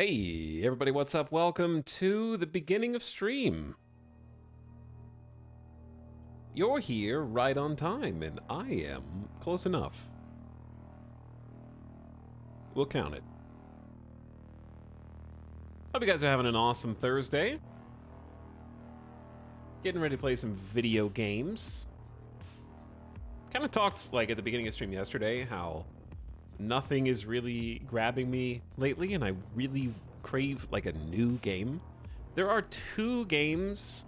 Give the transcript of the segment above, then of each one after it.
Hey, everybody, what's up? Welcome to the beginning of stream. You're here right on time, and I am close enough. We'll count it. Hope you guys are having an awesome Thursday. Getting ready to play some video games. Kind of talked, like, at the beginning of stream yesterday, how nothing is really grabbing me lately, and I really crave, like, a new game. There are two games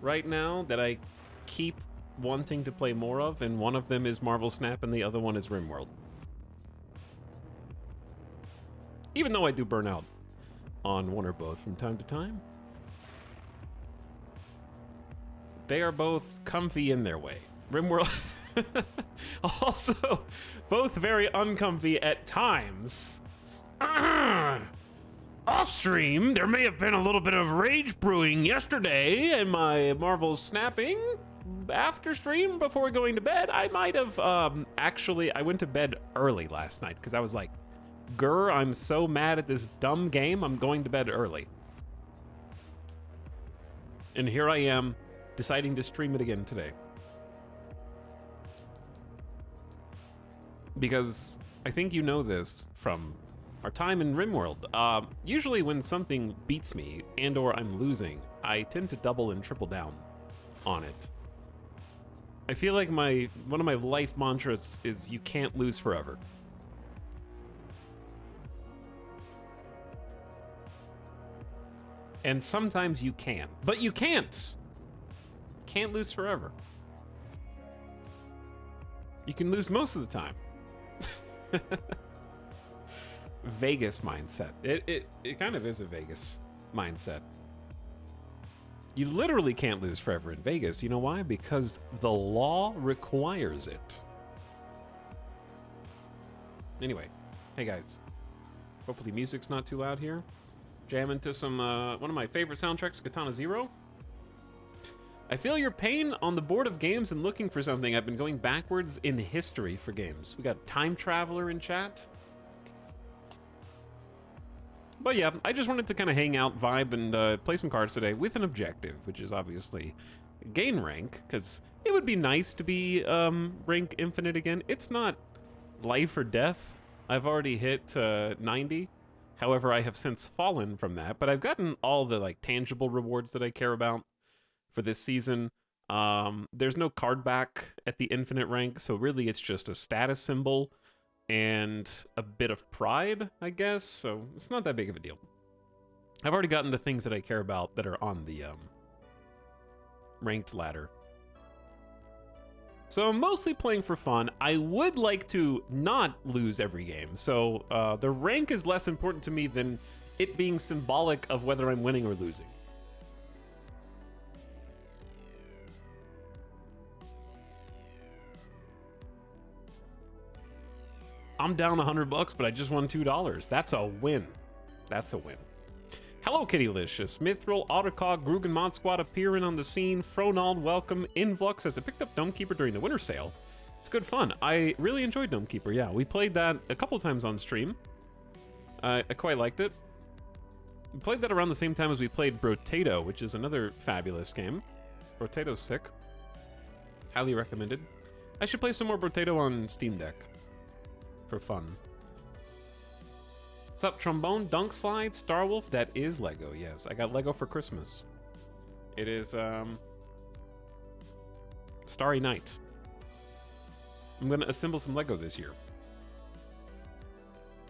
right now that I keep wanting to play more of, and one of them is Marvel Snap, and the other one is RimWorld. Even though I do burn out on one or both from time to time, they are both comfy in their way. RimWorld also both very uncomfy at times. Off stream, there may have been a little bit of rage brewing yesterday in my Marvel snapping. After stream, before going to bed, I might have, I went to bed early last night because I was like, grr, I'm so mad at this dumb game, I'm going to bed early. And here I am, deciding to stream it again today. Because I think you know this from our time in RimWorld. Usually when something beats me and or I'm losing, I tend to double and triple down on it. I feel like one of my life mantras is you can't lose forever. And sometimes you can, but you can't. Can't lose forever. You can lose most of the time. Vegas mindset. It kind of is a Vegas mindset. You literally can't lose forever in Vegas. You know why? Because the law requires it. Anyway, hey guys. Hopefully music's not too loud here. Jam into some, one of my favorite soundtracks, Katana Zero. I feel your pain on the board of games and looking for something. I've been going backwards in history for games. We got Time Traveler in chat. But yeah, I just wanted to kind of hang out, vibe, and play some cards today with an objective, which is obviously gain rank, because it would be nice to be rank infinite again. It's not life or death. I've already hit 90. However, I have since fallen from that, but I've gotten all the like tangible rewards that I care about for this season. There's no card back at the infinite rank, so really it's just a status symbol and a bit of pride, I guess, so it's not that big of a deal. I've already gotten the things that I care about that are on the ranked ladder. So I'm mostly playing for fun. I would like to not lose every game, so the rank is less important to me than it being symbolic of whether I'm winning or losing. I'm down $100, but I just won $2. That's a win. That's a win. Hello, Kittylicious. Mithril, Autocog, Grugan Mod Squad appearing on the scene. Fronald, welcome. Influx as I picked up Dome Keeper during the winter sale. It's good fun. I really enjoyed Dome Keeper, yeah. We played that a couple times on stream. I quite liked it. We played that around the same time as we played Brotato, which is another fabulous game. Brotato's sick. Highly recommended. I should play some more Brotato on Steam Deck. For fun. What's up, Trombone, Dunk Slide, Starwolf? That is Lego, yes. I got Lego for Christmas. It is, Starry Night. I'm gonna assemble some Lego this year.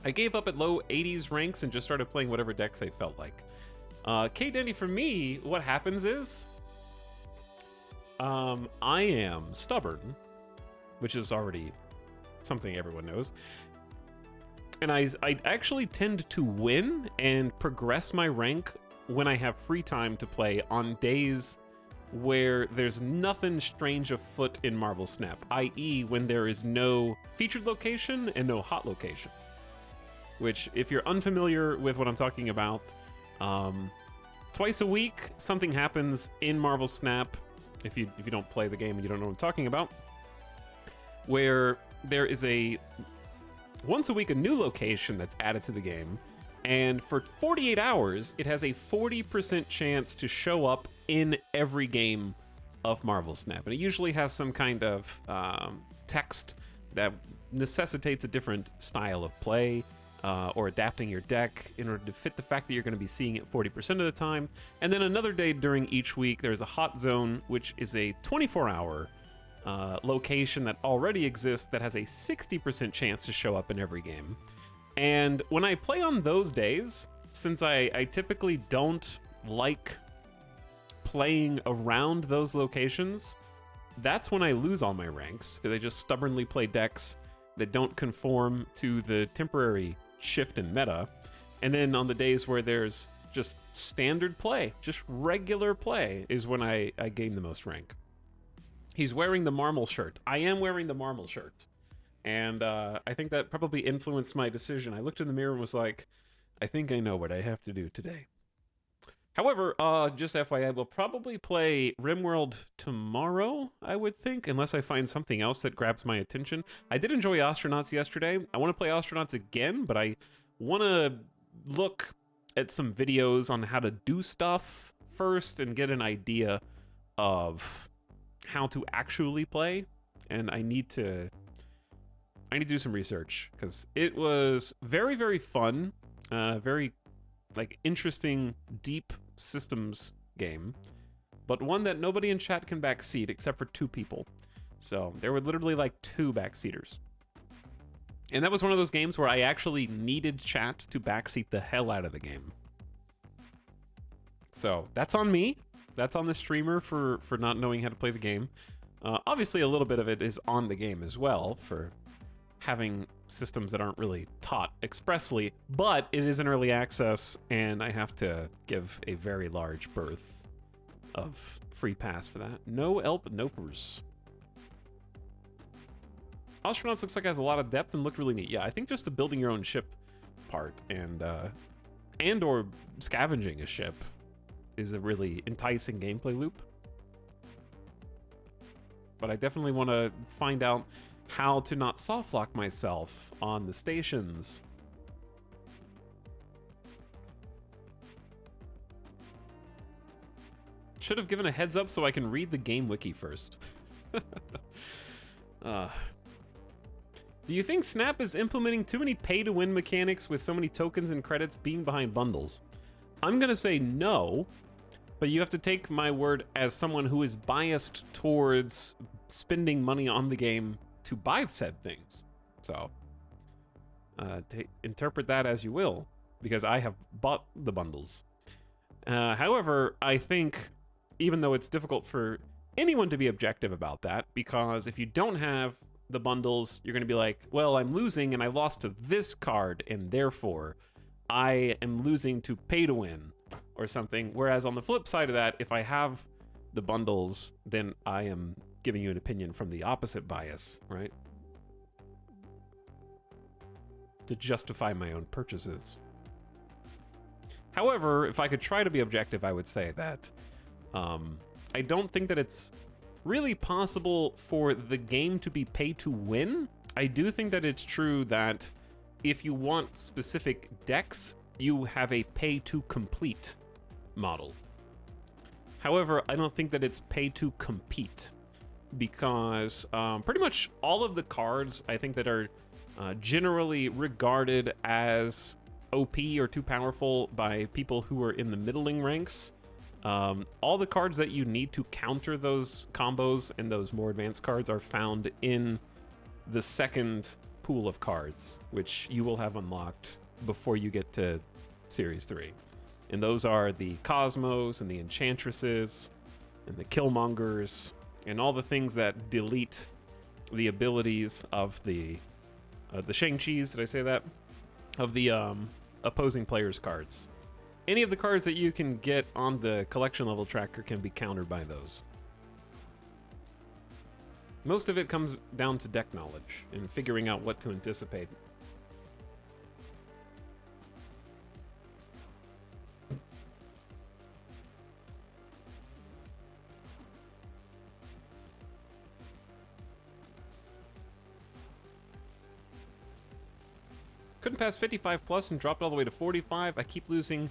I gave up at low 80s ranks and just started playing whatever decks I felt like. K-Dandy, for me, what happens is... I am stubborn, which is already something everyone knows. And I actually tend to win and progress my rank when I have free time to play on days where there's nothing strange afoot in Marvel Snap, i.e. when there is no featured location and no hot location. Which, if you're unfamiliar with what I'm talking about, twice a week something happens in Marvel Snap, if you don't play the game and you don't know what I'm talking about, where there is once a week a new location that's added to the game And for 48 hours, it has a 40% chance to show up in every game of Marvel Snap. And it usually has some kind of text that necessitates a different style of play or adapting your deck in order to fit the fact that you're going to be seeing it 40% of the time. And then another day during each week, there's a hot zone, which is a 24-hour location that already exists that has a 60% chance to show up in every game. And when I play on those days, since I typically don't like playing around those locations, that's when I lose all my ranks, because I just stubbornly play decks that don't conform to the temporary shift in meta. And then on the days where there's just standard play, just regular play, is when I gain the most rank. He's wearing the Marvel shirt. I am wearing the Marvel shirt. And I think that probably influenced my decision. I looked in the mirror and was like, I think I know what I have to do today. However, just FYI, we'll probably play RimWorld tomorrow, I would think, unless I find something else that grabs my attention. I did enjoy Astronauts yesterday. I want to play Astronauts again, but I want to look at some videos on how to do stuff first and get an idea of how to actually play. And I need to do some research, because it was very, very fun, very interesting, deep systems game, but one that nobody in chat can backseat except for 2 people. So there were literally 2 backseaters. And that was one of those games where I actually needed chat to backseat the hell out of the game. So that's on me. That's on the streamer for not knowing how to play the game. Obviously, a little bit of it is on the game as well for having systems that aren't really taught expressly, but it is an early access, and I have to give a very large berth of free pass for that. No Elp Nopers. Astronauts looks like it has a lot of depth and looked really neat. Yeah, I think just the building your own ship part and or scavenging a ship is a really enticing gameplay loop. But I definitely want to find out how to not soft lock myself on the stations. Should have given a heads up so I can read the game wiki first. Do you think Snap is implementing too many pay-to-win mechanics with so many tokens and credits being behind bundles? I'm gonna say no, but you have to take my word as someone who is biased towards spending money on the game to buy said things. So, interpret that as you will, because I have bought the bundles. However, I think, even though it's difficult for anyone to be objective about that, because if you don't have the bundles, you're going to be like, well, I'm losing and I lost to this card, and therefore I am losing to pay to win or something. Whereas on the flip side of that, if I have the bundles, then I am giving you an opinion from the opposite bias, right? To justify my own purchases. However, if I could try to be objective, I would say that I don't think that it's really possible for the game to be pay to win. I do think that it's true that if you want specific decks, you have a pay to complete model. However, I don't think that it's pay to compete, because pretty much all of the cards I think that are generally regarded as OP or too powerful by people who are in the middling ranks, all the cards that you need to counter those combos and those more advanced cards are found in the second pool of cards, which you will have unlocked before you get to Series 3. And those are the Cosmos and the Enchantresses and the Killmongers and all the things that delete the abilities of the Shang-Chi's, did I say that? Of the opposing players' cards. Any of the cards that you can get on the collection level tracker can be countered by those. Most of it comes down to deck knowledge and figuring out what to anticipate. Couldn't pass 55 plus and dropped all the way to 45. I keep losing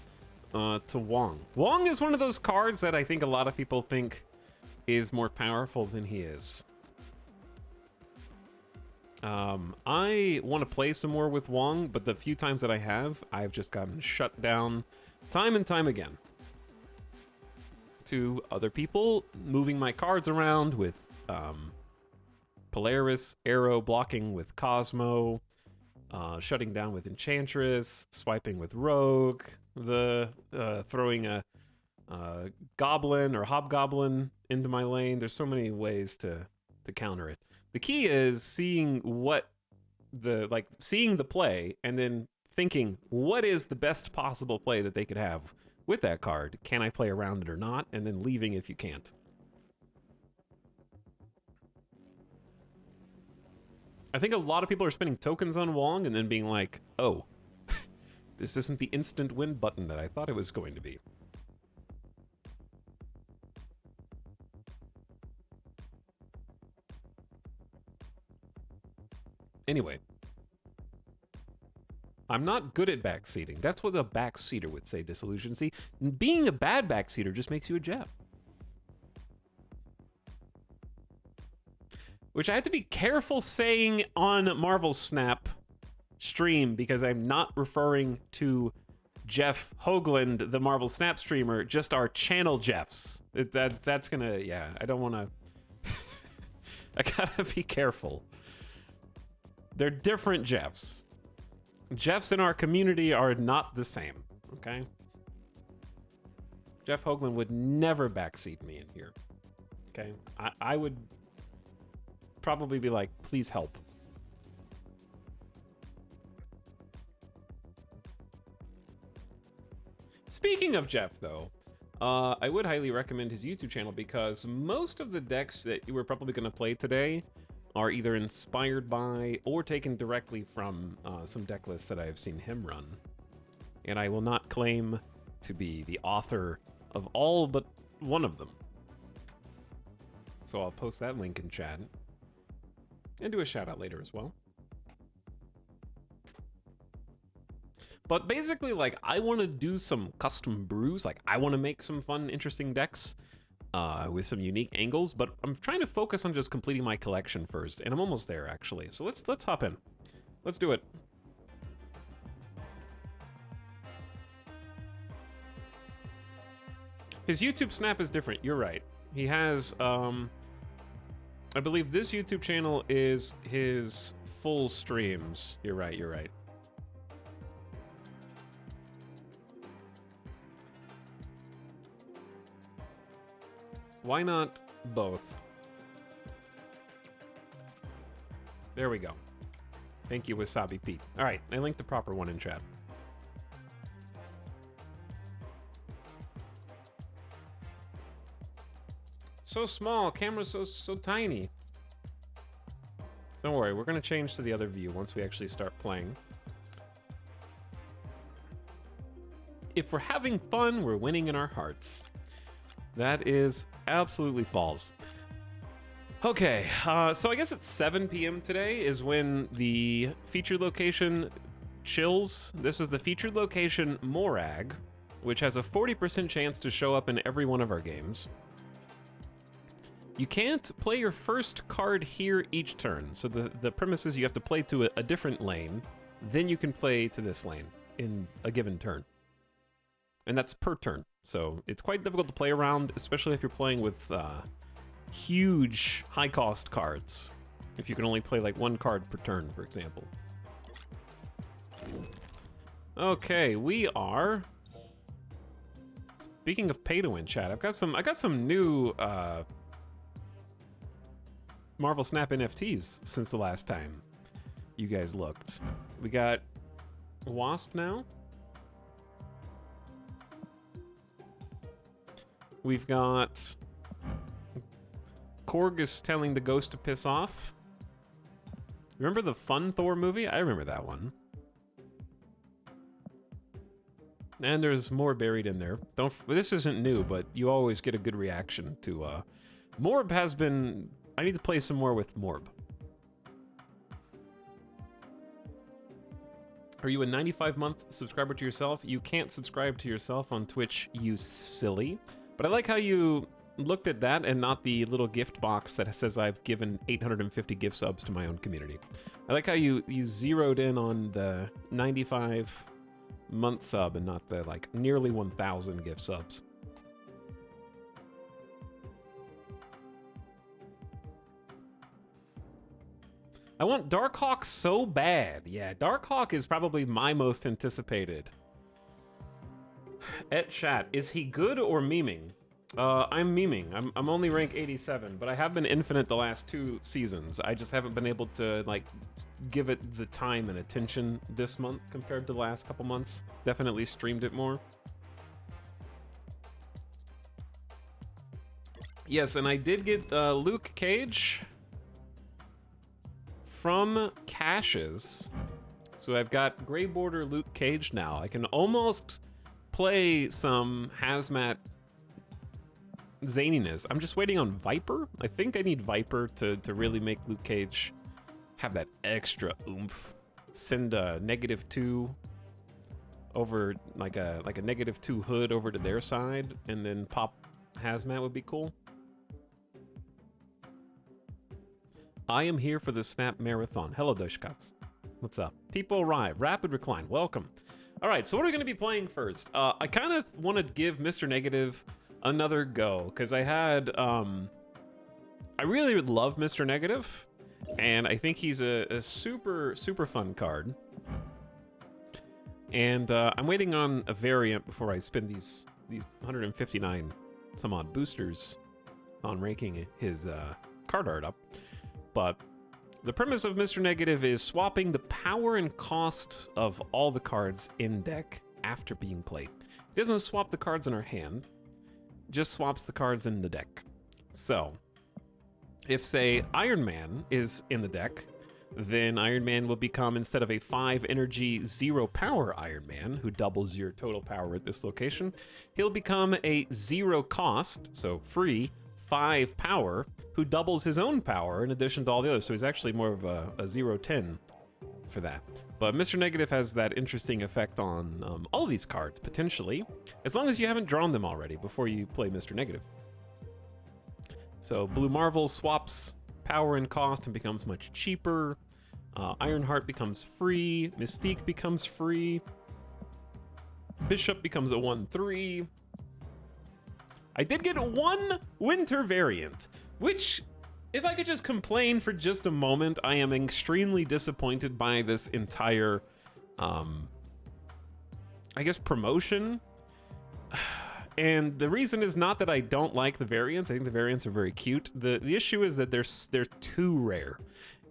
to Wong. Wong is one of those cards that I think a lot of people think is more powerful than he is. I want to play some more with Wong, but the few times that I have, I've just gotten shut down time and time again. To other people moving my cards around with Polaris, Arrow blocking with Cosmo, shutting down with Enchantress, swiping with Rogue, throwing a Goblin or Hobgoblin into my lane. There's so many ways to counter it. The key is seeing seeing the play and then thinking, what is the best possible play that they could have with that card? Can I play around it or not? And then leaving if you can't. I think a lot of people are spending tokens on Wong and then being like, oh, this isn't the instant win button that I thought it was going to be. Anyway, I'm not good at backseating. That's what a backseater would say, Disillusion. See, being a bad backseater just makes you a Jeff. Which I had to be careful saying on Marvel Snap stream because I'm not referring to Jeff Hoagland, the Marvel Snap streamer, just our channel Jeffs. That's gonna, yeah, I don't wanna, I gotta be careful. They're different Jeffs. Jeffs in our community are not the same, okay? Jeff Hoagland would never backseat me in here, okay? I would probably be like, please help. Speaking of Jeff, though, I would highly recommend his YouTube channel because most of the decks that you were probably going to play today are either inspired by or taken directly from some deck lists that I have seen him run. And I will not claim to be the author of all but one of them. So I'll post that link in chat and do a shout out later as well. But basically, like, I want to do some custom brews. Like, I want to make some fun, interesting decks with some unique angles, but I'm trying to focus on just completing my collection first, and I'm almost there, actually. So let's hop in. Let's do it. His YouTube Snap is different. You're right. He has, I believe this YouTube channel is his full streams. You're right, you're right. Why not both? There we go. Thank you, Wasabi Pete. All right, I linked the proper one in chat. So small, camera's so tiny. Don't worry, we're gonna change to the other view once we actually start playing. If we're having fun, we're winning in our hearts. That is absolutely false. Okay, so I guess it's 7 p.m. today is when the featured location chills. This is the featured location Morag, which has a 40% chance to show up in every one of our games. You can't play your first card here each turn. So the premise is you have to play to a different lane, then you can play to this lane in a given turn. And that's per turn. So it's quite difficult to play around, especially if you're playing with huge high-cost cards. If you can only play like one card per turn, for example. Okay, we are. Speaking of pay to win, chat, I got some new Marvel Snap NFTs since the last time you guys looked. We got Wasp now. We've got Korg is telling the ghost to piss off. Remember the Fun Thor movie? I remember that one. And there's more buried in there. This isn't new, but you always get a good reaction to Morb has been. I need to play some more with Morb. Are you a 95-month subscriber to yourself? You can't subscribe to yourself on Twitch, you silly. But I like how you looked at that and not the little gift box that says I've given 850 gift subs to my own community. I like how you zeroed in on the 95-month sub and not the like nearly 1,000 gift subs. I want Darkhawk so bad. Yeah, Darkhawk is probably my most anticipated. Et chat, is he good or memeing? I'm memeing. I'm only rank 87, but I have been infinite the last 2 seasons. I just haven't been able to like give it the time and attention this month compared to the last couple months. Definitely streamed it more. Yes, and I did get Luke Cage from Caches. So I've got Gray Border Luke Cage now. I can almost play some Hazmat zaniness. I'm just waiting on Viper. I think I need Viper to really make Luke Cage have that extra oomph. Send a -2 over like a -2 hood over to their side, and then pop Hazmat would be cool. I am here for the Snap Marathon. Hello, Doshkats. What's up? People arrive. Rapid Recline. Welcome. All right, so what are we going to be playing first? I kind of want to give Mr. Negative another go, because I had... I really would love Mr. Negative, and I think he's a super, super fun card. And I'm waiting on a variant before I spend these 159 some odd boosters on ranking his card art up. But the premise of Mr. Negative is swapping the power and cost of all the cards in deck after being played. He doesn't swap the cards in our hand, just swaps the cards in the deck. So, if say Iron Man is in the deck, then Iron Man will become, instead of a 5 energy, 0 power Iron Man, who doubles your total power at this location, he'll become a 0 cost, so free, 5 power, who doubles his own power in addition to all the others. So he's actually more of a 0-10 for that. But Mr. Negative has that interesting effect on all of these cards, potentially, as long as you haven't drawn them already before you play Mr. Negative. So Blue Marvel swaps power and cost and becomes much cheaper. Ironheart becomes free. Mystique becomes free. Bishop becomes a 1/3. I did get 1 winter variant, which, if I could just complain for just a moment, I am extremely disappointed by this entire, I guess, promotion. And the reason is not that I don't like the variants. I think the variants are very cute. The issue is that they're too rare.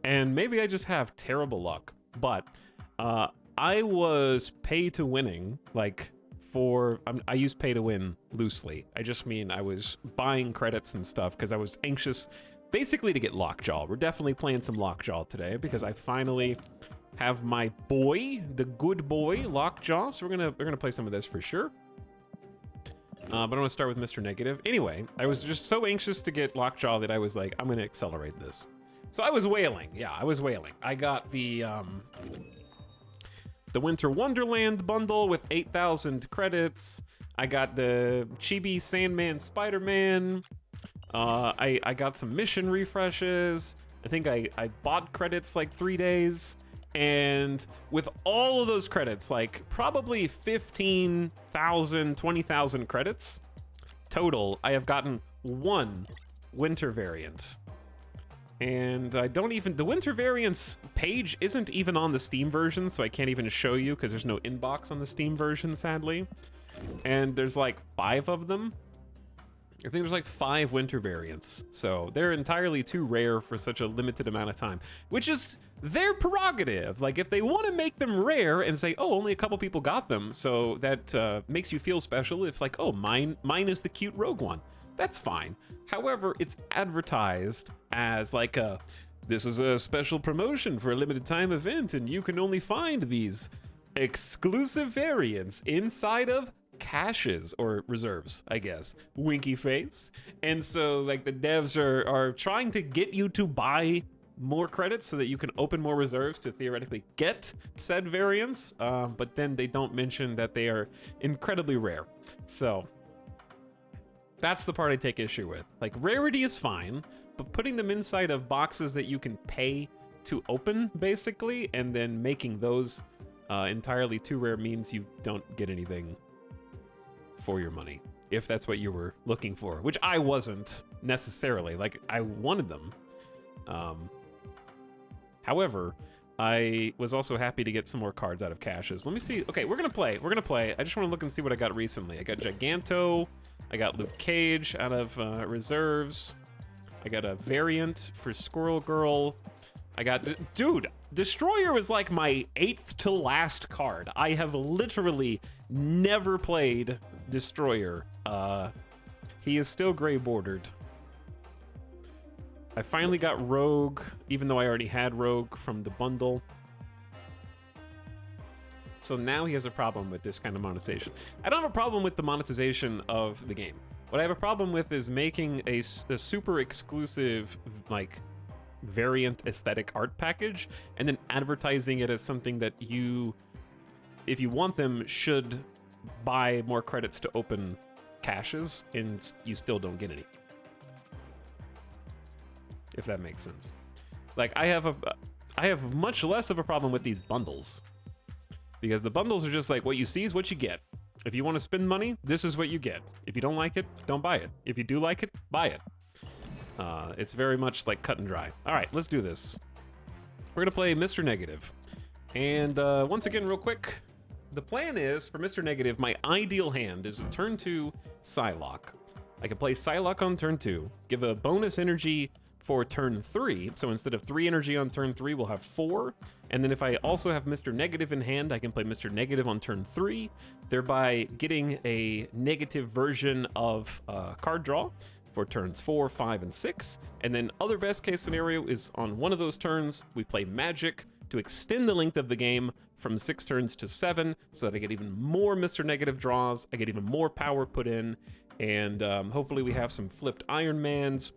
And maybe I just have terrible luck. But I was pay to winning, like, I use pay to win loosely. I just mean I was buying credits and stuff because I was anxious basically to get Lockjaw. We're definitely playing some Lockjaw today because I finally have my boy, the good boy, Lockjaw. So we're gonna play some of this for sure. But I want to start with Mr. Negative. Anyway, I was just so anxious to get Lockjaw that I was like, I'm gonna accelerate this. So I was wailing. Yeah, I was wailing. I got the Winter Wonderland bundle with 8,000 credits. I got the Chibi Sandman Spider-Man. I got some mission refreshes. I think I bought credits like 3 days. And with all of those credits, like probably 15,000, 20,000 credits total, I have gotten 1 winter variant. And I don't even, the winter variants page isn't even on the Steam version, so I can't even show you because there's no inbox on the Steam version, sadly. And there's like 5 of them. I think there's like 5 winter variants. So they're entirely too rare for such a limited amount of time, which is their prerogative. Like if they want to make them rare and say, oh, only a couple people got them, so that makes you feel special if like, oh, mine is the cute rogue one. That's fine. However, it's advertised as like this is a special promotion for a limited time event and you can only find these exclusive variants inside of caches or reserves, I guess. Winky face. And so like the devs are trying to get you to buy more credits so that you can open more reserves to theoretically get said variants, but then they don't mention that they are incredibly rare. So that's the part I take issue with. Like, rarity is fine, but putting them inside of boxes that you can pay to open, basically, and then making those entirely too rare means you don't get anything for your money, if that's what you were looking for, which I wasn't necessarily. Like, I wanted them. However, I was also happy to get some more cards out of caches. Let me see. Okay, we're gonna play. I just want to look and see what I got recently. I got Giganto. I got Luke Cage out of reserves. I got a variant for Squirrel Girl. I got, dude, Destroyer was like my 8th to last card. I have literally never played Destroyer. He is still gray bordered. I finally got Rogue, even though I already had Rogue from the bundle. So now he has a problem with this kind of monetization. I don't have a problem with the monetization of the game. What I have a problem with is making a super exclusive, like, variant aesthetic art package and then advertising it as something that you, if you want them, should buy more credits to open caches, and you still don't get any. If that makes sense. Like, I have much less of a problem with these bundles, because the bundles are just like, what you see is what you get. If you want to spend money, this is what you get. If you don't like it, don't buy it. If you do like it, buy it. It's very much like cut and dry. All right, let's do this. We're gonna play Mr. Negative. And once again, real quick, the plan is for Mr. Negative, my ideal hand is a turn 2 Psylocke. I can play Psylocke on turn 2, give a bonus energy for turn 3. So instead of 3 energy on turn 3, we'll have 4. And then if I also have Mr. Negative in hand, I can play Mr. Negative on turn 3, thereby getting a negative version of card draw for turns 4, 5, and 6. And then other best case scenario is on one of those turns, we play Magic to extend the length of the game from 6 turns to 7, so that I get even more Mr. Negative draws, I get even more power put in, and hopefully we have some flipped Iron Mans,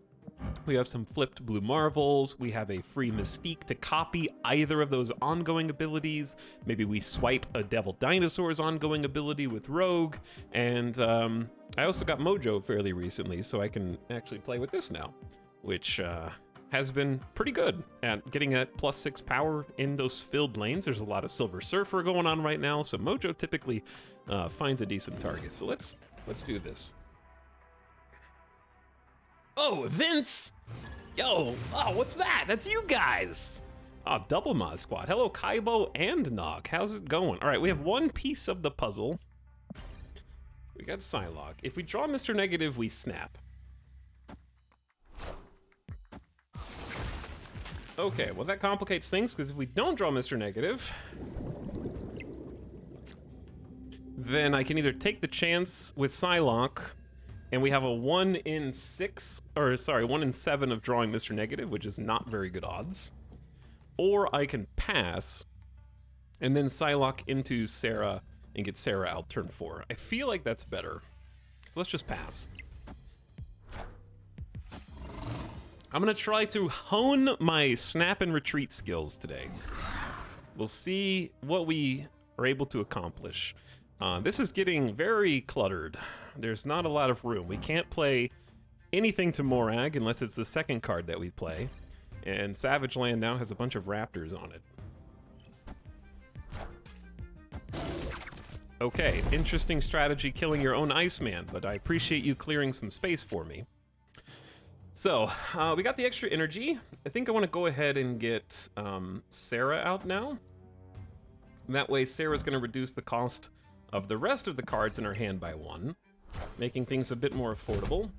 we have some flipped Blue Marvels, we have a free Mystique to copy either of those ongoing abilities, maybe we swipe a Devil Dinosaur's ongoing ability with Rogue, and I also got Mojo fairly recently, so I can actually play with this now, which has been pretty good at getting that +6 power in those filled lanes. There's a lot of Silver Surfer going on right now, so Mojo typically finds a decent target. So let's do this. Oh, Vince! Yo, oh, what's that? That's you guys! Oh, Double Mod Squad. Hello, Kaibo and Nog. How's it going? All right, we have one piece of the puzzle. We got Psylocke. If we draw Mr. Negative, we snap. Okay, well that complicates things, because if we don't draw Mr. Negative, then I can either take the chance with Psylocke, and we have a 1 in 7 of drawing Mr. Negative, which is not very good odds. Or I can pass, and then Psylocke into Sarah, and get Sarah out turn 4. I feel like that's better. So let's just pass. I'm gonna try to hone my snap and retreat skills today. We'll see what we are able to accomplish. This is getting very cluttered. There's not a lot of room. We can't play anything to Morag unless it's the second card that we play. And Savage Land now has a bunch of raptors on it. Okay, interesting strategy killing your own Iceman, but I appreciate you clearing some space for me. So, we got the extra energy. I think I want to go ahead and get Sarah out now. That way Sarah's going to reduce the cost of the rest of the cards in her hand by 1, making things a bit more affordable.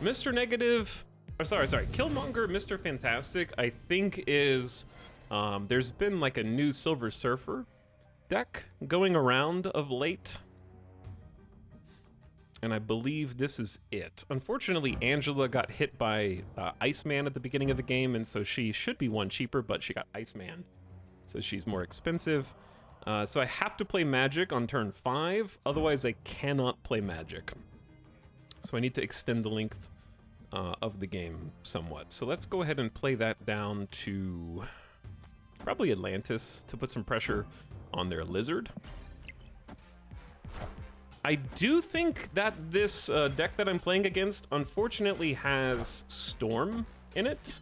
Mr. Negative, or sorry, Killmonger Mr. Fantastic, I think is, there's been like a new Silver Surfer deck going around of late. And I believe this is it. Unfortunately, Angela got hit by Iceman at the beginning of the game, and so she should be 1 cheaper, but she got Iceman, so she's more expensive. So I have to play Magic on turn 5, otherwise I cannot play Magic. So I need to extend the length of the game somewhat. So let's go ahead and play that down to probably Atlantis to put some pressure on their Lizard. I do think that this deck that I'm playing against unfortunately has Storm in it.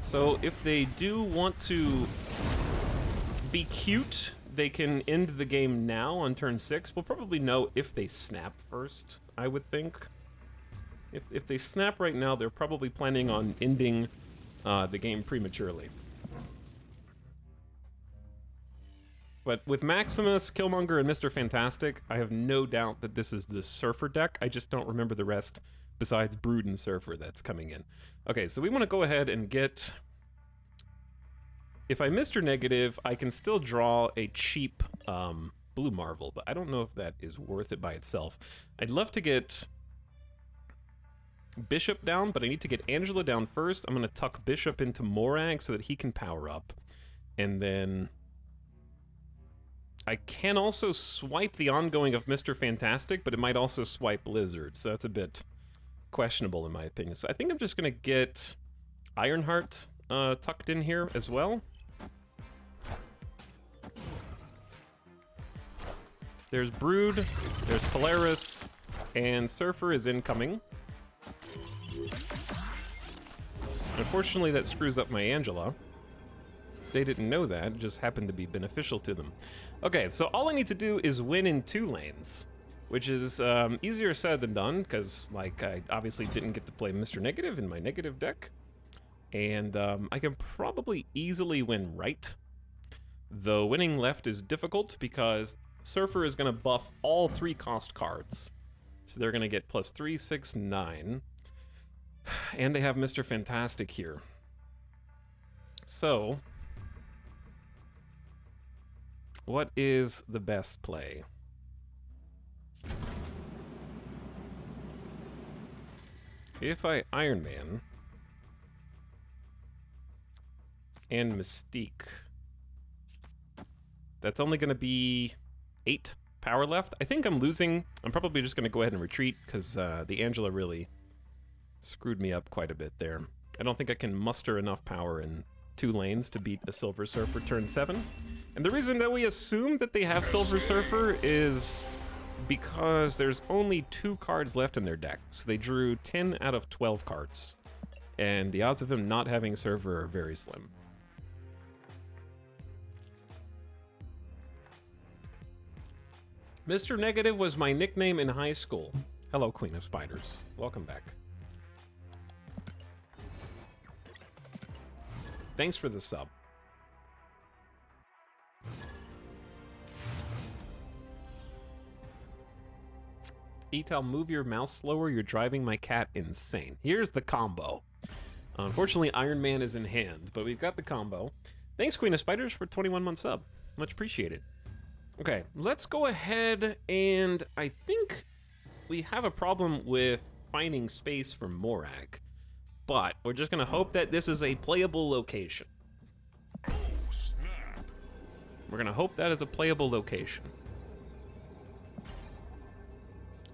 So if they do want to be cute, they can end the game now on turn 6. We'll probably know if they snap first, I would think. If they snap right now, they're probably planning on ending the game prematurely. But with Maximus, Killmonger, and Mr. Fantastic, I have no doubt that this is the Surfer deck. I just don't remember the rest besides Brood and Surfer that's coming in. Okay, so we want to go ahead and get... If I Mr. Negative, I can still draw a cheap Blue Marvel, but I don't know if that is worth it by itself. I'd love to get Bishop down, but I need to get Angela down first. I'm going to tuck Bishop into Morag so that he can power up. And then I can also swipe the ongoing of Mr. Fantastic, but it might also swipe Lizard, so that's a bit questionable in my opinion. So I think I'm just going to get Ironheart tucked in here as well. There's Brood, there's Polaris, and Surfer is incoming. Unfortunately, that screws up my Angela. They didn't know that, it just happened to be beneficial to them. Okay, so all I need to do is win in 2 lanes, which is easier said than done, because like I obviously didn't get to play Mr. Negative in my negative deck. And I can probably easily win right, though winning left is difficult because Surfer is going to buff all 3 cost cards. So they're going to get +3, 6, 9. And they have Mr. Fantastic here. So, what is the best play? If I Iron Man and Mystique, that's only going to be 8 power left. I think I'm losing. I'm probably just going to go ahead and retreat because the Angela really screwed me up quite a bit there. I don't think I can muster enough power in 2 lanes to beat a Silver Surfer turn 7. And the reason that we assume that they have Silver Surfer is because there's only 2 cards left in their deck. So they drew 10 out of 12 cards. And the odds of them not having Surfer are very slim. Mr. Negative was my nickname in high school. Hello, Queen of Spiders. Welcome back. Thanks for the sub. Etal, move your mouse slower. You're driving my cat insane. Here's the combo. Unfortunately, Iron Man is in hand, but we've got the combo. Thanks, Queen of Spiders, for 21-month sub. Much appreciated. Okay, let's go ahead and I think we have a problem with finding space for Morag, but we're just gonna hope that this is a playable location. Oh, snap. We're gonna hope that is a playable location.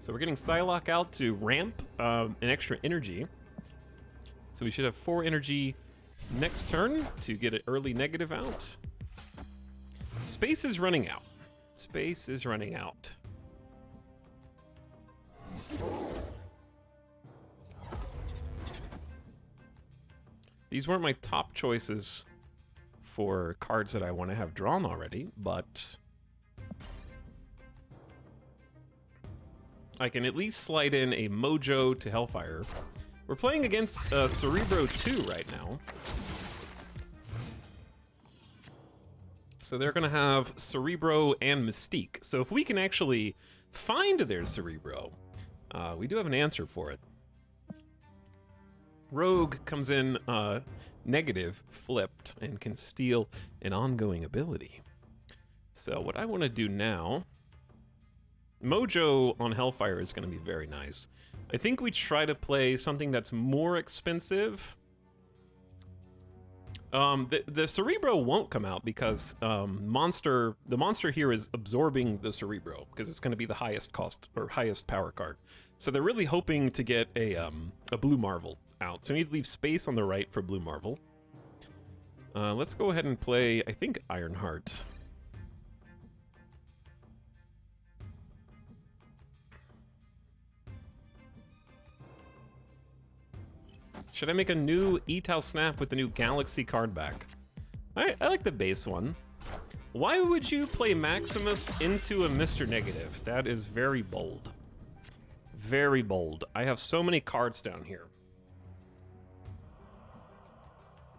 So we're getting Psylocke out to ramp an extra energy. So we should have 4 energy next turn to get an early negative out. Space is running out. Space is running out. These weren't my top choices for cards that I want to have drawn already, but I can at least slide in a Mojo to Hellfire. We're playing against Cerebro 2 right now. So they're going to have Cerebro and Mystique. So if we can actually find their Cerebro, we do have an answer for it. Rogue comes in negative, flipped, and can steal an ongoing ability. So what I want to do now, Mojo on Hellfire is going to be very nice. I think we try to play something that's more expensive. The Cerebro won't come out because the monster here is absorbing the Cerebro because it's going to be the highest cost or highest power card. So they're really hoping to get a Blue Marvel out. So we need to leave space on the right for Blue Marvel. Let's go ahead and play, I think, Ironheart. Should I make a new ETAL Snap with the new Galaxy card back? I like the base one. Why would you play Maximus into a Mr. Negative? That is very bold. Very bold. I have so many cards down here.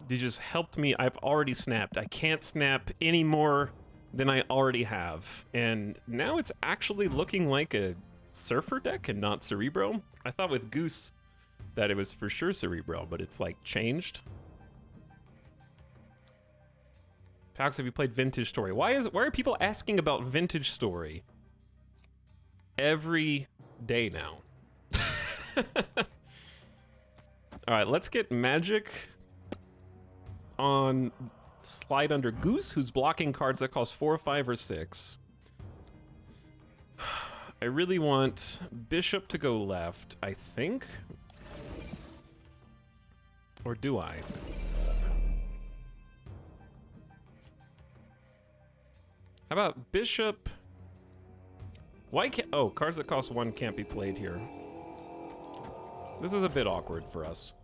You just helped me. I've already snapped. I can't snap any more than I already have. And now it's actually looking like a Surfer deck and not Cerebro. I thought with Goose that it was for sure Cerebro, but it's like changed. Pax, have you played Vintage Story? Why are people asking about Vintage Story every day now? All right, let's get Magic on slide under Goose, who's blocking cards that cost 4, 5, or 6. I really want Bishop to go left, I think. Or do I? How about Bishop? Why can't... Oh, cards that cost 1 can't be played here. This is a bit awkward for us.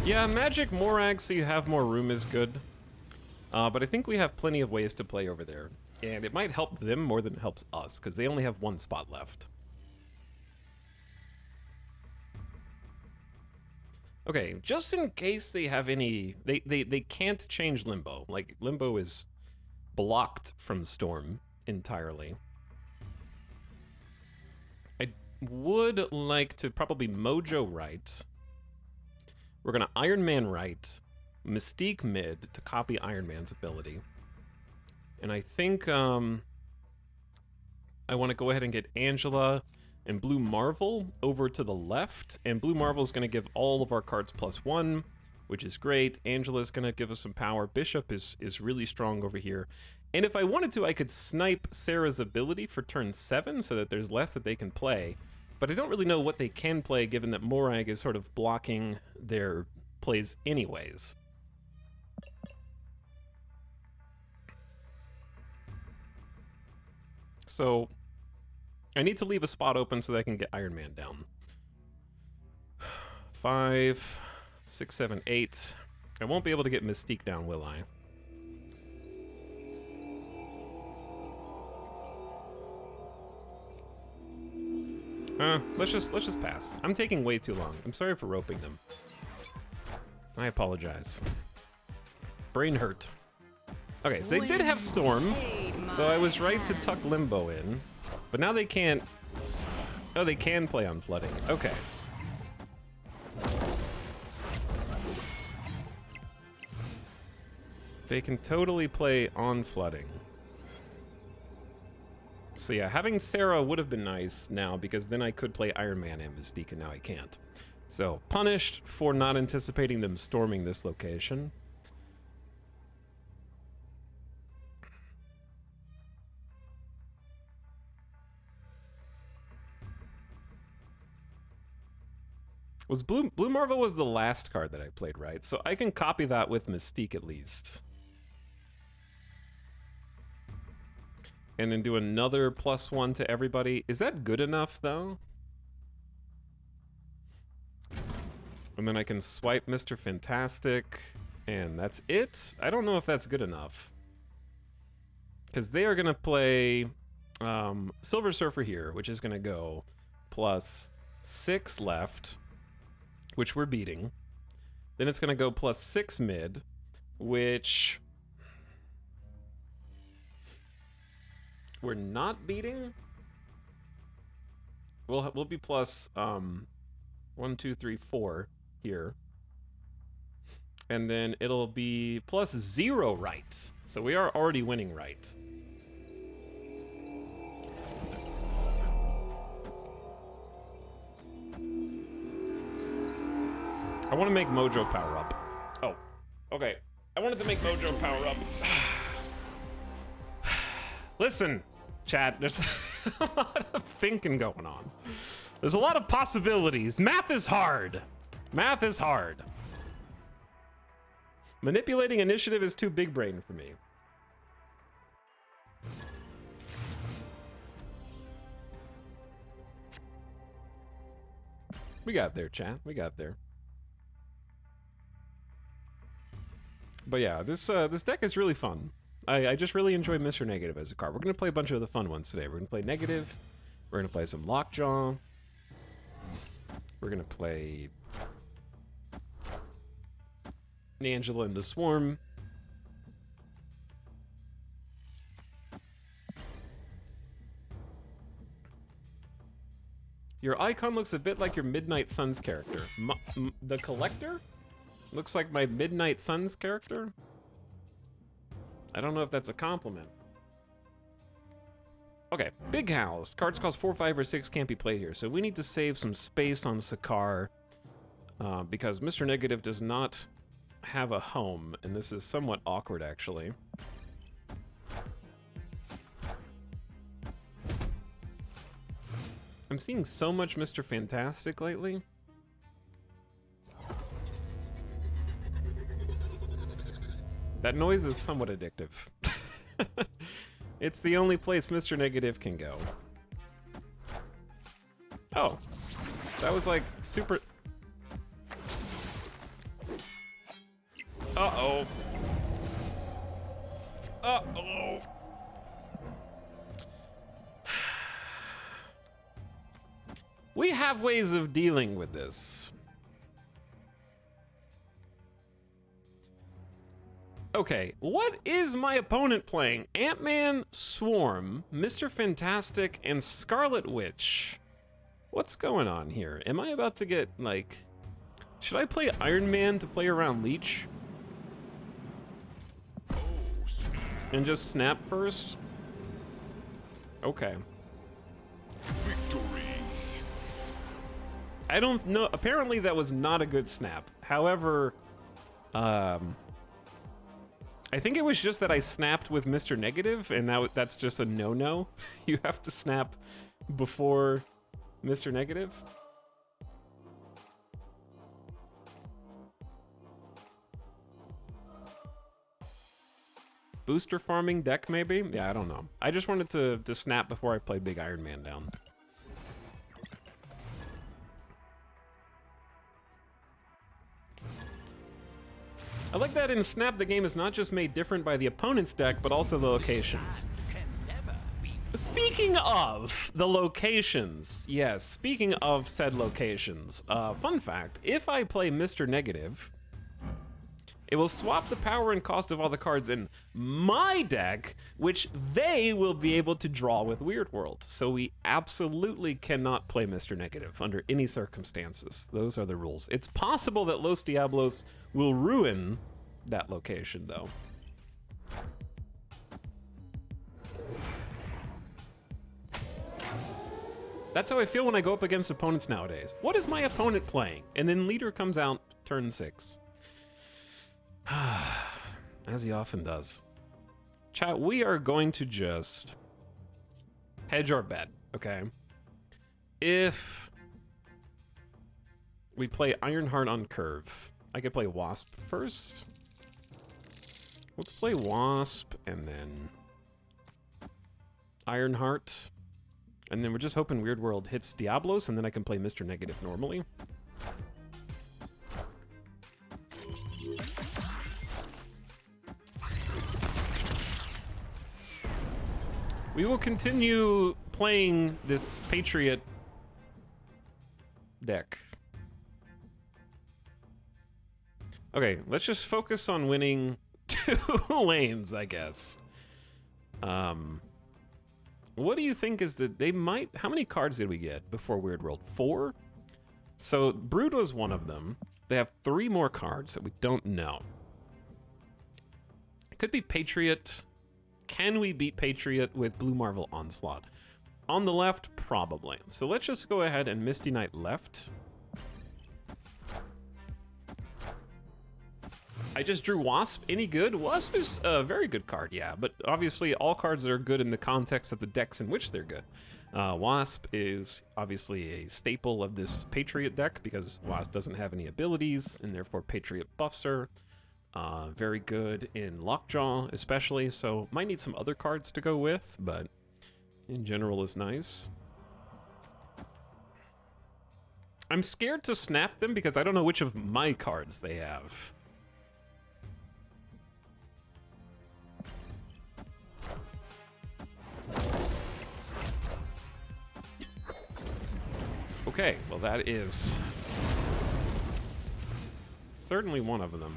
Yeah, Magic Morag so you have more room is good. But I think we have plenty of ways to play over there. And it might help them more than it helps us, because they only have 1 spot left. Okay, just in case they have any... They can't change Limbo. Like, Limbo is blocked from Storm entirely. I would like to probably Mojo right. We're going to Iron Man right. Mystique mid to copy Iron Man's ability. And I think I want to go ahead and get Angela and Blue Marvel over to the left. And Blue Marvel is going to give all of our cards +1, which is great. Angela's going to give us some power. Bishop is really strong over here. And if I wanted to, I could snipe Sarah's ability for turn 7 so that there's less that they can play. But I don't really know what they can play given that Morag is sort of blocking their plays anyways. So I need to leave a spot open so that I can get Iron Man down. 5, 6, 7, 8. I won't be able to get Mystique down, will I? Let's just pass. I'm taking way too long. I'm sorry for roping them. I apologize. Brain hurt. Okay, so they did have Storm, so I was right to tuck Limbo in. But now they can't... Oh, they can play on Flooding. Okay. They can totally play on Flooding. So yeah, having Sarah would have been nice now, because then I could play Iron Man and Mystique, and now I can't. So, punished for not anticipating them storming this location. Was Blue Marvel was the last card that I played, right? So I can copy that with Mystique at least. And then do another +1 to everybody. Is that good enough, though? And then I can swipe Mr. Fantastic, and that's it? I don't know if that's good enough. Because they are going to play Silver Surfer here, which is going to go +6 left, which we're beating. Then it's going to go +6 mid, which we're not beating. We'll be plus 1, 2, 3, 4 here. And then it'll be +0 right. So we are already winning right. I want to make Mojo power up. Oh, okay. I wanted to make Mojo power up. Listen, chat, there's a lot of thinking going on. There's a lot of possibilities. Math is hard. Math is hard. Manipulating initiative is too big brain for me. We got there, chat. We got there. But yeah, this deck is really fun. I just really enjoy Mr. Negative as a card. We're gonna play a bunch of the fun ones today. We're gonna play Negative. We're gonna play some Lockjaw. We're gonna play Angela and the Swarm. Your icon looks a bit like your Midnight Suns character. The Collector? Looks like my Midnight Suns character? I don't know if that's a compliment. Okay, Big House. Cards cost 4, 5, or 6 can't be played here, so we need to save some space on Sakaar because Mr. Negative does not have a home, and this is somewhat awkward, actually. I'm seeing so much Mr. Fantastic lately. That noise is somewhat addictive. It's the only place Mr. Negative can go. Oh, that was like super... Uh-oh. Uh-oh. We have ways of dealing with this. Okay, what is my opponent playing? Ant-Man, Swarm, Mr. Fantastic, and Scarlet Witch. What's going on here? Am I about to get, like... Should I play Iron Man to play around Leech? And just snap first? Okay. I don't know. Apparently that was not a good snap. However, I think it was just that I snapped with Mr. Negative, and now that's just a no-no. You have to snap before Mr. Negative. Booster farming deck, maybe? Yeah, I don't know. I just wanted to snap before I played Big Iron Man down. I like that in Snap, the game is not just made different by the opponent's deck, but also the locations. Speaking of the locations, yes, speaking of said locations, fun fact, if I play Mr. Negative, it will swap the power and cost of all the cards in my deck, which they will be able to draw with Weird World. So we absolutely cannot play Mr. Negative under any circumstances. Those are the rules. It's possible that Los Diablos will ruin that location, though. That's how I feel when I go up against opponents nowadays. What is my opponent playing? And then leader comes out turn 6. As he often does. Chat, we are going to just hedge our bet, okay? If we play Ironheart on curve, I could play Wasp first. Let's play Wasp and then Ironheart. And then we're just hoping Weird World hits Diablos, and then I can play Mr. Negative normally. We will continue playing this Patriot deck. Okay, let's just focus on winning 2 lanes, I guess. What do you think is that they might... How many cards did we get before Weird World? 4? So Brood was one of them. They have 3 more cards that we don't know. It could be Patriot. Can we beat Patriot with Blue Marvel Onslaught? On the left, probably. So let's just go ahead and Misty Knight left. I just drew Wasp. Any good? Wasp is a very good card, yeah, but obviously all cards are good in the context of the decks in which they're good. Wasp is obviously a staple of this Patriot deck because Wasp doesn't have any abilities, and therefore Patriot buffs her. Very good in Lockjaw, especially, so might need some other cards to go with, but in general is nice. I'm scared to snap them because I don't know which of my cards they have. Okay, well that is certainly one of them.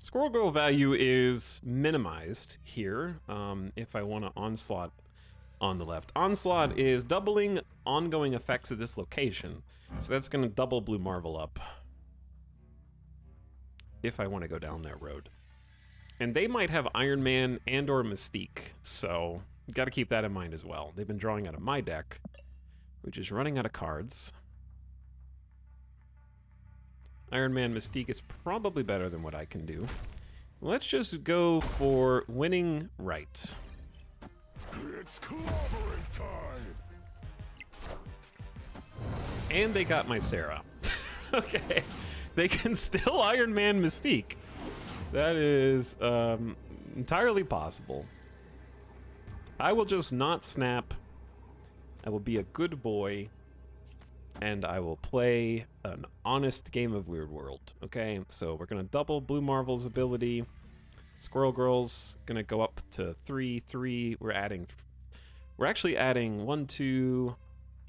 Squirrel Girl value is minimized here if I want to Onslaught on the left. Onslaught is doubling ongoing effects at this location, so that's going to double Blue Marvel up if I want to go down that road. And they might have Iron Man and or Mystique, so got to keep that in mind as well. They've been drawing out of my deck, which is running out of cards. Iron Man Mystique is probably better than what I can do. Let's just go for winning right. It's clobbering time. And they got my Sarah. Okay, they can still Iron Man Mystique. That is entirely possible. I will just not snap. I will be a good boy. And I will play an honest game of Weird World. Okay, so we're gonna double Blue Marvel's ability. Squirrel Girl's gonna go up to 3/3. We're actually adding 1, 2.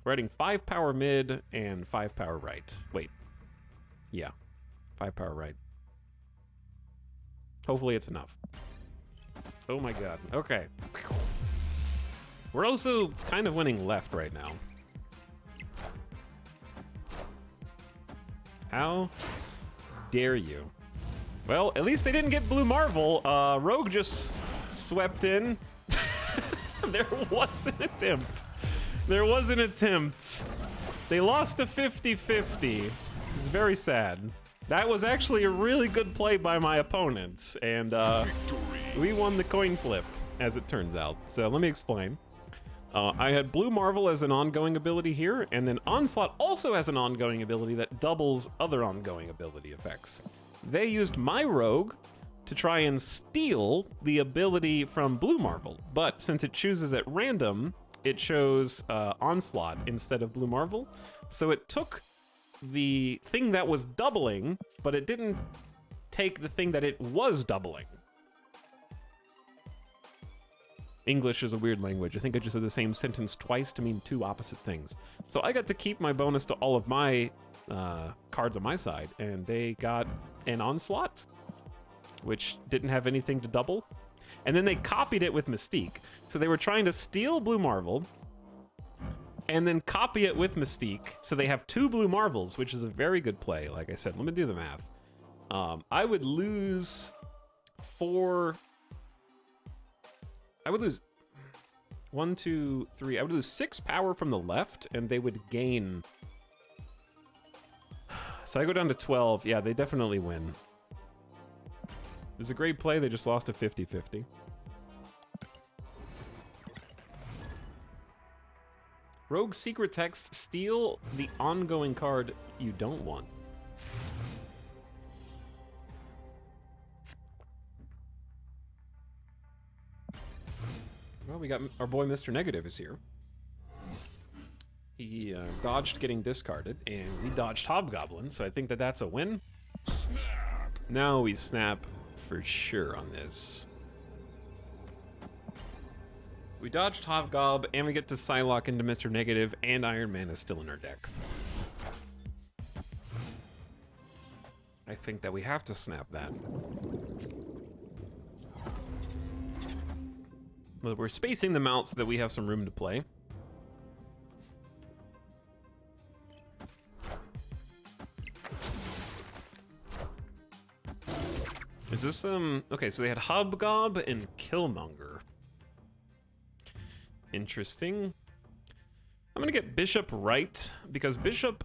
We're adding 5 power mid and 5 power right. Wait, yeah, 5 power right. Hopefully it's enough. Oh my god. Okay. We're also kind of winning left right now. How dare you? Well, at least they didn't get Blue Marvel. Rogue just swept in. There was an attempt. There was an attempt. They lost a 50-50. It's very sad. That was actually a really good play by my opponent, and we won the coin flip, as it turns out. So let me explain. I had Blue Marvel as an ongoing ability here, and then Onslaught also has an ongoing ability that doubles other ongoing ability effects. They used my Rogue to try and steal the ability from Blue Marvel, but since it chooses at random, it chose Onslaught instead of Blue Marvel, so it took the thing that was doubling, but it didn't take the thing that it was doubling. English is a weird language. I think I just said the same sentence twice to mean two opposite things. So I got to keep my bonus to all of my cards on my side, and they got an Onslaught, which didn't have anything to double. And then they copied it with Mystique. So they were trying to steal Blue Marvel, and then copy it with Mystique. So they have 2 Blue Marvels, which is a very good play. Like I said, let me do the math. I would lose 4... I would lose 1, 2, 3. I would lose 6 power from the left, and they would gain. So I go down to 12. Yeah, they definitely win. It's a great play. They just lost a 50-50. Rogue secret text: steal the ongoing card you don't want. Well, we got our boy Mr. Negative is here. He dodged getting discarded, and we dodged Hobgoblin, so I think that that's a win. Snap. Now we snap for sure on this. We dodged Hobgob, and we get to Psylocke into Mr. Negative, and Iron Man is still in our deck. I think that we have to snap that. We're spacing them out so that we have some room to play. Is this, okay, so they had Hobgob and Killmonger. Interesting. get Bishop right, because Bishop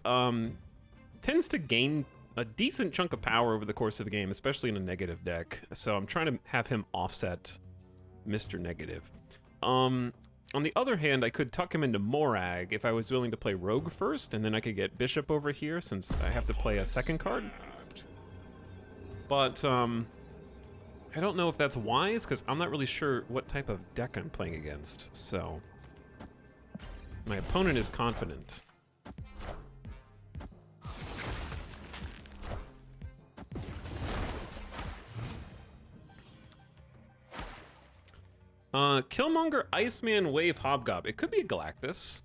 tends to gain a decent chunk of power over the course of the game, especially in a negative deck. So I'm trying to have him offset Mr. Negative. On the other hand, I could tuck him into Morag if I was willing to play Rogue first, and then I could get Bishop over here since I have to play a second card. But I don't know if that's wise, because I'm not really sure what type of deck I'm playing against, so my opponent is confident. Killmonger, Iceman, Wave, Hobgob. It could be a Galactus.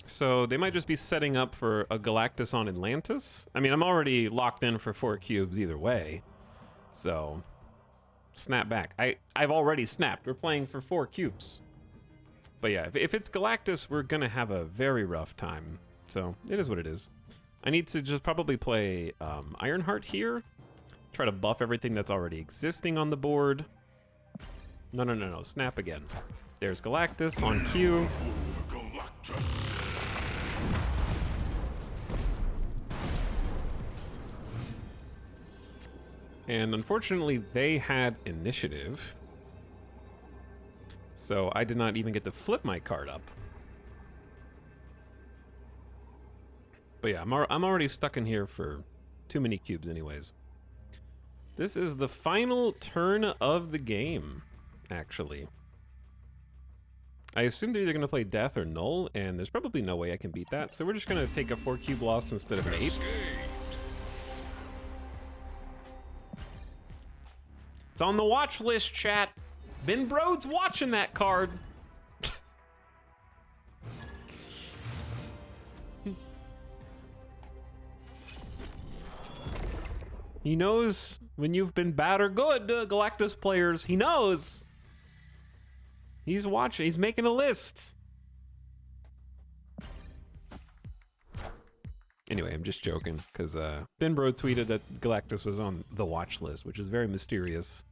So they might just be setting up for a Galactus on Atlantis. I mean, I'm already locked in for 4 cubes either way. So, snap back. I've already snapped. We're playing for 4 cubes. But yeah, if it's Galactus, we're gonna have a very rough time. So, it is what it is. I need to just probably play Ironheart here. Try to buff everything that's already existing on the board. No. Snap again. There's Galactus on cue. And unfortunately, they had initiative. So I did not even get to flip my card up. But yeah, I'm already stuck in here for too many cubes anyways. This is the final turn of the game, actually. I assume they're either going to play Death or Null, and there's probably no way I can beat that, so we're just going to take a 4 cube loss instead of an 8. It's on the watch list, chat. Ben Brode's watching that card. He knows when you've been bad or good, Galactus players. He knows. He's watching. He's making a list. Anyway, I'm just joking, because Ben Brode tweeted that Galactus was on the watch list, which is very mysterious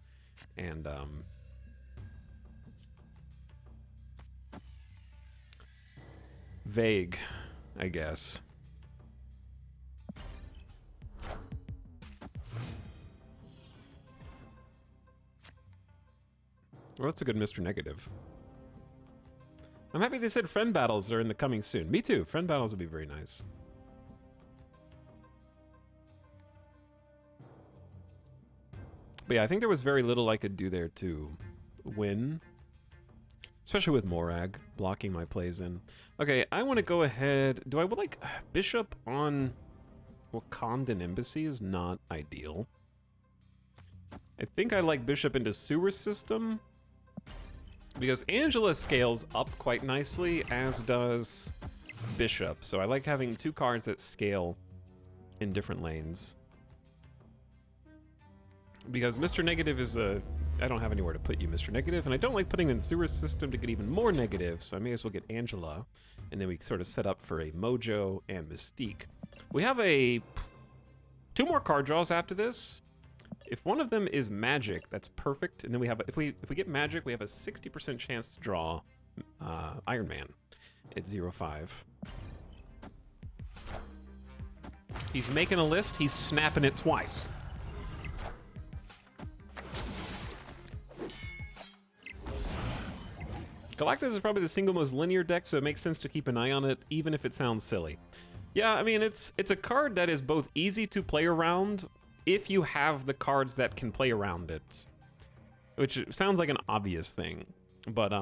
and vague, I guess. Well, that's a good Mr. Negative. I'm happy they said friend battles are in the coming soon. Me too. Friend battles would be very nice. But yeah, I think there was very little I could do there to win. Especially with Morag blocking my plays in. Okay, I want to go ahead. Do I like Bishop on Wakandan Embassy is not ideal. I think I like Bishop into Sewer System. Because Angela scales up quite nicely, as does Bishop. So I like having 2 cards that scale in different lanes. Because Mr. Negative is a... I don't have anywhere to put you, Mr. Negative, and I don't like putting in Sewer System to get even more negative, so I may as well get Angela, and then we sort of set up for a Mojo and Mystique. We have 2 more card draws after this. If one of them is Magic, that's perfect, and then we have, if we get Magic, we have a 60% chance to draw Iron Man at 0-5. He's making a list, he's snapping it twice. Galactus is probably the single most linear deck, so it makes sense to keep an eye on it, even if it sounds silly. Yeah, I mean, it's a card that is both easy to play around if you have the cards that can play around it. Which sounds like an obvious thing, but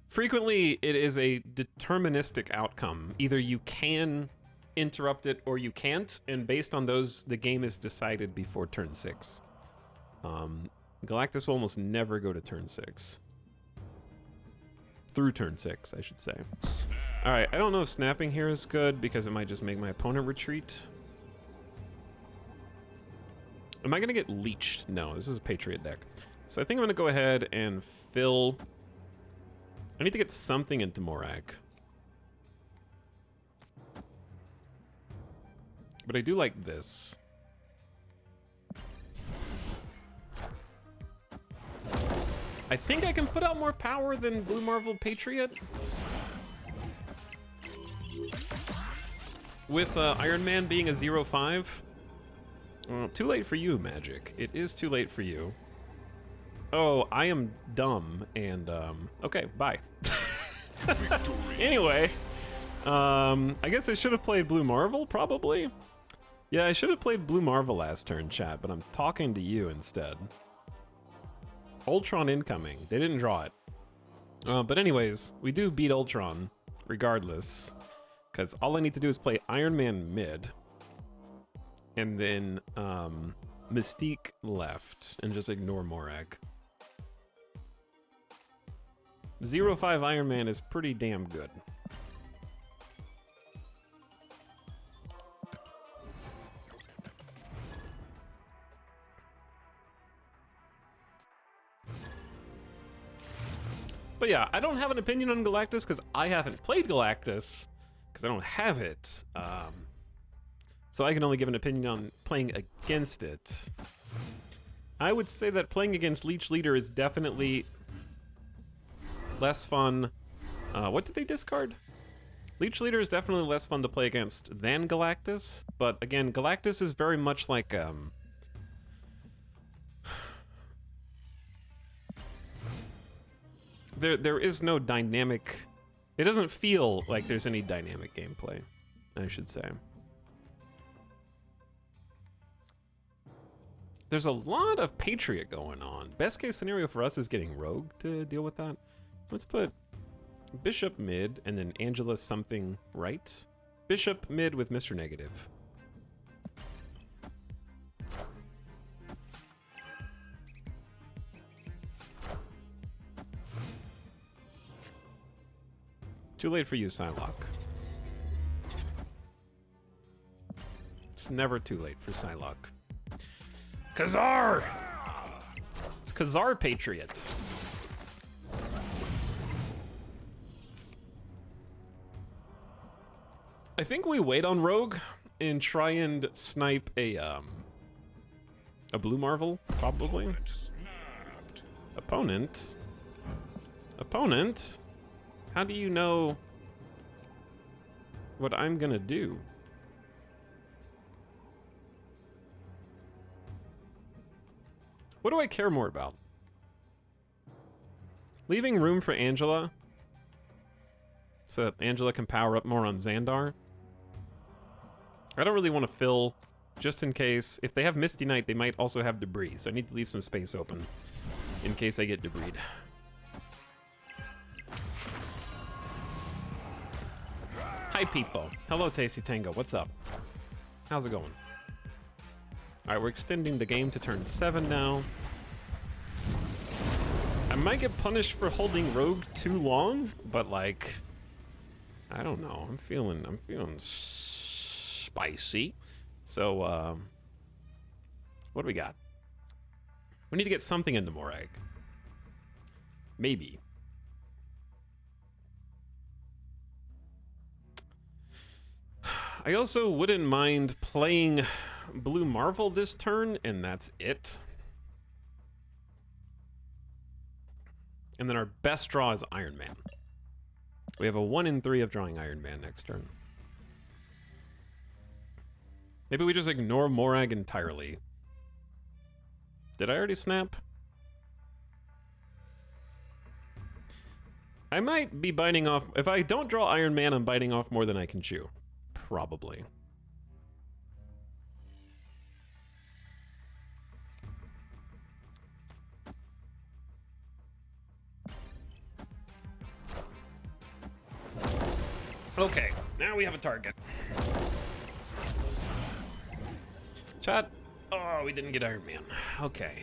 frequently it is a deterministic outcome. Either you can interrupt it or you can't, and based on those, the game is decided before turn 6. Galactus will almost never go to turn 6. Through turn 6, I should say. Alright, I don't know if snapping here is good because it might just make my opponent retreat. Am I gonna get leeched? No, this is a Patriot deck. So I think I'm gonna go ahead and fill... I need to get something into Morag. But I do like this. I think I can put out more power than Blue Marvel Patriot. With Iron Man being a 0-5. Too late for you, Magic. It is too late for you. Oh, I am dumb, and, okay, bye. Anyway, I guess I should have played Blue Marvel, probably? Yeah, I should have played Blue Marvel last turn, chat, but I'm talking to you instead. Ultron incoming. They didn't draw it. But anyways, we do beat Ultron, regardless, because all I need to do is play Iron Man mid, and then Mystique left, and just ignore Morag. 0-5 Iron Man is pretty damn good. But yeah, I don't have an opinion on Galactus because I haven't played Galactus because I don't have it. So I can only give an opinion on playing against it. I would say that playing against Leech Leader is definitely less fun. What did they discard? Leech Leader is definitely less fun to play against than Galactus, but again, Galactus is very much like there is no dynamic. It doesn't feel like there's any dynamic gameplay, I should say. There's a lot of Patriot going on. Best case scenario for us is getting Rogue to deal with that. Let's put Bishop mid and then Angela something right. Bishop mid with Mr. Negative. Too late for you, Psylocke. It's never too late for Psylocke. Khazar! It's Khazar Patriot. I think we wait on Rogue and try and snipe a Blue Marvel, probably. Opponent? Opponent? How do you know what I'm gonna do? What do I care more about? Leaving room for Angela so that Angela can power up more on Xandar. I don't really want to fill, just in case. If they have Misty Knight, they might also have Debris, so I need to leave some space open in case I get Debris. Hi, people. Hello, Tasty Tango. What's up? How's it going? All right, we're extending the game to turn 7 now. I might get punished for holding Rogue too long, but like, I don't know. I'm feeling spicy. So, what do we got? We need to get something into Morag. Maybe. I also wouldn't mind playing Blue Marvel this turn, and that's it. And then our best draw is Iron Man. We have a 1 in 3 of drawing Iron Man next turn. Maybe we just ignore Morag entirely. Did I already snap? I might be biting off. If I don't draw Iron Man, I'm biting off more than I can chew. Probably. Okay, now we have a target. Chat. Oh, we didn't get Iron Man. Okay.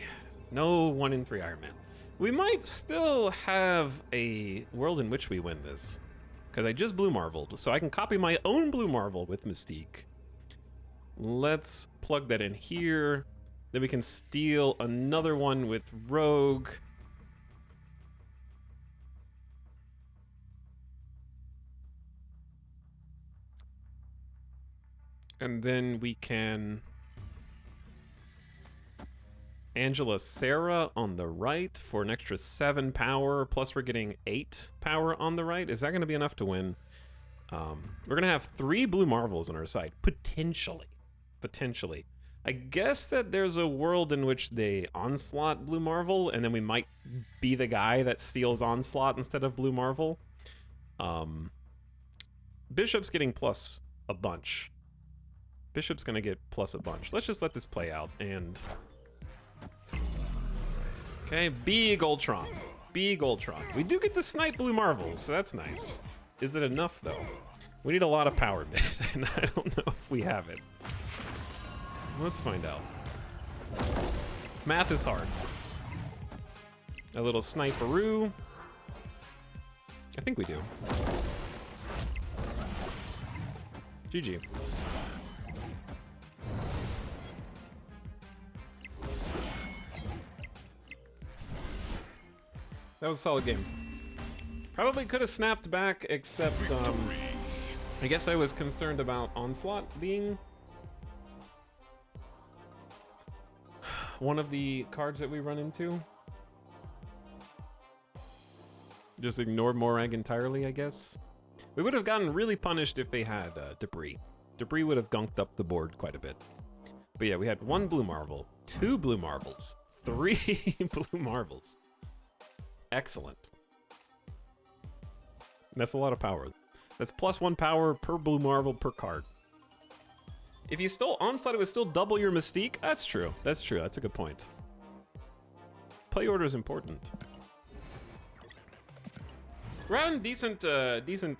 No 1 in 3 Iron Man. We might still have a world in which we win this. Because I just Blue Marveled, so I can copy my own Blue Marvel with Mystique. Let's plug that in here. Then we can steal another one with Rogue. And then we can Angela Sarah on the right for an extra 7 power, plus we're getting 8 power on the right. Is that going to be enough to win? We're going to have 3 blue marvels on our side, potentially. Potentially. I guess that there's a world in which they onslaught blue marvel, and then we might be the guy that steals onslaught instead of blue marvel. Bishop's getting plus a bunch. Bishop's going to get plus a bunch. Let's just let this play out, and... Okay, big Ultron. Big Ultron. We do get to snipe blue marvels, so that's nice. Is it enough, though? We need a lot of power, and I don't know if we have it. Let's find out. Math is hard. A little sniperoo. I think we do. GG. That was a solid game. Probably could have snapped back, except I guess I was concerned about Onslaught being one of the cards that we run into. Just ignored Morag entirely, I guess. We would have gotten really punished if they had debris. Debris would have gunked up the board quite a bit. But yeah, we had 1 blue marvel, 2 blue marvels, 3 blue marvels. Excellent. That's a lot of power. That's plus 1 power per blue marvel per card. If you stole Onslaught, it would still double your mystique. That's true. That's true. That's a good point. Play order is important. We're having decent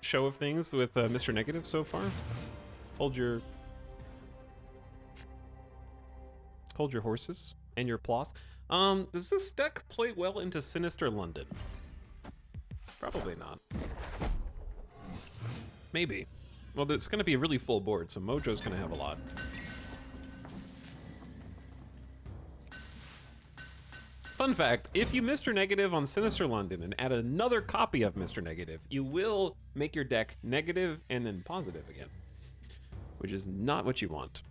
show of things with Mr. Negative so far. Hold your horses and your applause. Does this deck play well into Sinister London? Probably not. Maybe. Well, it's going to be a really full board, so Mojo's going to have a lot. Fun fact, if you Mr. Negative on Sinister London and add another copy of Mr. Negative, you will make your deck negative and then positive again, which is not what you want.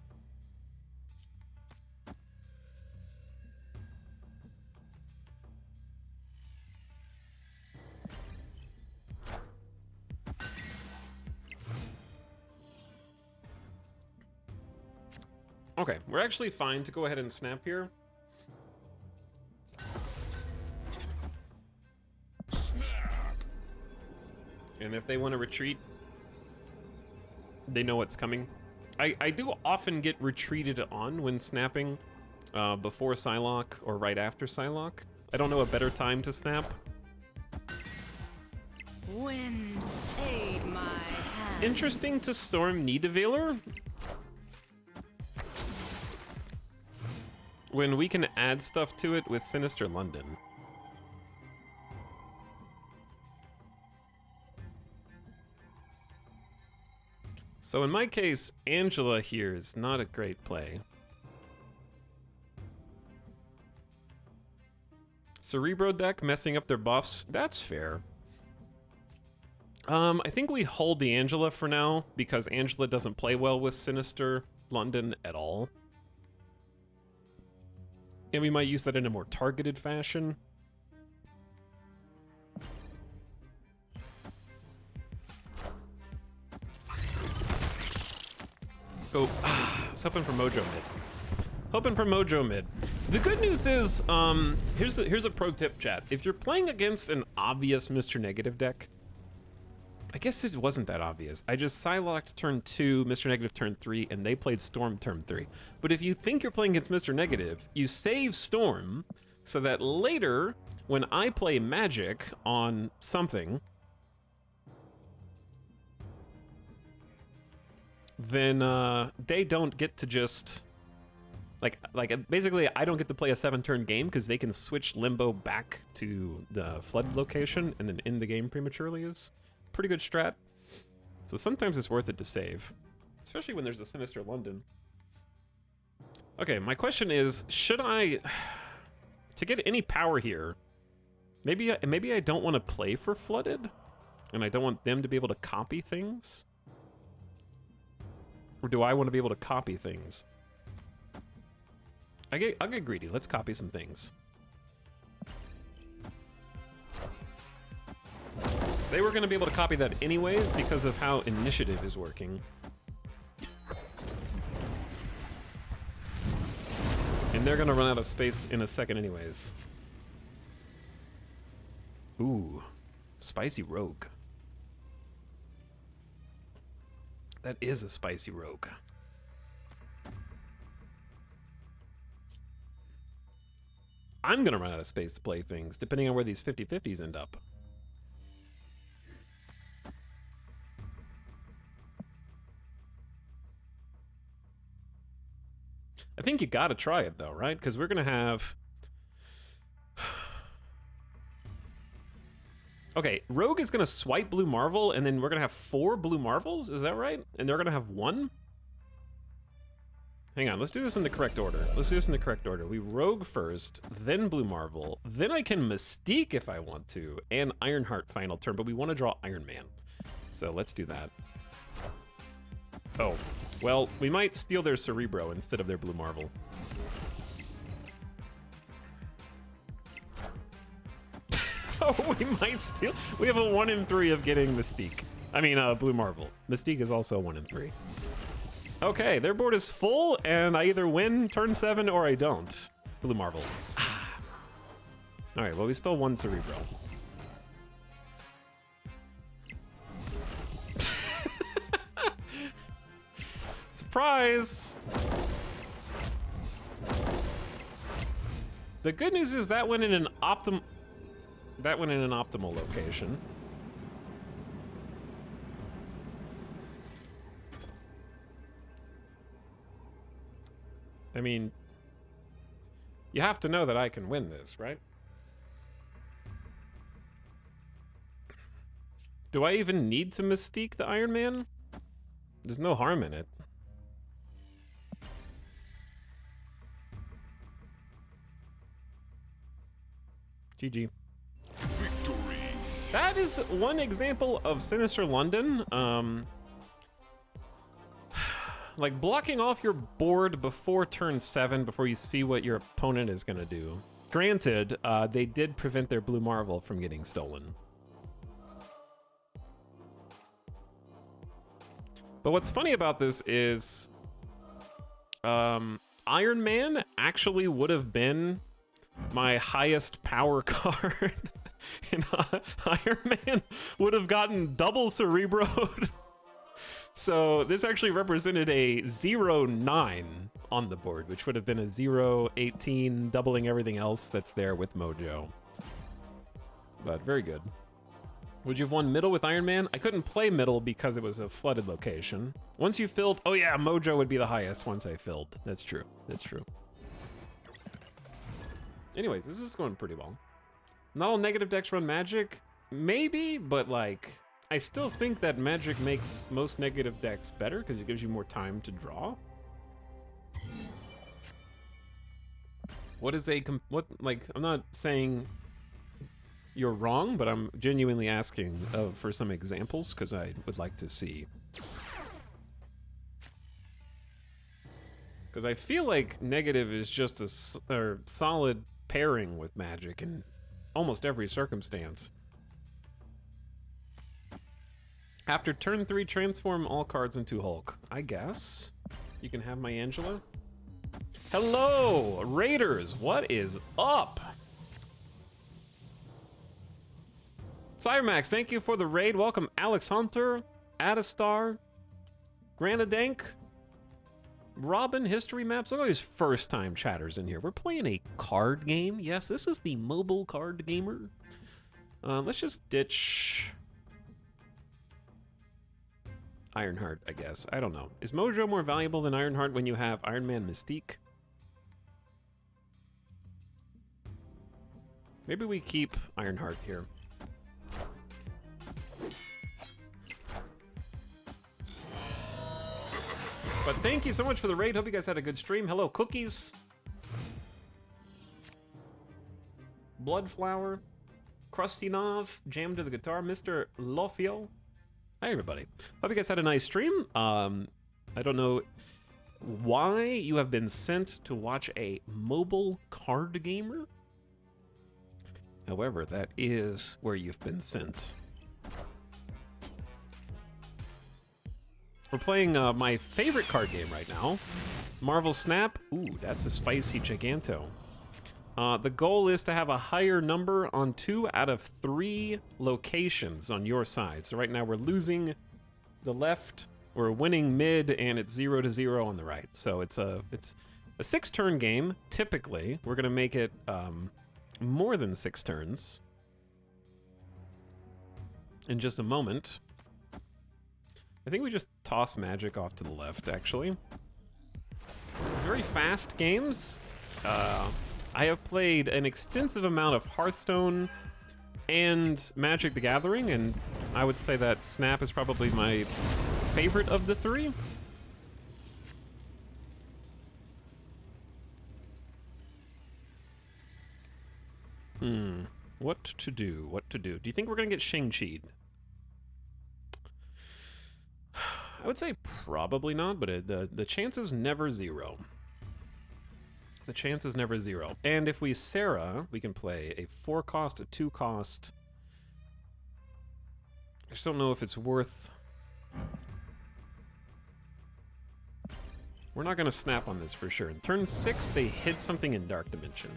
Okay, we're actually fine to go ahead and snap here. Snap. And if they want to retreat, they know what's coming. I do often get retreated on when snapping before Psylocke or right after Psylocke. I don't know a better time to snap. Wind, aid my hand. Interesting to Storm Nidavellir. When we can add stuff to it with Sinister London. So in my case, Angela here is not a great play. Cerebro deck messing up their buffs, that's fair. I think we hold the Angela for now because Angela doesn't play well with Sinister London at all. And we might use that in a more targeted fashion. Oh, I was hoping for Mojo mid. Hoping for Mojo mid. The good news is, here's a pro tip, chat. If you're playing against an obvious Mr. Negative deck, I guess it wasn't that obvious. I just Psylocked turn 2, Mr. Negative turn 3, and they played Storm turn 3. But if you think you're playing against Mr. Negative, you save Storm so that later, when I play Magic on something, then they don't get to just... Like basically, I don't get to play a 7-turn game because they can switch Limbo back to the Flood location and then end the game prematurely is pretty good strat. So sometimes it's worth it to save, especially when there's a Sinister London. Okay, my question is, should I, to get any power here, maybe I don't want to play for Flooded, and I don't want them to be able to copy things? Or do I want to be able to copy things? I'll get greedy. Let's copy some things. They were going to be able to copy that anyways because of how initiative is working. And they're going to run out of space in a second anyways. Ooh, spicy rogue. That is a spicy rogue. I'm going to run out of space to play things, depending on where these 50-50s end up. I think you gotta try it though, right? Because we're gonna have... Okay, Rogue is gonna swipe Blue Marvel, and then we're gonna have 4 Blue Marvels, is that right? And they're gonna have 1? Hang on, let's do this in the correct order. We Rogue first, then Blue Marvel, then I can Mystique if I want to, and Ironheart final turn, but we wanna draw Iron Man. So let's do that. Oh, well, we might steal their Cerebro instead of their Blue Marvel. Oh, we might steal. We have a 1 in 3 of getting Mystique. I mean, Blue Marvel. Mystique is also a 1 in 3. Okay, their board is full, and I either win turn 7 or I don't. Blue Marvel. Ah. All right, well, we stole 1 Cerebro. Surprise! The good news is that went in an optimal location. I mean, you have to know that I can win this, right? Do I even need to Mystique the Iron Man? There's no harm in it. GG. Victory. That is one example of Sinister London. Like blocking off your board before turn 7, before you see what your opponent is gonna do. Granted, they did prevent their Blue Marvel from getting stolen. But what's funny about this is Iron Man actually would have been my highest power card. And Iron Man would have gotten double Cerebroed. So this actually represented a 0-9 on the board, which would have been a 0-18, doubling everything else that's there with Mojo. But very good. Would you have won middle with Iron Man? I couldn't play middle because it was a flooded location. Once you filled, oh yeah, Mojo would be the highest once I filled. That's true, that's true. Anyways, this is going pretty well. Not all negative decks run Magic, maybe, but like, I still think that Magic makes most negative decks better because it gives you more time to draw. What is a, like, I'm not saying you're wrong, but I'm genuinely asking for some examples because I would like to see. Because I feel like negative is just a solid pairing with Magic in almost every circumstance. After turn 3, transform all cards into Hulk. I guess. You can have my Angela. Hello, Raiders. What is up? Cybermax, thank you for the raid. Welcome, Alex Hunter, Adastar, Granadank, Robin, History Maps. Look at these first-time chatters in here. We're playing a card game. Yes, this is the mobile card gamer. Let's just ditch Ironheart, I guess. I don't know. Is Mojo more valuable than Ironheart when you have Iron Man Mystique? Maybe we keep Ironheart here. But thank you so much for the raid. Hope you guys had a good stream. Hello, Cookies. Bloodflower. Krusty Nov. Jam to the guitar. Mr. Lofio. Hi, everybody. Hope you guys had a nice stream. I don't know. why you have been sent to watch a mobile card gamer. However, that is where you've been sent. We're playing my favorite card game right now, Marvel Snap. Ooh, that's a spicy Giganto. The goal is to have a higher number on 2 out of 3 locations on your side. So right now we're losing the left, we're winning mid, and it's 0-0 on the right. So it's a 6-turn game. Typically, we're gonna make it more than 6 turns in just a moment. I think we just toss Magic off to the left, actually. Very fast games. I have played an extensive amount of Hearthstone and Magic the Gathering, and I would say that Snap is probably my favorite of the 3. What to do? What to do? Do you think we're gonna get Shang-Chi'd? I would say probably not, but the chance is never 0. The chance is never 0. And if we Sarah, we can play a 4-cost, a 2-cost. I just don't know if it's worth... We're not gonna snap on this for sure. In turn 6, they hit something in Dark Dimension.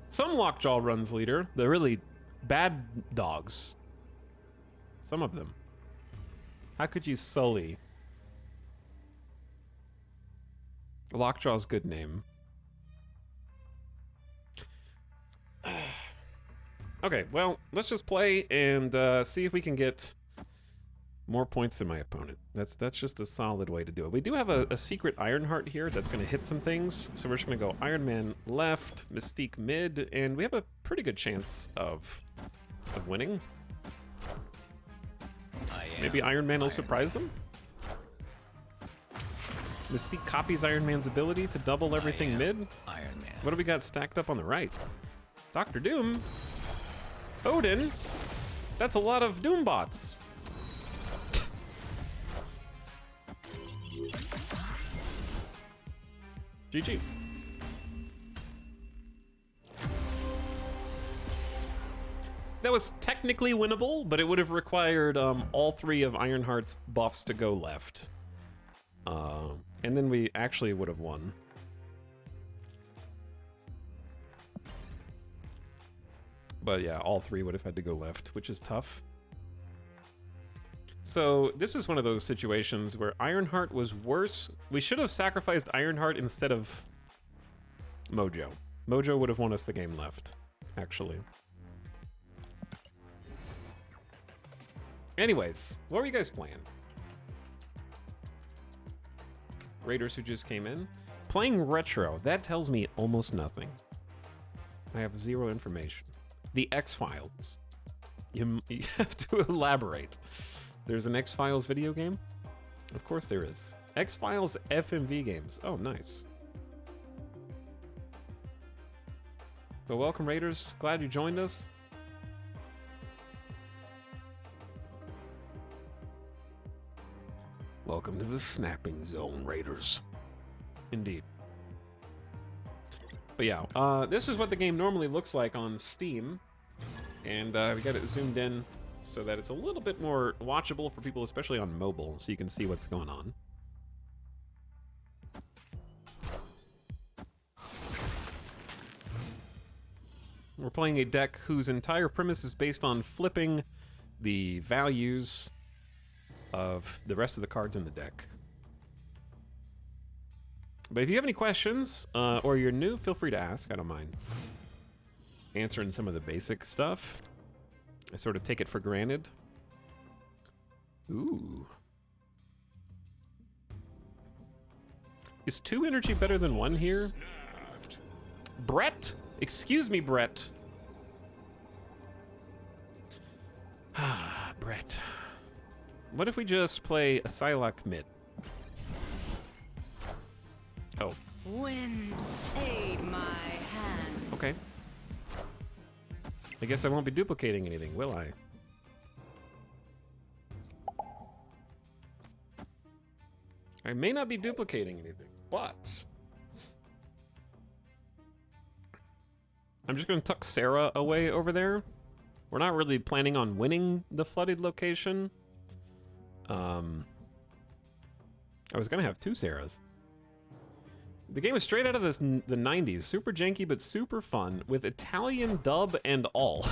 Some Lockjaw runs leader, the really bad dogs. Some of them. How could you sully Lockjaw's good name? Okay, well, let's just play and see if we can get more points than my opponent. That's just a solid way to do it. We do have a secret Ironheart here that's going to hit some things, so we're just going to go Iron Man left, Mystique mid, and we have a pretty good chance of winning. Maybe Iron Man will surprise them. Mystique copies Iron Man's ability to double everything mid. Iron Man. What do we got stacked up on the right? Dr. Doom. Odin. That's a lot of Doom bots. GG. That was technically winnable, but it would have required all 3 of Ironheart's buffs to go left. And then we actually would have won. But yeah, all 3 would have had to go left, which is tough. So this is one of those situations where Ironheart was worse. We should have sacrificed Ironheart instead of Mojo. Mojo would have won us the game left, actually. Anyways, what were you guys playing? Raiders who just came in. Playing retro, that tells me almost nothing. I have 0 information. The X-Files. You have to elaborate. There's an X-Files video game? Of course there is. X-Files FMV games. Oh, nice. So welcome, Raiders. Glad you joined us. Welcome to the snapping zone, Raiders. Indeed. But yeah, this is what the game normally looks like on Steam. And we got it zoomed in so that it's a little bit more watchable for people, especially on mobile, so you can see what's going on. We're playing a deck whose entire premise is based on flipping the values of the rest of the cards in the deck. But if you have any questions, or you're new, feel free to ask. I don't mind answering some of the basic stuff. I sort of take it for granted. Ooh. Is 2 energy better than 1 here? Brett? Excuse me, Brett. Ah, Brett. What if we just play a Psylocke mid? Oh. Wind, aid my hand. Okay. I guess I won't be duplicating anything, will I? I may not be duplicating anything, but I'm just going to tuck Sarah away over there. We're not really planning on winning the flooded location. I was going to have 2 Sarahs. The game is straight out of the 90s. Super janky, but super fun, with Italian dub and all.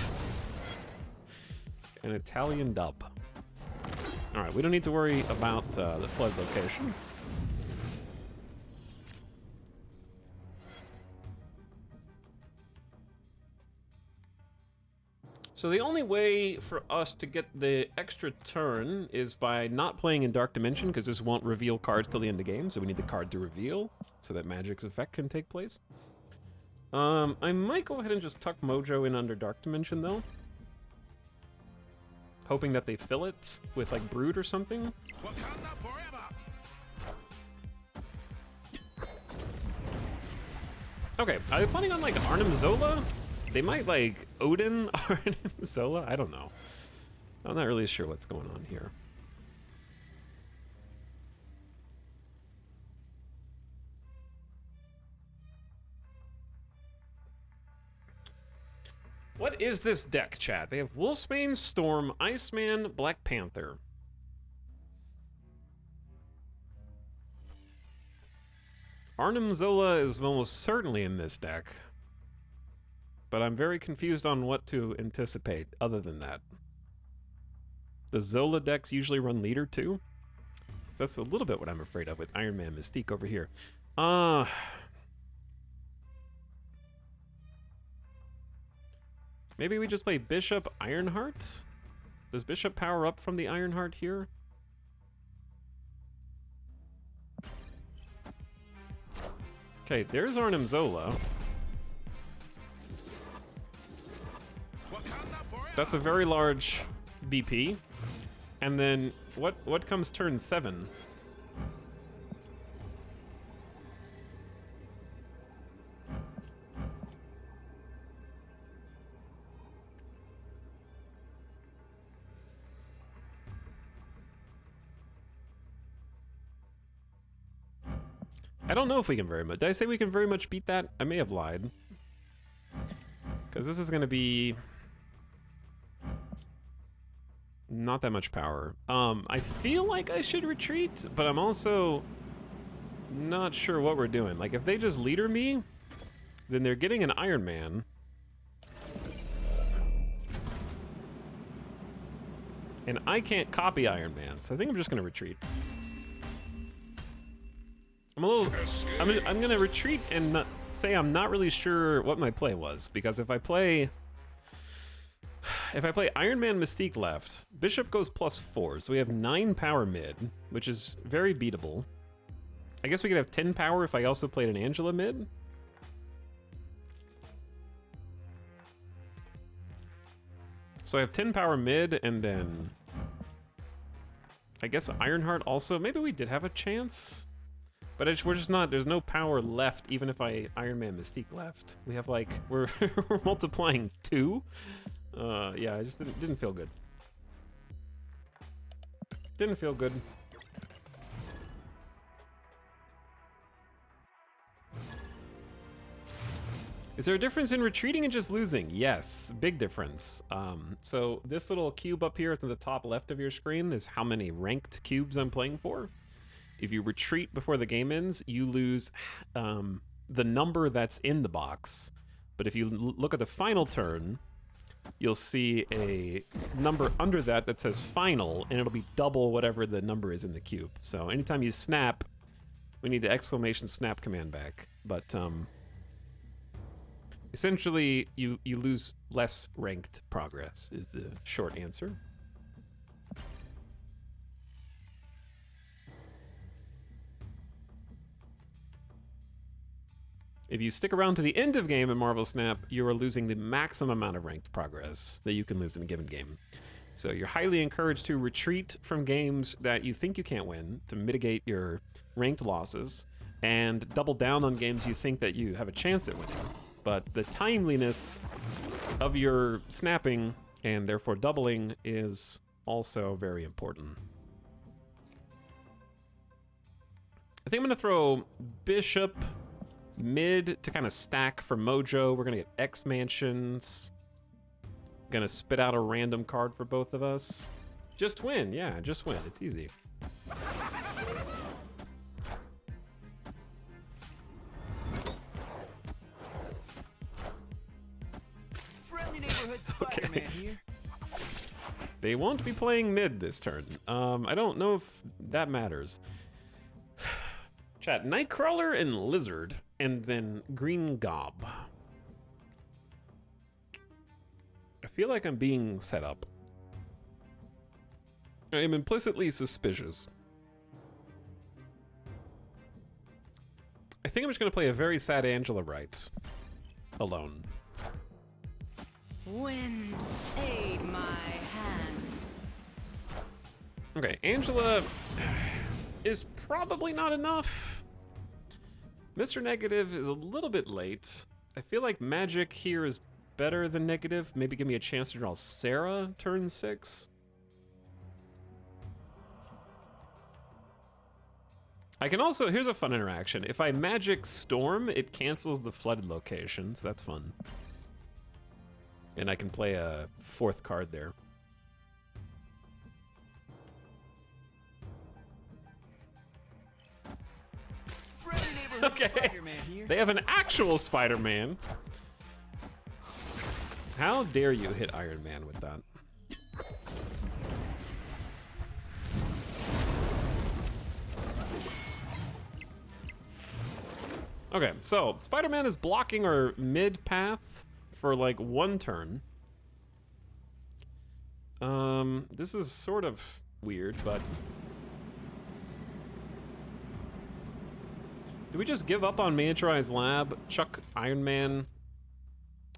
An Italian dub. All right, we don't need to worry about the flood location. So the only way for us to get the extra turn is by not playing in Dark Dimension, because this won't reveal cards till the end of the game, so we need the card to reveal so that Magic's effect can take place. I might go ahead and just tuck Mojo in under Dark Dimension, though. Hoping that they fill it with, like, Brood or something. Wakanda forever. Okay, are they planning on, like, Arnim Zola? They might, like, Odin Arnim Zola? I don't know. I'm not really sure what's going on here. What is this deck, chat? They have Wolfsbane, Storm, Iceman, Black Panther. Arnim Zola is almost certainly in this deck. But I'm very confused on what to anticipate other than that. The Zola decks usually run leader too? So that's a little bit what I'm afraid of with Iron Man Mystique over here. Maybe we just play Bishop Ironheart? Does Bishop power up from the Ironheart here? Okay, there's Arnim Zola. That's a very large BP. And then what comes turn 7? I don't know if we can very much. Did I say we can very much beat that? I may have lied. Because this is going to be not that much power. I feel like I should retreat, but I'm also not sure what we're doing. Like, if they just leader me, then they're getting an Iron Man. And I can't copy Iron Man, so I think I'm just going to retreat. I'm gonna retreat and not, say I'm not really sure what my play was, because if I play Iron Man Mystique left, Bishop goes +4, so we have 9 power mid, which is very beatable. I guess we could have 10 power if I also played an Angela mid. So I have 10 power mid, and then I guess Ironheart also. Maybe we did have a chance. But we're just not, there's no power left, even if I Iron Man Mystique left. We have like, we're multiplying 2. Yeah, I just didn't feel good. Didn't feel good. Is there a difference in retreating and just losing? Yes, big difference. So this little cube up here at the top left of your screen is how many ranked cubes I'm playing for. If you retreat before the game ends, you lose the number that's in the box. But if you look at the final turn, you'll see a number under that that says final, and it'll be double whatever the number is in the cube. So anytime you snap, we need the exclamation snap command back. But essentially, you lose less ranked progress is the short answer. If you stick around to the end of game in Marvel Snap, you are losing the maximum amount of ranked progress that you can lose in a given game. So you're highly encouraged to retreat from games that you think you can't win to mitigate your ranked losses, and double down on games you think that you have a chance at winning. But the timeliness of your snapping, and therefore doubling, is also very important. I think I'm gonna throw Bishop mid to kind of stack for mojo. We're gonna get X mansions. Gonna spit out a random card for both of us. Just win, yeah, just win. It's easy. Friendly neighborhood Spider-Man here. They won't be playing mid this turn. I don't know if that matters. Chat, Nightcrawler and Lizard, and then Green Gob. I feel like I'm being set up. I am implicitly suspicious. I think I'm just gonna play a very sad Angela Wright. Alone. Wind, aid my hand. Okay, Angela is probably not enough. Mr. Negative is a little bit late. I feel like Magic here is better than Negative. Maybe give me a chance to draw Sarah turn 6. I can also, here's a fun interaction. If I Magic Storm, it cancels the flooded locations. That's fun. And I can play a 4th card there. Friendly neighborhood Okay. Spider-Man here. They have an actual Spider-Man. How dare you hit Iron Man with that? Okay, so Spider-Man is blocking our mid path for like 1 turn. This is sort of weird, but do we just give up on Miniaturized Lab, chuck Iron Man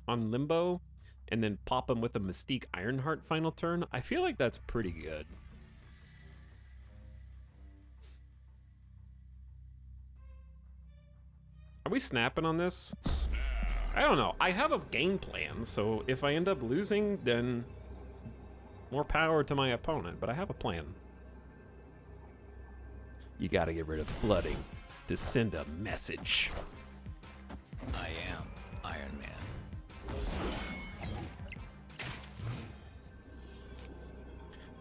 on Limbo, and then pop him with a Mystique Ironheart final turn? I feel like that's pretty good. Are we snapping on this? I don't know. I have a game plan, so if I end up losing, then more power to my opponent, but I have a plan. You gotta get rid of flooding to send a message. I am Iron Man.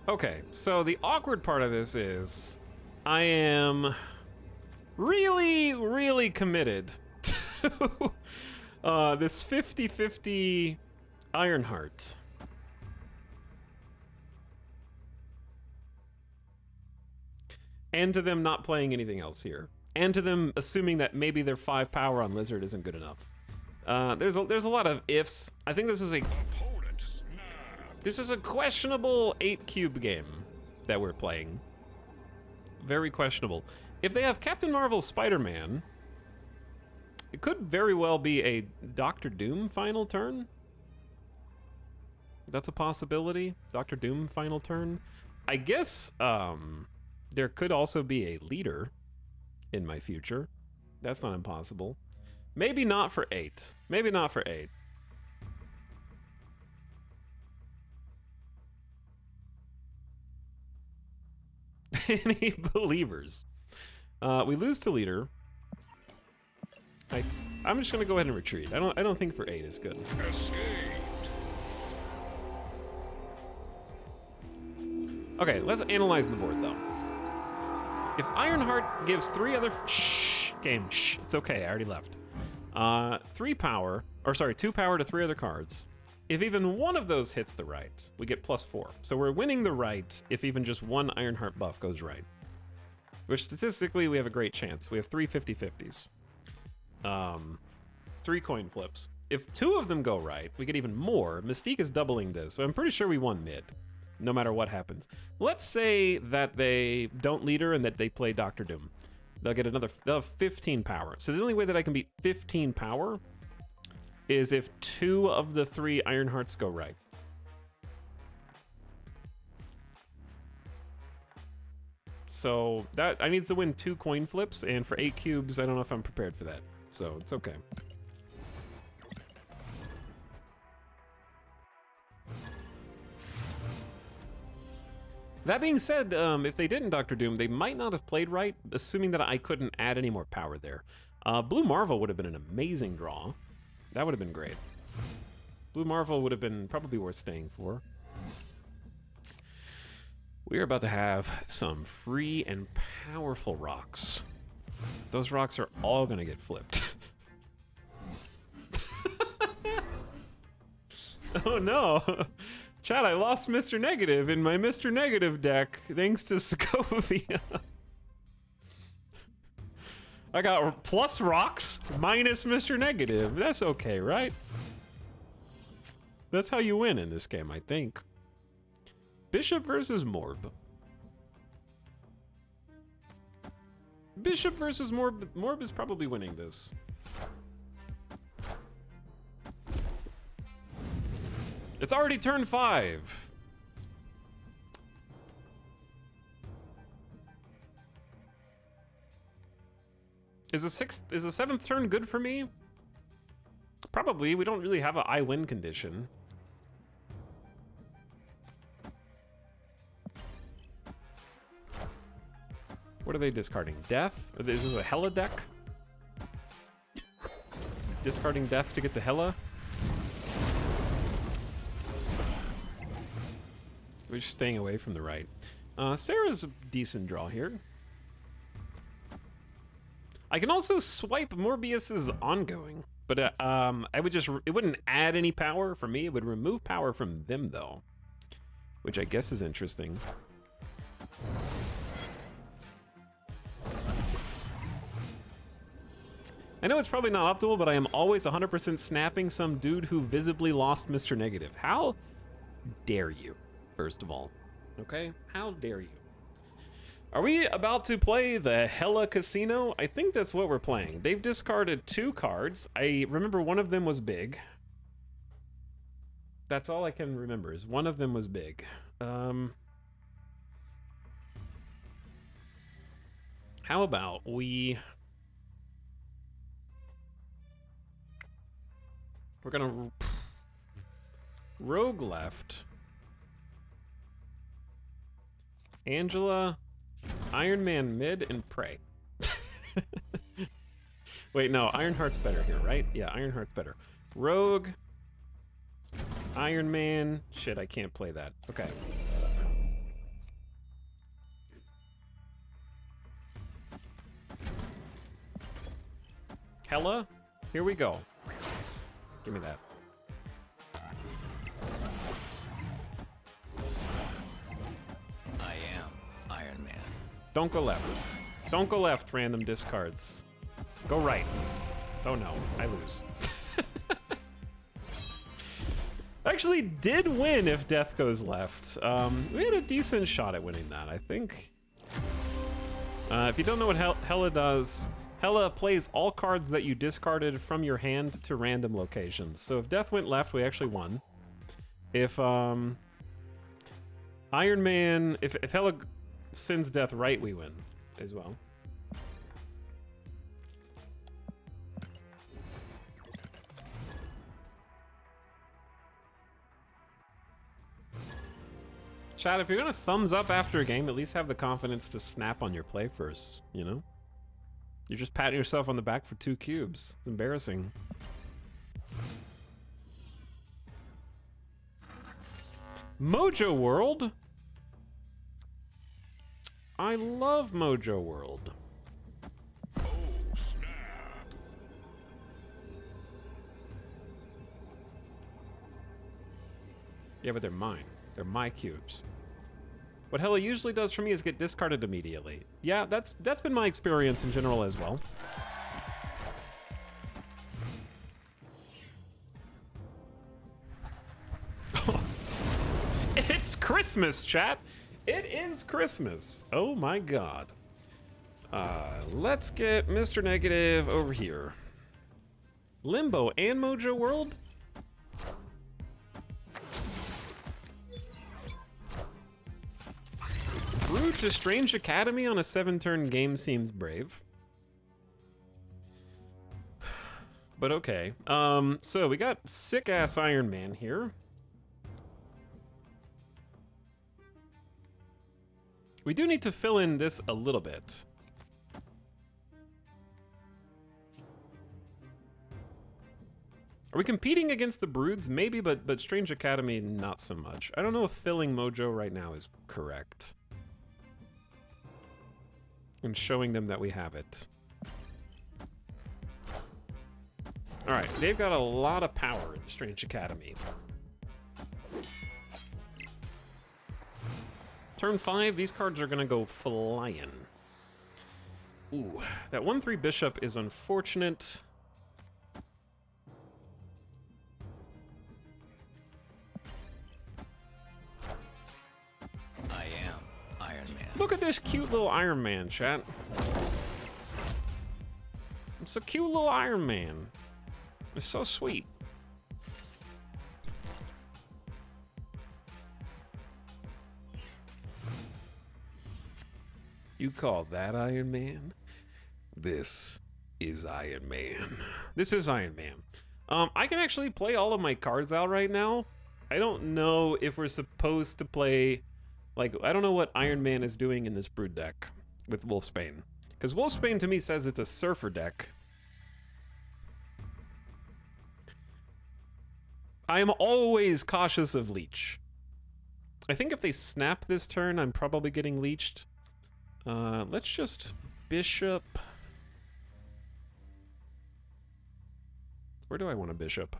Okay, so the awkward part of this is I am really, really committed to this 50-50 Ironheart. And to them not playing anything else here. And to them assuming that maybe their 5 power on Lizard isn't good enough. There's a lot of ifs. I think this is a Opponent snapped. This is a questionable 8-cube game that we're playing. Very questionable. If they have Captain Marvel Spider-Man, it could very well be a Doctor Doom final turn. That's a possibility. Doctor Doom final turn. I guess there could also be a leader in my future. That's not impossible. Maybe not for 8. Maybe not for 8. Any believers? We lose to leader. I'm just gonna go ahead and retreat. I don't think for 8 is good. Escaped. Okay, let's analyze the board though. If Ironheart gives 3 other game, it's okay, I already left. 2 power to 3 other cards. If even one of those hits the right, we get +4. So we're winning the right if even just one Ironheart buff goes right. Which statistically, we have a great chance. We have 3 50-50s. 3 coin flips. If 2 of them go right, we get even more. Mystique is doubling this, so I'm pretty sure we won mid, no matter what happens. Let's say that they don't leader and that they play Doctor Doom. They'll have 15 power. So the only way that I can beat 15 power is if 2 of the 3 Ironhearts go right. So that I need to win 2 coin flips, and for 8 cubes, I don't know if I'm prepared for that. So it's okay. That being said, if they didn't Doctor Doom, they might not have played right, assuming that I couldn't add any more power there. Blue Marvel would have been an amazing draw. That would have been great. Blue Marvel would have been probably worth staying for. We're about to have some free and powerful rocks. Those rocks are all gonna get flipped. Oh no! Chat, I lost Mr. Negative in my Mr. Negative deck, thanks to Sokovia. I got plus rocks, minus Mr. Negative. That's okay, right? That's how you win in this game, I think. Bishop versus Morb. Bishop versus Morb. Morb is probably winning this. It's already turn 5. Is the 7th turn good for me? Probably. We don't really have an I win condition. What are they discarding? Death? Is this a Hela deck? Discarding Death to get to Hela? We're just staying away from the right. Sarah's a decent draw here. I can also swipe Morbius's Ongoing, but I would just, it wouldn't add any power for me. It would remove power from them though, which I guess is interesting. I know it's probably not optimal, but I am always 100% snapping some dude who visibly lost Mr. Negative. How dare you, first of all, okay? How dare you? Are we about to play the Hela Casino? I think that's what we're playing. They've discarded 2 cards. I remember one of them was big. That's all I can remember, is one of them was big. How about we're gonna Rogue left. Angela, Iron Man mid, and Prey. Wait, no, Ironheart's better here, right? Yeah, Ironheart's better. Rogue, Iron Man. Shit, I can't play that. Okay. Hela, here we go. Give me that. I am Iron Man. Don't go left. Don't go left, random discards. Go right. Oh no, I lose. Actually did win if Death goes left. We had a decent shot at winning that, I think. If you don't know what Hela does, Hela plays all cards that you discarded from your hand to random locations. So if Death went left, we actually won. If Iron Man, if Hela sends Death right, we win as well. Chat, if you're gonna thumbs up after a game, at least have the confidence to snap on your play first, you know? You're just patting yourself on the back for 2 cubes. It's embarrassing. Mojo World? I love Mojo World. Oh, snap. Yeah, but they're mine. They're my cubes. What Hela usually does for me is get discarded immediately. Yeah, that's been my experience in general as well. It's Christmas, chat. It is Christmas. Oh my god. Let's get Mr. Negative over here. Limbo and Mojo World? Route to Strange Academy on a 7-turn game seems brave. But okay. So we got sick-ass Iron Man here. We do need to fill in this a little bit. Are we competing against the Broods? Maybe, but Strange Academy, not so much. I don't know if filling Mojo right now is correct. And showing them that we have it. Alright, they've got a lot of power in the Strange Academy. Turn 5, these cards are gonna go flying. Ooh, that 1/3 bishop is unfortunate. I am Iron Man. Look at this cute little Iron Man, chat. It's a cute little Iron Man. It's so sweet. You call that Iron Man? This is Iron Man. This is Iron Man. I can actually play all of my cards out right now. I don't know if we're supposed to play... Like, I don't know what Iron Man is doing in this Brood deck with Wolfsbane. Because Wolfsbane to me says it's a Surfer deck. I am always cautious of Leech. I think if they snap this turn, I'm probably getting leeched. Let's just Bishop. Where do I want a Bishop?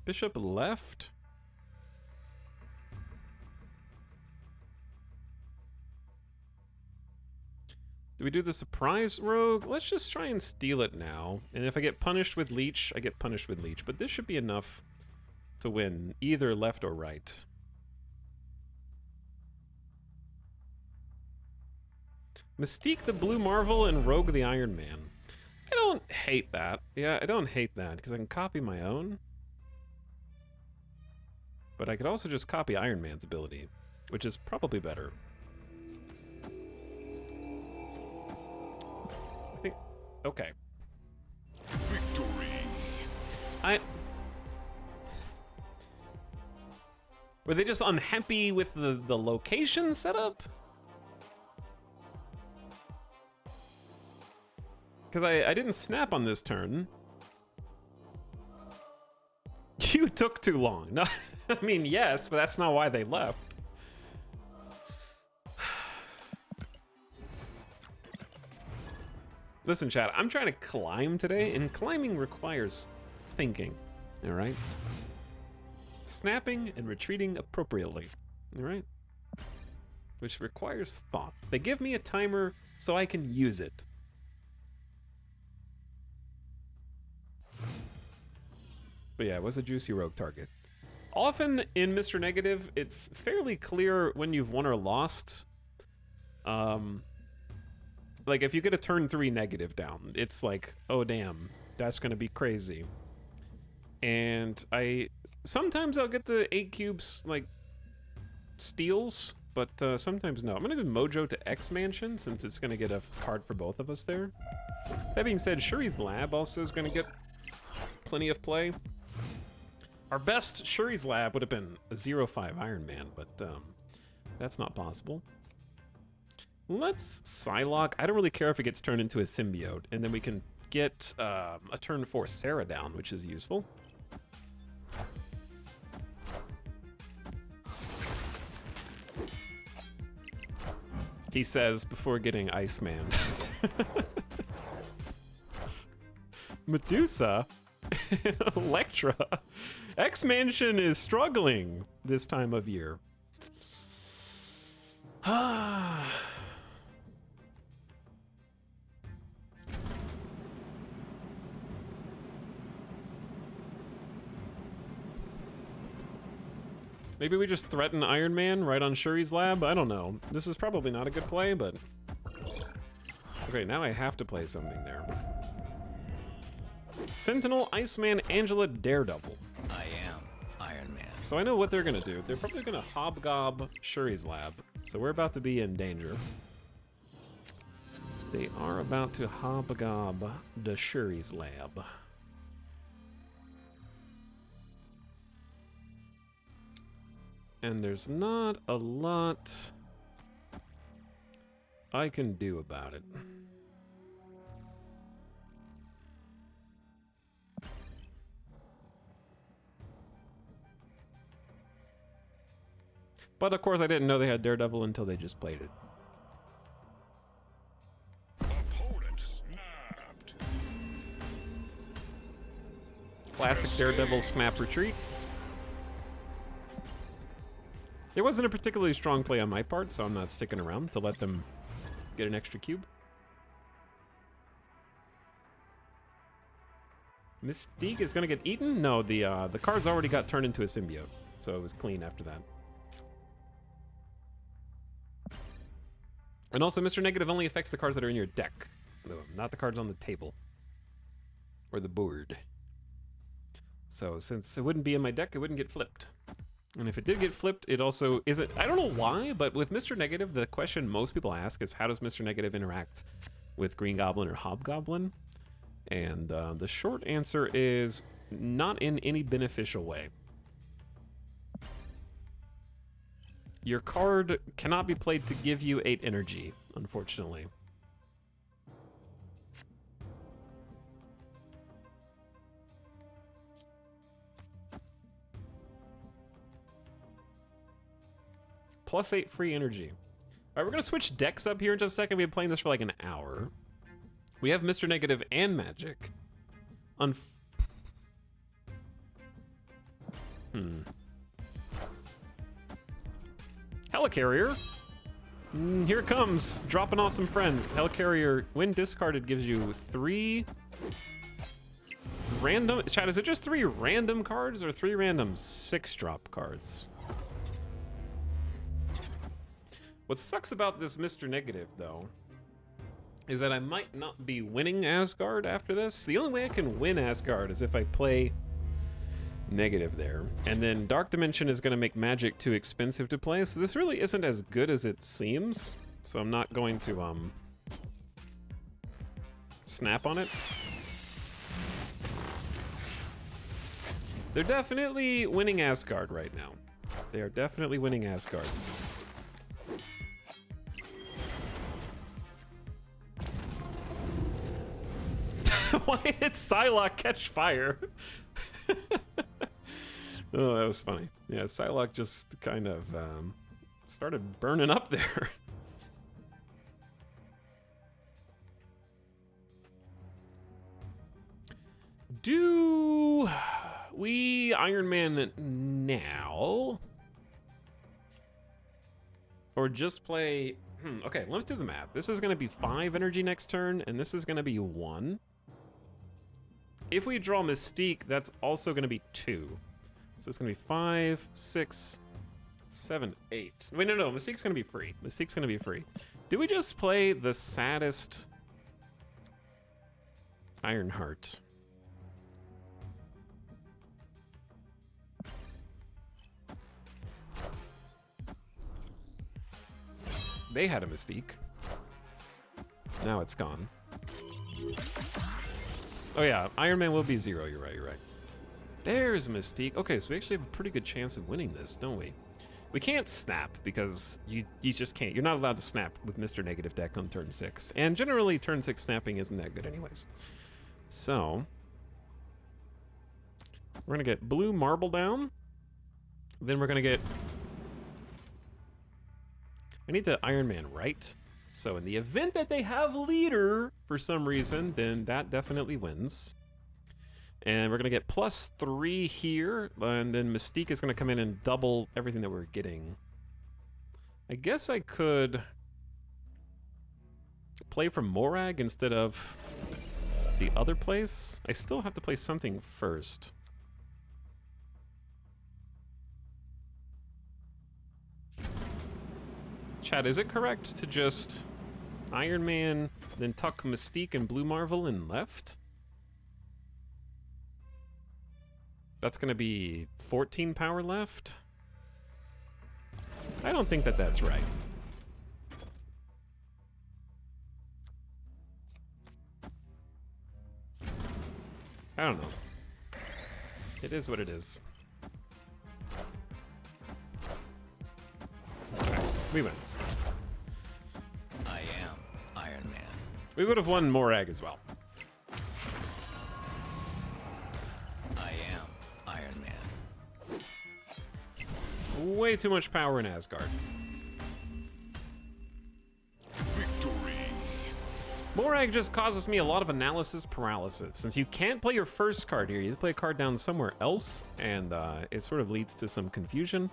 Bishop left? Do we do the surprise rogue? Let's just try and steal it now. And if I get punished with Leech, I get punished with Leech. But this should be enough to win, either left or right. Mystique the Blue Marvel and Rogue the Iron Man. I don't hate that. Yeah, I don't hate that, because I can copy my own. But I could also just copy Iron Man's ability, which is probably better. I think... Okay. Victory. Were they just unhappy with the location setup? Because I didn't snap on this turn. You took too long. No, I mean, yes, but that's not why they left. Listen, chat, I'm trying to climb today, and climbing requires thinking, all right? Snapping and retreating appropriately, all right? Which requires thought. They give me a timer so I can use it. But yeah, it was a juicy rogue target. Often in Mr. Negative, it's fairly clear when you've won or lost. Like if you get a turn 3 negative down, it's like, oh damn, that's gonna be crazy. And sometimes I'll get the 8 cubes like steals, but sometimes no. I'm gonna go Mojo to X Mansion since it's gonna get a card for both of us there. That being said, Shuri's Lab also is gonna get plenty of play. Our best Shuri's Lab would have been a 0-5 Iron Man, but that's not possible. Let's Psylocke. I don't really care if it gets turned into a symbiote, and then we can get a turn 4 Sarah down, which is useful. He says before getting Iceman. Medusa? Electra? X-Mansion is struggling this time of year. Maybe we just threaten Iron Man right on Shuri's Lab? I don't know. This is probably not a good play, but... Okay, now I have to play something there. Sentinel, Iceman, Angela, Daredevil. I am Iron Man. So I know what they're gonna do. They're probably gonna hobgob Shuri's Lab. So we're about to be in danger. They are about to hobgob the Shuri's Lab. And there's not a lot I can do about it. But of course I didn't know they had Daredevil until they just played it. Opponent snapped. Classic Daredevil snap retreat. It wasn't a particularly strong play on my part, so I'm not sticking around to let them get an extra cube. Mystique is gonna get eaten? No, the cards already got turned into a symbiote, so it was clean after that. And also, Mr. Negative only affects the cards that are in your deck, not the cards on the table or the board. So since it wouldn't be in my deck, it wouldn't get flipped. And if it did get flipped, it also isn't. I don't know why, but with Mr. Negative, the question most people ask is how does Mr. Negative interact with Green Goblin or Hobgoblin? And the short answer is not in any beneficial way. Your card cannot be played to give you 8 energy, unfortunately. Plus 8 free energy. All right, we're gonna switch decks up here in just a second. We've been playing this for like an hour. We have Mr. Negative and Magic. Helicarrier. Here it comes, dropping off some friends. Helicarrier, when discarded, gives you 3 random. Chad, is it just 3 random cards or 3 random 6-drop cards? What sucks about this Mr. Negative, though, is that I might not be winning Asgard after this. The only way I can win Asgard is if I play Negative there. And then Dark Dimension is going to make Magic too expensive to play, so this really isn't as good as it seems. So I'm not going to snap on it. They're definitely winning Asgard right now. They are definitely winning Asgard. Why did Psylocke catch fire? Oh, that was funny. Yeah, Psylocke just kind of started burning up there. Do we Iron Man now? Or just play... okay, let's do the math. This is going to be 5 energy next turn, and this is going to be 1. If we draw Mystique, that's also going to be 2. So it's going to be 5, 6, 7, 8. Wait, no, Mystique's going to be free. Mystique's going to be free. Do we just play the saddest Ironheart? They had a Mystique. Now it's gone. Oh yeah, Iron Man will be 0, you're right. There's Mystique. Okay, so we actually have a pretty good chance of winning this, don't we? We can't snap because you just can't. You're not allowed to snap with Mr. Negative deck on turn 6. And generally, turn 6 snapping isn't that good anyways. So, we're gonna get blue marble down. Then we're gonna get... I need to Iron Man right. So in the event that they have leader for some reason, then that definitely wins. And we're gonna get +3 here, and then Mystique is gonna come in and double everything that we're getting. I guess I could play from Morag instead of the other place. I still have to play something first. Chad, is it correct to just Iron Man, then tuck Mystique and Blue Marvel in left? That's gonna be 14 power left? I don't think that that's right. I don't know. It is what it is. Okay, we win. I am We would have won Morag as well. I am Iron Man. Way too much power in Asgard. Victory. Morag just causes me a lot of analysis paralysis. Since you can't play your first card here, you have to play a card down somewhere else, and it sort of leads to some confusion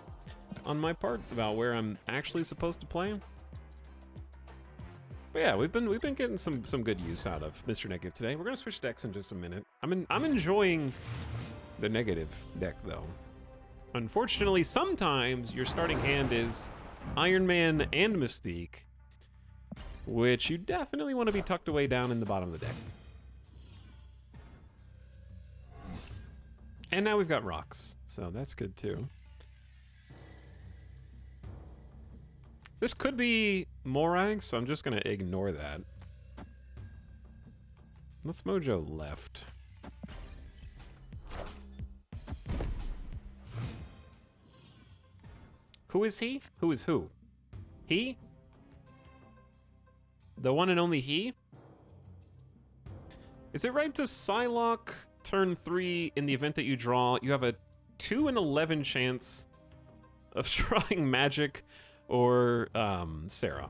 on my part about where I'm actually supposed to play. But yeah, we've been getting some good use out of Mr. Negative today. We're gonna switch decks in just a minute. I'm enjoying the negative deck though. Unfortunately, sometimes your starting hand is Iron Man and Mystique, which you definitely want to be tucked away down in the bottom of the deck. And now we've got rocks, so that's good too. This could be Morag, so I'm just gonna ignore that. Let's Mojo left. Who is he? Who is who? He? The one and only he? Is it right to Psylocke turn 3 in the event that you draw? You have a 2 in 11 chance of drawing Magic or Sarah.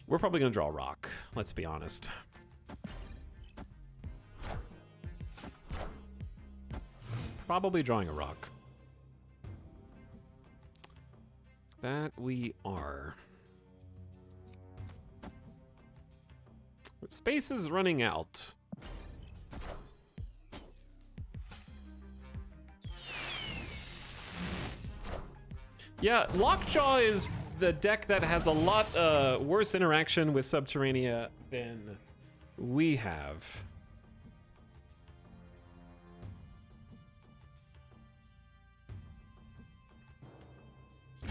We're probably gonna draw Rock, let's be honest. Probably drawing a Rock. That we are. But space is running out. Yeah, Lockjaw is the deck that has a lot worse interaction with Subterranea than we have.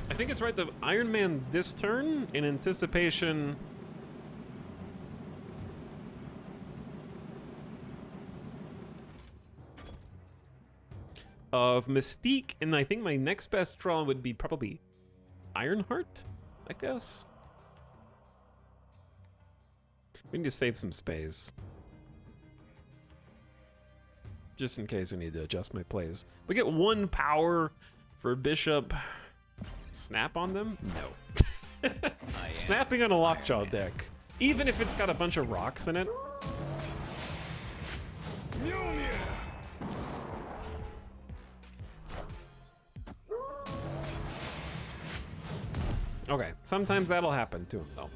I think it's right to Iron Man this turn in anticipation of Mystique, and I think my next best draw would be probably Ironheart, I guess. We need to save some space. Just in case I need to adjust my plays. We get 1 power for Bishop. Snap on them? No. Snapping on a Lockjaw deck, even if it's got a bunch of rocks in it. Mjolnir. Okay, sometimes that'll happen to him though.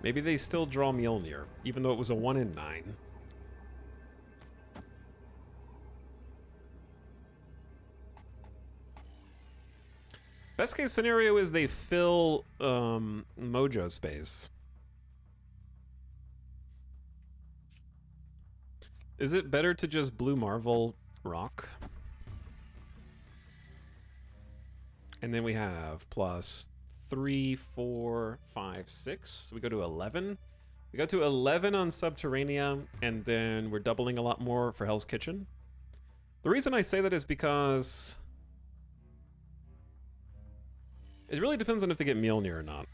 Maybe they still draw Mjolnir, even though it was a 1 in 9. Best case scenario is they fill Mojo space. Is it better to just Blue Marvel Rock? And then we have plus 3, 4, 5, 6. We go to 11. We go to 11 on Subterranea, and then we're doubling a lot more for Hell's Kitchen. The reason I say that is because it really depends on if they get Mjolnir or not.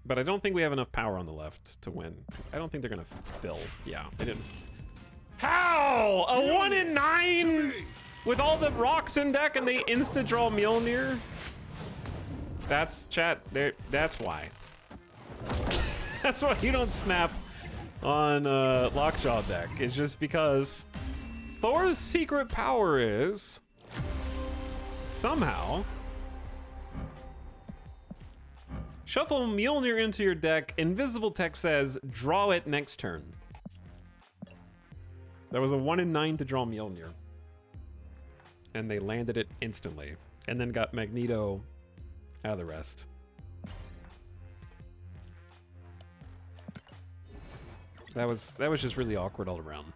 But I don't think we have enough power on the left to win, because I don't think they're gonna fill. Yeah, they didn't. How? A 1 in 9 with all the rocks in deck and they insta draw Mjolnir? That's chat. There. That's why. That's why you don't snap on Lockjaw deck. It's just because Thor's secret power is somehow shuffle Mjolnir into your deck. Invisible Tech says draw it next turn. That was a 1 in 9 to draw Mjolnir. And they landed it instantly. And then got Magneto out of the rest. That was just really awkward all around.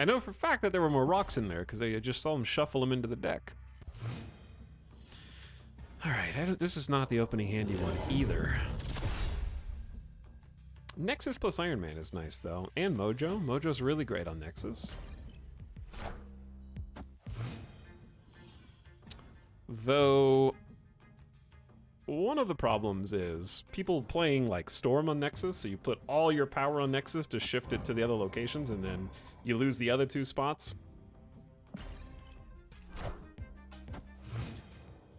I know for a fact that there were more rocks in there because I just saw them shuffle them into the deck. All right, this is not the opening hand you want either. Nexus plus Iron Man is nice though, and Mojo. Mojo's really great on Nexus. Though, one of the problems is people playing like Storm on Nexus, so you put all your power on Nexus to shift it to the other locations, and then you lose the other 2 spots.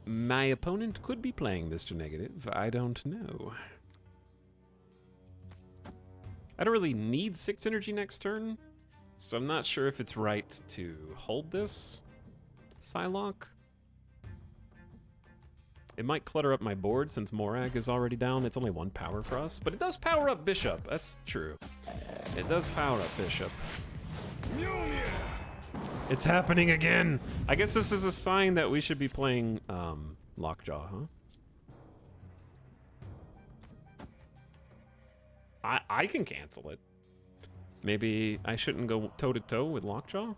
My opponent could be playing Mr. Negative, I don't know. I don't really need 6 energy next turn, so I'm not sure if it's right to hold this Psylocke. It might clutter up my board since Morag is already down. It's only 1 power for us, but it does power up Bishop. That's true. It does power up Bishop. Mjolnir! It's happening again. I guess this is a sign that we should be playing Lockjaw, huh? I can cancel it. Maybe I shouldn't go toe-to-toe with Lockjaw?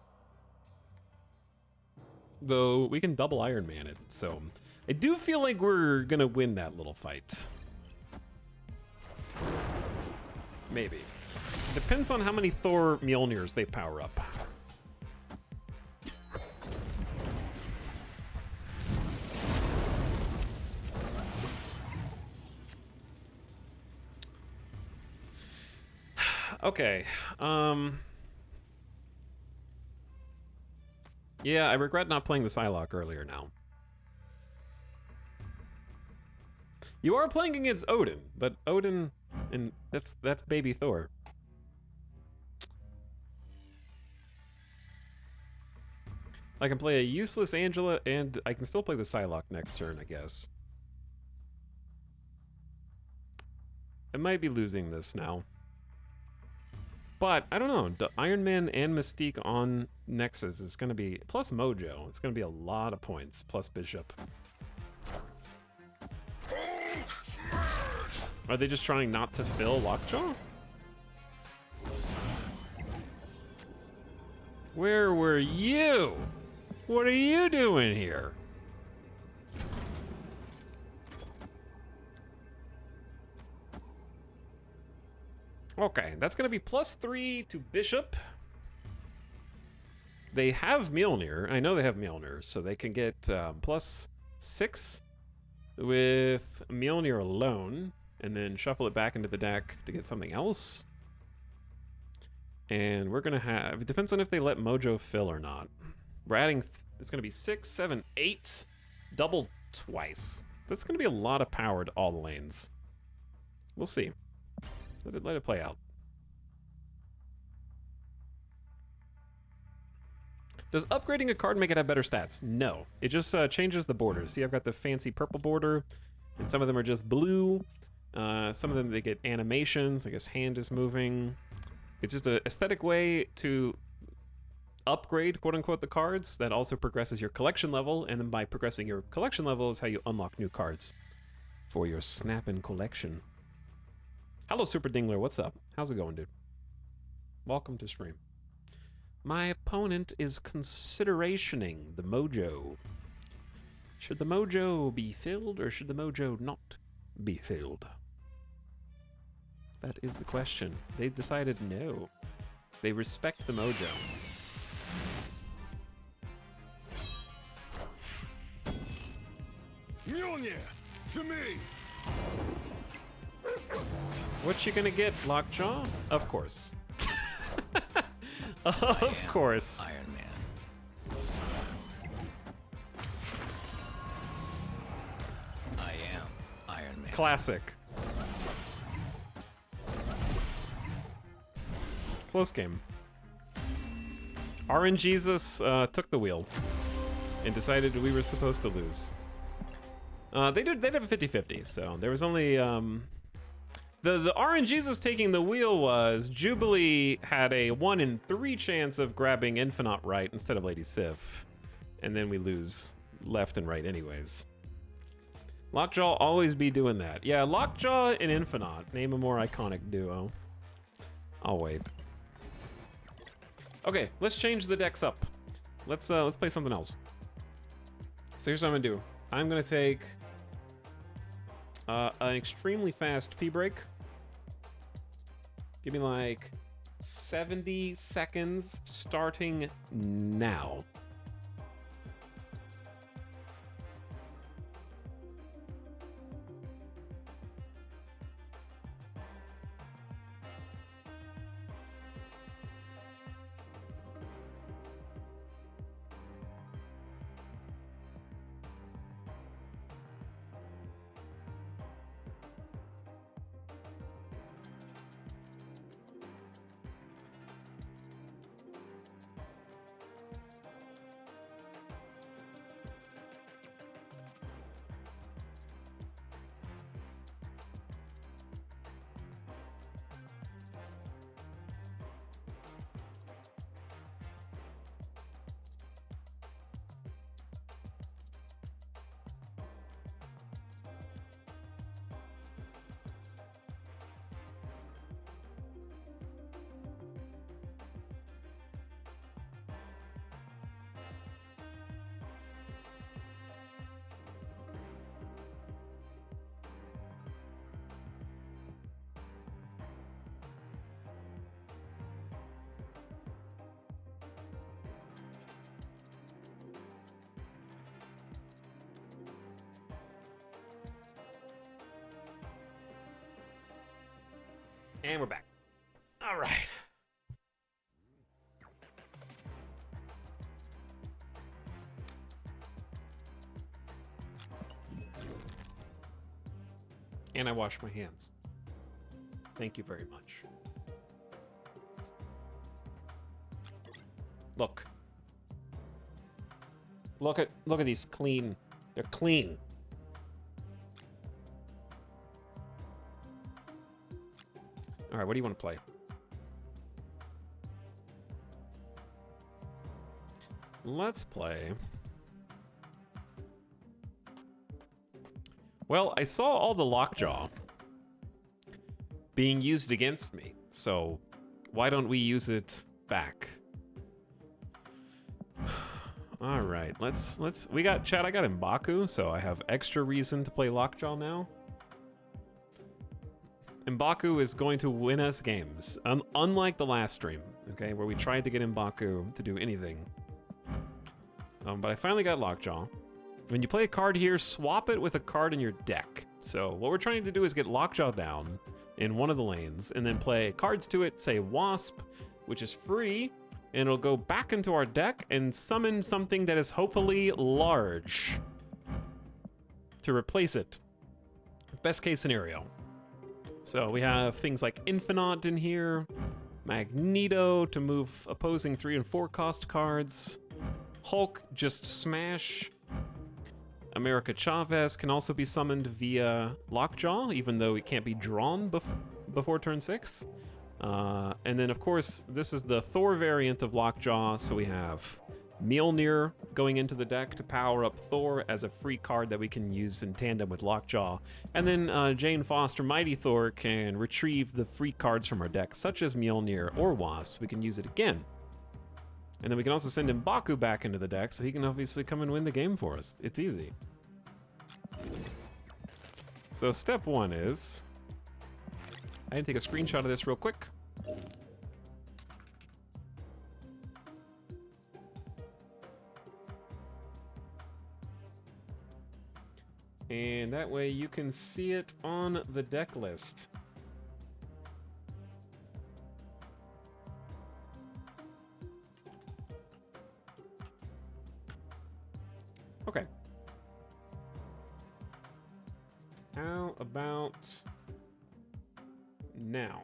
Though we can double Iron Man it, so I do feel like we're gonna win that little fight. Maybe. Depends on how many Thor Mjolnirs they power up. Okay, yeah, I regret not playing the Psylocke earlier now. You are playing against Odin, but Odin, and that's baby Thor. I can play a useless Angela, and I can still play the Psylocke next turn, I guess. I might be losing this now. But, I don't know, Iron Man and Mystique on Nexus is going to be, plus Mojo, it's going to be a lot of points, plus Bishop. Are they just trying not to fill Lockjaw? Where were you? What are you doing here? Okay, that's gonna be +3 to Bishop. They have Mjolnir. I know they have Mjolnir, so they can get +6 with Mjolnir alone, and then shuffle it back into the deck to get something else. And we're gonna have, it depends on if they let Mojo fill or not. We're adding, it's gonna be 6, 7, 8, double twice. That's gonna be a lot of power to all the lanes. We'll see. Let it play out. Does upgrading a card make it have better stats? No. It just changes the borders. See, I've got the fancy purple border, and some of them are just blue. Some of them, they get animations. I guess hand is moving. It's just an aesthetic way to upgrade, quote-unquote, the cards. That also progresses your collection level, and then by progressing your collection level is how you unlock new cards for your Snappin' collection. Hello, Super Dingler. What's up? How's it going, dude? Welcome to stream. My opponent is considerationing the Mojo. Should the Mojo be filled, or should the Mojo not be filled? That is the question. They decided no. They respect the Mojo. Mjolnir, to me! What you gonna get, Lockjaw? Of course. Of course. Iron Man. I am Iron Man. Classic. Close game. RNGesus took the wheel and decided we were supposed to lose. They'd have a 50-50, so there was only the RNGesus taking the wheel was Jubilee had a 1 in 3 chance of grabbing Infinite right instead of Lady Sif, and then we lose left and right anyways. Lockjaw always be doing that. Yeah, Lockjaw and Infinite. Name a more iconic duo. I'll wait. Okay, let's change the decks up. Let's play something else. So here's what I'm gonna do. I'm gonna take an extremely fast P-Break. Give me like 70 seconds starting now. And we're back. All right. And I wash my hands. Thank you very much. Look. Look at these clean. They're clean. All right, what do you want to play? Let's play. Well, I saw all the lockjaw being used against me, so why don't we use it back? All right, let's we got chat. I got M'Baku, so I have extra reason to play lockjaw now. M'Baku is going to win us games, unlike the last stream, okay, where we tried to get M'Baku to do anything. But I finally got Lockjaw. When you play a card here, swap it with a card in your deck. So what we're trying to do is get Lockjaw down in one of the lanes, and then play cards to it, say Wasp, which is free, and it'll go back into our deck and summon something that is hopefully large to replace it. Best case scenario. So we have things like Infinite in here, Magneto to move opposing 3 and 4 cost cards, Hulk just smash, America Chavez can also be summoned via Lockjaw, even though it can't be drawn before turn 6. And then of course, this is the Thor variant of Lockjaw, so we have Mjolnir going into the deck to power up Thor as a free card that we can use in tandem with Lockjaw. And then Jane Foster Mighty Thor can retrieve the free cards from our deck, such as Mjolnir or Wasp. We can use it again. And then we can also send M'Baku back into the deck, so he can obviously come and win the game for us. It's easy. So step 1 is... I can take a screenshot of this real quick. And that way you can see it on the deck list. Okay. How about now?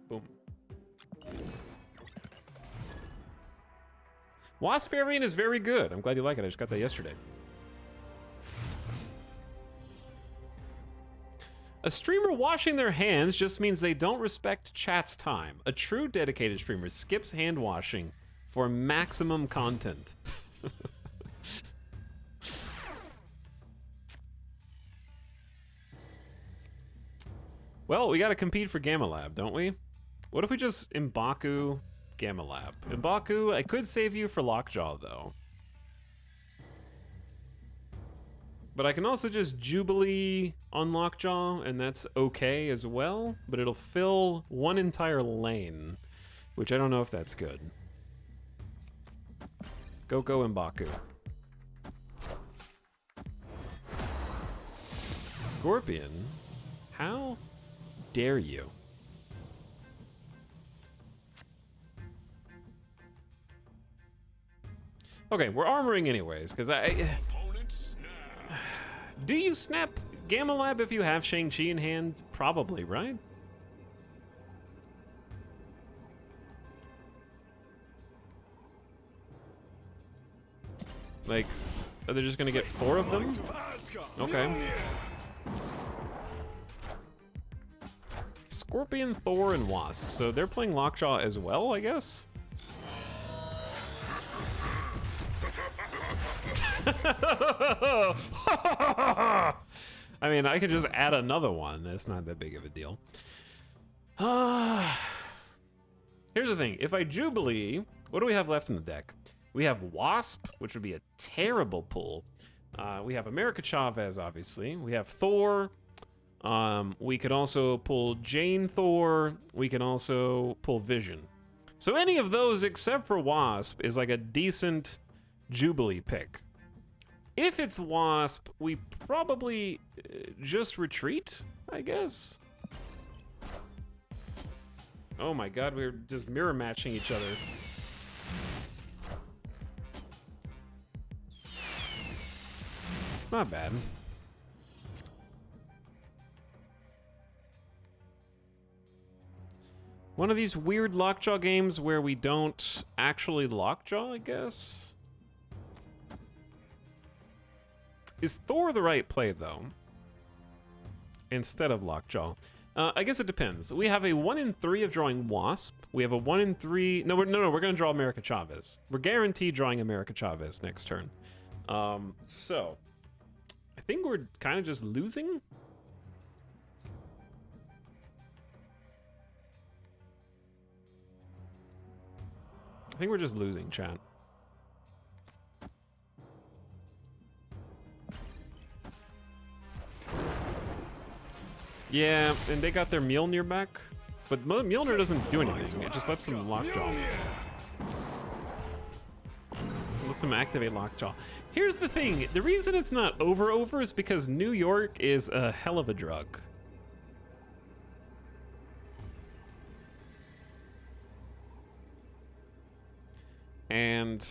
Boom. Wasp variant is very good. I'm glad you like it. I just got that yesterday. A streamer washing their hands just means they don't respect chat's time. A true dedicated streamer skips hand washing for maximum content. Well, we gotta compete for Gamma Lab, don't we? What if we just M'Baku Gamma Lab? M'Baku, I could save you for Lockjaw, though. But I can also just Jubilee on Lockjaw, and that's okay as well, but it'll fill one entire lane, which I don't know if that's good. Goko and Baku. Scorpion? How dare you? Okay, we're armoring anyways, because do you snap Gamma Lab if you have Shang-Chi in hand? Probably, right? Like, are they just gonna get 4 of them? Okay. Scorpion, Thor, and Wasp. So they're playing Lockjaw as well, I guess? I mean, I could just add another one. It's not that big of a deal. Here's the thing. If I Jubilee, what do we have left in the deck? We have Wasp, which would be a terrible pull. We have America Chavez, obviously. We have Thor. We could also pull Jane Thor. We can also pull Vision. So any of those except for Wasp is like a decent Jubilee pick. If it's Wasp, we probably just retreat, I guess. Oh my god, we're just mirror matching each other. It's not bad. One of these weird Lockjaw games where we don't actually Lockjaw, I guess. Is Thor the right play, though? Instead of Lockjaw. I guess it depends. We have a 1 in 3 of drawing Wasp. We have a 1 in 3... No, we're going to draw America Chavez. We're guaranteed drawing America Chavez next turn. So, I think we're kind of just losing. I think we're just losing, chat. Yeah, and they got their Mjolnir back, but Mjolnir doesn't do anything. It just lets them Lockjaw. Lets them activate Lockjaw. Here's the thing. The reason it's not over is because New York is a hell of a drug. And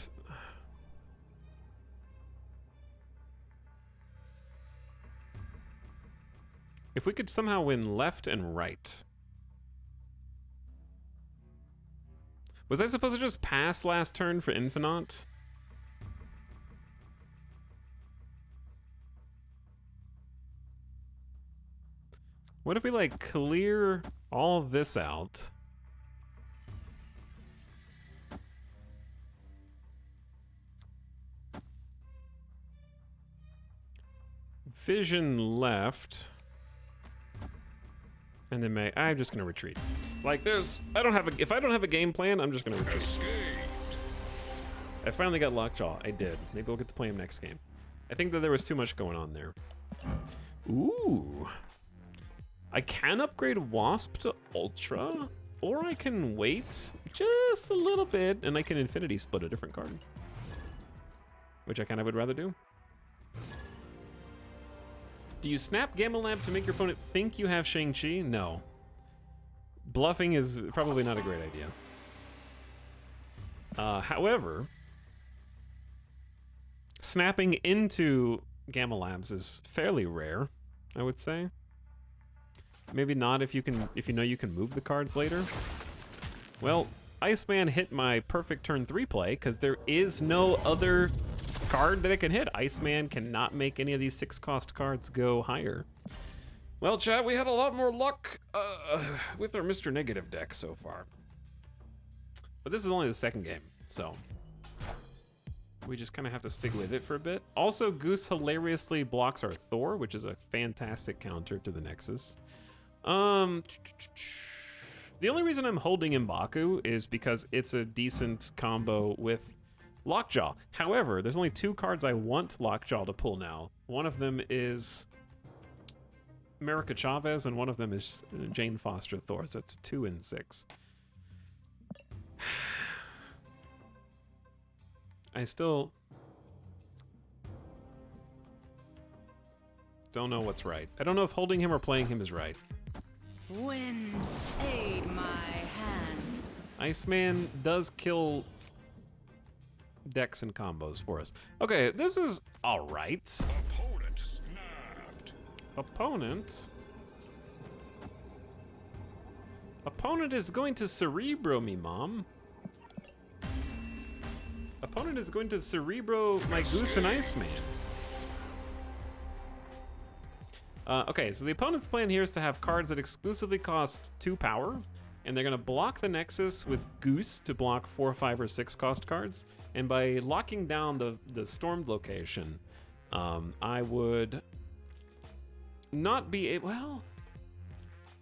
if we could somehow win left and right. Was I supposed to just pass last turn for Infinite? What if we like clear all of this out? Vision left. And then I'm just gonna retreat. Like if I don't have a game plan, I'm just gonna retreat. I finally got Lockjaw. I did. Maybe we'll get to play him next game. I think that there was too much going on there. Ooh. I can upgrade Wasp to Ultra, or I can wait just a little bit and I can Infinity Split a different card. Which I kind of would rather do. Do you snap Gamma Lab to make your opponent think you have Shang-Chi? No. Bluffing is probably not a great idea. However, snapping into Gamma Labs is fairly rare, I would say. Maybe not if you know you can move the cards later. Well, Iceman hit my perfect turn 3 play because there is no other card that it can hit. Iceman cannot make any of these 6-cost cards go higher. Well, chat, we had a lot more luck with our Mr. Negative deck so far. But this is only the second game, so we just kind of have to stick with it for a bit. Also, Goose hilariously blocks our Thor, which is a fantastic counter to the Nexus. The only reason I'm holding M'Baku is because it's a decent combo with Lockjaw. However, there's only 2 cards I want Lockjaw to pull now. One of them is America Chavez, and one of them is Jane Foster Thor. So that's 2 and 6. I still don't know what's right. I don't know if holding him or playing him is right. Wind, aid my hand. Iceman does kill decks and combos for us. Okay, this is all right. Opponent snapped. Opponent is going to Cerebro me, Mom. Opponent is going to Cerebro my Goose and Iceman. Okay, so the opponent's plan here is to have cards that exclusively cost 2 power, and they're gonna block the Nexus with Goose to block 4, 5, or 6 cost cards. And by locking down the Stormed location, I would not be able, well,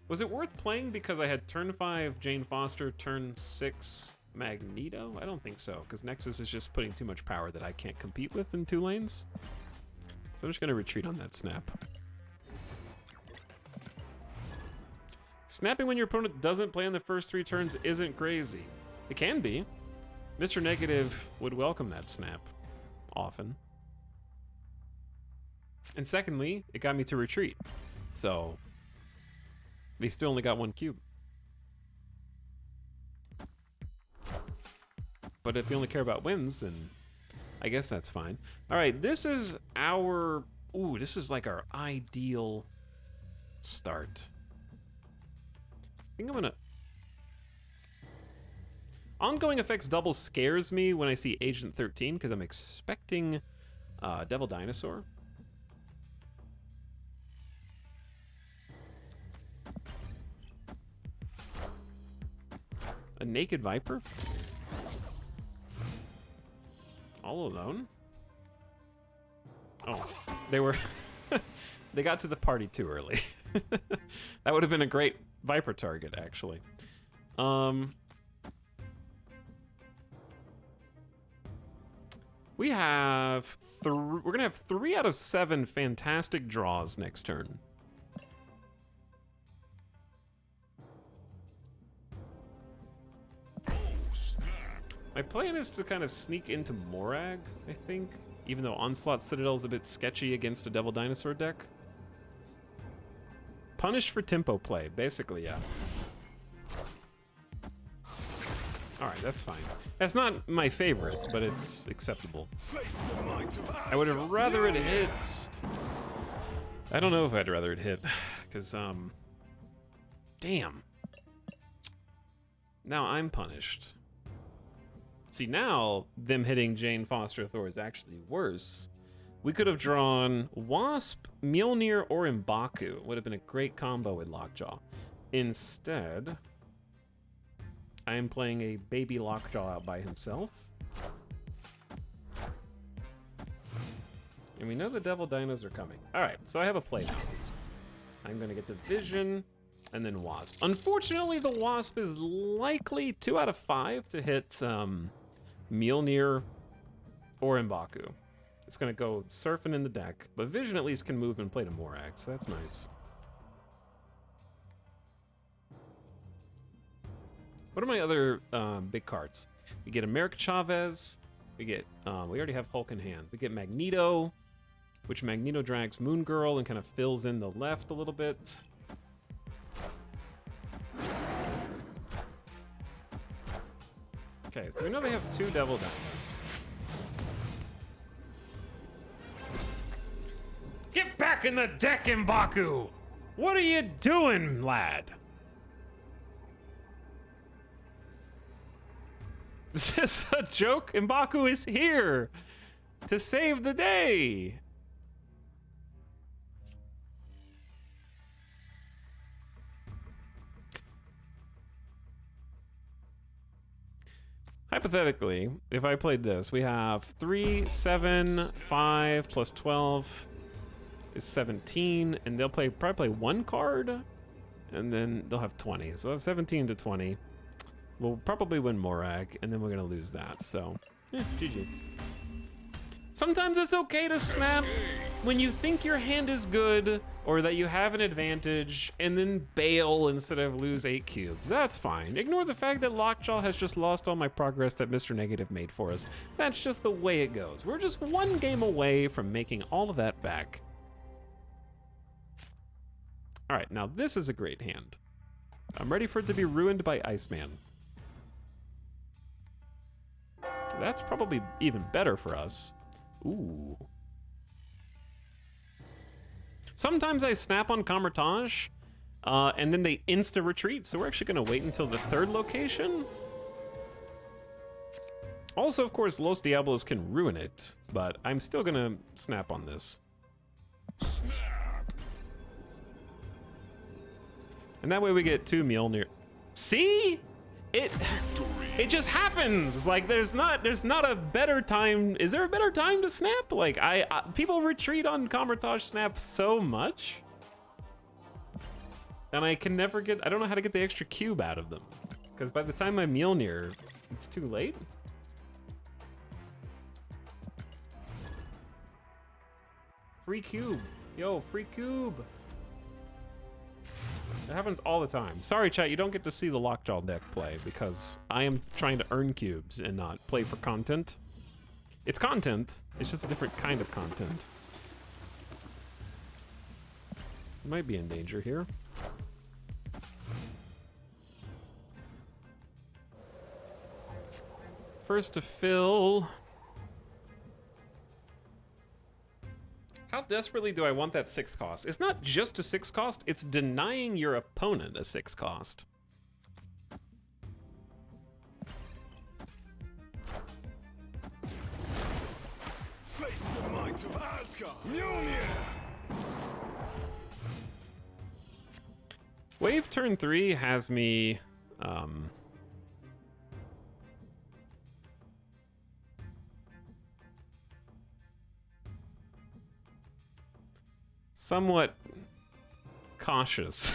was it worth playing because I had turn 5 Jane Foster, turn 6 Magneto? I don't think so, because Nexus is just putting too much power that I can't compete with in 2 lanes. So I'm just gonna retreat on that snap. Snapping when your opponent doesn't play on the first 3 turns isn't crazy. It can be. Mr. Negative would welcome that snap often. And secondly, it got me to retreat. So they still only got 1 cube. But if you only care about wins, then I guess that's fine. All right, this is our, ooh, this is like our ideal start. I think I'm gonna... Ongoing effects double scares me when I see Agent 13 because I'm expecting Devil Dinosaur. A Naked Viper? All alone? Oh, they were... They got to the party too early. That would have been a great Viper target, actually. We have we're gonna have 3 out of 7 fantastic draws next turn. My plan is to kind of sneak into Morag, I think, even though Onslaught Citadel is a bit sketchy against a Devil Dinosaur deck. Punish for tempo play, basically, yeah. All right, that's fine. That's not my favorite, but it's acceptable. I would have rather it hit. I don't know if I'd rather it hit, because, damn. Now I'm punished. See, now them hitting Jane Foster Thor is actually worse. We could have drawn Wasp, Mjolnir, or M'Baku. Would have been a great combo with Lockjaw. Instead, I am playing a baby Lockjaw out by himself. And we know the Devil Dinos are coming. All right, so I have a play now. I'm gonna get to Vision and then Wasp. Unfortunately, the Wasp is likely 2 out of 5 to hit Mjolnir or M'Baku. It's gonna go surfing in the deck, but Vision at least can move and play to Morag, so that's nice. What are my other big cards? We get America Chavez. We get, we already have Hulk in hand. We get Magneto, which Magneto drags Moon Girl and kind of fills in the left a little bit. Okay, so we know they have 2 Devil Dinos. Get back in the deck, M'Baku! What are you doing, lad? Is this a joke? M'Baku is here to save the day. Hypothetically, if I played this, we have 3, 7, 5 plus 12 is 17, and they'll probably play 1 card, and then they'll have 20. So I have 17 to 20. We'll probably win Morag, and then we're gonna lose that. So GG. Sometimes it's okay to snap when you think your hand is good or that you have an advantage and then bail instead of lose 8 cubes. That's fine. Ignore the fact that Lockjaw has just lost all my progress that Mr. Negative made for us. That's just the way it goes. We're just one game away from making all of that back. All right, now this is a great hand. I'm ready for it to be ruined by Iceman. That's probably even better for us. Ooh. Sometimes I snap on Kamar-Taj, and then they insta-retreat, so we're actually gonna wait until the 3rd location. Also, of course, Los Diablos can ruin it, but I'm still gonna snap on this. And that way we get 2 Mjolnir. See? It just happens. Like there's not a better time. Is there a better time to snap? Like people retreat on Kamar-Taj snap so much, and I can never get. I don't know how to get the extra cube out of them, because by the time I'm Mjolnir, it's too late. Free cube, yo, free cube. It happens all the time. Sorry, chat, you don't get to see the Lockjaw deck play because I am trying to earn cubes and not play for content. It's content, it's just a different kind of content. Might be in danger here. First to fill. How desperately do I want that 6 cost? It's not just a 6 cost, it's denying your opponent a 6 cost. Face the might of Asgard. Mjolnir. Wave turn 3 has me somewhat cautious.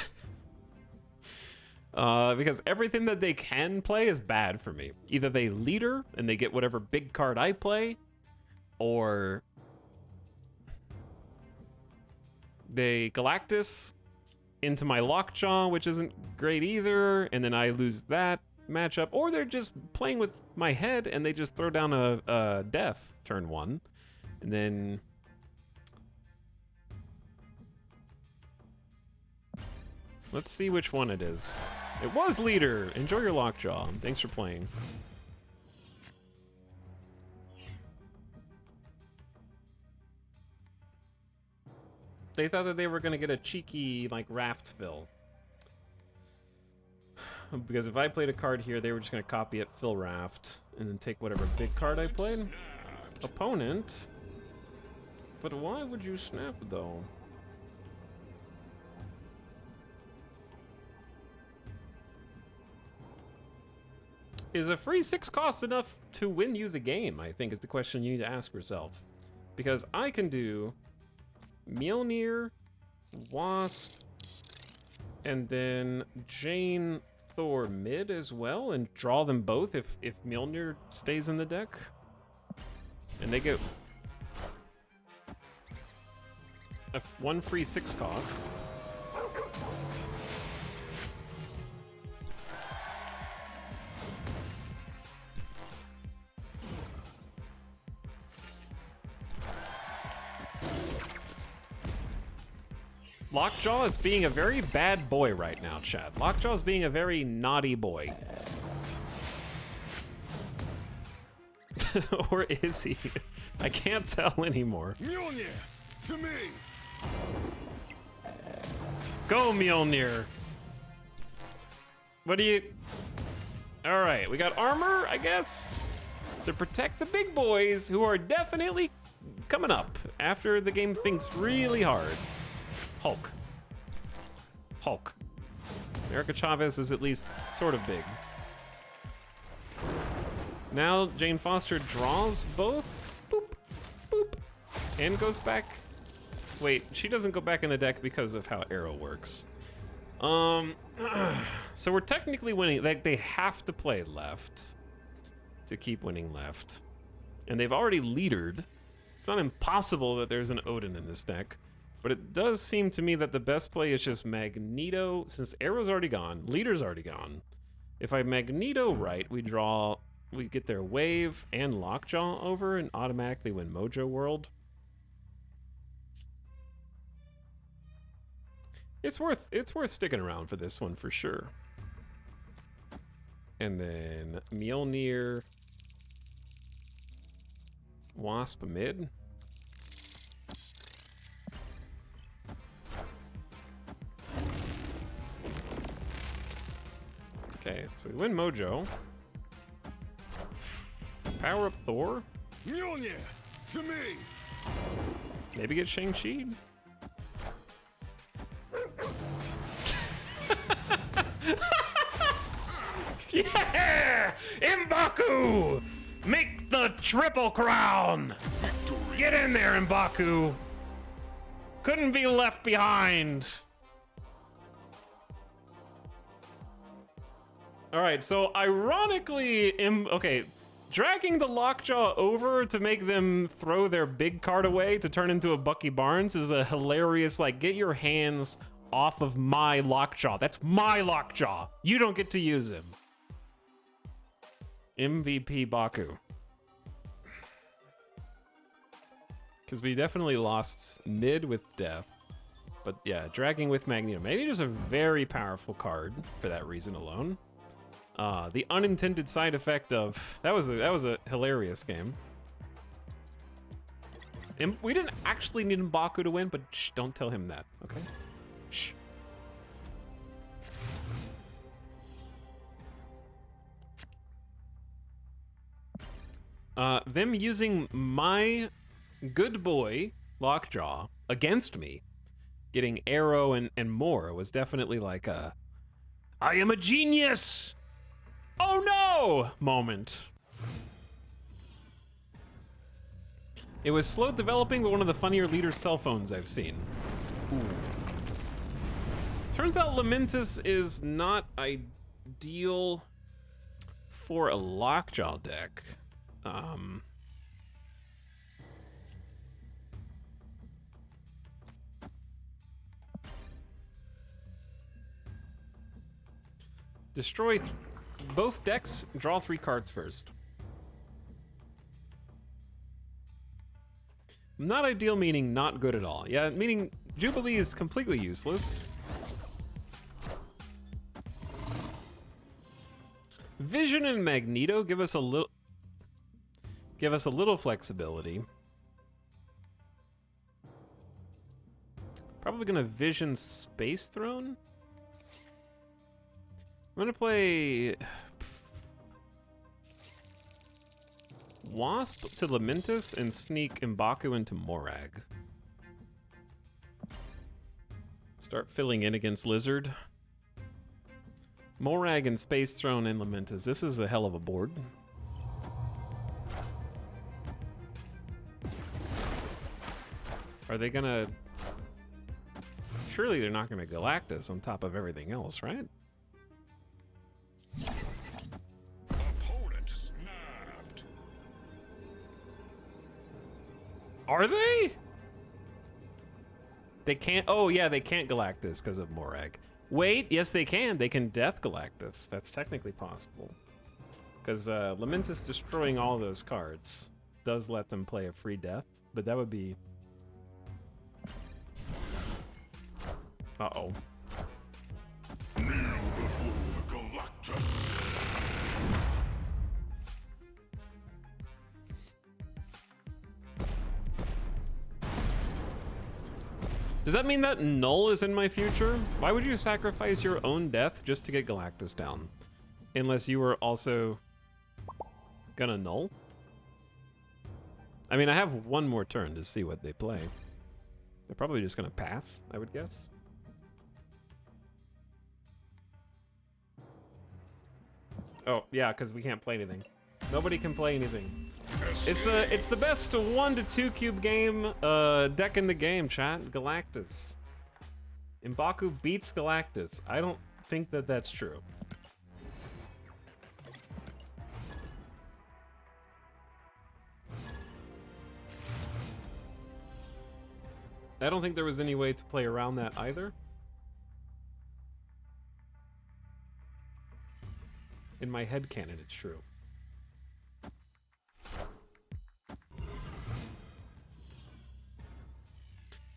Because everything that they can play is bad for me. Either they leader and they get whatever big card I play, or they Galactus into my Lockjaw, which isn't great either, and then I lose that matchup, or they're just playing with my head and they just throw down a death turn 1, and then let's see which one it is. It was leader. Enjoy your Lockjaw. Thanks for playing. They thought that they were gonna get a cheeky like raft fill. Because if I played a card here, they were just gonna copy it, fill raft, and then take whatever big card I played. Opponent. But why would you snap though? Is a free 6 cost enough to win you the game, I think is the question you need to ask yourself. Because I can do Mjolnir, Wasp, and then Jane, Thor mid as well, and draw them both if Mjolnir stays in the deck. And they get one free 6 cost. Lockjaw is being a very bad boy right now, chat. Lockjaw is being a very naughty boy. Or is he? I can't tell anymore. Mjolnir, to me. Go, Mjolnir. What do you... All right, we got armor, I guess, to protect the big boys who are definitely coming up after the game thinks really hard. Hulk. Hulk. America Chavez is at least sort of big. Now Jane Foster draws both. Boop, boop. And goes back. Wait, she doesn't go back in the deck because of how Arrow works. So we're technically winning. Like, they have to play left to keep winning left. and they've already leadered. It's not impossible that there's an Odin in this deck, but it does seem to me that the best play is just Magneto, since Arrow's already gone, Leader's already gone. If I Magneto right, we get their Wave and Lockjaw over and automatically win Mojo World. It's worth sticking around for this one for sure. And then Mjolnir, Wasp mid. Okay, so we win Mojo. Power up Thor. Mjolnir, to me! Maybe get Shang-Chi. Yeah! M'Baku! Make the triple crown! Victory! Get in there, M'Baku! Couldn't be left behind. All right, so ironically, okay, dragging the Lockjaw over to make them throw their big card away to turn into a Bucky Barnes is a hilarious, like, get your hands off of my Lockjaw. That's my Lockjaw. You don't get to use him. MVP Baku. Because we definitely lost mid with Death. But yeah, dragging with Magneto. Maybe just a very powerful card for that reason alone. The unintended side effect of that was a hilarious game. And we didn't actually need M'Baku to win, but shh, don't tell him that, okay? Shh. Them using my good boy Lockjaw against me, getting Arrow and more was definitely like a I am a genius! Oh no! Moment. It was slow developing, but one of the funnier leader cell phones I've seen. Ooh. Turns out Lamentis is not ideal for a Lockjaw deck. Destroy both decks, draw 3 cards first. Not ideal meaning not good at all. Yeah, meaning Jubilee is completely useless. Vision and Magneto give us a little flexibility. Probably gonna Vision Space Throne. I'm gonna play Wasp to Lamentis and sneak M'Baku into Morag. Start filling in against Lizard. Morag and Space Throne and Lamentis. This is a hell of a board. Are they gonna... Surely they're not gonna Galactus on top of everything else, right? Opponent snapped. Are they? They can't. Oh yeah, they can't Galactus because of Morag. Wait, yes they can. They can Death Galactus. That's technically possible. Because Lamentis destroying all those cards does let them play a free death, but that would be. Uh-oh. Kneel before the Galactus. Does that mean that Null is in my future? Why would you sacrifice your own death just to get Galactus down? Unless you were also gonna Null? I mean, I have one more turn to see what they play. They're probably just gonna pass, I would guess. Oh, yeah, because we can't play anything. Nobody can play anything. It's the best 1 to 2 cube game deck in the game, chat. Galactus. M'Baku beats Galactus. I don't think that that's true. I don't think there was any way to play around that either. In my head canon, it's true.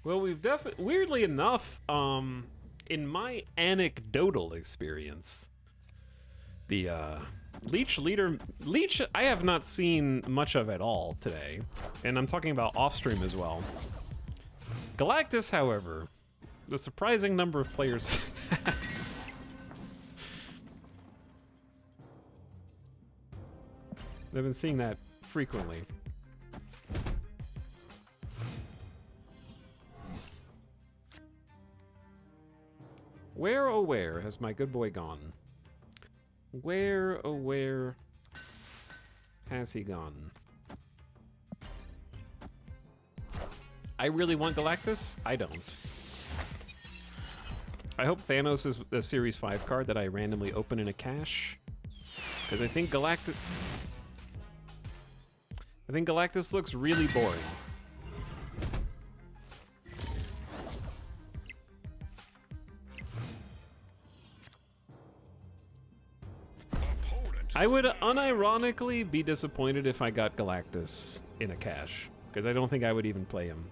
Well, we've definitely, weirdly enough, in my anecdotal experience, the Leech, I have not seen much of at all today, and I'm talking about off stream as well. Galactus, however, the surprising number of players. I've been seeing that frequently. Where, oh where, has my good boy gone? Where, oh where, has he gone? I really want Galactus? I don't. I hope Thanos is the Series 5 card that I randomly open in a cache. Because I think Galactus looks really boring. I would unironically be disappointed if I got Galactus in a cache, because I don't think I would even play him.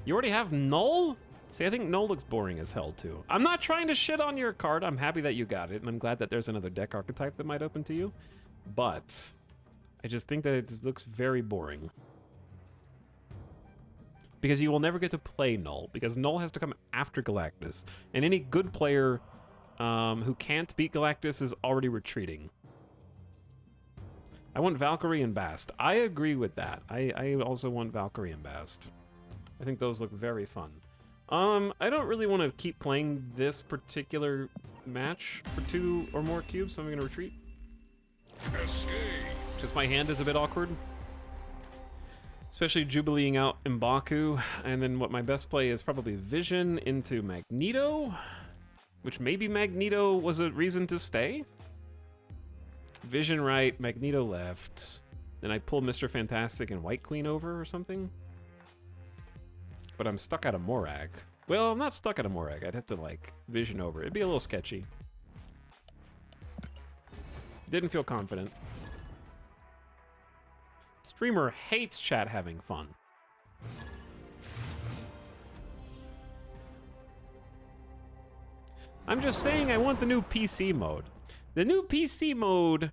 You already have Null? See, I think Null looks boring as hell, too. I'm not trying to shit on your card. I'm happy that you got it, and I'm glad that there's another deck archetype that might open to you. But I just think that it looks very boring. Because you will never get to play Null, because Null has to come after Galactus. And any good player who can't beat Galactus is already retreating. I want Valkyrie and Bast. I agree with that. I also want Valkyrie and Bast. I think those look very fun. I don't really want to keep playing this particular match for 2 or more cubes, so I'm going to retreat. Escape. Because my hand is a bit awkward. Especially Jubileeing out M'Baku. And then what my best play is probably Vision into Magneto. Which maybe Magneto was a reason to stay. Vision right, Magneto left. Then I pull Mr. Fantastic and White Queen over or something. But I'm stuck out of Morag. Well, I'm not stuck out of Morag. I'd have to, like, Vision over. It'd be a little sketchy. Didn't feel confident. Streamer hates chat having fun. I'm just saying I want the new PC mode. The new PC mode,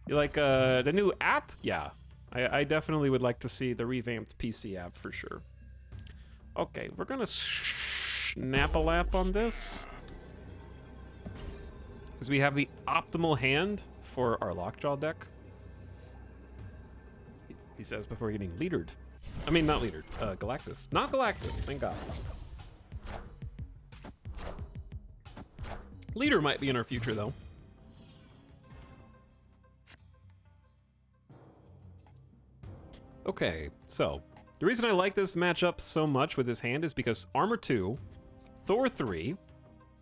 like the new app, yeah. I definitely would like to see the revamped PC app for sure. Okay, we're gonna snap a lap on this. Because we have the optimal hand for our Lockjaw deck. He says before getting leadered. I mean, not leadered, Galactus. Not Galactus, thank God. Leader might be in our future though. Okay, so the reason I like this matchup so much with his hand is because Armor 2, Thor 3.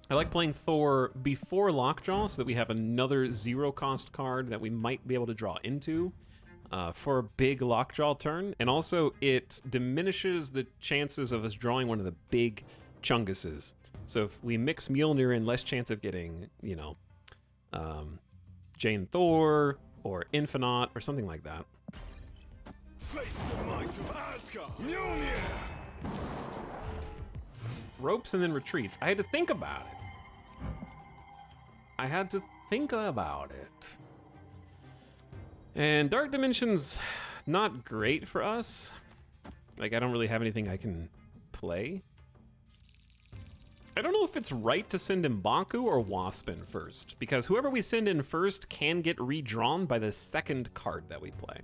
I like playing Thor before Lockjaw so that we have another 0 cost card that we might be able to draw into for a big Lockjaw turn. And also it diminishes the chances of us drawing one of the big Chunguses. So if we mix Mjolnir in, less chance of getting, you know, Jane Thor or Infinite or something like that. Face the might of Asgard. Mjolnir. Ropes and then retreats. I had to think about it. I had to think about it. And Dark Dimension's not great for us. Like, I don't really have anything I can play. I don't know if it's right to send M'Baku or Wasp in first, because whoever we send in first can get redrawn by the second card that we play.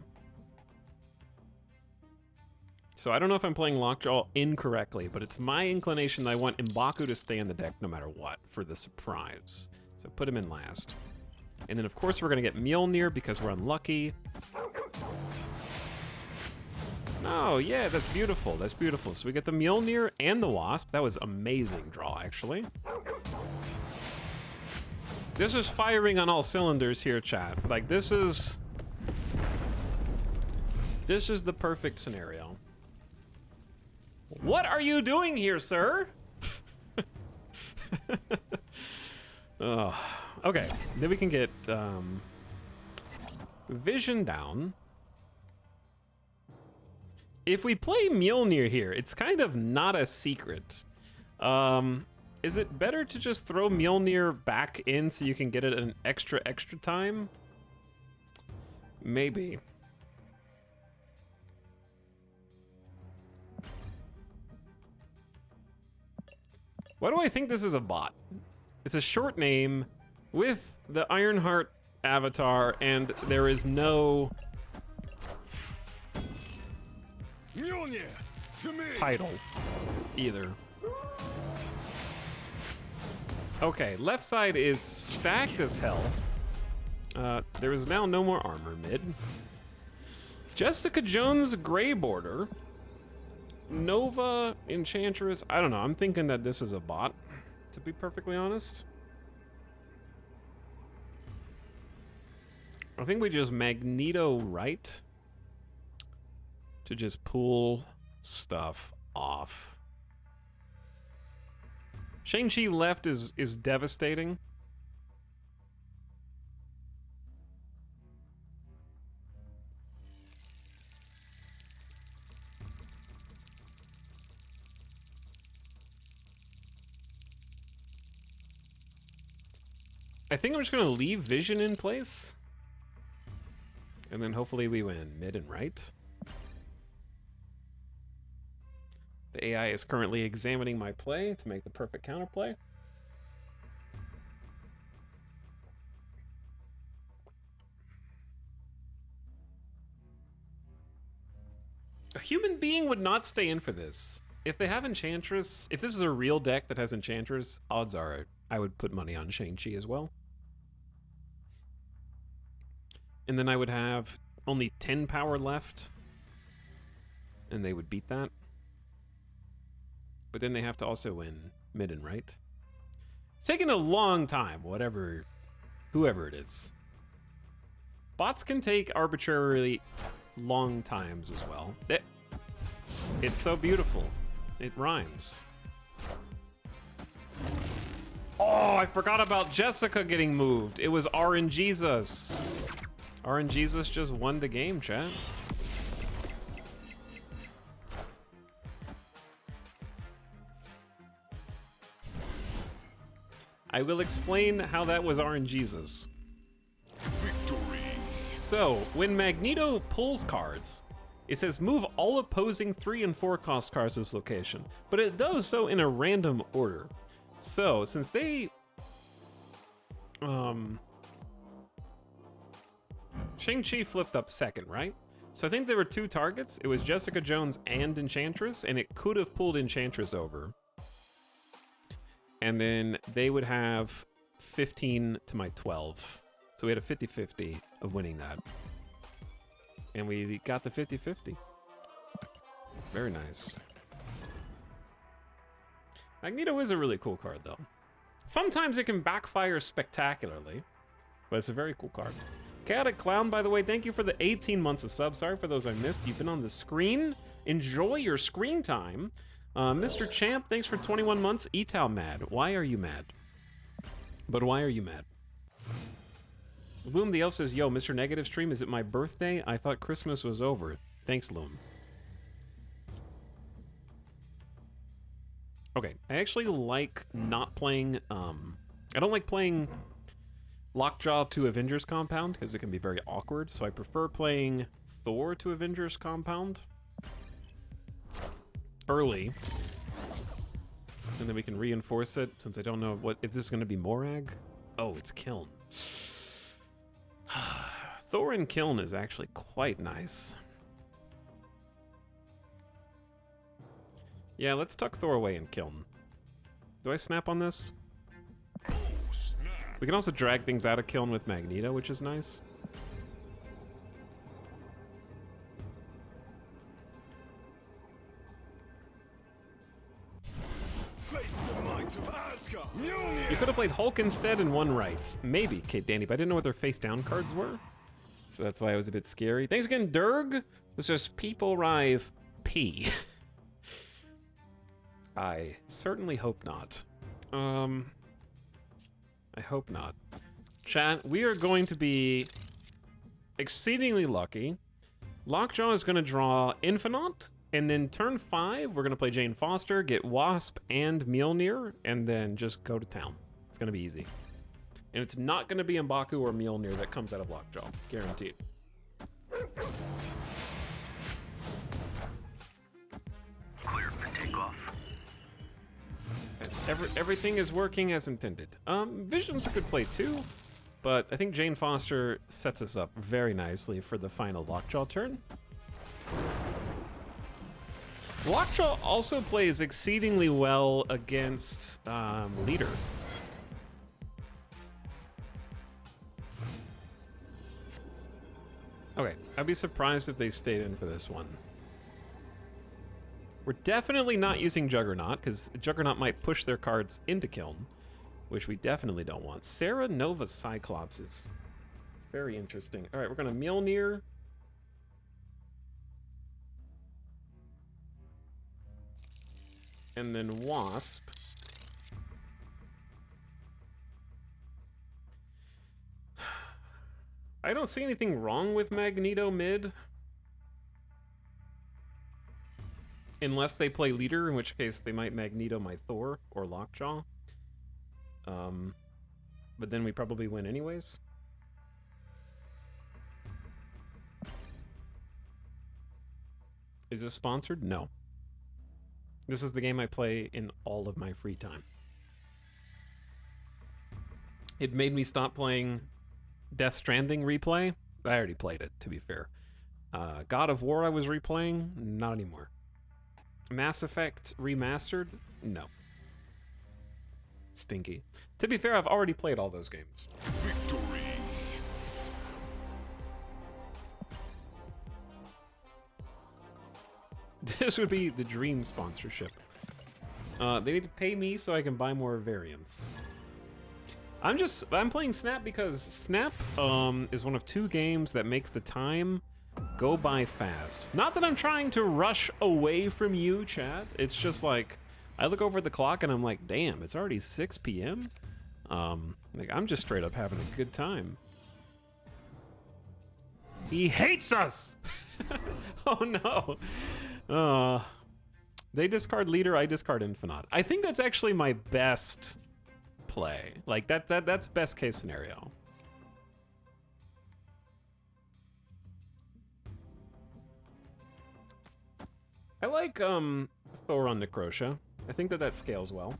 So I don't know if I'm playing Lockjaw incorrectly, but it's my inclination that I want M'Baku to stay in the deck no matter what for the surprise. So put him in last. And then of course we're gonna get Mjolnir because we're unlucky. Oh yeah, that's beautiful, that's beautiful. So we get the Mjolnir and the Wasp. That was amazing draw, actually. This is firing on all cylinders here, chat. Like, this is the perfect scenario. What are you doing here, sir? Oh, okay. Then we can get vision down. If we play Mjolnir here, it's kind of not a secret. Is it better to just throw Mjolnir back in so you can get it an extra time? Maybe. Why do I think this is a bot? It's a short name with the Ironheart avatar, and there is no Mjolnir, to me. title either. Okay, left side is stacked as hell. There is now no more armor mid. Jessica Jones gray border. Nova Enchantress. I don't know. I'm thinking that this is a bot, to be perfectly honest. I think we just Magneto right to just pull stuff off. Shang-Chi left is devastating. I think I'm just gonna leave Vision in place. And then hopefully we win mid and right. The AI is currently examining my play to make the perfect counterplay. A human being would not stay in for this. If they have Enchantress, if this is a real deck that has Enchantress, odds are I would put money on Shang-Chi as well. And then I would have only 10 power left, and they would beat that. But then they have to also win mid and right. It's taking a long time, whoever it is. Bots can take arbitrarily long times as well. It's so beautiful. It rhymes. Oh, I forgot about Jessica getting moved. It was RNGesus. RNGesus just won the game, chat. I will explain how that was RNGesus. Victory. So, when Magneto pulls cards, it says move all opposing 3 and 4 cost cards to this location, but it does so in a random order. So, since they Shang-Chi flipped up second, right? So I think there were 2 targets. It was Jessica Jones and Enchantress, and it could have pulled Enchantress over. And then they would have 15 to my 12. So we had a 50-50 of winning that. And we got the 50-50. Very nice. Magneto is a really cool card, though. Sometimes it can backfire spectacularly, but it's a very cool card. Chaotic Clown, by the way, thank you for the 18 months of subs. Sorry for those I missed. You've been on the screen. Enjoy your screen time. Mr. Champ, thanks for 21 months. Etal mad. Why are you mad? But why are you mad? Loom the Elf says, yo, Mr. Negative stream, is it my birthday? I thought Christmas was over. Thanks, Loom. Okay, I actually like not playing, I don't like playing Lockjaw to Avengers Compound because it can be very awkward, so I prefer playing Thor to Avengers Compound early, and then we can reinforce it since I don't know if this is going to be Morag. Oh, it's Kiln. Thor and Kiln is actually quite nice. Yeah, let's tuck Thor away and Kiln. Do I snap on this? We can also drag things out of Kiln with Magneto, which is nice. Face the might of Asgard. Mjolnir. You could have played Hulk instead and won right. Maybe, Kate Danny, but I didn't know what their face down cards were. So that's why it was a bit scary. Thanks again, Durg. This is People Rive P. I certainly hope not. I hope not. Chat, we are going to be exceedingly lucky. Lockjaw is going to draw Infinite, and then turn 5, we're going to play Jane Foster, get Wasp and Mjolnir, and then just go to town. It's going to be easy. And it's not going to be M'Baku or Mjolnir that comes out of Lockjaw. Guaranteed. Clear for takeoff. Everything is working as intended. Vision's a good play too, but I think Jane Foster sets us up very nicely for the final Lockjaw turn. Lockjaw also plays exceedingly well against Leader. Okay, I'd be surprised if they stayed in for this one. We're definitely not using Juggernaut, because Juggernaut might push their cards into Kiln, which we definitely don't want. Sarah Nova Cyclops is very interesting. All right, we're going to Mjolnir. And then Wasp. I don't see anything wrong with Magneto mid. Unless they play Leader, in which case they might Magneto my Thor or Lockjaw. But then we probably win anyways. Is this sponsored? No. This is the game I play in all of my free time. It made me stop playing Death Stranding replay. I already played it, to be fair. God of War I was replaying, not anymore. Mass Effect Remastered, no. Stinky. To be fair, I've already played all those games. Victory. This would be the dream sponsorship. They need to pay me so I can buy more variants. I'm playing Snap because Snap is one of 2 games that makes the time go by fast. Not that I'm trying to rush away from you, chat. It's just like, I look over at the clock and I'm like, damn, it's already 6 p.m.? Like, I'm just straight up having a good time. He hates us! Oh no. They discard Leader, I discard Infinite. I think that's actually my best play. Like, that's best case scenario. I like Thor on Necrotia. I think that scales well.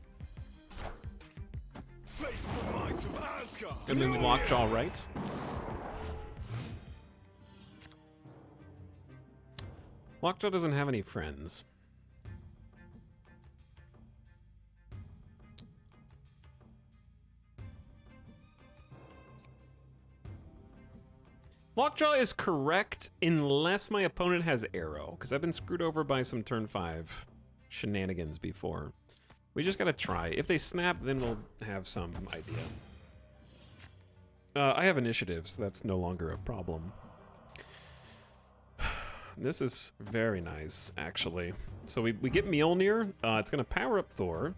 Face the might of Asgard. And then Lockjaw right. Lockjaw doesn't have any friends. Lockjaw is correct unless my opponent has Arrow, because I've been screwed over by some turn 5 shenanigans before. We just gotta try. If they snap, then we'll have some idea. I have initiatives, so that's no longer a problem. This is very nice, actually. So we get Mjolnir. It's gonna power up Thor.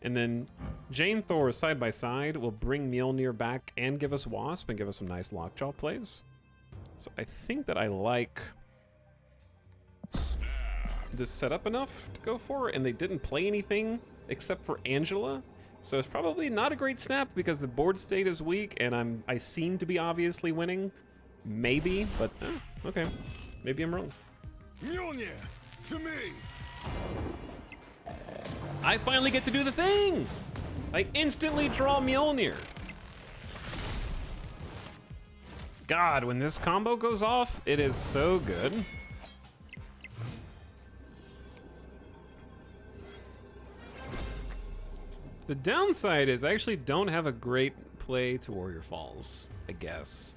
And then Jane Thor side by side will bring Mjolnir back and give us Wasp and give us some nice Lockjaw plays. So I think that I like this setup enough to go for, and they didn't play anything except for Angela. So it's probably not a great snap because the board state is weak and I seem to be obviously winning. Maybe, but okay. Maybe I'm wrong. Mjolnir, to me. I finally get to do the thing! I instantly draw Mjolnir. God, when this combo goes off, it is so good. The downside is I actually don't have a great play to Warrior Falls, I guess.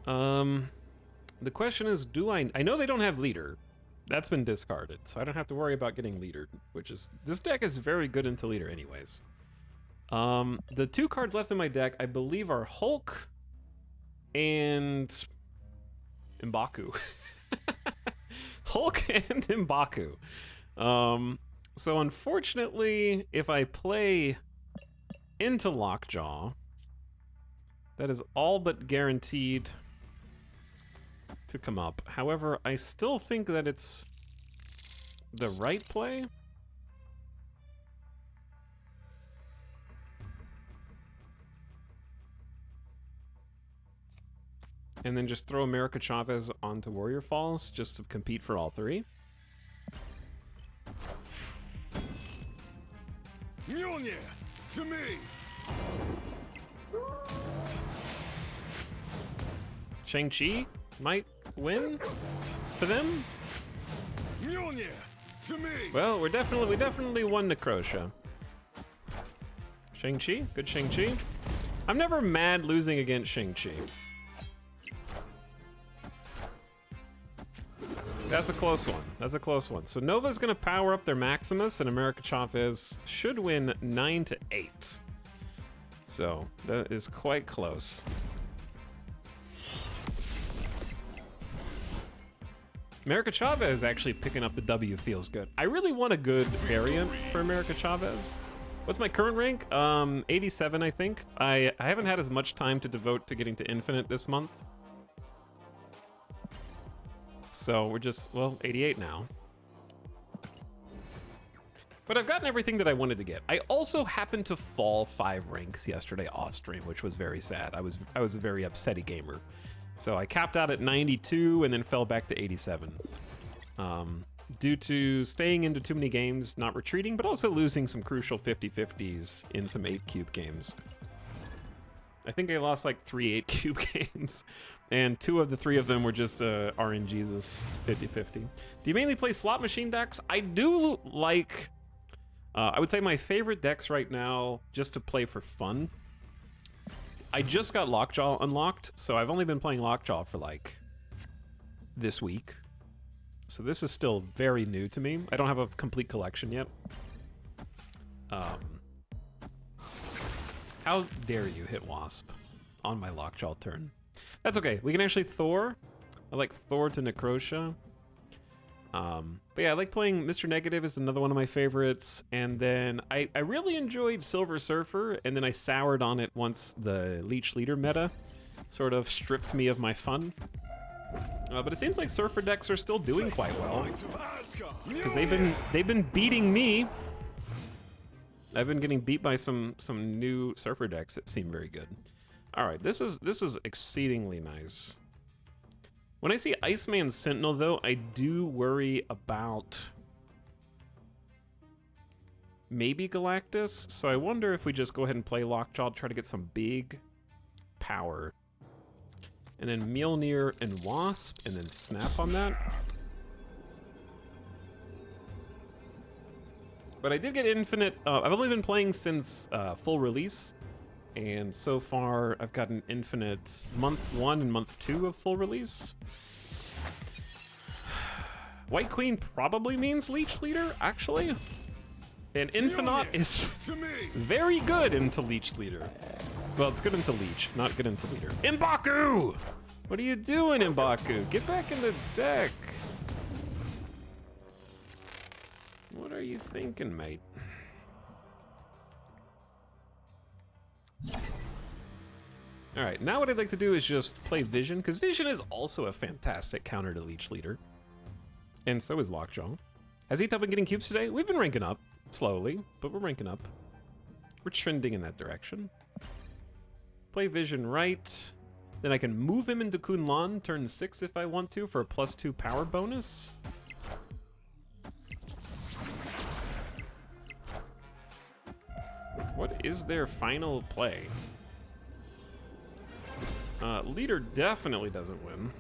The question is, I know they don't have Leader. That's been discarded, so I don't have to worry about getting Leadered, which is, this deck is very good into Leader anyways. The 2 cards left in my deck, I believe, are Hulk and M'Baku. Hulk and M'Baku. So unfortunately, if I play into Lockjaw, that is all but guaranteed to come up. However, I still think that it's the right play. And then just throw America Chavez onto Warrior Falls just to compete for all three. Mjolnir, to me! Shang-Chi might win for them. Mjolnir, to me! Well, we definitely won Necrosha. Shang-Chi, good Shang-Chi. I'm never mad losing against Shang-Chi. That's a close one. That's a close one. So Nova's gonna power up their Maximus, and America Chavez should win 9-8. So that is quite close. America Chavez actually picking up the W feels good. I really want a good variant for America Chavez. What's my current rank? 87, I think. I haven't had as much time to devote to getting to Infinite this month. So we're just, well, 88 now. But I've gotten everything that I wanted to get. I also happened to fall 5 ranks yesterday off stream, which was very sad. I was a very upsetty gamer. So I capped out at 92 and then fell back to 87. Due to staying into too many games, not retreating, but also losing some crucial 50-50s in some 8-cube games. I think I lost like 3 8-cube games, and 2 of the 3 of them were just RNGesus 50-50. Do you mainly play slot machine decks? I do like, I would say my favorite decks right now, just to play for fun. I just got Lockjaw unlocked, so I've only been playing Lockjaw for like this week. So this is still very new to me. I don't have a complete collection yet. How dare you hit Wasp on my Lockjaw turn? That's okay. We can actually Thor. I like Thor to Necrosha. But yeah, I like playing Mr. Negative is another one of my favorites. And then I really enjoyed Silver Surfer, and then I soured on it once the Leech Leader meta sort of stripped me of my fun. But it seems like Surfer decks are still doing quite well, because they've been beating me. I've been getting beat by some new Surfer decks that seem very good. All right, this is exceedingly nice. When I see Iceman Sentinel, though, I do worry about maybe Galactus. So I wonder if we just go ahead and play Lockjaw, try to get some big power. And then Mjolnir and Wasp, and then snap on that. But I did get Infinite. I've only been playing since full release. And so far, I've gotten Infinite month 1 and month 2 of full release. White Queen probably means Leech Leader, actually. And Infinite is very good into Leech Leader. Well, it's good into Leech, not good into Leader. M'Baku! What are you doing, M'Baku? Get back in the deck. What are you thinking, mate? All right, now what I'd like to do is just play Vision, because Vision is also a fantastic counter to Leech Leader. And so is Lockjaw. Has Etop been getting cubes today? We've been ranking up, slowly, but we're ranking up. We're trending in that direction. Play Vision right. Then I can move him into Kunlun turn 6 if I want to for a +2 power bonus. What is their final play? Leader definitely doesn't win.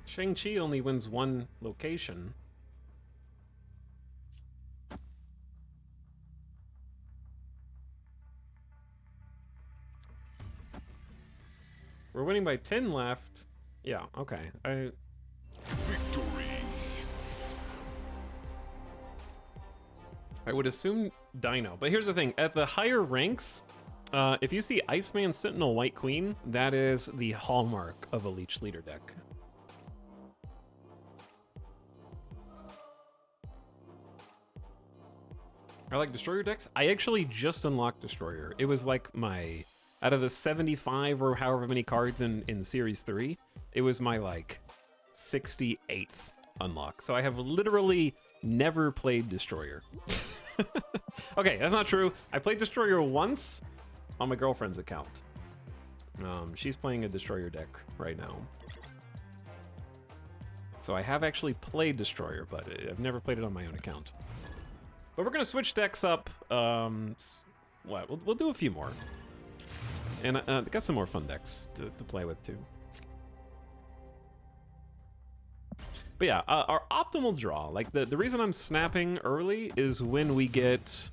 Shang-Chi only wins 1 location. We're winning by 10 left. Yeah, okay. Victory. I would assume Dino, but here's the thing. At the higher ranks, If you see Iceman Sentinel White Queen, that is the hallmark of a Leech Leader deck. I like Destroyer decks. I actually just unlocked Destroyer. It was like my, out of the 75 or however many cards in Series 3, it was my like 68th unlock. So I have literally never played Destroyer. Okay, that's not true. I played Destroyer once on my girlfriend's account. She's playing a Destroyer deck right now. So I have actually played Destroyer, but I've never played it on my own account. But we're gonna switch decks up. We'll do a few more. And I got some more fun decks to play with too. But yeah, our optimal draw, like the reason I'm snapping early is when we get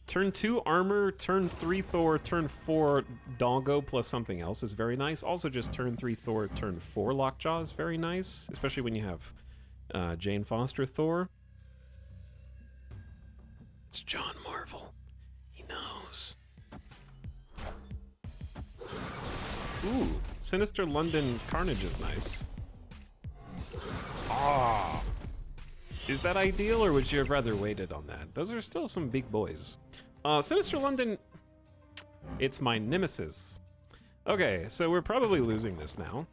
turn 2 armor, turn 3 Thor, turn 4 Doggo plus something else is very nice. Also just turn 3 Thor, turn 4 Lockjaw is very nice, especially when you have Jane Foster Thor. It's John Marvel. He knows. Ooh, Sinister London Carnage is nice. Ah, is that ideal, or would you have rather waited on that? Those are still some big boys. Sinister London, it's my nemesis. Okay, so we're probably losing this now,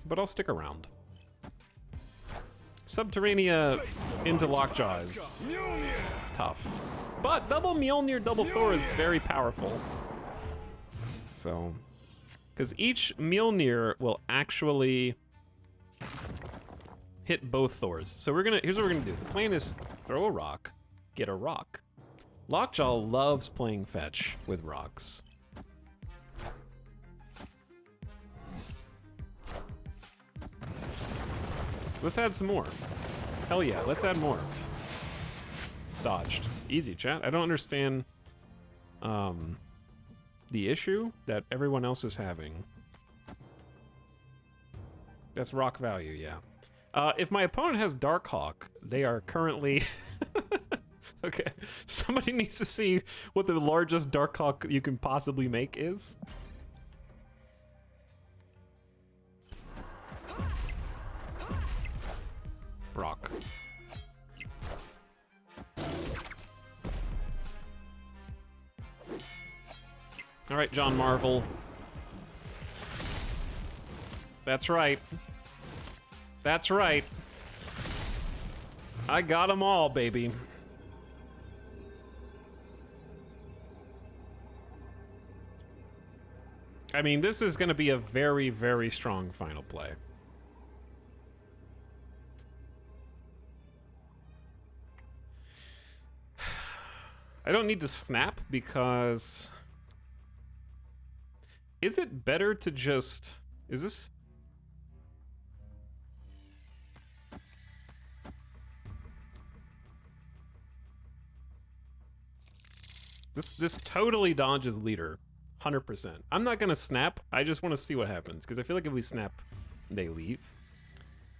but I'll stick around. Subterranea into Lockjaw is tough, but double Mjolnir, double Thor is very powerful. So, because each Mjolnir will actually hit both Thors. So here's what we're gonna do. The plan is throw a rock, get a rock. Lockjaw loves playing fetch with rocks. Let's add some more. Hell yeah, let's add more. Dodged. Easy, chat. I don't understand the issue that everyone else is having. That's rock value, yeah. If my opponent has Darkhawk, they are currently... Okay, somebody needs to see what the largest Darkhawk you can possibly make is. Rock. All right, John Marvel. That's right. That's right. I got them all, baby. I mean, this is going to be a very, very strong final play. I don't need to snap because... Is it better to just... Is this... This totally dodges leader. 100%. I'm not gonna snap. I just want to see what happens because I feel like if we snap, they leave.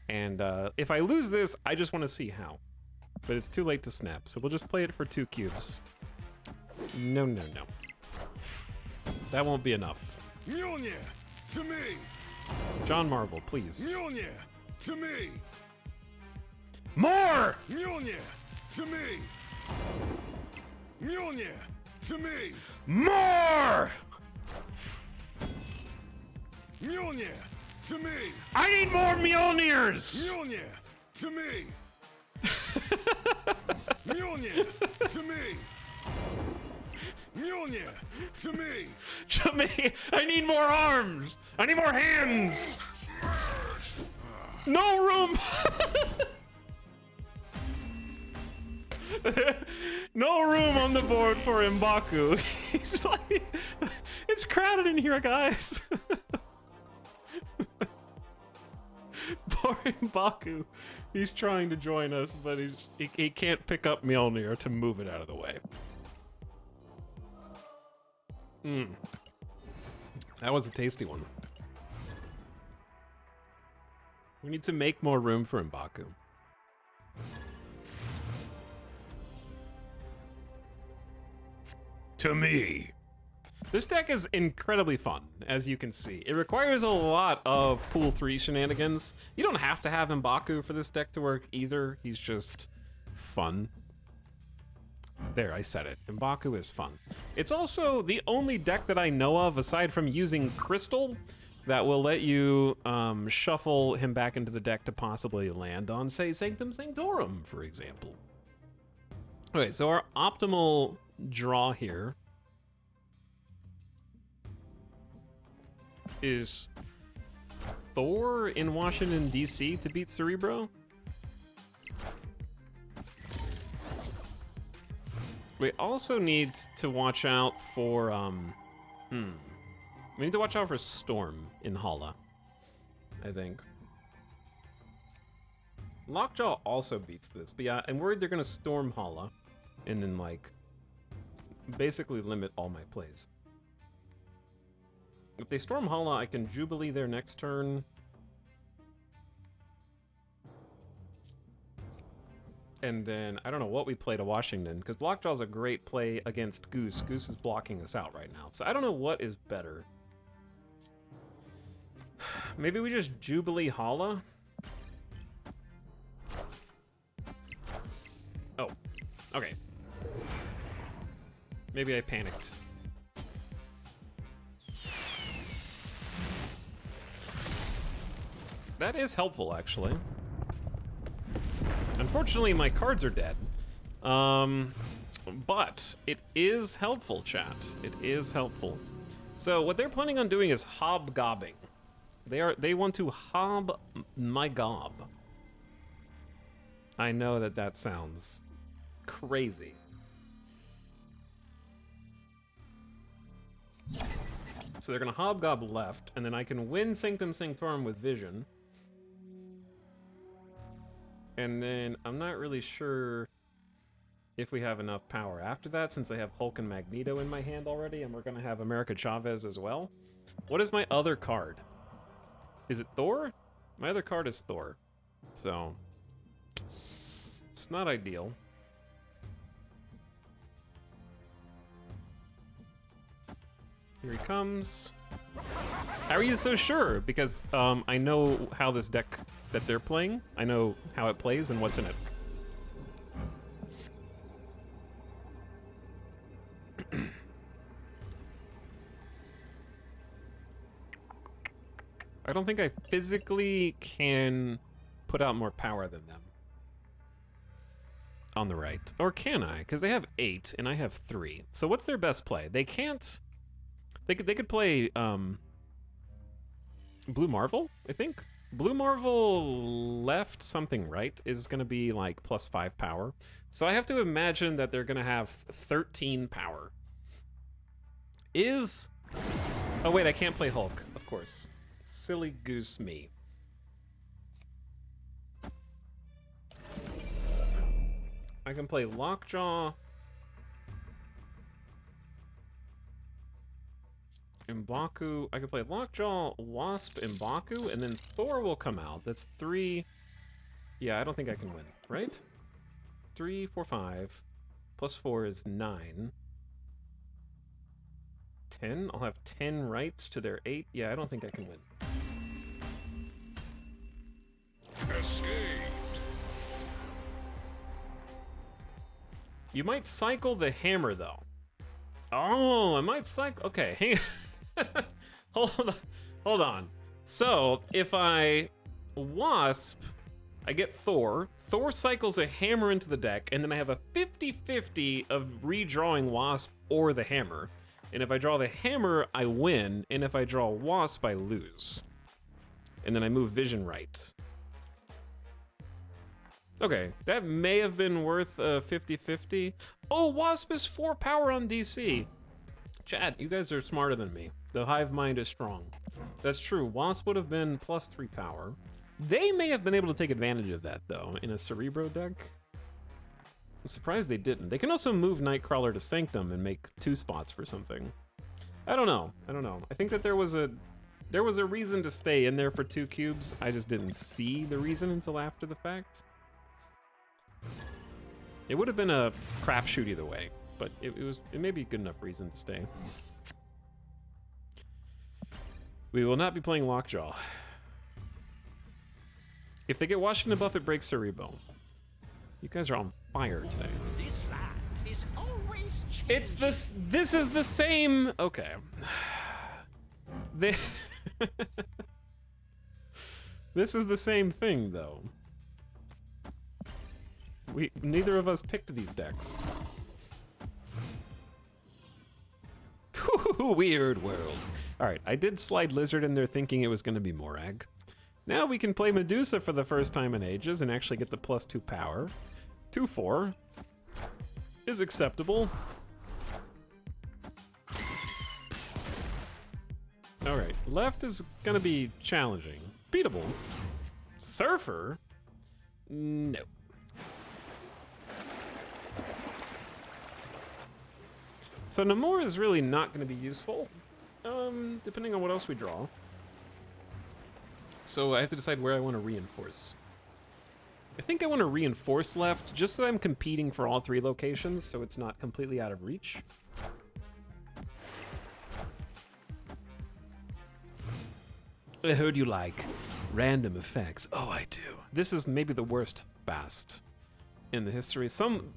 And if I lose this, I just want to see how. But it's too late to snap, so we'll just play it for 2 cubes. No, no, no. That won't be enough. Mjolnir, to me! John Marvel, please. Mjolnir, to me! More! Mjolnir, to me! Mjolnir, to me! More! Mjolnir, to me! I need more Mjolnirs! Mjolnir, to me! Mjolnir, to me! Mjolnir, to me! To me! I need more arms! I need more hands! No room! No room on the board for M'Baku. He's like, it's crowded in here, guys. Poor M'Baku. He's trying to join us, but he can't pick up Mjolnir to move it out of the way. That was a tasty one. We need to make more room for M'Baku. To me. This deck is incredibly fun, as you can see. It requires a lot of pool 3 shenanigans. You don't have to have M'Baku for this deck to work either. He's just fun. There, I said it. M'Baku is fun. It's also the only deck that I know of, aside from using Crystal, that will let you shuffle him back into the deck to possibly land on, say, Sanctum Sanctorum, for example. Okay, so our optimal draw here is Thor in Washington, D.C. to beat Cerebro. We also need to watch out for, we need to watch out for Storm in Hala, I think. Lockjaw also beats this, but yeah, I'm worried they're gonna Storm Hala and then, like, basically limit all my plays. If they Storm Hala, I can Jubilee their next turn. And then, I don't know what we play to Washington, because Lockjaw's a great play against Goose. Goose is blocking us out right now. So I don't know what is better. Maybe we just Jubilee Hala? Oh, okay. Maybe I panicked. That is helpful, actually. Unfortunately, my cards are dead. But it is helpful, chat. It is helpful. So what they're planning on doing is hobgobbing. They want to hob my gob. I know that that sounds crazy. So they're gonna hobgob left, and then I can win Sanctum Sanctorum with Vision. And then I'm not really sure if we have enough power after that, since I have Hulk and Magneto in my hand already, and we're gonna have America Chavez as well. What is my other card? Is it Thor? My other card is Thor. So it's not ideal. Here he comes. How are you so sure? Because I know how this deck that they're playing. I know how it plays and what's in it. I don't think I physically can put out more power than them. On the right. Or can I? Because they have 8 and I have 3. So what's their best play? They can't... They could play Blue Marvel, I think. Blue Marvel left something right is going to be like +5 power. So I have to imagine that they're going to have 13 power. Oh wait, I can't play Hulk, of course. Silly goose me. I can play Lockjaw, M'Baku. I can play Lockjaw, Wasp, M'Baku, and then Thor will come out. That's 3. Yeah, I don't think I can win, right? 3, 4, 5. +4 is 9. 10? I'll have 10 rights to their 8. Yeah, I don't think I can win. Escaped. You might cycle the hammer, though. Oh, I might cycle... Okay, hang on. Hold on. So, if I Wasp, I get Thor. Thor cycles a hammer into the deck, and then I have a 50-50 of redrawing Wasp or the hammer. And if I draw the hammer, I win, and if I draw Wasp, I lose. And then I move Vision right. Okay, that may have been worth a 50-50. Oh, Wasp is 4 power on DC. Chat, you guys are smarter than me. The hive mind is strong. That's true. Wasp would have been +3 power. They may have been able to take advantage of that, though, in a Cerebro deck. I'm surprised they didn't. They can also move Nightcrawler to Sanctum and make 2 spots for something. I don't know. I think that there was a reason to stay in there for 2 cubes. I just didn't see the reason until after the fact. It would have been a crapshoot either way, but it may be a good enough reason to stay. We will not be playing Lockjaw. If they get Washington Buff, it breaks Cerebo. You guys are on fire today. This land is always changing. It's this. This is the same. Okay. They. This is the same thing, though. Neither of us picked these decks. Weird world. All right, I did slide Lizard in there thinking it was going to be Morag. Now we can play Medusa for the first time in ages and actually get the +2 power. 2/4 is acceptable. All right, left is going to be challenging. Beatable. Surfer? No. So Namor is really not going to be useful, depending on what else we draw. So I have to decide where I want to reinforce. I think I want to reinforce left, just so I'm competing for all 3 locations, so it's not completely out of reach. I heard you like random effects. Oh, I do. This is maybe the worst Bast in the history. Some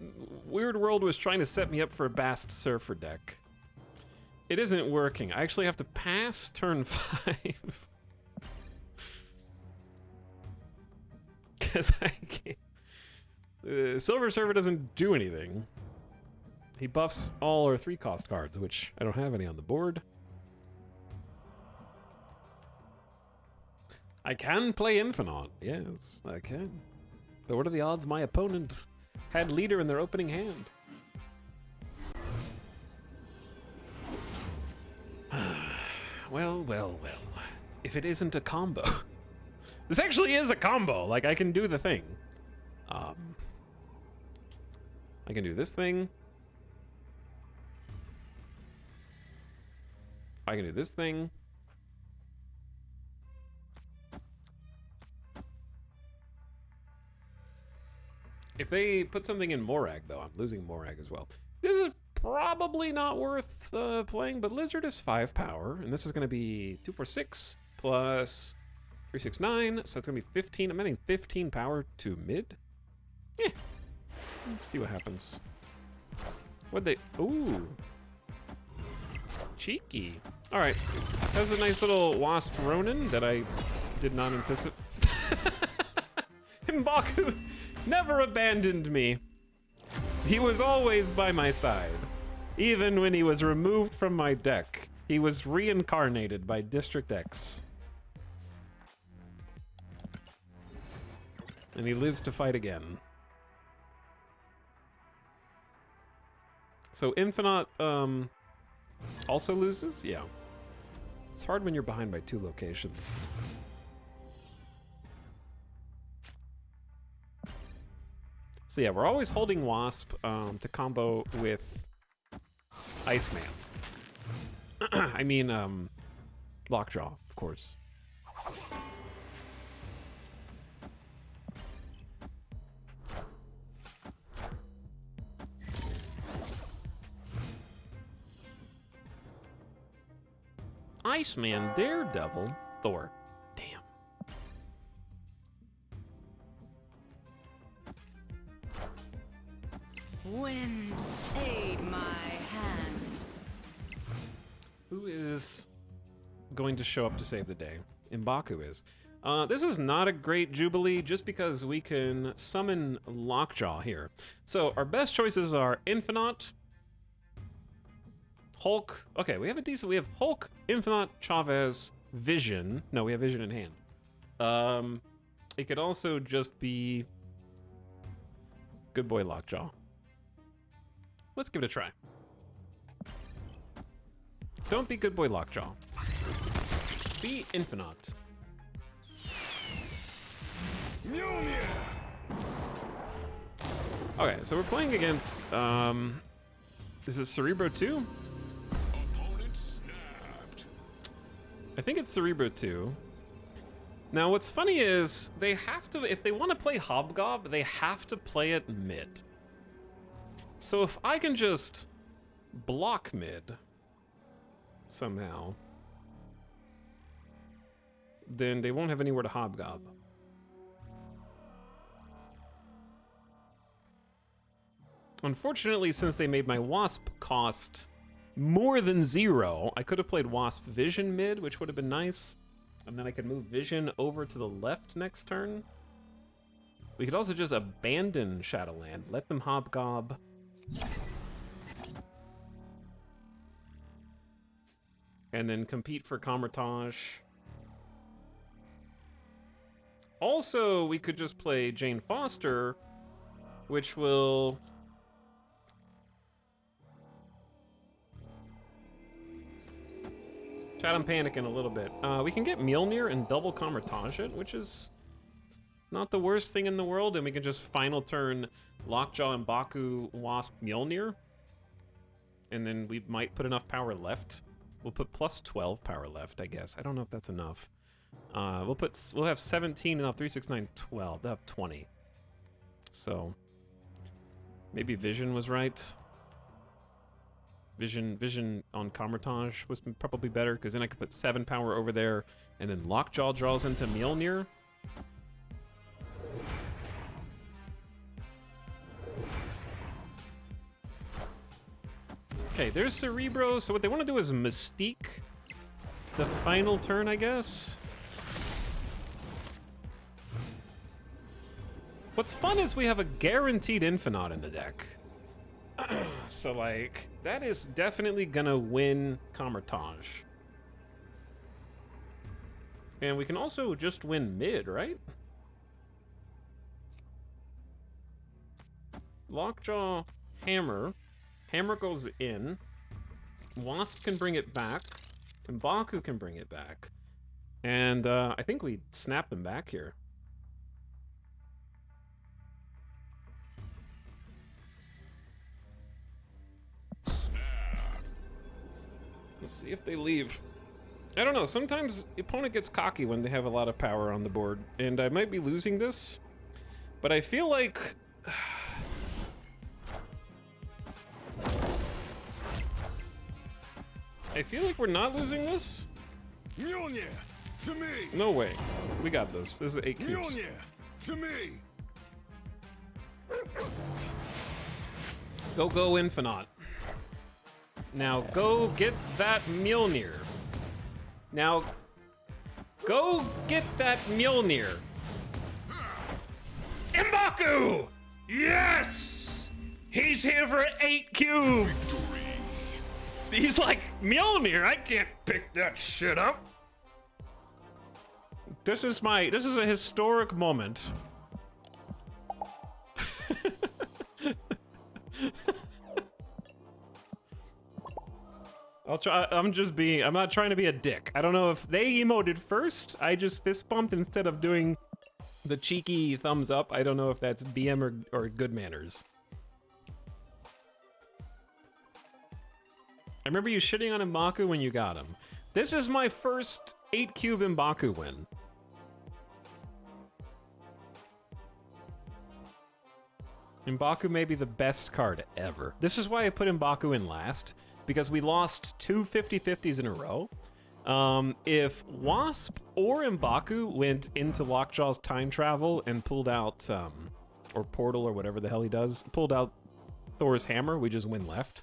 weird world was trying to set me up for a Bast Surfer deck. It isn't working. I actually have to pass turn 5. Because I can't. Silver Surfer doesn't do anything. He buffs all our 3-cost cards, which I don't have any on the board. I can play Infinite. Yes, I can. But what are the odds my opponent had leader in their opening hand? Well, well, well. If it isn't a combo. This actually is a combo. Like, I can do the thing. I can do this thing. I can do this thing. If they put something in Morag, though, I'm losing Morag as well. This is probably not worth playing, but Lizard is 5 power, and this is going to be 2, 4, 6 plus 3, 6, 9, so it's going to be 15. I'm adding 15 power to mid. Yeah. Let's see what happens. What'd they... Ooh. Cheeky. All right. That was a nice little Wasp Ronin that I did not anticipate. M'Baku never abandoned me. He was always by my side. Even when he was removed from my deck, he was reincarnated by District X. And he lives to fight again. So Infinite also loses? Yeah. It's hard when you're behind by 2 locations. So yeah, we're always holding Wasp to combo with Iceman. I mean, Lockjaw, of course. Iceman, Daredevil, Thor. Damn. Wind, aid my hand. Who is going to show up to save the day? M'Baku is. This is not a great Jubilee just because we can summon Lockjaw here. So our best choices are Infinite, Hulk. Okay, we have a decent. We have Hulk, Infinite, Chavez, Vision. No, we have Vision in hand. It could also just be Good Boy Lockjaw. Let's give it a try. Don't be Good Boy Lockjaw. Be Infinite. Okay, so we're playing against, is it Cerebro 2? Opponent snapped. I think it's Cerebro 2. Now, what's funny is they have to, if they want to play Hobgob, they have to play it mid. So if I can just block mid somehow, then they won't have anywhere to hobgob. Unfortunately, since they made my Wasp cost more than 0, I could have played Wasp Vision mid, which would have been nice. And then I could move Vision over to the left next turn. We could also just abandon Shadowland, let them hobgob. And then compete for Kamar-Taj. Also, we could just play Jane Foster, which will... Chat, I'm panicking a little bit. We can get Mjolnir and double Kamar-Taj it, which is not the worst thing in the world, and we can just final turn Lockjaw and Baku Wasp Mjolnir. And then we might put enough power left. We'll put plus 12 power left, I guess. I don't know if that's enough. We'll have 17 and 3, 6, 9, 12. They'll have 20. So maybe Vision was right. Vision on Kamar-Taj was probably better, because then I could put 7 power over there, and then Lockjaw draws into Mjolnir. Okay, there's Cerebro. So what they want to do is Mystique the final turn, I guess. What's fun is we have a guaranteed Infinite in the deck. So, like, that is definitely gonna win Kamar-Taj. And we can also just win mid, right? Lockjaw, Hammer. Hammer goes in. Wasp can bring it back. And Baku can bring it back. And I think we snap them back here. Let's see if they leave. I don't know, sometimes the opponent gets cocky when they have a lot of power on the board, and I might be losing this, but I feel like... I feel like we're not losing this. Mjolnir, to me! No way. We got this. This is 8 cubes. Mjolnir, to me! Go Infinite. Now go get that Mjolnir. Now go get that Mjolnir. M'Baku! Yes! He's here for 8 cubes! He's like, Mjolnir, I can't pick that shit up. This is a historic moment. I'm not trying to be a dick. I don't know if they emoted first. I just fist bumped instead of doing the cheeky thumbs up. I don't know if that's BM or good manners. I remember you shitting on M'Baku when you got him. This is my first 8 cube M'Baku win. M'Baku may be the best card ever. This is why I put M'Baku in last, because we lost 2 50-50s in a row. If Wasp or M'Baku went into Lockjaw's time travel and pulled out, or Portal or whatever the hell he does, pulled out Thor's hammer, we just win left.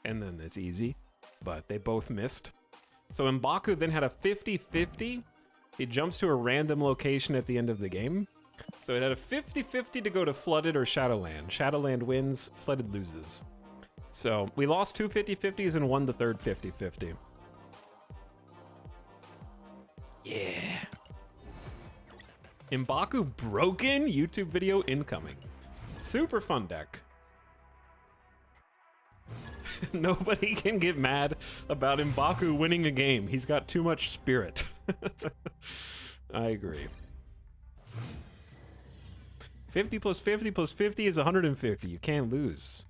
And then it's easy, but they both missed. So M'Baku then had a 50-50. He jumps to a random location at the end of the game. So it had a 50-50 to go to Flooded or Shadowland. Shadowland wins, Flooded loses. So we lost 2 50-50s and won the third 50-50. Yeah. M'Baku broken? YouTube video incoming. Super fun deck. Nobody can get mad about M'Baku winning a game. He's got too much spirit. I agree. 50 plus 50 plus 50 is 150. You can't lose.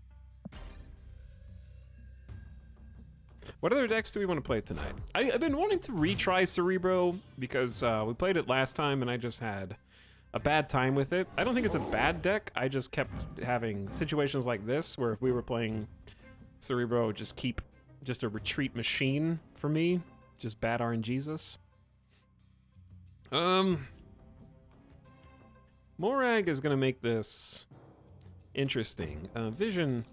What other decks do we want to play tonight? I've been wanting to retry Cerebro because we played it last time and I just had a bad time with it. I don't think it's a bad deck. I just kept having situations like this where if we were playing Cerebro just keep just a retreat machine for me. Just bad RNGesus. Morag is gonna make this interesting. Vision,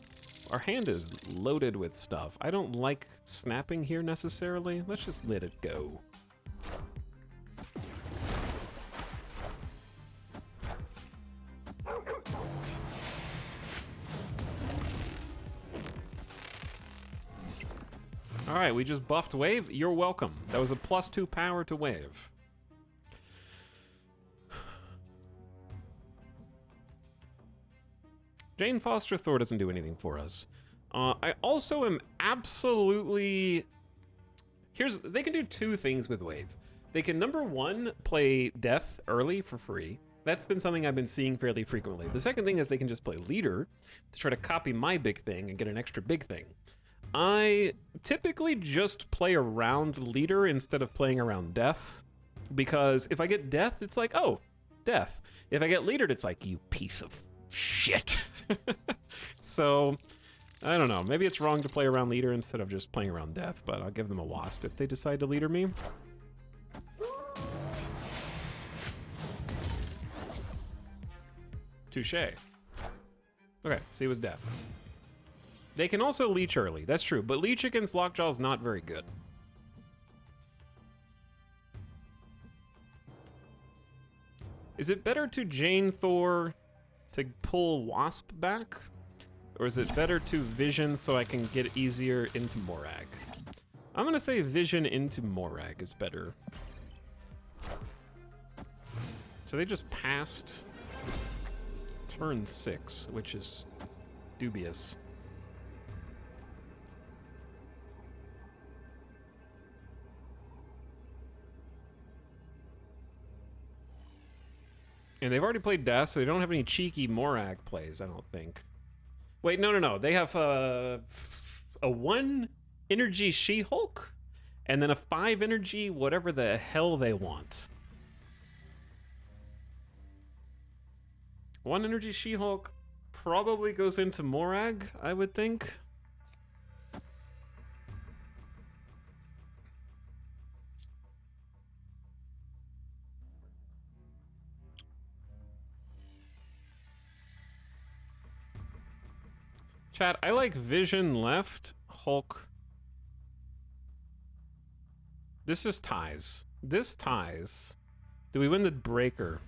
our hand is loaded with stuff. I don't like snapping here necessarily. Let's just let it go. All right, we just buffed Wave. You're welcome. That was a +2 power to Wave. Jane Foster Thor doesn't do anything for us. I also am absolutely... They can do two things with Wave. They can, number one, play Death early for free. That's been something I've been seeing fairly frequently. The second thing is they can just play Leader to try to copy my big thing and get an extra big thing. I typically just play around Leader instead of playing around Death, because if I get Death, it's like, oh, Death. If I get Leadered, it's like, you piece of shit. So, I don't know. Maybe it's wrong to play around Leader instead of just playing around Death, but I'll give them a Wasp if they decide to Leader me. Touche. Okay, so he was Death. They can also leech early, that's true, but leech against Lockjaw is not very good. Is it better to Jane Thor to pull Wasp back? Or is it better to Vision so I can get easier into Morag? I'm gonna say Vision into Morag is better. So they just passed turn 6, which is dubious. And they've already played Death, so they don't have any cheeky Morag plays, I don't think. Wait, no. They have a 1 energy She-Hulk, and then a 5 energy whatever the hell they want. 1 energy She-Hulk probably goes into Morag, I would think. Chat, I like Vision left, Hulk. This just ties. This ties. Do we win the breaker?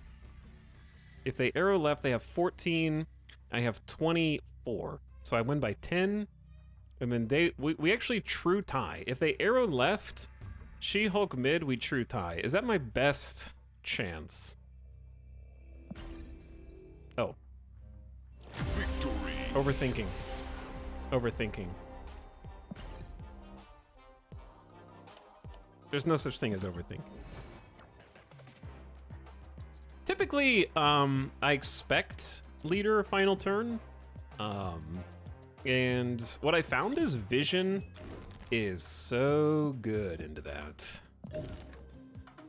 If they arrow left, they have 14. I have 24. So I win by 10. And then we actually true tie. If they arrow left, She-Hulk mid, we true tie. Is that my best chance? Oh. Victory. Overthinking. Overthinking. There's no such thing as overthinking. Typically, I expect Leader final turn. And what I found is Vision is so good into that.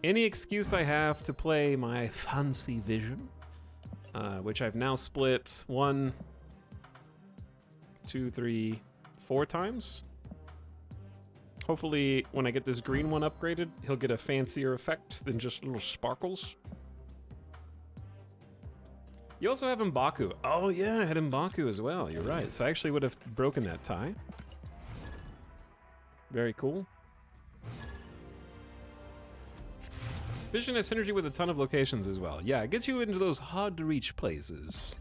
Any excuse I have to play my fancy Vision, which I've now split 1, 2, 3, 4 times. Hopefully, when I get this green one upgraded, he'll get a fancier effect than just little sparkles. You also have M'Baku. Oh yeah, I had M'Baku as well. You're right. So I actually would have broken that tie. Very cool. Vision has synergy with a ton of locations as well. Yeah, it gets you into those hard-to-reach places.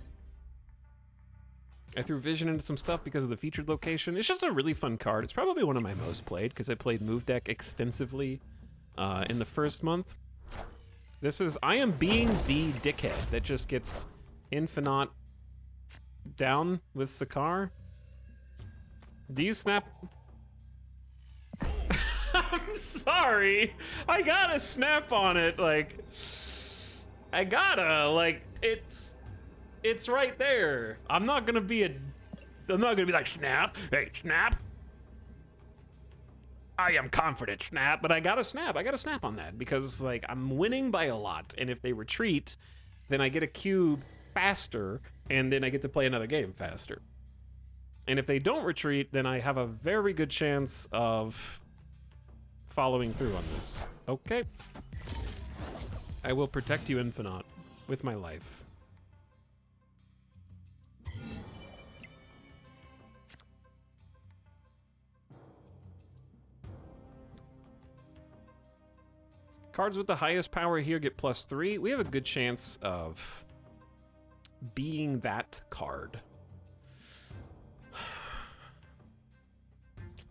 I threw Vision into some stuff because of the featured location. It's just a really fun card. It's probably one of my most played because I played Move Deck extensively in the first month. I am being the dickhead that just gets Infinite down with Sakaar. Do you snap? I'm sorry. I gotta snap on it. Like, I gotta. Like, it's right there. I'm not gonna be like, snap. Hey, snap. I am confident, snap. But I gotta snap. I gotta snap on that because, like, I'm winning by a lot. And if they retreat, then I get a cube faster, and then I get to play another game faster. And if they don't retreat, then I have a very good chance of following through on this. Okay. I will protect you, Infinite, with my life. Cards with the highest power here get +3. We have a good chance of being that card.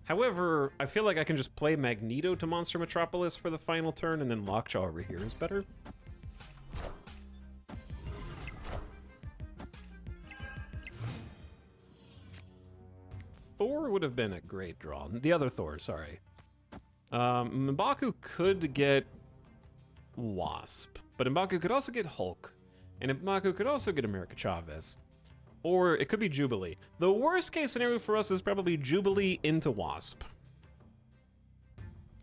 However, I feel like I can just play Magneto to Monster Metropolis for the final turn, and then Lockjaw over here is better. Thor would have been a great draw. The other Thor, sorry. M'Baku could get Wasp, but M'Baku could also get Hulk, and M'Baku could also get America Chavez. Or it could be Jubilee. The worst case scenario for us is probably Jubilee into Wasp.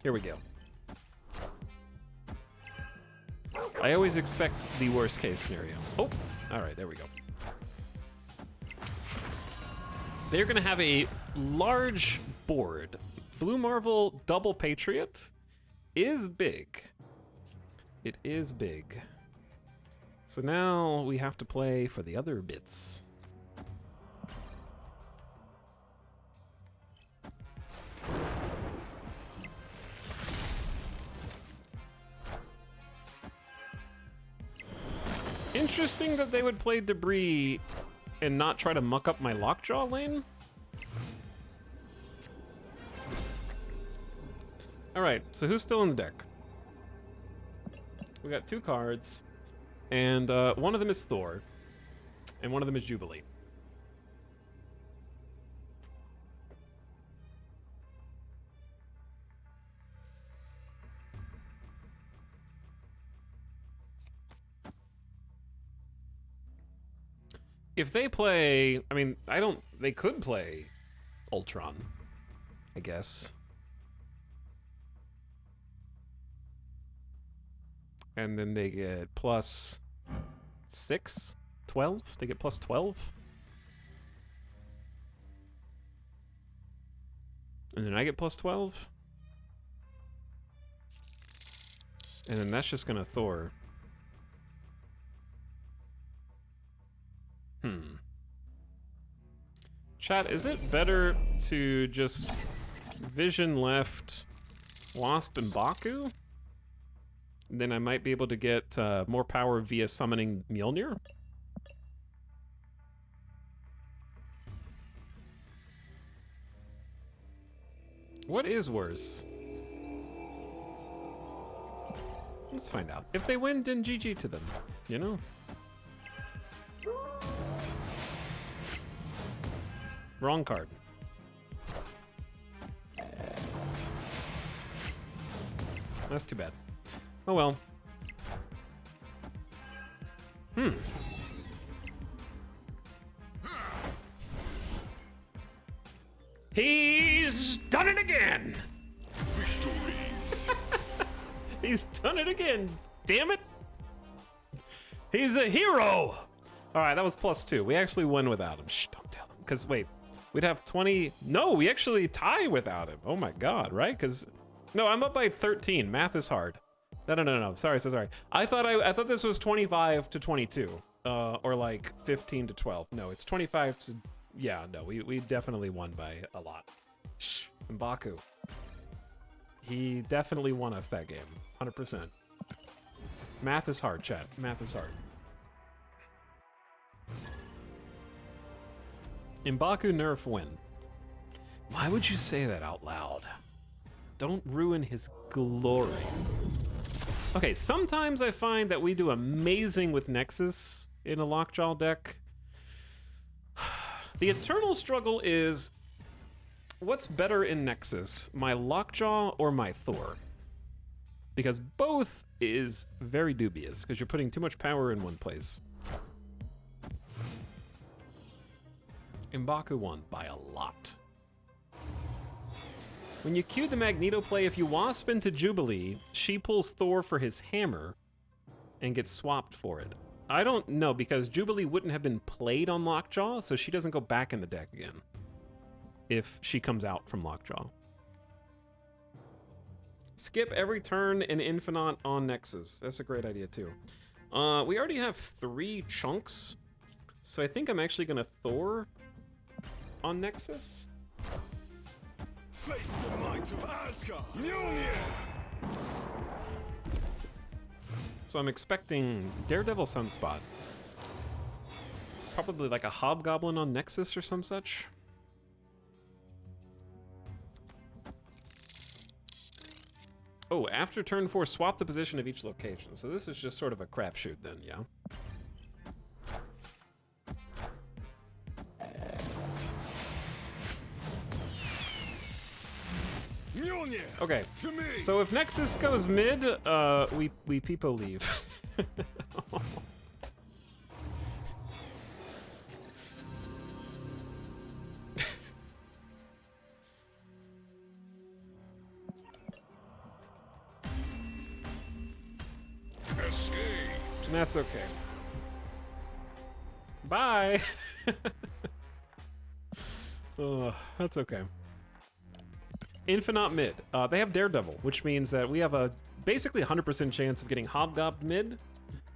Here we go. I always expect the worst case scenario. Oh, all right, there we go. They're gonna have a large board. Blue Marvel double Patriot is big. It is big. So now we have to play for the other bits. Interesting that they would play Debris and not try to muck up my Lockjaw lane. All right, so who's still in the deck? We got 2 cards, and one of them is Thor, and one of them is Jubilee. If they play, I mean, they could play Ultron, I guess. And then they get +6, 12? They get +12? And then I get +12? And then that's just gonna Thor. Chat, is it better to just Vision left Wasp and Baku? Then I might be able to get more power via summoning Mjolnir? What is worse? Let's find out. If they win, then GG to them, you know? Wrong card. That's too bad. Oh well. He's done it again! Victory. He's done it again, damn it! He's a hero! Alright, that was +2. We actually won without him. Shh, don't tell him. Because, wait, we'd have 20... No, we actually tie without him. Oh my god, right? Because... No, I'm up by 13. Math is hard. No. Sorry. I thought this was 25 to 22. Or like 15 to 12. No, it's 25 to... Yeah, no, we definitely won by a lot. Shh, M'Baku. He definitely won us that game. 100%. Math is hard, chat. Math is hard. M'Baku nerf win. Why would you say that out loud? Don't ruin his glory. Okay, sometimes I find that we do amazing with Nexus in a Lockjaw deck. The eternal struggle is, what's better in Nexus, my Lockjaw or my Thor? Because both is very dubious, because you're putting too much power in one place. M'Baku won by a lot. When you cue the Magneto play, if you Wasp into Jubilee, she pulls Thor for his hammer and gets swapped for it. I don't know, because Jubilee wouldn't have been played on Lockjaw, so she doesn't go back in the deck again. if she comes out from Lockjaw. Skip every turn in Infinite on Nexus. That's a great idea too. We already have 3 chunks, so I think I'm actually gonna Thor on Nexus. Face the might of Asgard. Mjolnir. So I'm expecting Daredevil Sunspot. Probably like a Hobgoblin on Nexus or some such. Oh, after turn 4, swap the position of each location. So this is just sort of a crapshoot then, yeah? Mjolnir. Okay, To me. so if Nexus goes mid, we Peepo leave. Escape. And that's okay. Bye! That's okay. Infinite mid. They have Daredevil, which means that we have a basically 100% chance of getting Hobgoblin mid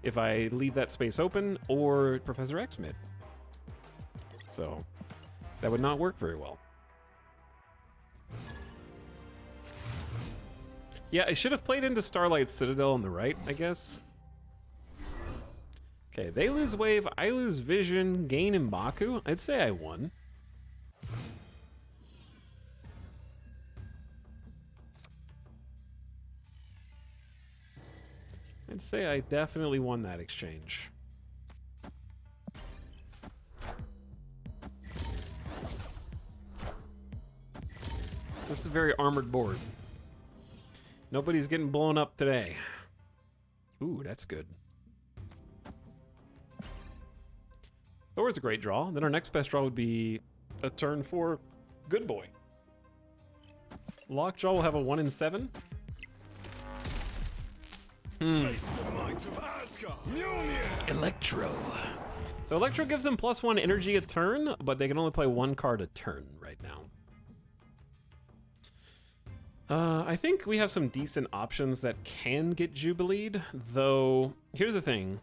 if I leave that space open, or Professor X mid. So, that would not work very well. Yeah, I should have played into Starlight Citadel on the right, I guess. Okay, they lose Wave, I lose Vision, gain M'Baku. I'd say I won. I'd say I definitely won that exchange. This is a very armored board. Nobody's getting blown up today. Ooh, that's good. Thor's a great draw. Then our next best draw would be a turn 4 Good Boy. Lockjaw will have a 1 in 7. Face the might of Asgard. Mjolnir. Electro. So Electro gives them +1 energy a turn, but they can only play 1 card a turn right now. I think we have some decent options that can get Jubileed, though here's the thing.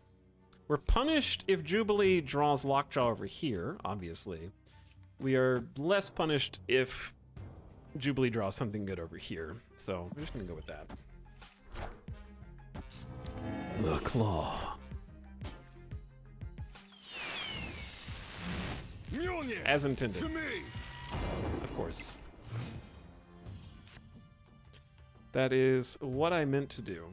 We're punished if Jubilee draws Lockjaw over here, obviously. We are less punished if Jubilee draws something good over here, so we're just gonna go with that. The Claw. Mjolnir. As intended, To me. of course. That is what I meant to do.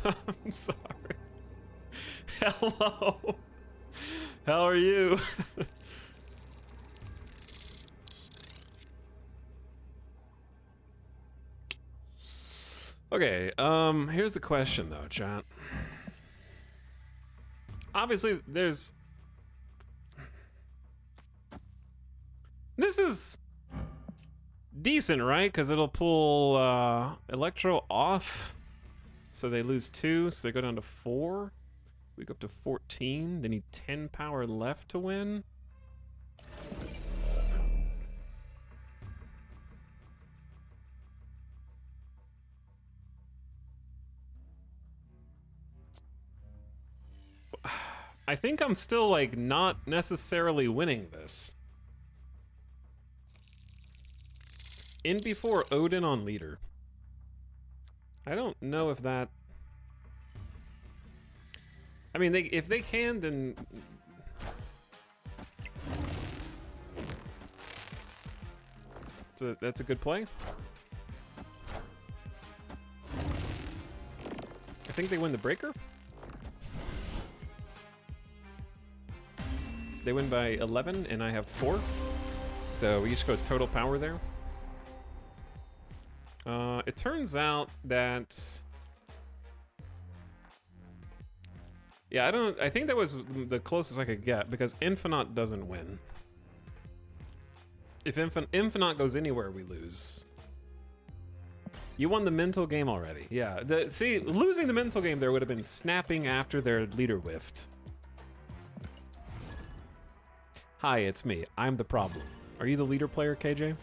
I'm sorry. Hello. How are you? Okay, here's the question though, chat. Obviously, this is decent, right? Because it'll pull Electro off, so they lose 2, so they go down to 4. We go up to 14. They need 10 power left to win. I think I'm still, like, not necessarily winning this. In before Odin on leader. I don't know if that... I mean, if they can, then... That's a good play. I think they win the breaker. They win by 11, and I have 4. So we each go total power there. It turns out that... Yeah, I think that was the closest I could get, because Infinite doesn't win. If Infinite goes anywhere, we lose. You won the mental game already. Yeah. See, losing the mental game there would have been snapping after their leader whiffed. Hi, it's me. I'm the problem. Are you the leader player, KJ?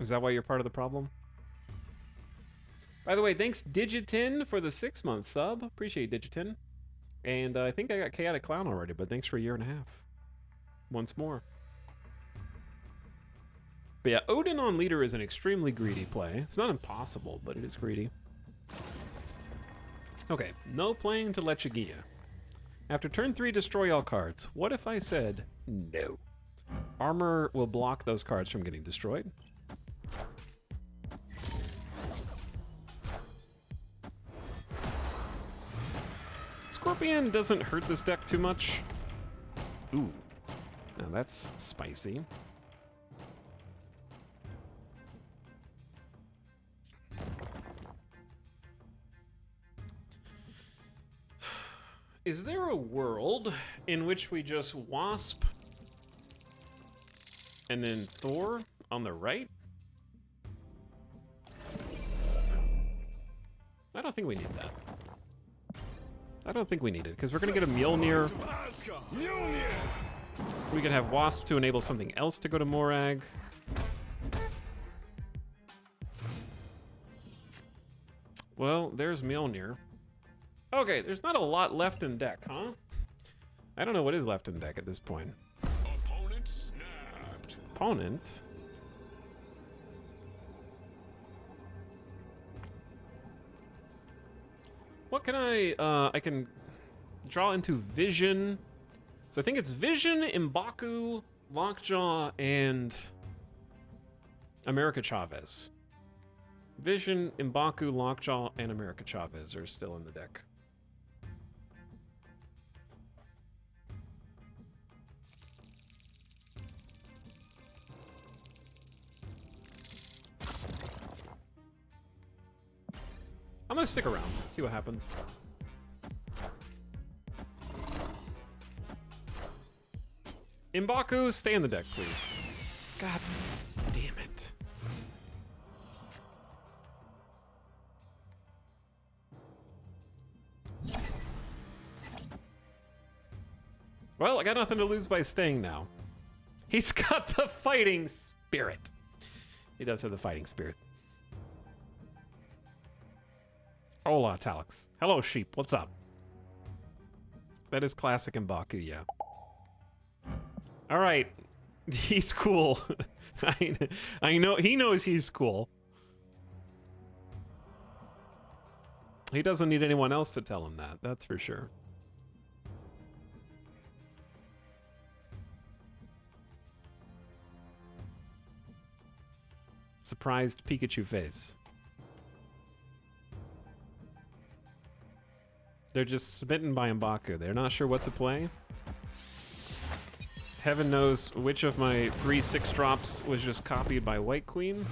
Is that why you're part of the problem? By the way, thanks Digitin for the 6-month sub. Appreciate Digitin. And I think I got Chaotic Clown already, but thanks for a year and a half. Once more. But yeah, Odin on leader is an extremely greedy play. It's not impossible, but it is greedy. Okay, no playing to Lechigia. After turn 3, destroy all cards. What if I said no? Armor will block those cards from getting destroyed. Scorpion doesn't hurt this deck too much. Ooh, now that's spicy. Is there a world in which we just Wasp and then Thor on the right? I don't think we need that. I don't think we need it, because we're going to get a Mjolnir. We can have Wasp to enable something else to go to Morag. Well, there's Mjolnir. Okay, there's not a lot left in deck, huh? I don't know what is left in deck at this point. Opponent snapped. Opponent? What can I can draw into Vision. So I think it's Vision, M'Baku, Lockjaw, and America Chavez. Vision, M'Baku, Lockjaw, and America Chavez are still in the deck. I'm gonna stick around, see what happens. M'Baku, stay in the deck, please. God damn it. Well, I got nothing to lose by staying now. He's got the fighting spirit. He does have the fighting spirit. Hola, Talix. Hello, sheep. What's up? That is classic M'Baku, yeah. All right. He's cool. I know. He knows he's cool. He doesn't need anyone else to tell him that. That's for sure. Surprised Pikachu face. They're just smitten by M'Baku. They're not sure what to play. Heaven knows which of my 3 6-drops was just copied by White Queen.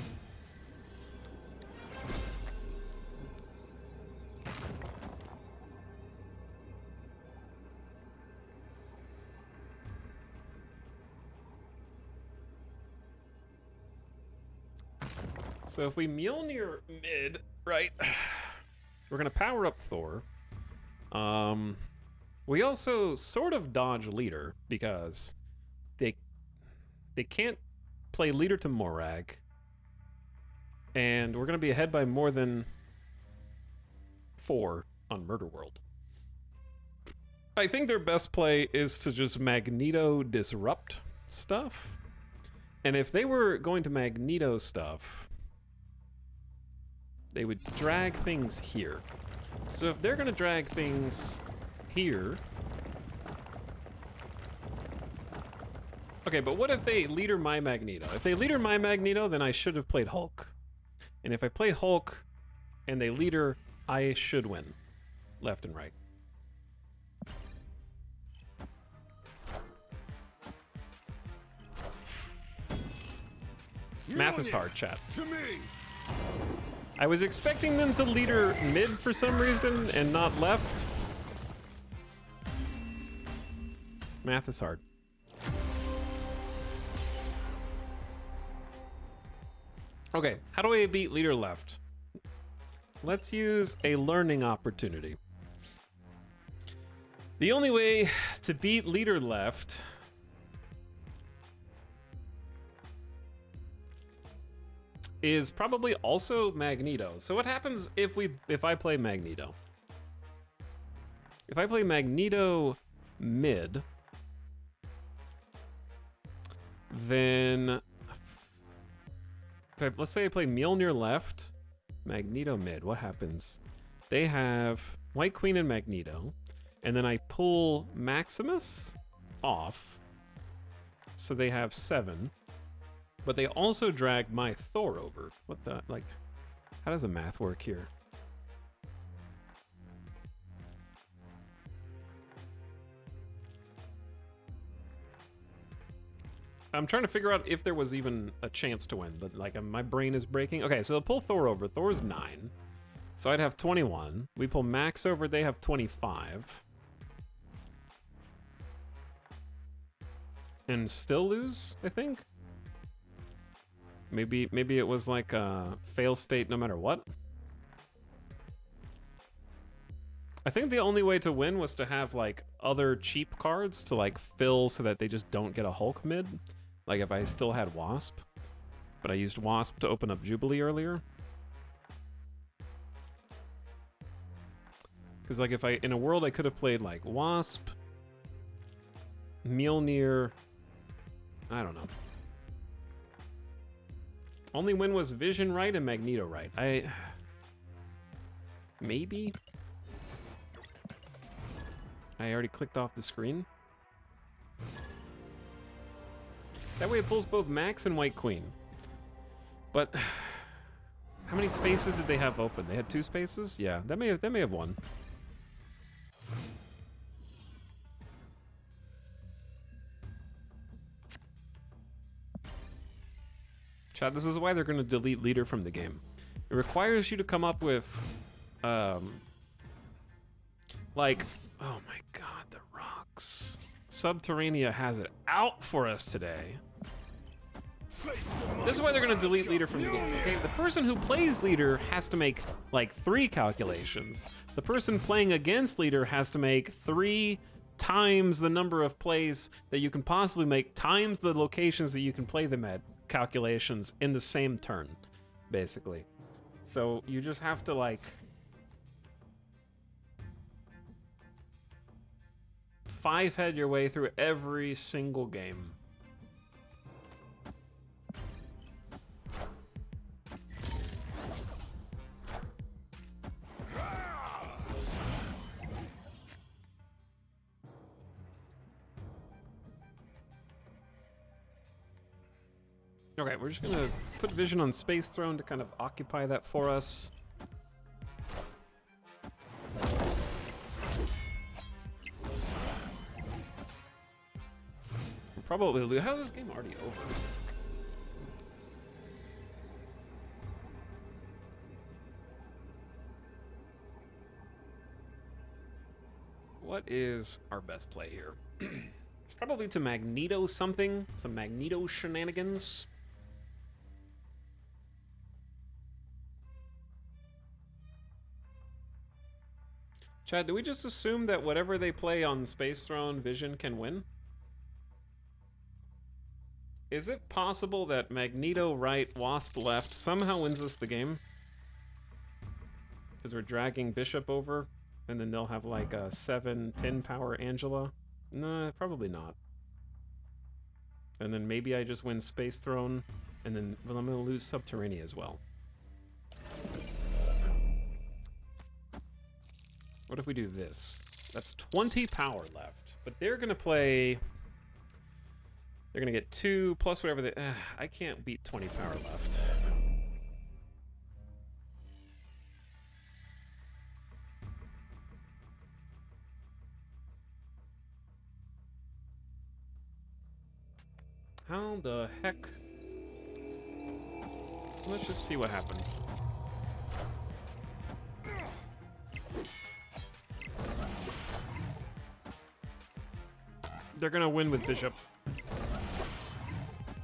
So if we Mjolnir mid, right, we're gonna power up Thor. We also sort of dodge leader because they can't play leader to Morag, and we're gonna be ahead by more than 4 on Murder World. I think their best play is to just Magneto disrupt stuff, and if they were going to Magneto stuff, they would drag things here. So if they're gonna drag things here... Okay, but what if they leader my Magneto? If they leader my Magneto, then I should have played Hulk. And if I play Hulk and they leader, I should win. Left and right. Math is hard, chat. To me. I was expecting them to leader mid for some reason and not left. Math is hard. Okay, how do I beat leader left? Let's use a learning opportunity. The only way to beat leader left is probably also Magneto. So what happens if I play Magneto? If I play Magneto mid, then let's say I play Mjolnir left, Magneto mid. What happens? They have White Queen and Magneto, and then I pull Maximus off, so they have 7. But they also drag my Thor over. What the, like, how does the math work here? I'm trying to figure out if there was even a chance to win, but like my brain is breaking. Okay, so they'll pull Thor over. Thor's 9. So I'd have 21. We pull Max over, they have 25. And still lose, I think? Maybe it was like a fail state no matter what. I think the only way to win was to have like other cheap cards to like fill so that they just don't get a Hulk mid. Like if I still had Wasp, but I used Wasp to open up Jubilee earlier. Because like if in a world I could have played like Wasp, Mjolnir, I don't know. Only win was Vision right and Magneto right. Maybe? I already clicked off the screen. That way it pulls both Max and White Queen. But how many spaces did they have open? They had 2 spaces? Yeah, that may have won. Chat, this is why they're going to delete leader from the game. It requires you to come up with, like, oh my god, the rocks. Subterranea has it out for us today. This is why they're going to delete leader from the game, okay? The person who plays leader has to make, like, 3 calculations. The person playing against leader has to make 3 times the number of plays that you can possibly make, times the locations that you can play them at, calculations in the same turn, basically. So you just have to like five-head your way through every single game. Okay, we're just gonna put Vision on Space Throne to kind of occupy that for us. We'll probably lose. How's this game already over? What is our best play here? It's probably to Magneto something, some Magneto shenanigans. Chad, do we just assume that whatever they play on Space Throne, Vision can win? Is it possible that Magneto right, Wasp left somehow wins us the game? Because we're dragging Bishop over, and then they'll have like a 7-10 power Angela? No, probably not. And then maybe I just win Space Throne, and then well, I'm going to lose Subterranea as well. What if we do this? That's 20 power left, but they're gonna play. They're gonna get 2 plus whatever they. I can't beat 20 power left. How the heck? Let's just see what happens. They're gonna win with Bishop.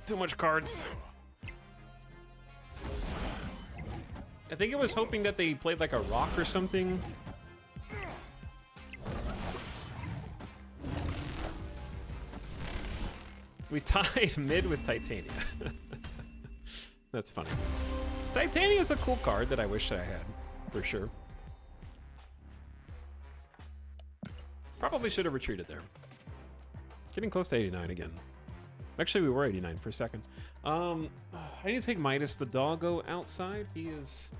Too much cards. I think I was hoping that they played like a rock or something. We tied mid with Titania. That's funny. Titania is a cool card that I wish I had, for sure. Probably should have retreated there. Getting close to 89 again. Actually, we were 89 for a second. I need to take Midas the doggo outside. He is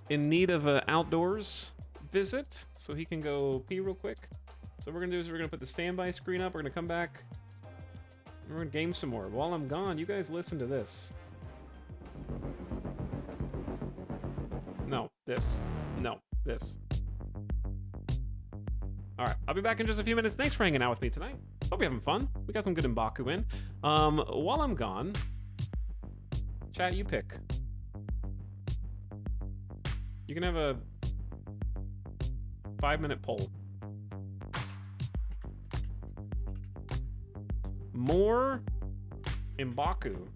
in need of an outdoors visit, so he can go pee real quick. So what we're gonna do is we're gonna put the standby screen up. We're gonna come back. And we're gonna game some more. While I'm gone, you guys listen to this. No, this. No, this. All right, I'll be back in just a few minutes. Thanks for hanging out with me tonight. Hope you're having fun. We got some good M'Baku in. While I'm gone, chat, you pick. You can have a 5-minute poll. More M'Baku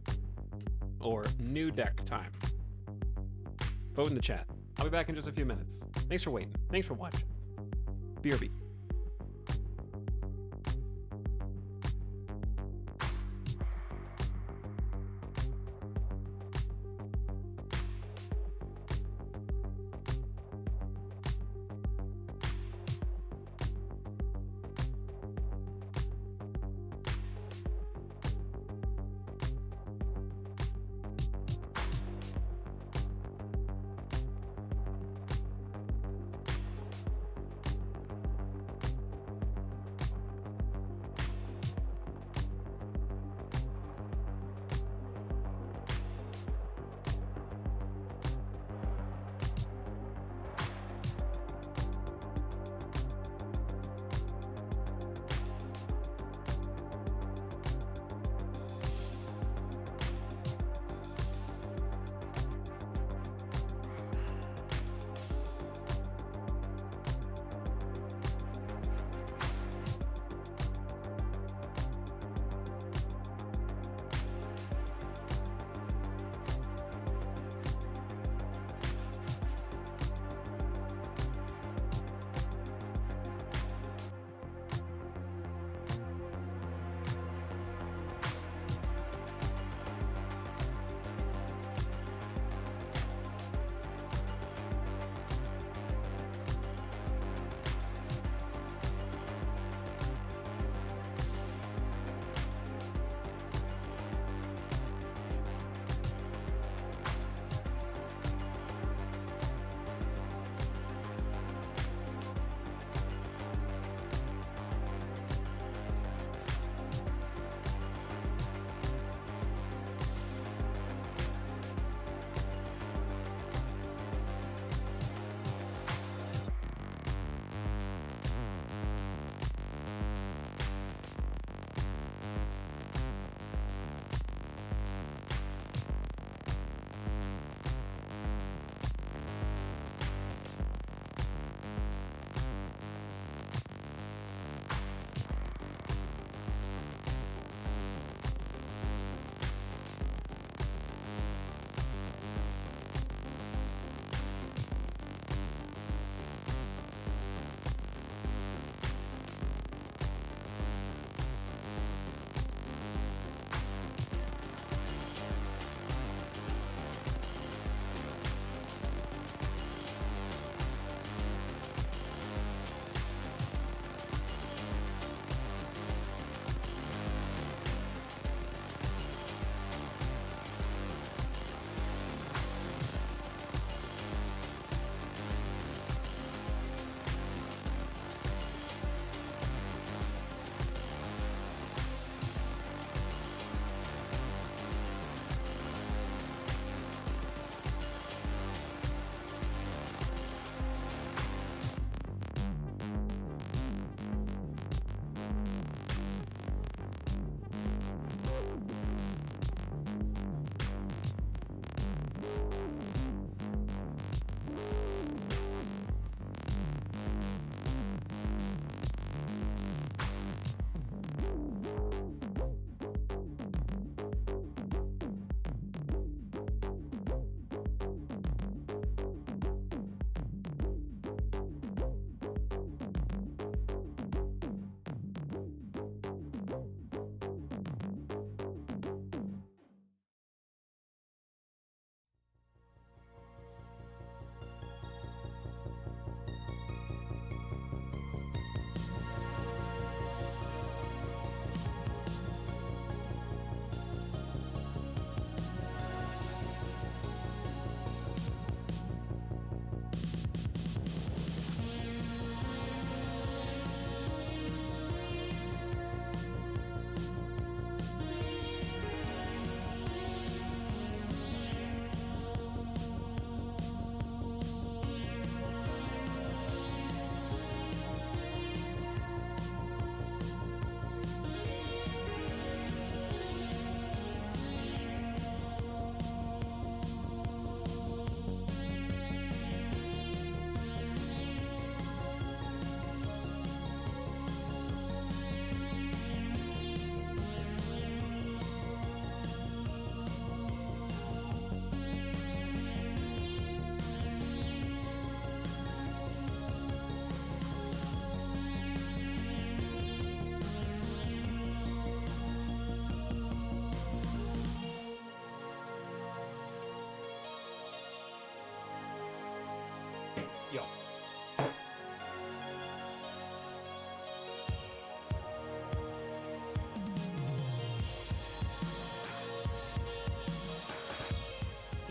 or new deck time? Vote in the chat. I'll be back in just a few minutes. Thanks for waiting. Thanks for watching. BRB.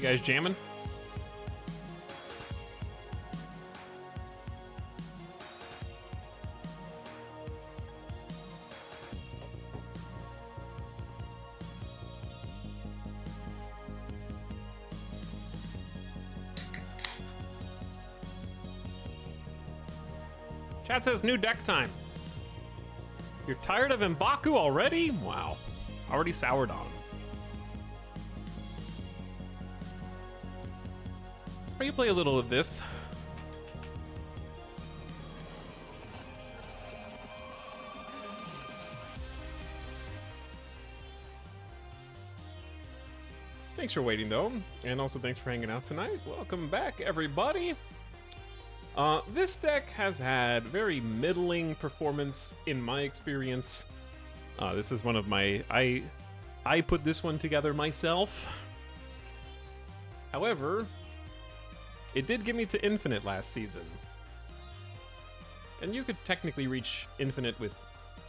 You guys jamming? Chat says new deck time. You're tired of M'Baku already? Wow. Already soured on him. Or you play a little of this. Thanks for waiting though, and also thanks for hanging out tonight. Welcome back, everybody. This deck has had very middling performance in my experience. This is one of my... I put this one together myself. However, it did get me to Infinite last season. And you could technically reach Infinite with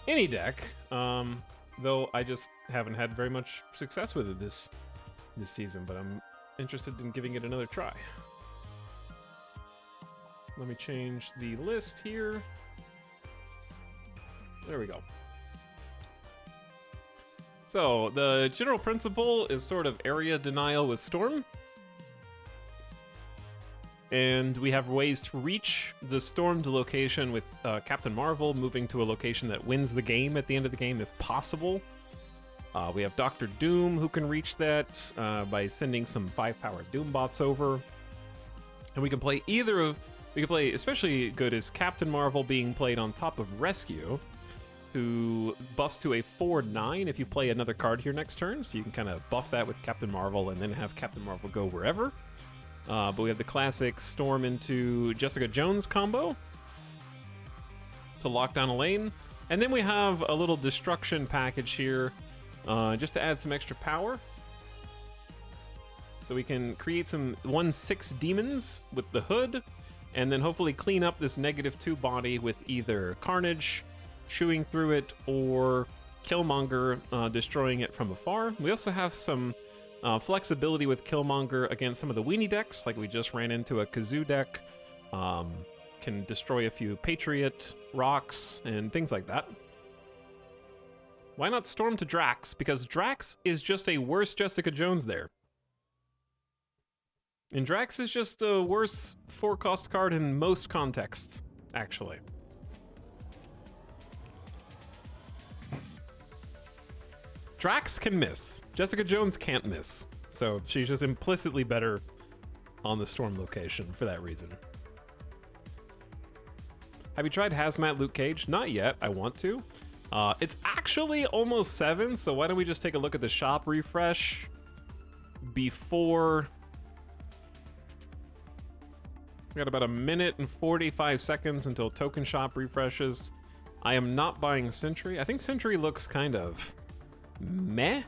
any deck, though I just haven't had very much success with it this season, but I'm interested in giving it another try. Let me change the list here. There we go. So, the general principle is sort of area denial with Storm. And we have ways to reach the stormed location with Captain Marvel moving to a location that wins the game at the end of the game if possible. We have Dr. Doom who can reach that by sending some 5-power Doom bots over. And we can play either of... We can play especially good as Captain Marvel being played on top of Rescue, who buffs to a 4/9 if you play another card here next turn. So you can kind of buff that with Captain Marvel and then have Captain Marvel go wherever. But we have the classic Storm into Jessica Jones combo to lock down a lane. And then we have a little destruction package here just to add some extra power. So we can create some 1/6 demons with the hood, and then hopefully clean up this -2 body with either Carnage chewing through it or Killmonger destroying it from afar. We also have some flexibility with Killmonger against some of the weenie decks, like we just ran into a Kazoo deck. Can destroy a few Patriot rocks and things like that. Why not Storm to Drax? Because Drax is just a worse Jessica Jones there. And Drax is just a worse 4-cost card in most contexts, actually. Drax can miss. Jessica Jones can't miss. So she's just implicitly better on the Storm location for that reason. Have you tried Hazmat Luke Cage? Not yet. I want to. It's actually almost 7, so why don't we just take a look at the shop refresh before... We got about 1 minute and 45 seconds until Token Shop refreshes. I am not buying Sentry. I think Sentry looks kind of meh.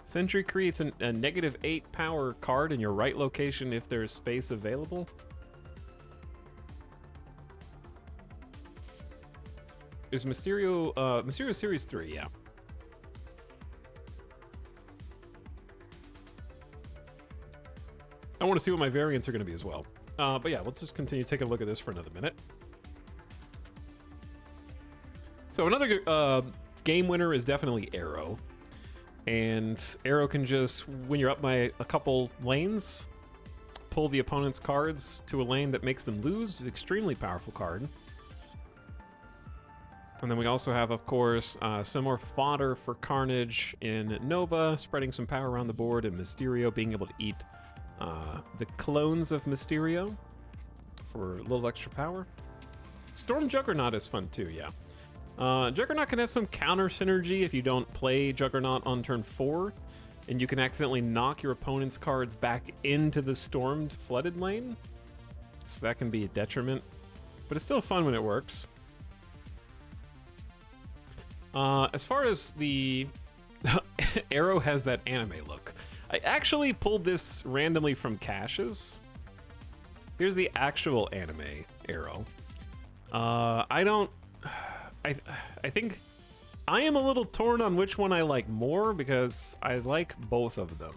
Sentry creates a -8 power card in your right location if there's space available. Is Mysterio, Mysterio Series 3, yeah. I want to see what my variants are going to be as well. But yeah, let's just continue taking a look at this for another minute. So another game winner is definitely Arrow. And Arrow can just, when you're up by a couple lanes, pull the opponent's cards to a lane that makes them lose. Extremely powerful card. And then we also have, of course, some more fodder for Carnage in Nova, spreading some power around the board, and Mysterio being able to eat the clones of Mysterio for a little extra power. Storm Juggernaut is fun too, yeah. Juggernaut can have some counter synergy if you don't play Juggernaut on turn 4, and you can accidentally knock your opponent's cards back into the stormed flooded lane. So that can be a detriment, but it's still fun when it works. As far as the Arrow has that anime look. I actually pulled this randomly from caches. Here's the actual anime Arrow. I think I am a little torn on which one I like more because I like both of them.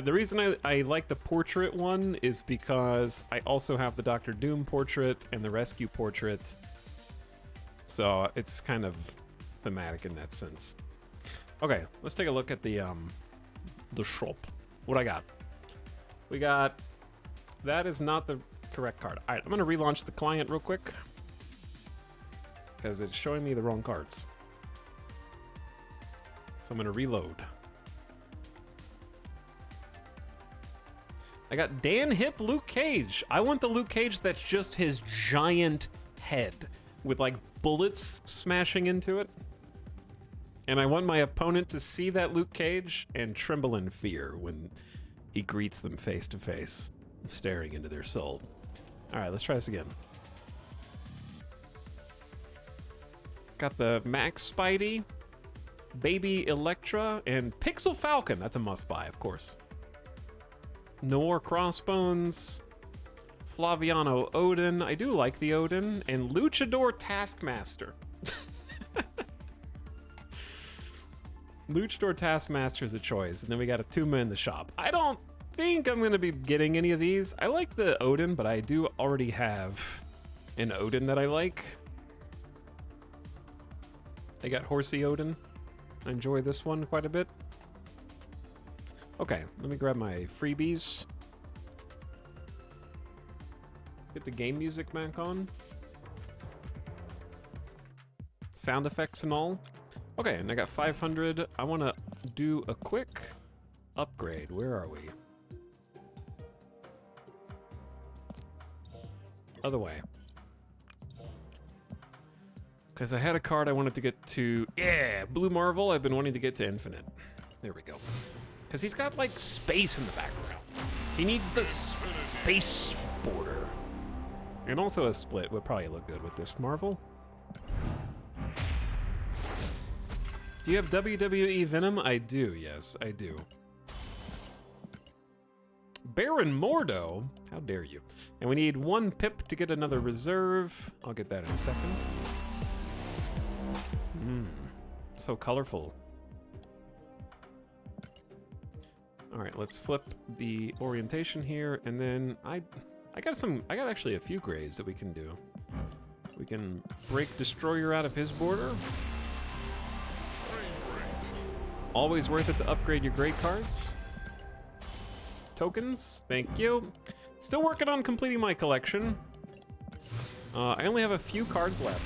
The reason I like the portrait one is because I also have the Doctor Doom portrait and the Rescue portrait. So it's kind of thematic in that sense. Okay, let's take a look at the shop. What I got? We got... That is not the correct card. All right, I'm gonna relaunch the client real quick because it's showing me the wrong cards. So I'm gonna reload. I got Dan Hip Luke Cage. I want the Luke Cage that's just his giant head with like bullets smashing into it. And I want my opponent to see that Luke Cage and tremble in fear when he greets them face to face, staring into their soul. All right, let's try this again. Got the Max Spidey, Baby Electra, and Pixel Falcon. That's a must-buy, of course. Noir Crossbones, Flaviano Odin. I do like the Odin, and Luchador Taskmaster. Luchador Taskmaster is a choice, and then we got a Tuma in the shop. I don't think I'm gonna be getting any of these. I like the Odin, but I do already have an Odin that I like. I got Horsey Odin. I enjoy this one quite a bit. Okay, let me grab my freebies. Let's get the game music back on. Sound effects and all. Okay, and I got 500. I want to do a quick upgrade. Where are we? Other way. Because I had a card I wanted to get to... Yeah, Blue Marvel. I've been wanting to get to Infinite. There we go. Because he's got, like, space in the background. He needs the space border. And also a split would probably look good with this Marvel. Do you have WWE Venom? I do, yes, I do. Baron Mordo? How dare you? And we need 1 pip to get another reserve. I'll get that in a second. So colorful. All right, let's flip the orientation here, and then I got actually a few grays that we can do. We can break Destroyer out of his border. Always worth it to upgrade your gray cards. Tokens, thank you. Still working on completing my collection. I only have a few cards left.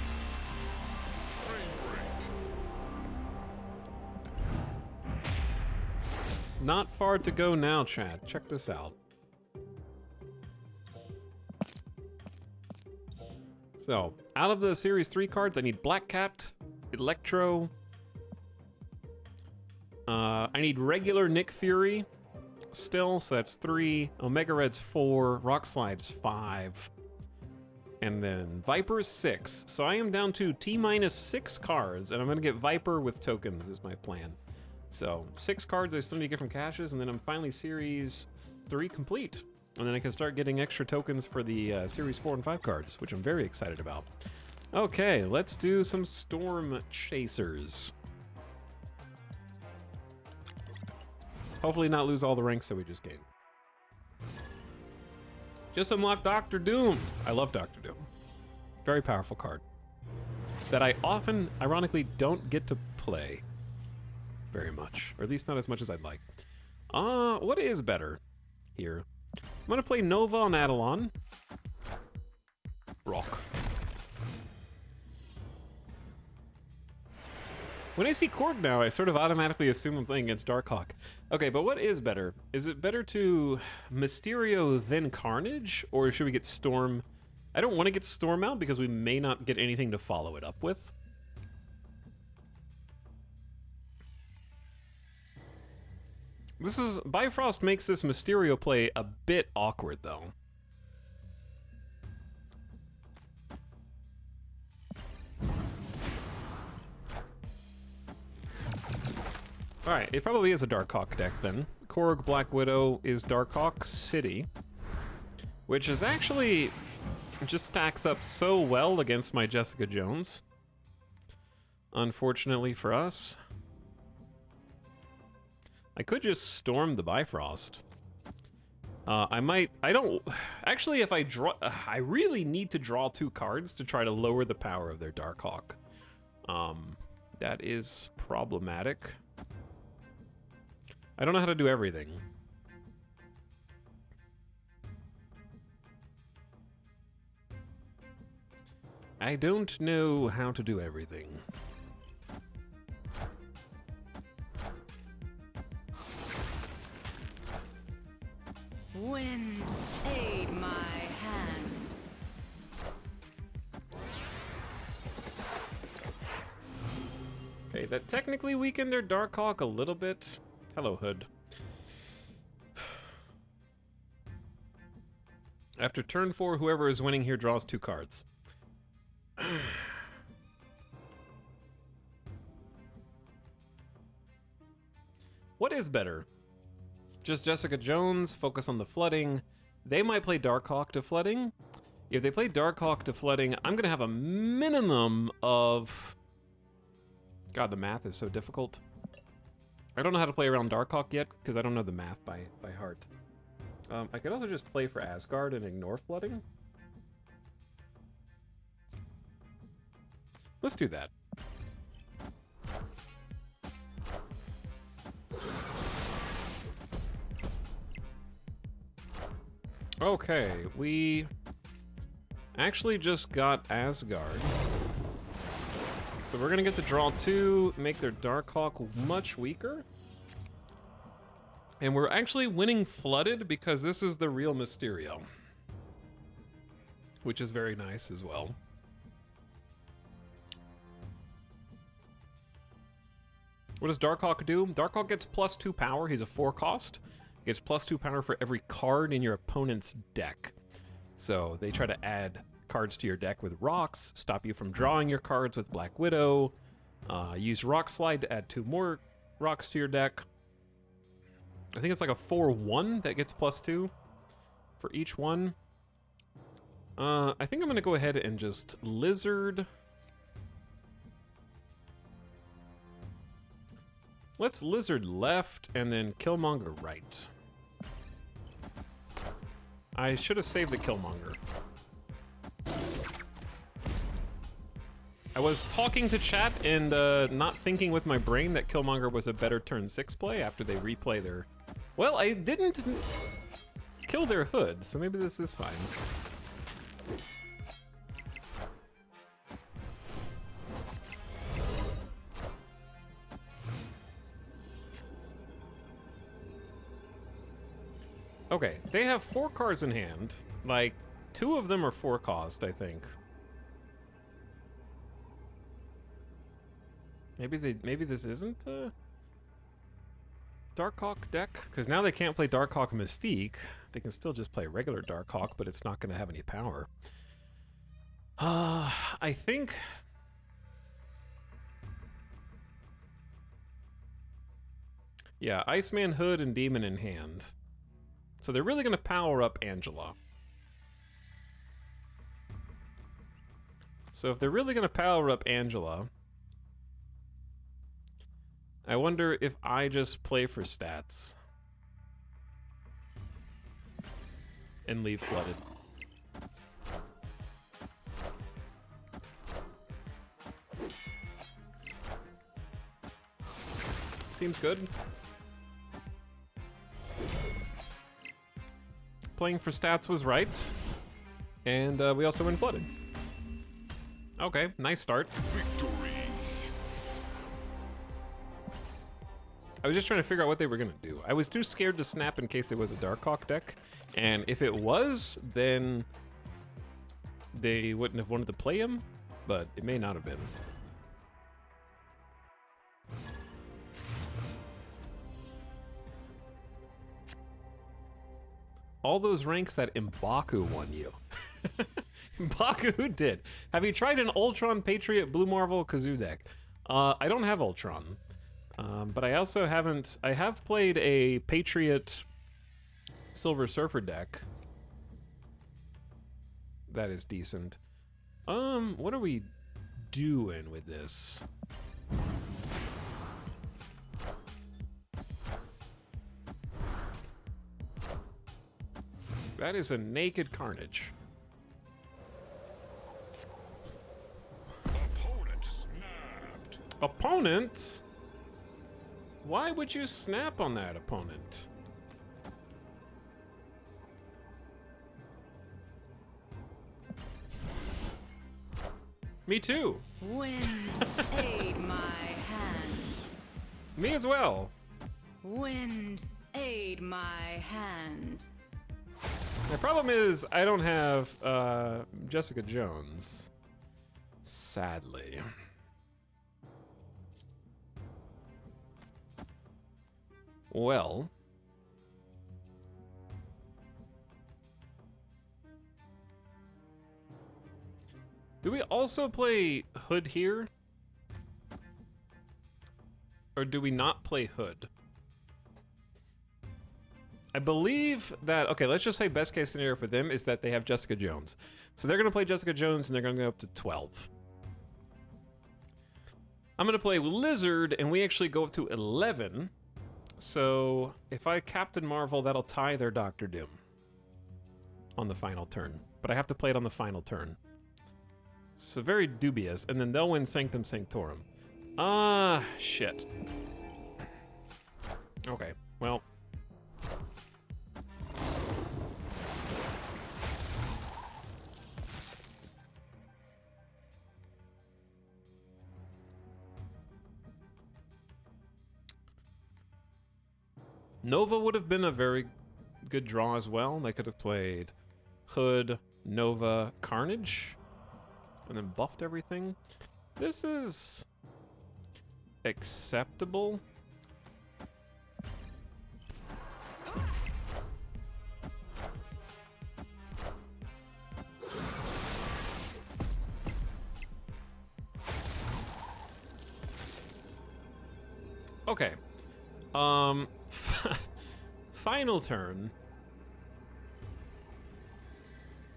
Not far to go now, chat. Check this out. So, out of the Series 3 cards, I need Black Cat, Electro. I need regular Nick Fury still, so that's 3. Omega Red's 4. Rock Slide's 5. And then Viper's 6. So I am down to T-6 cards, and I'm gonna get Viper with tokens is my plan. So 6 cards, I still need to get from caches, and then I'm finally Series 3 complete. And then I can start getting extra tokens for the Series 4 and 5 cards, which I'm very excited about. Okay, let's do some Storm Chasers. Hopefully not lose all the ranks that we just gained. Just unlocked Doctor Doom. I love Doctor Doom. Very powerful card that I often, ironically, don't get to play very much, or at least not as much as I'd like. What is better here? I'm gonna play Nova on Adelon. Rock. When I see Korg now, I sort of automatically assume I'm playing against Darkhawk. Okay, but what is better? Is it better to Mysterio then Carnage, or should we get Storm? I don't want to get Storm out because we may not get anything to follow it up with. Bifrost makes this Mysterio play a bit awkward, though. Alright, it probably is a Darkhawk deck then. Korg Black Widow is Darkhawk City, which is actually It just stacks up so well against my Jessica Jones. Unfortunately for us. I could just storm the Bifrost. Actually, if I draw, I really need to draw 2 cards to try to lower the power of their Darkhawk. That is problematic. I don't know how to do everything. I don't know how to do everything. Wind, aid my hand. Okay, that technically weakened their Darkhawk a little bit. Hello, Hood. After turn 4, whoever is winning here draws 2 cards. What is better? Just Jessica Jones, focus on the flooding. They might play Darkhawk to flooding. If they play Darkhawk to flooding, I'm gonna have a minimum of... God, the math is so difficult. I don't know how to play around Darkhawk yet, because I don't know the math by heart. I could also just play for Asgard and ignore flooding. Let's do that. Okay, we actually just got Asgard. So we're gonna get to draw 2, make their Darkhawk much weaker. And we're actually winning Flooded because this is the real Mysterio. Which is very nice as well. What does Darkhawk do? Darkhawk gets +2 power. He's a 4 cost. Gets +2 power for every card in your opponent's deck. So they try to add cards to your deck with rocks, stop you from drawing your cards with Black Widow, use Rock Slide to add 2 more rocks to your deck. I think it's like a 4/1 that gets +2 for each one. I think I'm gonna go ahead and just Lizard. Let's Lizard left and then Killmonger right. I should have saved the Killmonger. I was talking to chat and not thinking with my brain that Killmonger was a better turn 6 play after they replay their... Well, I didn't kill their Hood, so maybe this is fine. Okay, they have 4 cards in hand. Like, 2 of them are 4 cost, I think. Maybe this isn't a Darkhawk deck? Because now they can't play Darkhawk Mystique. They can still just play regular Darkhawk, but it's not going to have any power. I think... Yeah, Iceman, Hood, and Demon in hand. So they're really going to power up Angela. So if they're really going to power up Angela, I wonder if I just play for stats and leave Flooded. Seems good. Playing for stats was right. And we also win Flooded. Okay, nice start. Victory. I was just trying to figure out what they were gonna do. I was too scared to snap in case it was a Darkhawk deck. And if it was, then they wouldn't have wanted to play him, but it may not have been. All those ranks that M'Baku won you. M'Baku did. Have you tried an Ultron Patriot Blue Marvel Kazoo deck? I don't have Ultron. But I also haven't... I have played a Patriot Silver Surfer deck. That is decent. What are we doing with this? That is a naked carnage. Opponent snapped. Opponent? Why would you snap on that opponent? Me too. Wind, aid my hand. Me as well. Wind, aid my hand. My problem is I don't have Jessica Jones. Sadly. Well. Do we also play Hood here? Or do we not play Hood? I believe that, okay, let's just say best case scenario for them is that they have Jessica Jones. So they're gonna play Jessica Jones and they're gonna go up to 12. I'm gonna play Lizard and we actually go up to 11. So if I Captain Marvel, that'll tie their Doctor Doom on the final turn. But I have to play it on the final turn. So very dubious. And then they'll win Sanctum Sanctorum. Ah, shit. Okay, well. Nova would have been a very good draw as well. They could have played Hood, Nova, Carnage, and then buffed everything. This is acceptable. Okay. Final turn.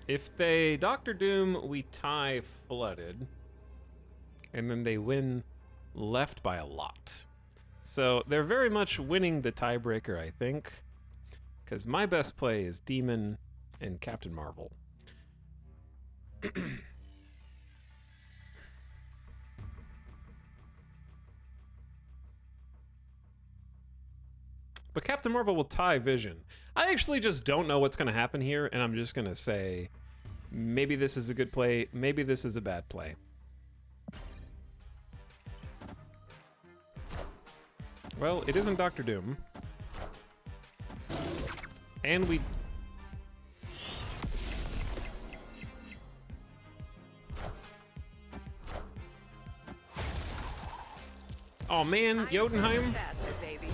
If they Doctor Doom, we tie Flooded. And then they win left by a lot. So they're very much winning the tiebreaker, I think. Because my best play is Demon and Captain Marvel. But Captain Marvel will tie Vision. I actually just don't know what's going to happen here, and I'm just going to say maybe this is a good play, maybe this is a bad play. Well, it isn't Doctor Doom. And we... Oh man, Jotunheim Faster, baby.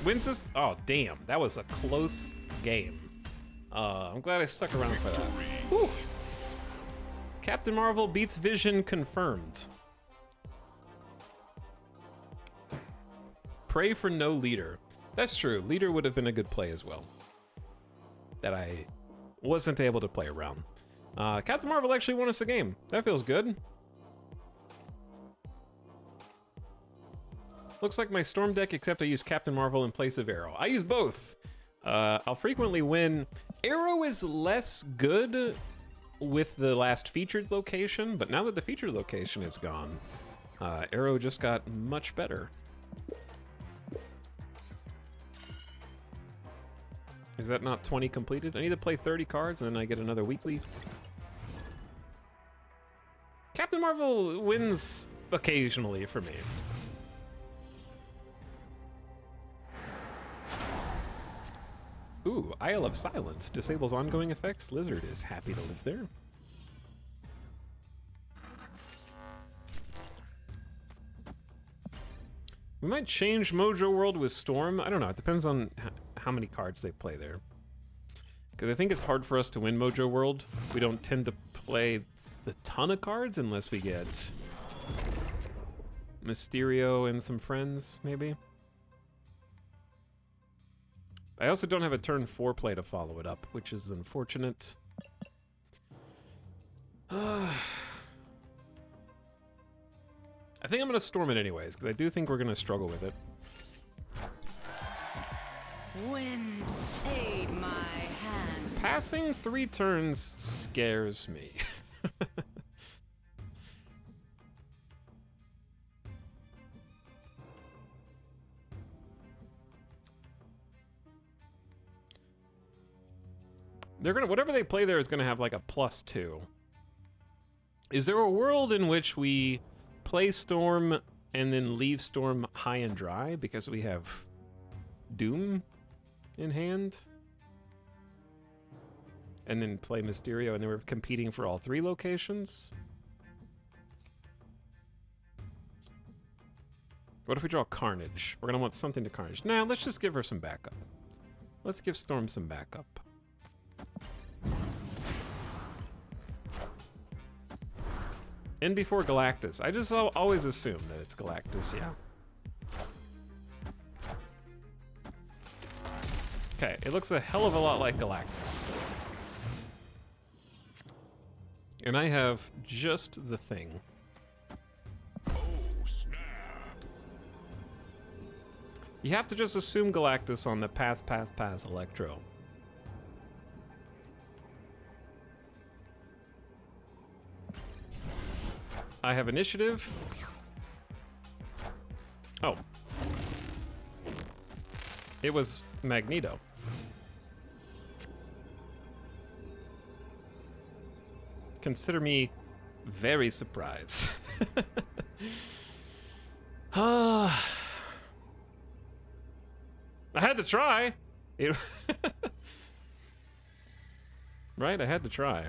wins this. Oh damn, that was a close game. I'm glad I stuck around for that. Whew. Captain Marvel beats Vision confirmed. Pray for no leader. That's true. Leader would have been a good play as well. That I wasn't able to play around. Captain Marvel actually won us the game. That feels good. Looks like my Storm deck, except I use Captain Marvel in place of Arrow. I use both. I'll frequently win. Arrow is less good with the last featured location, but now that the featured location is gone, Arrow just got much better. Is that not 20 completed? I need to play 30 cards and then I get another weekly. Captain Marvel wins occasionally for me. Ooh, Isle of Silence. Disables ongoing effects. Lizard is happy to live there. We might change Mojo World with Storm. I don't know. It depends on how many cards they play there. Because I think it's hard for us to win Mojo World. We don't tend to play a ton of cards unless we get Mysterio and some friends, maybe. I also don't have a turn 4 play to follow it up, which is unfortunate. I think I'm gonna storm it anyways, because I do think we're gonna struggle with it. Wind, aid my hand. Passing 3 turns scares me. They're gonna, whatever they play there is gonna have like a +2. Is there a world in which we play Storm and then leave Storm high and dry because we have Doom in hand? And then play Mysterio and then we're competing for all 3 locations? What if we draw Carnage? We're gonna want something to Carnage. Nah, let's just give her some backup. Let's give Storm some backup. In before Galactus. I just always assume that it's Galactus, yeah. Okay, it looks a hell of a lot like Galactus. And I have just the thing. Oh, snap. You have to just assume Galactus on the pass Electro. I have initiative. Oh. It was Magneto. Consider me very surprised. I had to try. Right? I had to try.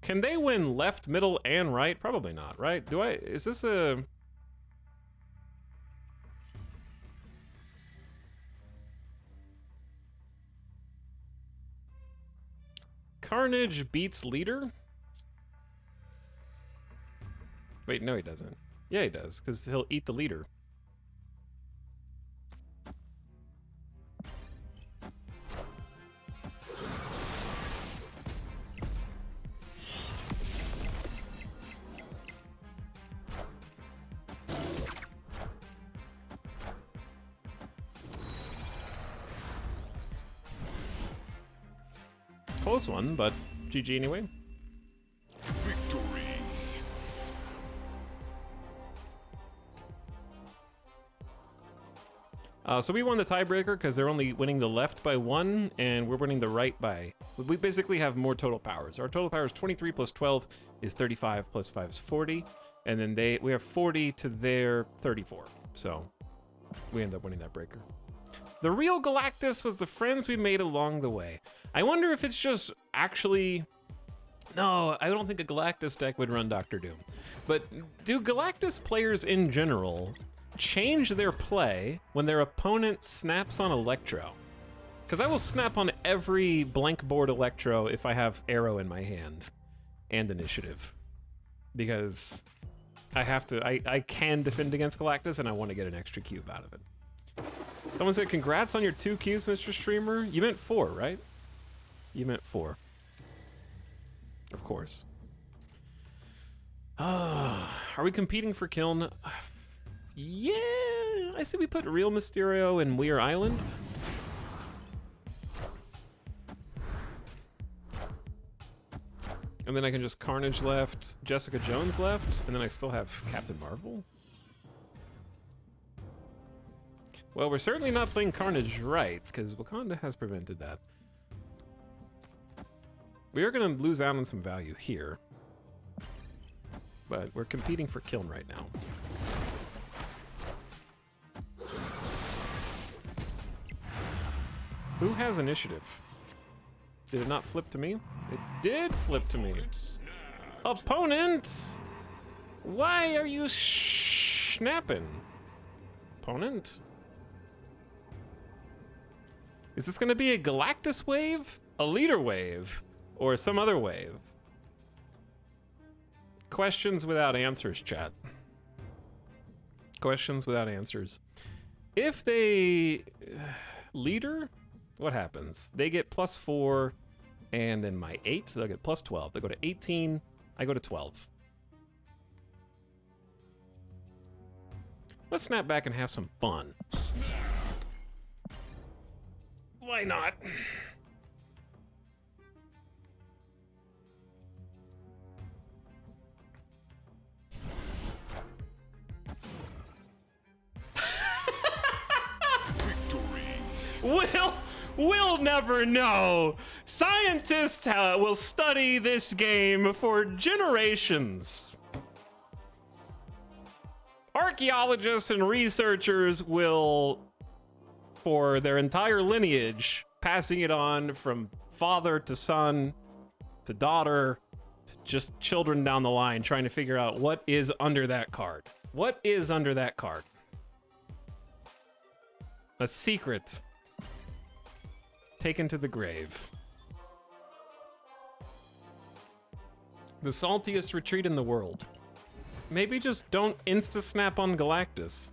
Can they win left, middle, and right? Probably not, right? Is this a... Carnage beats leader? Wait, no he doesn't. Yeah, he does, because he'll eat the leader. Close one, but GG anyway. Victory. So we won the tiebreaker because they're only winning the left by 1, and we're winning the right by... We basically have more total powers. Our total power is 23 plus 12 is 35 plus 5 is 40, and then we have 40 to their 34. So we end up winning that breaker. The real Galactus was the friends we made along the way. I wonder if it's just actually... No, I don't think a Galactus deck would run Doctor Doom. But do Galactus players in general change their play when their opponent snaps on Electro? Because I will snap on every blank board Electro if I have Arrow in my hand and Initiative. Because I have to, I can defend against Galactus and I want to get an extra cube out of it. Someone said, congrats on your 2 cubes, Mr. Streamer. You meant 4, right? You meant 4. Of course. Are we competing for Kiln? Yeah, I say we put Real Mysterio in Weir Island. And then I can just Carnage left, Jessica Jones left, and then I still have Captain Marvel. Well, we're certainly not playing Carnage right, because Wakanda has prevented that. We are going to lose out on some value here. But we're competing for Kiln right now. Who has initiative? Did it not flip to me? It did flip to me. Opponent! Why are you snapping? Opponent? Is this gonna be a Galactus wave? A leader wave? Or some other wave? Questions without answers, chat. Questions without answers. If they... leader? what happens? They get +4, and then my 8, so they'll get +12. They go to 18, I go to 12. Let's snap back and have some fun. Why not? We'll never know. Scientists will study this game for generations. Archaeologists and researchers will, for their entire lineage, passing it on from father to son to daughter to just children down the line, trying to figure out what is under that card. What is under that card? A secret taken to the grave. The saltiest retreat in the world. Maybe just don't insta-snap on Galactus.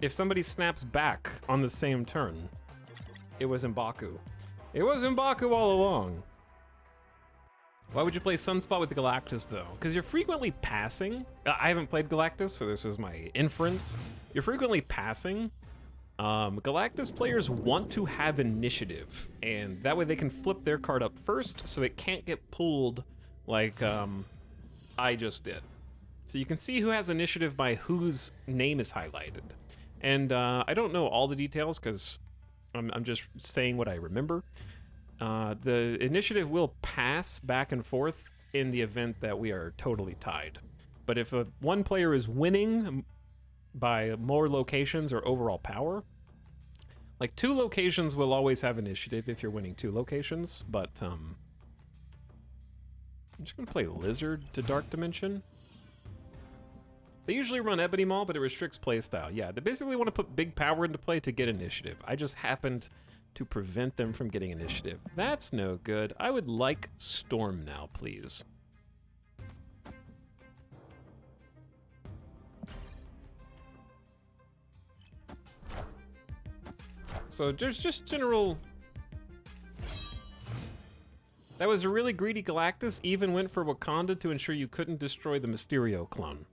If somebody snaps back on the same turn, it was M'Baku. It was M'Baku all along. Why would you play Sunspot with the Galactus though? Because you're frequently passing. I haven't played Galactus, so this is my inference. You're frequently passing. Galactus players want to have initiative, and that way they can flip their card up first, so it can't get pulled like I just did. So you can see who has initiative by whose name is highlighted. And I don't know all the details because I'm just saying what I remember. The initiative will pass back and forth in the event that we are totally tied. But if one player is winning by more locations or overall power, like 2 locations will always have initiative if you're winning 2 locations, but I'm just gonna play Lizard to Dark Dimension. They usually run Ebony Maw, but it restricts playstyle. Yeah, they basically want to put big power into play to get initiative. I just happened to prevent them from getting initiative. That's no good. I would like Storm now, please. So there's just general... That was a really greedy Galactus, even went for Wakanda to ensure you couldn't destroy the Mysterio clone.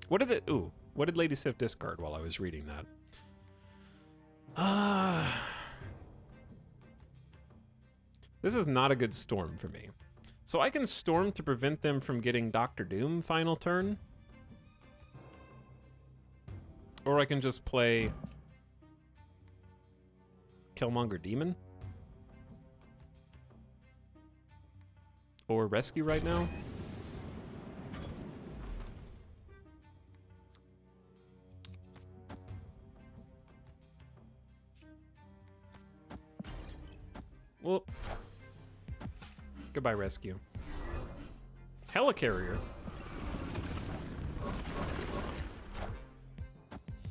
What did it... Ooh, what did Lady Sif discard while I was reading that? This is not a good Storm for me. So I can Storm to prevent them from getting Doctor Doom final turn. Or I can just play Killmonger Demon. Or Rescue right now. Well, goodbye, Rescue. Helicarrier.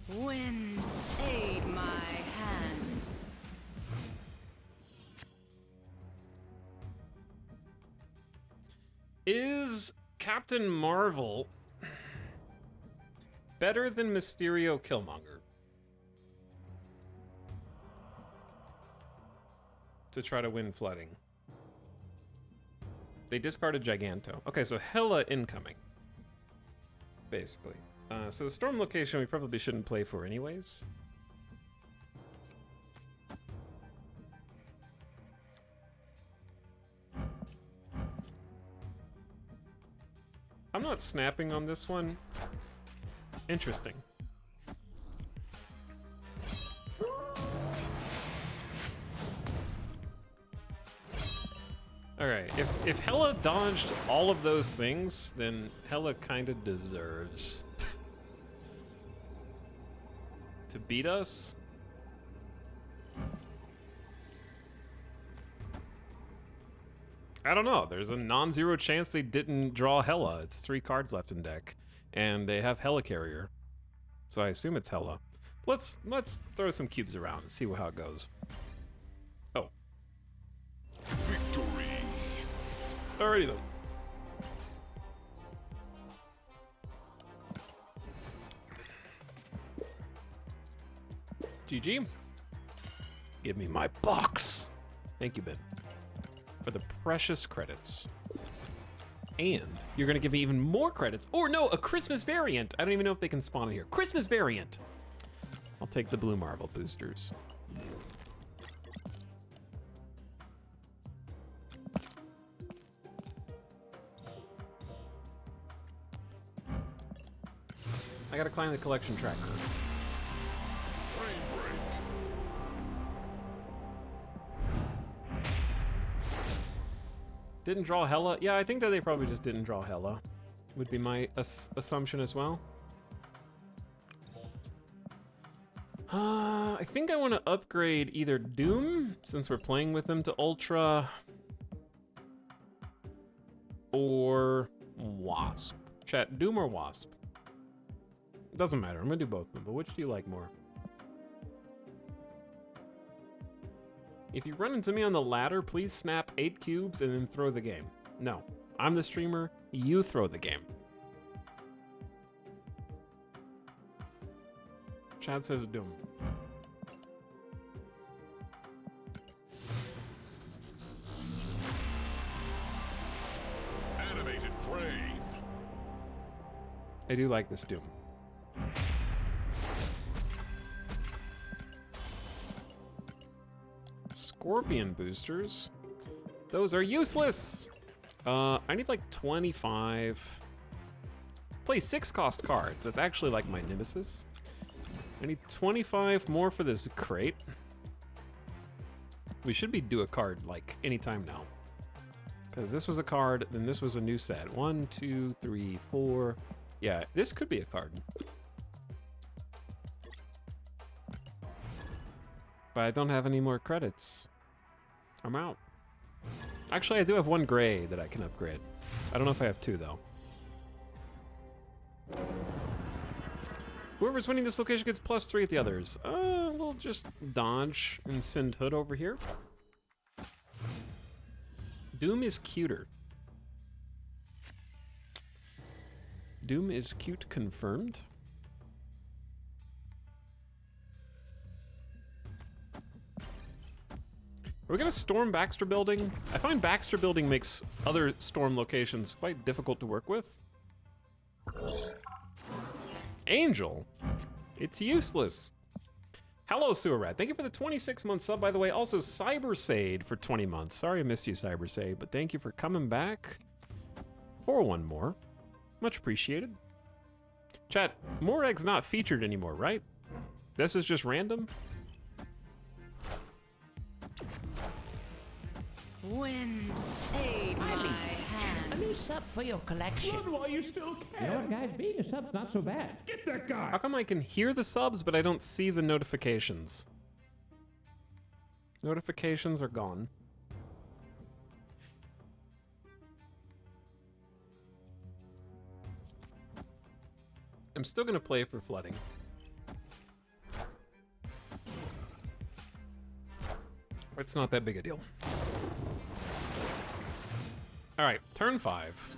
Wind, aid my hand. Is Captain Marvel better than Mysterio Killmonger? To try to win flooding. They discarded Giganto. Okay, so Hela incoming. Basically. So the Storm location we probably shouldn't play for anyways. I'm not snapping on this one. Interesting. Alright, if Hela dodged all of those things, then Hela kinda deserves to beat us. I don't know, there's a non-zero chance they didn't draw Hela. It's 3 cards left in deck, and they have Helicarrier, so I assume it's Hela. Let's throw some cubes around and see how it goes. Oh. Victory. Alrighty then. GG. Give me my box. Thank you, Ben, for the precious credits. And you're gonna give me even more credits. Or no, a Christmas variant. I don't even know if they can spawn it here. Christmas variant. I'll take the blue marble boosters. I gotta climb the collection tracker. Frame break. Didn't draw Hella? Yeah, I think that they probably just didn't draw Hella. Would be my assumption as well. I think I want to upgrade either Doom, since we're playing with him, to Ultra, or Wasp. Chat, Doom or Wasp? Doesn't matter, I'm gonna do both of them, but which do you like more? If you run into me on the ladder, please snap 8 cubes and then throw the game. No, I'm the streamer, you throw the game. Chad says Doom. Animated frame. I do like this Doom. Scorpion boosters. Those are useless. I need like 25. Play 6 cost cards. That's actually like my nemesis. I need 25 more for this crate. We should be due a card like anytime now. Because this was a card, then this was a new set. 1, 2, 3, 4. Yeah, this could be a card. But I don't have any more credits. I'm out. Actually, I do have 1 gray that I can upgrade. I don't know if I have 2 though. Whoever's winning this location gets +3 at the others. We'll just dodge and send Hood over here. Doom is cuter. Doom is cute confirmed. Are we gonna storm Baxter Building? I find Baxter Building makes other storm locations quite difficult to work with. Angel? It's useless. Hello, Sewer Rat. Thank you for the 26-month sub, by the way. Also, Cybersade for 20 months. Sorry I missed you, Cybersade, but thank you for coming back for 1 more. Much appreciated. Chat, Moreg's not featured anymore, right? This is just random? Wind, aid my hand. A new sub for your collection. While you still can. You know what, guys? Being a sub's not so bad. Get that guy. How come I can hear the subs, but I don't see the notifications? Notifications are gone. I'm still gonna play for flooding. It's not that big a deal. All right, turn 5.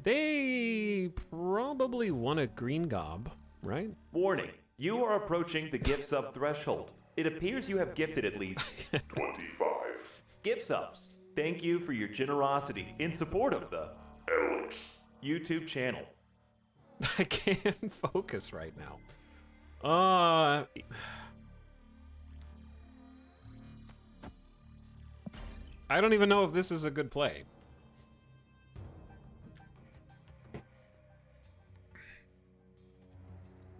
They probably want a green gob, right? Warning, you are approaching the gift sub threshold. It appears you have gifted at least 25. gift subs. Thank you for your generosity in support of the Alex. YouTube channel. I can't focus right now. I don't even know if this is a good play.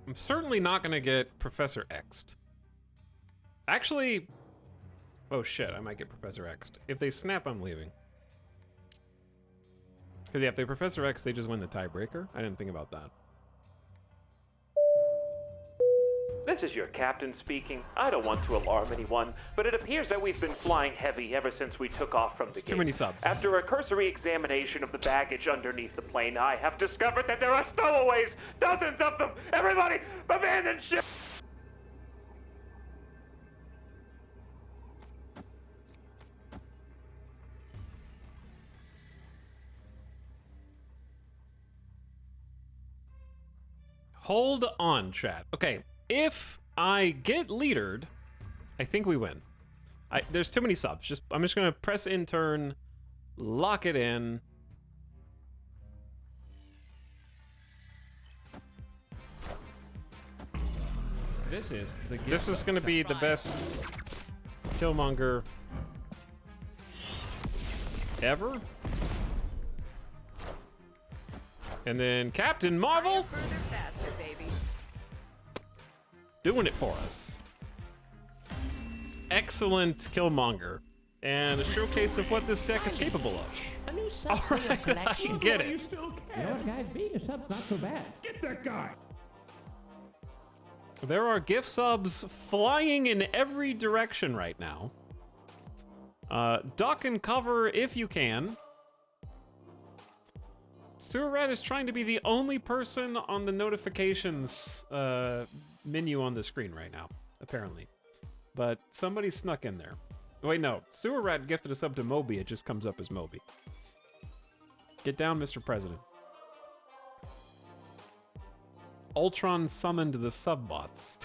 I'm certainly not gonna get Professor X'd. Actually, oh shit, I might get Professor X'd. If they snap, I'm leaving. Because yeah, if they Professor X, they just win the tiebreaker. I didn't think about that. This is your captain speaking. I don't want to alarm anyone, but it appears that we've been flying heavy ever since we took off from the It's gate. too many subs. After a cursory examination of the baggage underneath the plane, I have discovered that there are stowaways, dozens of them. Everybody, abandon ship! Hold on, chat. Okay, if I get leadered, I think we win. There's too many subs. I'm just gonna press in turn, lock it in. This is gonna be the best Killmonger ever. And then Captain Marvel Further faster, baby. doing it for us. Excellent Killmonger. And a showcase of what this deck is capable of. A new sub for your I collection. get it. You know what, guys? Being a sub's not so bad. Get that guy! There are gift subs flying in every direction right now. Duck and cover if you can. Sewer Rat is trying to be the only person on the notifications menu on the screen right now, apparently. But somebody snuck in there. Wait, no. Sewer Rat gifted a sub to Moby. It just comes up as Moby. Get down, Mr. President. Ultron summoned the subbots.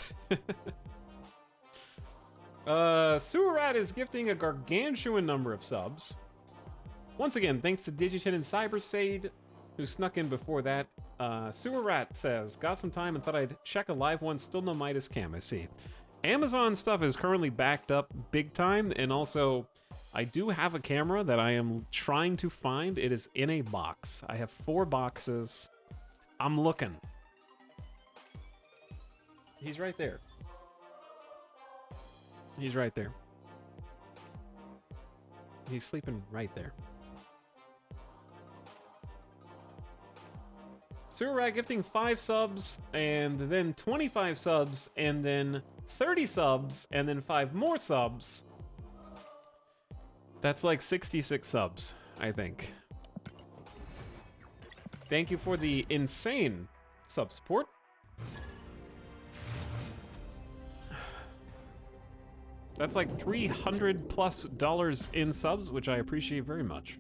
Sewer Rat is gifting a gargantuan number of subs. Once again, thanks to Digitin and Cybersade, who snuck in before that. Sewer Rat says, got some time and thought I'd check a live one. Still no Midas cam, I see. Amazon stuff is currently backed up big time, and also I do have a camera that I am trying to find. It is in a box. I have 4 boxes. I'm looking. He's right there. He's right there. He's sleeping right there. Sewer Rat gifting 5 subs, and then 25 subs, and then 30 subs, and then 5 more subs. That's like 66 subs, I think. Thank you for the insane sub support. That's like $300+ in subs, which I appreciate very much.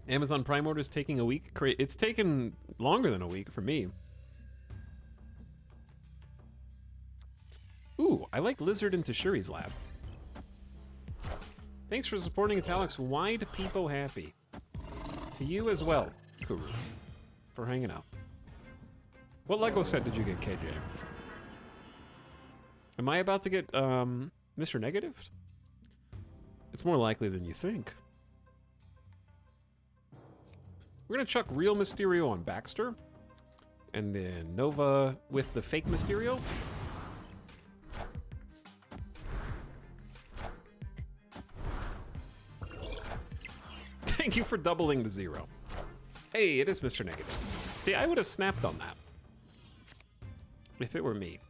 Amazon Prime orders taking a week. It's taken longer than a week for me. Ooh, I like Lizard into Shuri's Lab. Thanks for supporting Italic's Wide Peepo Happy. To you as well, Kuru, for hanging out. What Lego set did you get, KJ? Am I about to get Mr. Negative? It's more likely than you think. We're gonna chuck real Mysterio on Baxter, and then Nova with the fake Mysterio. Thank you for doubling the 0. Hey, it is Mr. Negative. See, I would have snapped on that if it were me.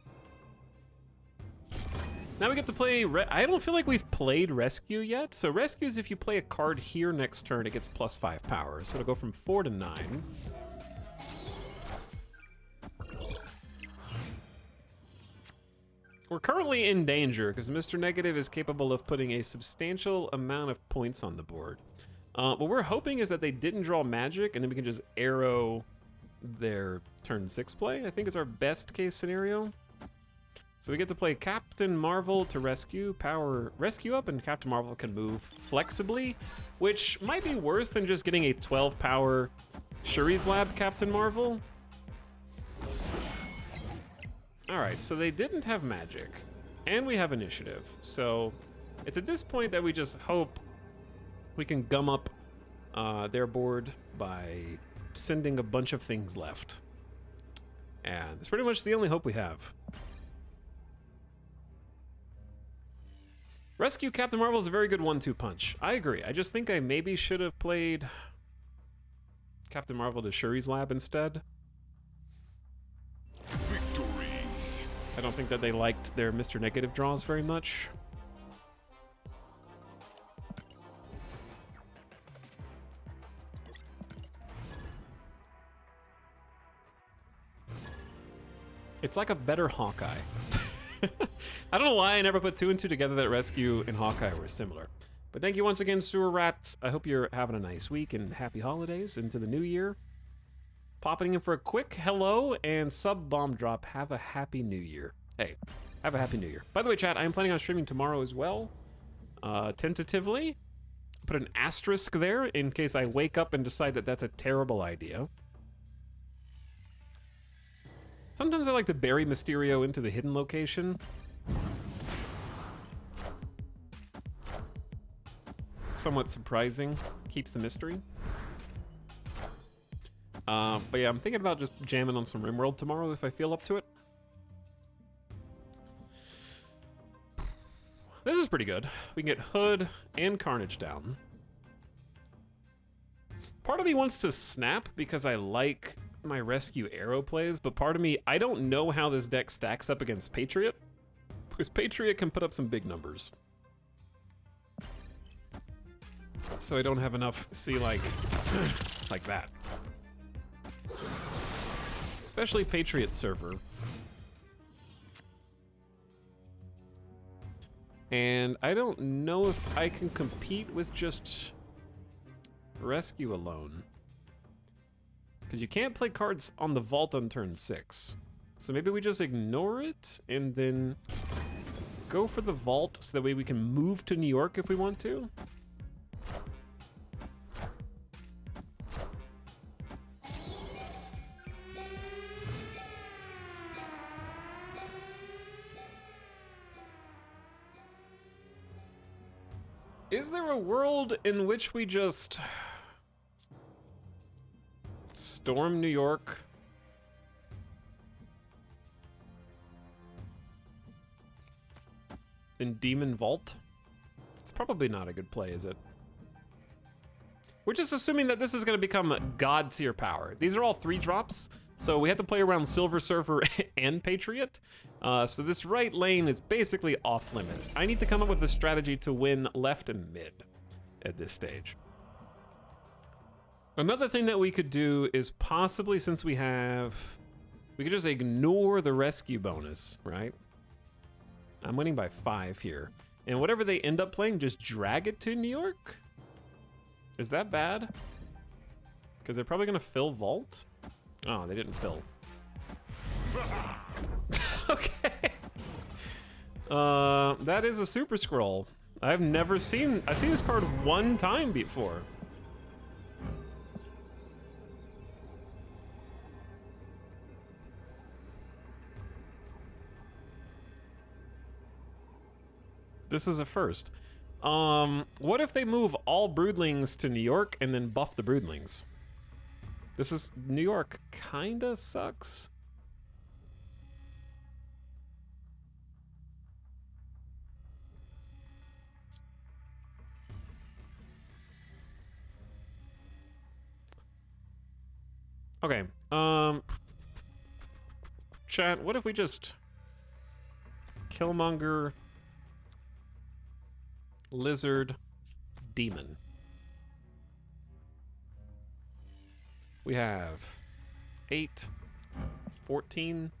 Now we get to play, I don't feel like we've played Rescue yet. So Rescue is if you play a card here next turn, it gets +5 power. So it'll go from 4 to 9. We're currently in danger because Mr. Negative is capable of putting a substantial amount of points on the board. What we're hoping is that they didn't draw magic and then we can just arrow their turn 6 play. I think is our best case scenario. So we get to play Captain Marvel to rescue, power rescue up, and Captain Marvel can move flexibly, which might be worse than just getting a 12 power Shuri's Lab Captain Marvel. All right, so they didn't have magic, and we have initiative. So it's at this point that we just hope we can gum up their board by sending a bunch of things left. And it's pretty much the only hope we have. Rescue Captain Marvel is a very good 1-2 punch. I agree. I just think I maybe should have played Captain Marvel to Shuri's Lab instead. Victory! I don't think that they liked their Mr. Negative draws very much. It's like a better Hawkeye. I don't know why I never put 2 and 2 together that Rescue and Hawkeye were similar. But thank you once again, Sewer Rat. I hope you're having a nice week and happy holidays into the new year. Popping in for a quick hello and sub bomb drop. Have a happy new year. Hey, have a happy new year. By the way, chat, I am planning on streaming tomorrow as well. Tentatively. Put an asterisk there in case I wake up and decide that that's a terrible idea. Sometimes I like to bury Mysterio into the hidden location. Somewhat surprising. Keeps the mystery. But yeah, I'm thinking about just jamming on some RimWorld tomorrow if I feel up to it. This is pretty good. We can get Hood and Carnage down. Part of me wants to snap because I like my rescue arrow plays, but part of me, I don't know how this deck stacks up against Patriot, because Patriot can put up some big numbers. So I don't have enough, see, like, like that. Especially Patriot server. And I don't know if I can compete with just rescue alone. Because you can't play cards on the vault on turn 6. So maybe we just ignore it and then go for the vault so that way we can move to New York if we want to. Is there a world in which we just storm New York? In Demon Vault? It's probably not a good play, is it? We're just assuming that this is going to become God tier power. These are all 3-drops, so we have to play around Silver Surfer and Patriot. So this right lane is basically off limits. I need to come up with a strategy to win left and mid at this stage. Another thing that we could do is possibly, since we could just ignore the rescue bonus, right? I'm winning by 5 here. And whatever they end up playing, just drag it to New York? Is that bad? Because they're probably gonna fill Vault? Oh, they didn't fill. Okay. That is a Super Scroll. I've seen this card one time before. This is a first. What if they move all Broodlings to New York and then buff the Broodlings? New York kinda sucks. Okay, chat, what if we just Killmonger, Lizard, Demon? We have 8, 14,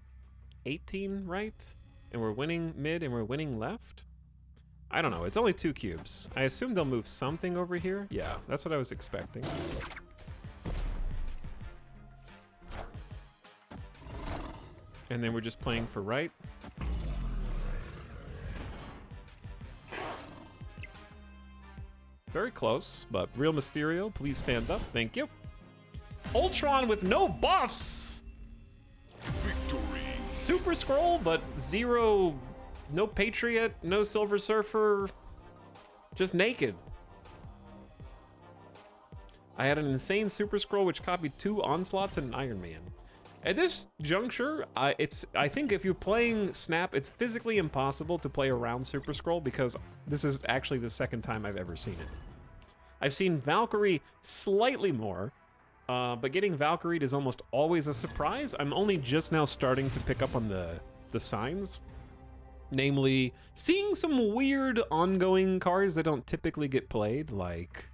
18, right? And we're winning mid and we're winning left? I don't know, it's only 2 cubes. I assume they'll move something over here. Yeah, that's what I was expecting. And then we're just playing for right. Very close, but Real Mysterio, please stand up. Thank you. Ultron with no buffs! Victory! Super Scroll, but 0, no Patriot, no Silver Surfer, just naked. I had an insane Super Scroll which copied 2 Onslaughts and an Iron Man. At this juncture, I think if you're playing Snap, it's physically impossible to play around Super Scroll because this is actually the second time I've ever seen it. I've seen Valkyrie slightly more, but getting Valkyried is almost always a surprise. I'm only just now starting to pick up on the signs. Namely, seeing some weird ongoing cards that don't typically get played, like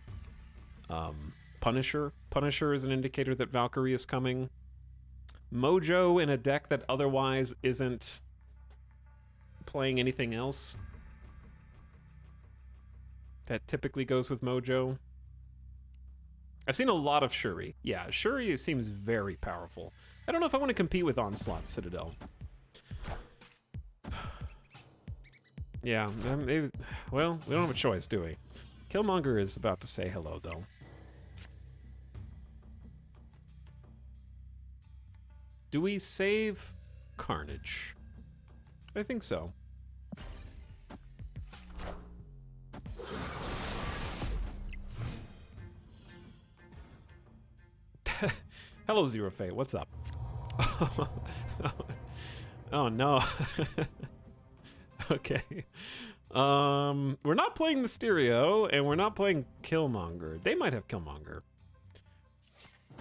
Punisher. Punisher is an indicator that Valkyrie is coming. Mojo in a deck that otherwise isn't playing anything else. That typically goes with Mojo. I've seen a lot of Shuri. Yeah, Shuri seems very powerful. I don't know if I want to compete with Onslaught Citadel. Yeah, well, we don't have a choice, do we? Killmonger is about to say hello, though. Do we save Carnage? I think so. Hello, Zero Fate. What's up? Oh no. Okay. We're not playing Mysterio, and we're not playing Killmonger. They might have Killmonger.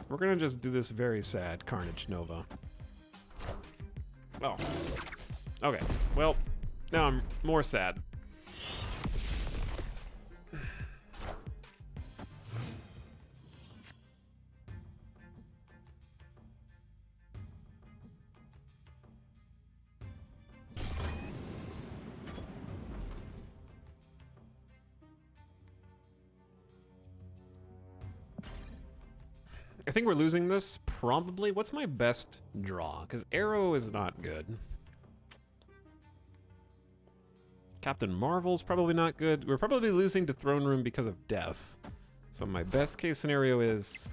We're gonna just do this very sad Carnage Nova. Oh. Okay. Well, now I'm more sad. I think we're losing this, probably. What's my best draw? Because Arrow is not good. Captain Marvel's probably not good. We're probably losing to Throne Room because of death. So my best case scenario is...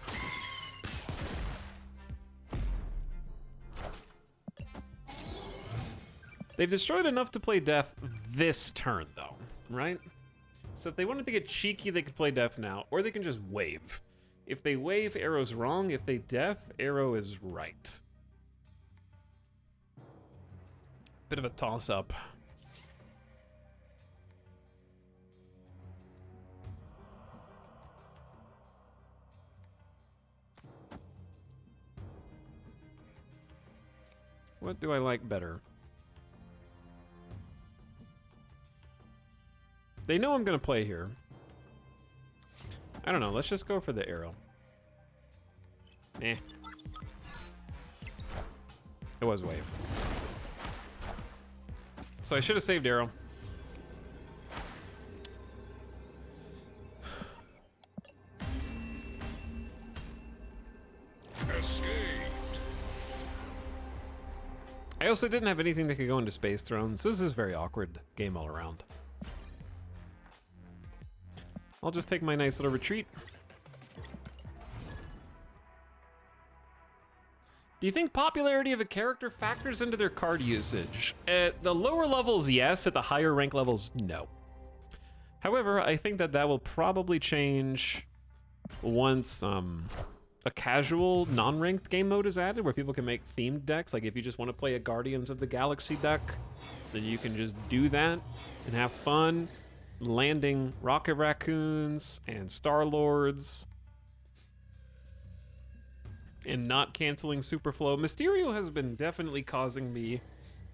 They've destroyed enough to play death this turn, though, right? So if they wanted to get cheeky, they could play death now, or they can just wave. If they wave, Arrow's wrong. If they death, Arrow is right. Bit of a toss-up. What do I like better? They know I'm gonna play here. I don't know, let's just go for the Arrow. Eh. It was wave. So I should have saved Arrow. Escaped. I also didn't have anything that could go into Space Throne, so this is a very awkward game all around. I'll just take my nice little retreat. Do you think popularity of a character factors into their card usage? At the lower levels, yes. At the higher rank levels, no. However, I think that will probably change once a casual non-ranked game mode is added, where people can make themed decks. Like if you just want to play a Guardians of the Galaxy deck, then you can just do that and have fun. Landing Rocket Raccoons and Star-Lords and not canceling Superflow. Mysterio has been definitely causing me...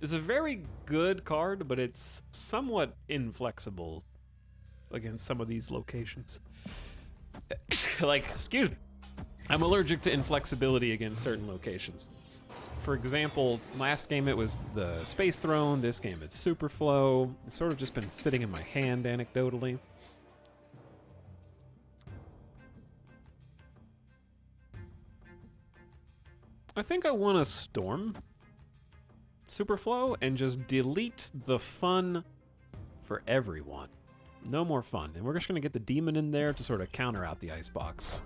It's a very good card, but it's somewhat inflexible against some of these locations. Like, excuse me. I'm allergic to inflexibility against certain locations. For example, last game it was the Space Throne, this game it's Superflow. It's sort of just been sitting in my hand anecdotally. I think I want to Storm Superflow and just delete the fun for everyone. No more fun. And we're just going to get the demon in there to sort of counter out the icebox.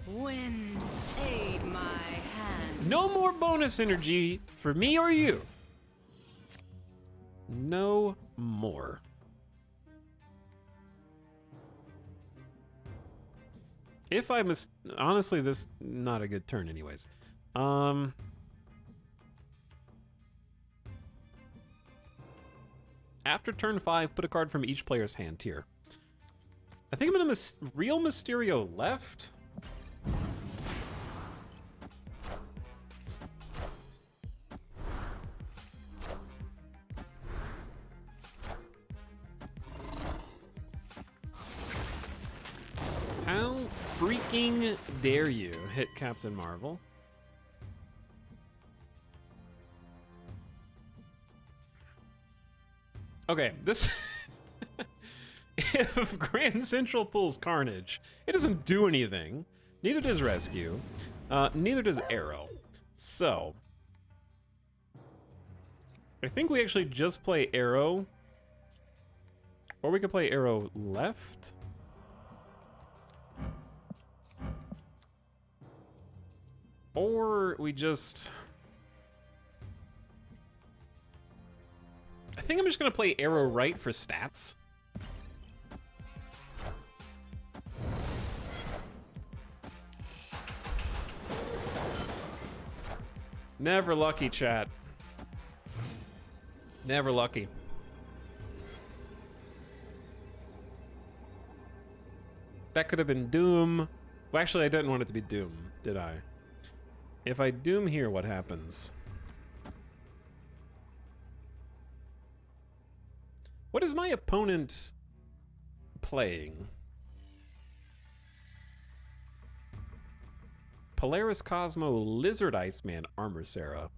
Wind, aid my hand. No more bonus energy for me or you. No more. If I honestly, this not a good turn anyways. After turn 5, put a card from each player's hand here. I think I'm gonna real Mysterio left. How freaking dare you hit Captain Marvel? Okay, this if Grand Central pulls Carnage, it doesn't do anything. Neither does Rescue. Neither does Arrow. So, I think we actually just play Arrow. Or we could play Arrow left. Or we just... I think I'm just gonna play Arrow right for stats. Never lucky, chat. Never lucky. That could have been Doom. Well, actually, I didn't want it to be Doom, did I? If I Doom here, what happens? What is my opponent playing? Polaris Cosmo, Lizard Iceman, Armor Sarah.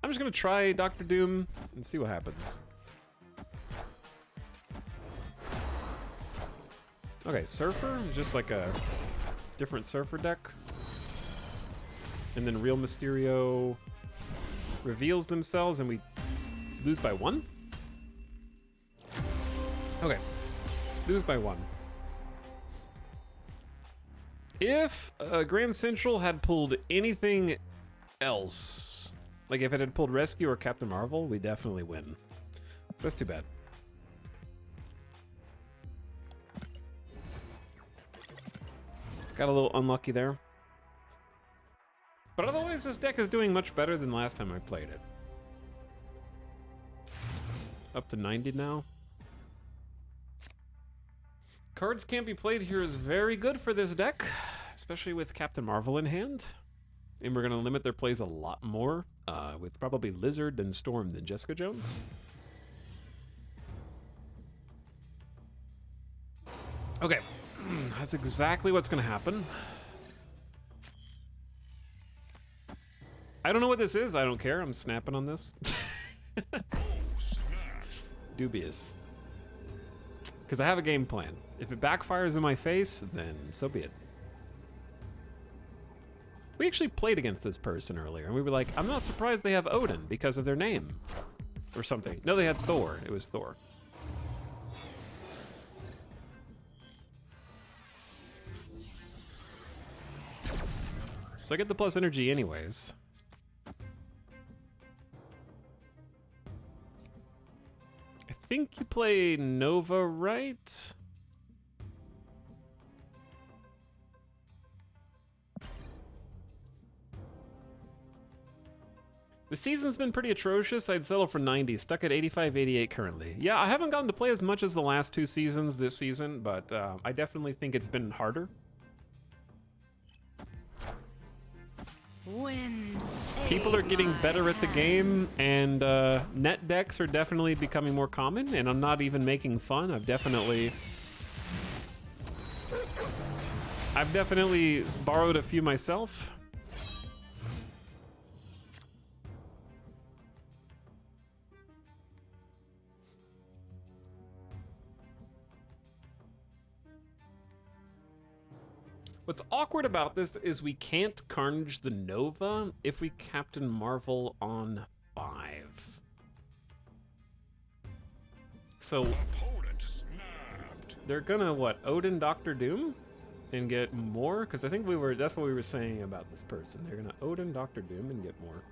I'm just gonna try Dr. Doom and see what happens. Okay, Surfer is just like a different Surfer deck. And then Real Mysterio reveals themselves and we lose by 1? Okay, lose by 1. If Grand Central had pulled anything else, like if it had pulled Rescue or Captain Marvel, we definitely win. So that's too bad. Got a little unlucky there. But otherwise, this deck is doing much better than last time I played it. Up to 90 now. Cards can't be played here is very good for this deck, especially with Captain Marvel in hand. And we're going to limit their plays a lot more, with probably Lizard and Storm than Jessica Jones. Okay, that's exactly what's going to happen. I don't know what this is. I don't care. I'm snapping on this. Dubious. Because I have a game plan. If it backfires in my face, then so be it. We actually played against this person earlier, and we were like, I'm not surprised they have Odin because of their name. Or something. No, they had Thor. It was Thor. So I get the plus energy anyways. I think you play Nova, right? The season's been pretty atrocious. I'd settle for 90, stuck at 85, 88 currently. Yeah, I haven't gotten to play as much as the last 2 seasons this season, but I definitely think it's been harder. Wind, People are getting better at the game, and net decks are definitely becoming more common, and I'm not even making fun. I've definitely borrowed a few myself. What's awkward about this is we can't Carnage the Nova if we Captain Marvel on 5. So they're gonna what, Odin Dr. Doom and get more? Because I think that's what we were saying about this person. They're gonna Odin Dr. Doom and get more.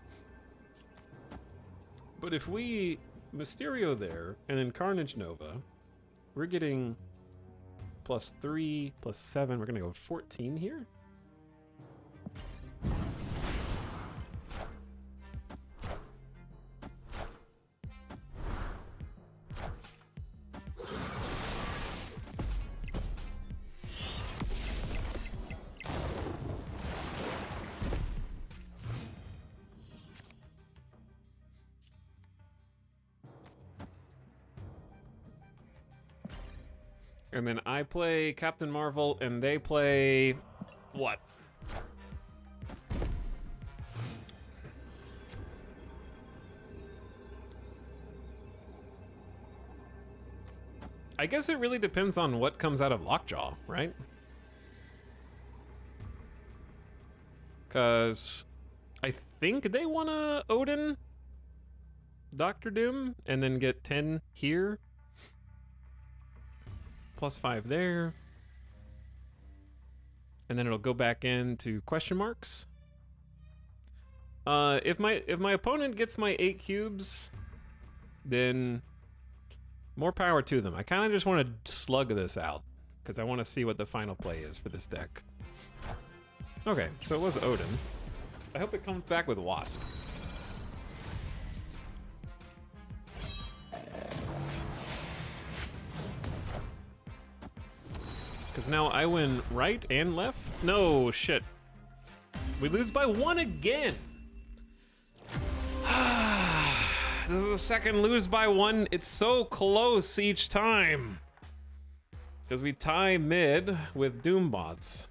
But if we Mysterio there and then Carnage Nova, we're getting +3, +7. We're gonna go 14 here. And then I play Captain Marvel, and they play what? I guess it really depends on what comes out of Lockjaw, right? Because I think they want to Odin Dr. Doom and then get 10 here. Plus 5 there. And then it'll go back into question marks. If my opponent gets my 8 cubes, then more power to them. I kind of just want to slug this out because I want to see what the final play is for this deck. Okay, so it was Odin. I hope it comes back with Wasp. Because now I win right and left? No, shit. We lose by 1 again. This is the second lose by 1. It's so close each time. Because we tie mid with Doombots.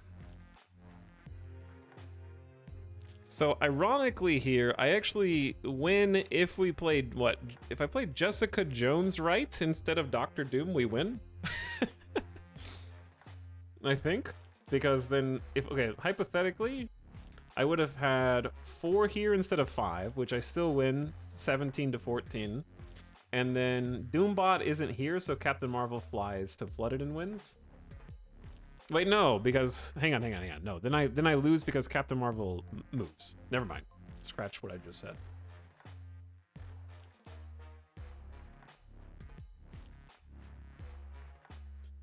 So ironically here, I actually win if we played what? If I played Jessica Jones right instead of Dr. Doom, we win. I think. Because then okay, hypothetically, I would have had 4 here instead of 5, which I still win 17-14. And then Doombot isn't here, so Captain Marvel flies to Flooded and wins. Wait, no, because hang on. No, then I lose because Captain Marvel moves. Never mind. Scratch what I just said.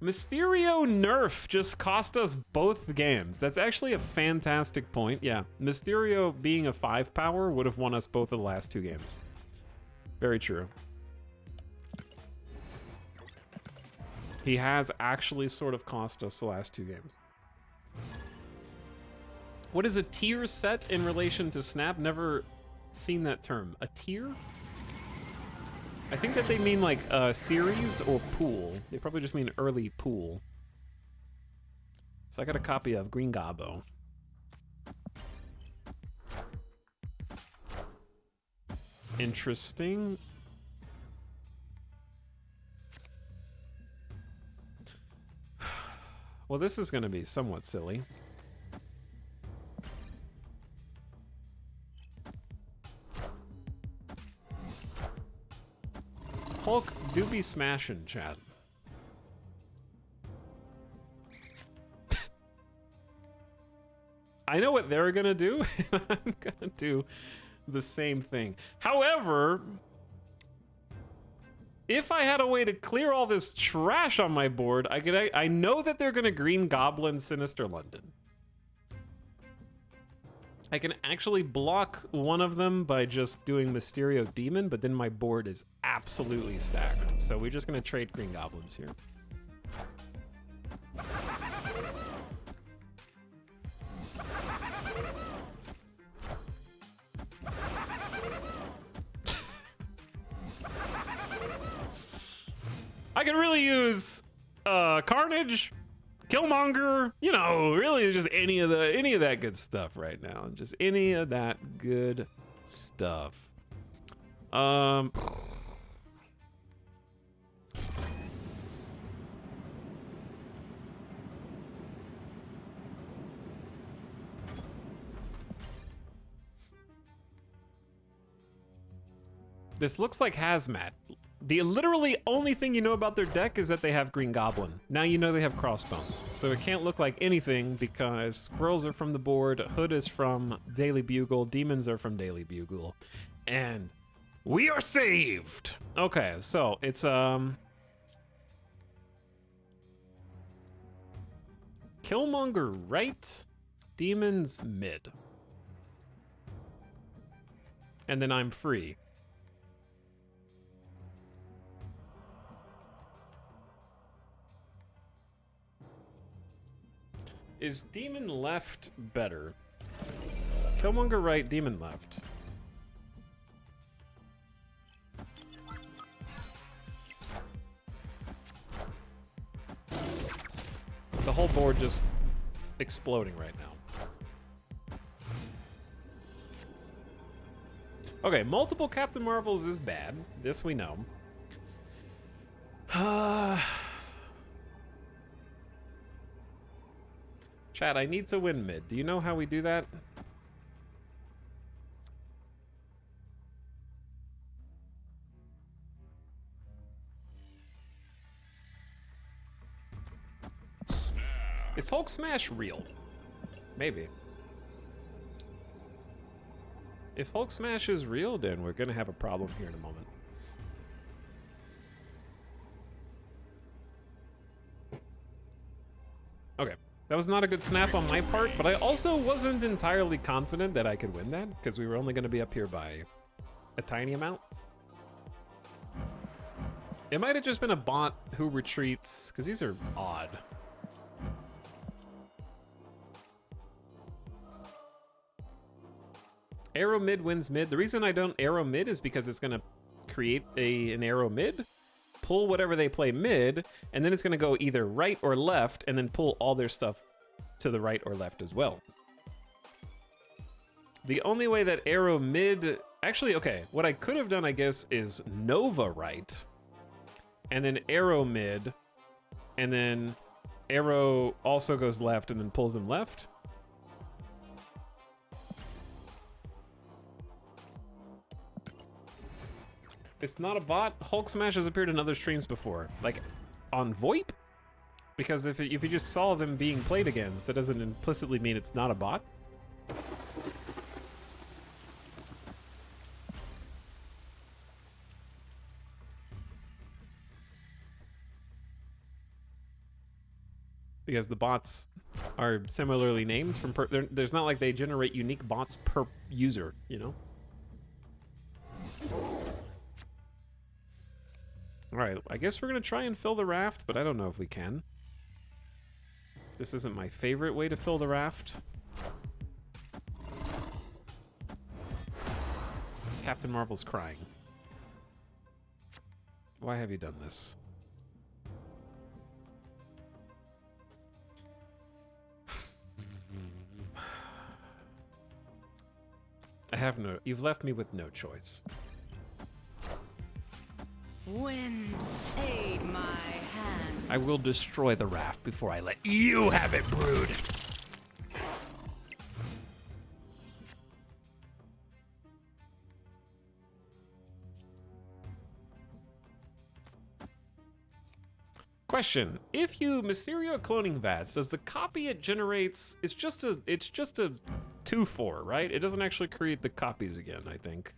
Mysterio nerf just cost us both games. That's actually a fantastic point. Yeah, Mysterio being a 5 power would have won us both of the last 2 games. Very true. He has actually sort of cost us the last 2 games. What is a tier set in relation to Snap? Never seen that term. A tier? I think that they mean like a series or pool. They probably just mean early pool. So I got a copy of Green Gobbo. Interesting. Well, this is going to be somewhat silly. Hulk do be smashing, chat. I know what they're gonna do. I'm gonna do the same thing. However, if I had a way to clear all this trash on my board, I know that they're gonna Green Goblin Sinister London. I can actually block one of them by just doing Mysterio Demon, but then my board is absolutely stacked. So we're just gonna trade Green Goblins here. I could really use Carnage, Killmonger, you know, really just any of that good stuff right now. Just any of that good stuff. This looks like Hazmat. The literally only thing you know about their deck is that they have Green Goblin. Now you know they have Crossbones. So it can't look like anything because Squirrels are from the board, Hood is from Daily Bugle, Demons are from Daily Bugle, and we are saved! Okay, so it's, Killmonger right, Demons mid. And then I'm free. Is Demon left better? Killmonger right, Demon left. The whole board just exploding right now. Okay, multiple Captain Marvels is bad. This we know. Chat, I need to win mid. Do you know how we do that? Is Hulk Smash real? Maybe. If Hulk Smash is real, then we're gonna have a problem here in a moment. Okay, that was not a good snap on my part, but I also wasn't entirely confident that I could win that, because we were only gonna be up here by a tiny amount. It might have just been a bot who retreats, because these are odd. Arrow mid wins mid. The reason I don't arrow mid is because it's gonna create an arrow mid, pull whatever they play mid, and then it's gonna go either right or left, and then pull all their stuff to the right or left as well. The only way that arrow mid, actually, okay, what I could have done, I guess, is Nova right, and then arrow mid, and then arrow also goes left and then pulls them left. It's not a bot. Hulk Smash has appeared in other streams before, like on VoIP, because if you just saw them being played against, that doesn't implicitly mean it's not a bot. Because the bots are similarly named from there's not like they generate unique bots per user, you know? All right, I guess we're gonna try and fill the raft, but I don't know if we can. This isn't my favorite way to fill the raft. Captain Marvel's crying. Why have you done this? You've left me with no choice. Wind, aid my hand. I will destroy the raft before I let you have it, Brood. Question: if you Mysterio cloning VATS, does the copy it generates? It's just a 2-4, right? It doesn't actually create the copies again, I think.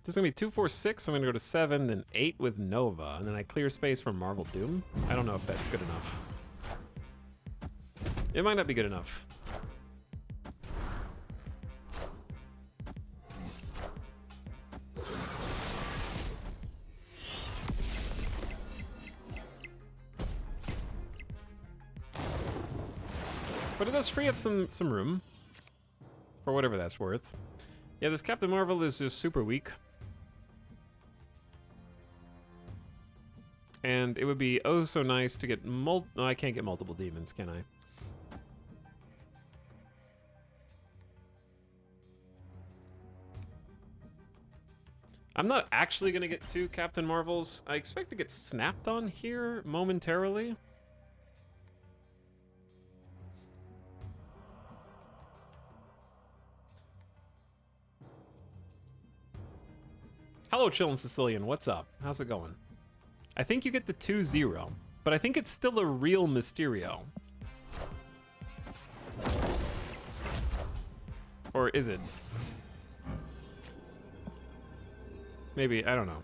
This is gonna be 2, 4, 6. I'm gonna go to 7, then 8 with Nova, and then I clear space from Marvel Doom. I don't know if that's good enough. It might not be good enough. But it does free up some room for whatever that's worth. Yeah, this Captain Marvel is just super weak. And it would be oh so nice to get no, I can't get multiple demons, can I? I'm not actually gonna get 2 Captain Marvels. I expect to get snapped on here momentarily. Hello, Chillin' Sicilian. What's up? How's it going? I think you get the 2-0, but I think it's still a real Mysterio. Or is it? Maybe, I don't know.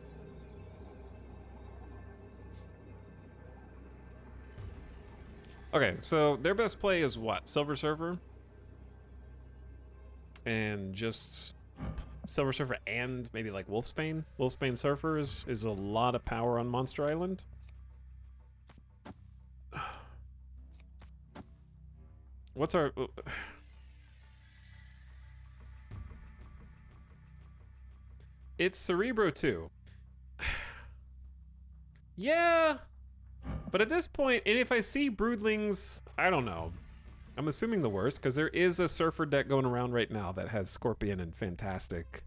Okay, so their best play is what? Silver Surfer? And just Silver Surfer and maybe like Wolfsbane. Wolfsbane Surfer is a lot of power on Monster Island. What's our... It's Cerebro too. Yeah, but at this point, and if I see Broodlings, I don't know. I'm assuming the worst, because there is a Surfer deck going around right now that has Scorpion and Fantastic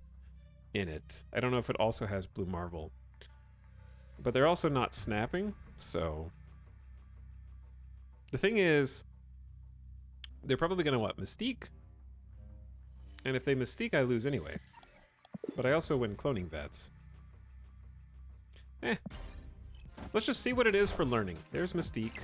in it. I don't know if it also has Blue Marvel. but they're also not snapping, so... The thing is, they're probably gonna, what, Mystique? And if they Mystique, I lose anyway. But I also win cloning bets. Let's just see what it is for learning. There's Mystique.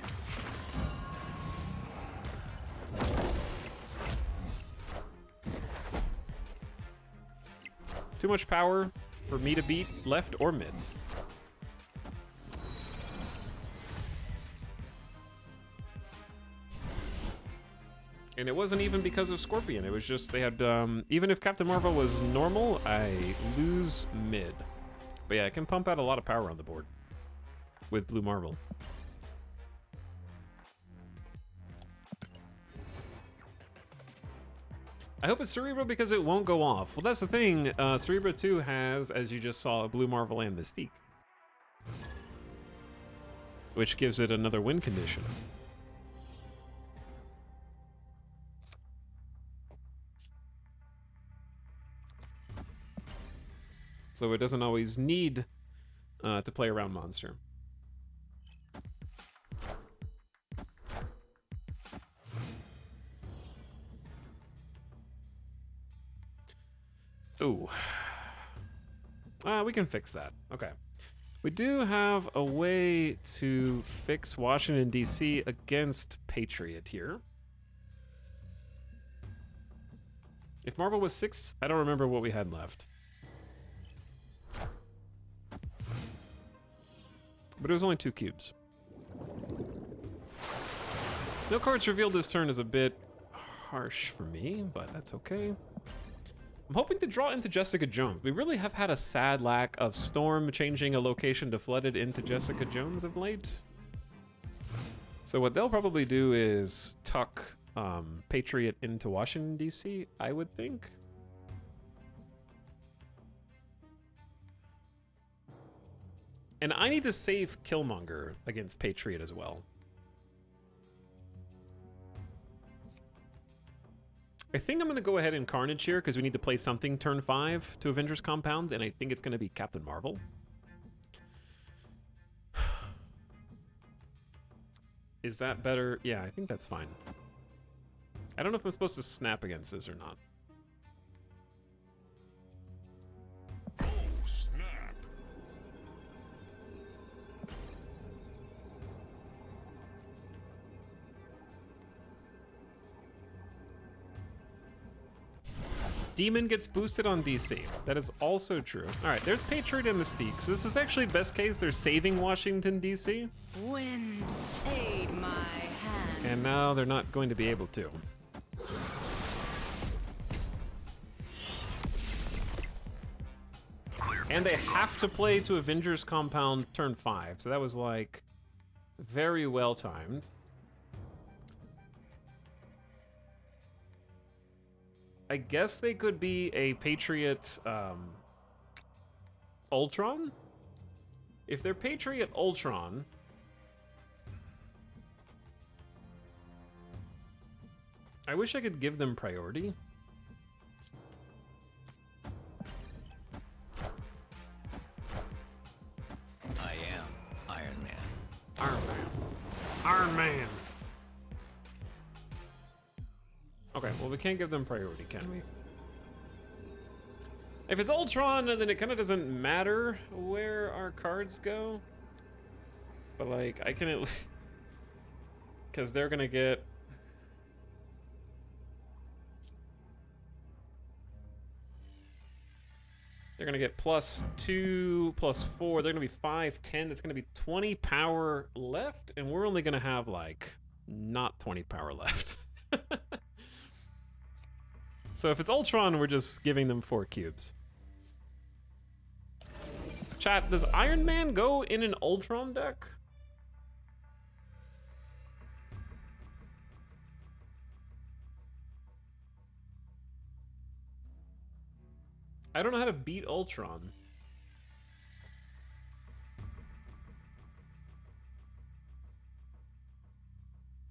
Too much power for me to beat left or mid. And it wasn't even because of Scorpion. It was just they had, even if Captain Marvel was normal, I lose mid. But yeah, I can pump out a lot of power on the board with Blue Marvel. I hope it's Cerebro because it won't go off. Well, that's the thing. Cerebro 2 has, as you just saw, Blue Marvel and Mystique, which gives it another win condition. So it doesn't always need to play around Monster. Ooh. We can fix that. Okay. We do have a way to fix Washington, D.C. against Patriot here. If Marvel was 6, I don't remember what we had left. But it was only 2 cubes. No cards revealed this turn is a bit harsh for me, but that's okay. I'm hoping to draw into Jessica Jones. We really have had a sad lack of Storm changing a location to Flooded into Jessica Jones of late. So what they'll probably do is tuck Patriot into Washington, D.C., I would think. And I need to save Killmonger against Patriot as well. I think I'm going to go ahead and Carnage here because we need to play something turn 5 to Avengers Compound, and I think it's going to be Captain Marvel. Is that better? Yeah, I think that's fine. I don't know if I'm supposed to snap against this or not. Oh, snap. Demon gets boosted on DC. That is also true. All right, there's Patriot and Mystique. So this is actually best case. They're saving Washington, DC. Wind, aid my hand. And now they're not going to be able to. And they have to play to Avengers Compound turn 5. So that was like very well timed. I guess they could be a Patriot Ultron. If they're Patriot Ultron, I wish I could give them priority. I am Iron Man. Iron Man. Iron Man. Okay, well, we can't give them priority, can we? If it's Ultron, then it kind of doesn't matter where our cards go. But, like, I can at least... Because they're going to get... They're going to get +2, +4. They're going to be 5, 10. That's going to be 20 power left. And we're only going to have, like, not 20 power left. So if it's Ultron, we're just giving them 4 cubes. Chat, does Iron Man go in an Ultron deck? I don't know how to beat Ultron.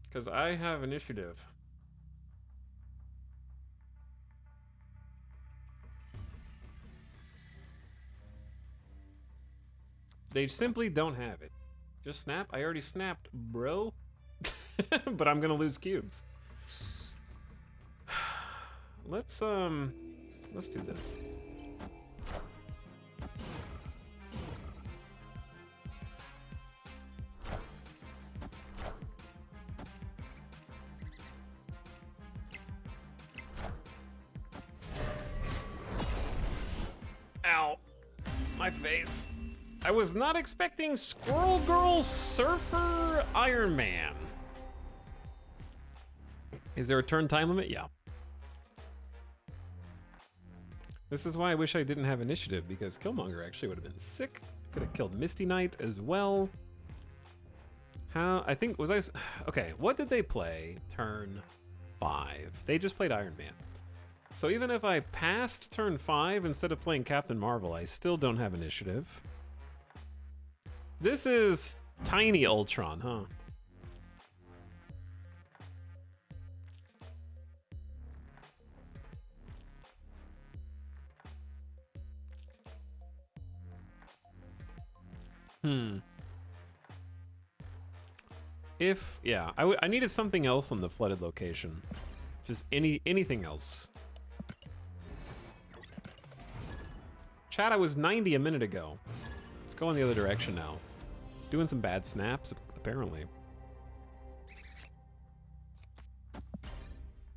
Because I have initiative. They simply don't have it. Just snap? I already snapped, bro. But I'm gonna lose cubes. Let's do this. Ow. My face. I was not expecting Squirrel Girl Surfer Iron Man. Is there a turn time limit? Yeah. This is why I wish I didn't have initiative, because Killmonger actually would have been sick. Could have killed Misty Knight as well. Okay, what did they play turn 5? They just played Iron Man. So even if I passed turn 5 instead of playing Captain Marvel, I still don't have initiative. This is tiny Ultron, huh? I needed something else on the flooded location. Just anything else. Chat, I was 90 a minute ago. Let's go in the other direction now. Doing some bad snaps, apparently.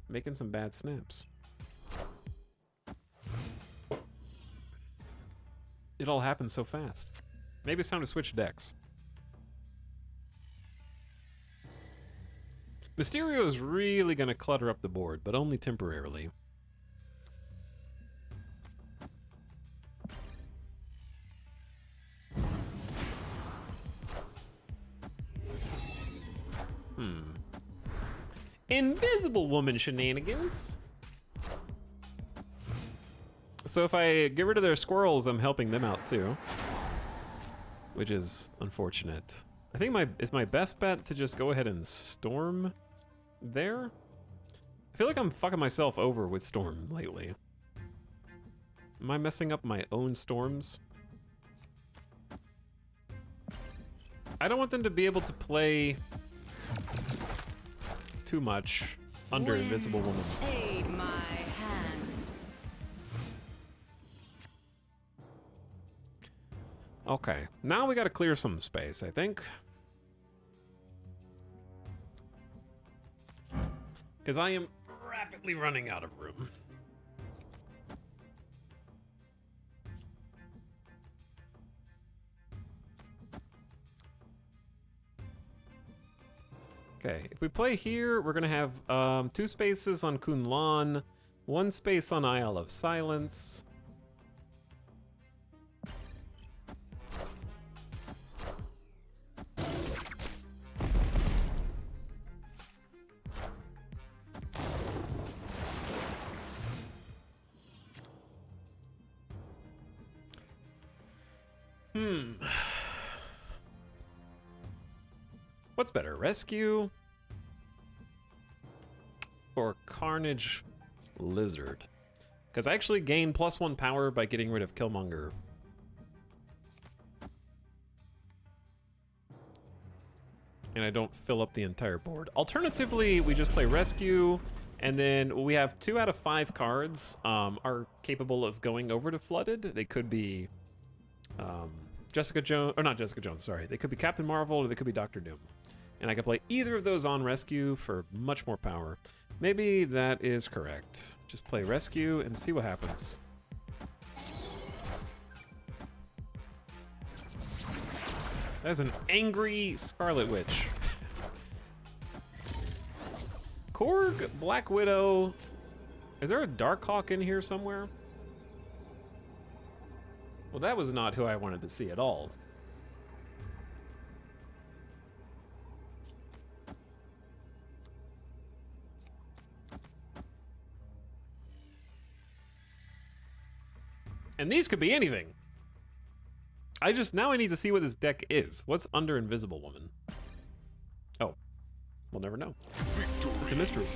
Making some bad snaps. It all happened so fast. Maybe it's time to switch decks. Mysterio is really gonna clutter up the board, but only temporarily. Invisible Woman shenanigans. So if I get rid of their squirrels, I'm helping them out too, which is unfortunate. I think it's my best bet to just go ahead and storm there. I feel like I'm fucking myself over with storm lately. Am I messing up my own storms? I don't want them to be able to play too much under Wind, Invisible Woman. aid my hand. Okay, now we gotta clear some space, I think. Because I am rapidly running out of room. Okay, if we play here, we're gonna have 2 spaces on Kunlan, 1 space on Isle of Silence. What's better, Rescue or Carnage Lizard? Because I actually gain +1 power by getting rid of Killmonger. And I don't fill up the entire board. Alternatively, we just play Rescue, and then we have 2 out of 5 cards are capable of going over to Flooded. They could be Jessica Jones, or not Jessica Jones, sorry. They could be Captain Marvel, or they could be Doctor Doom. And I could play either of those on Rescue for much more power. Maybe that is correct. Just play Rescue and see what happens. That's an angry Scarlet Witch. Korg, Black Widow. Is there a Darkhawk in here somewhere? Well, that was not who I wanted to see at all. And these could be anything. Now I need to see what this deck is. What's under Invisible Woman? Oh, we'll never know. It's a mystery.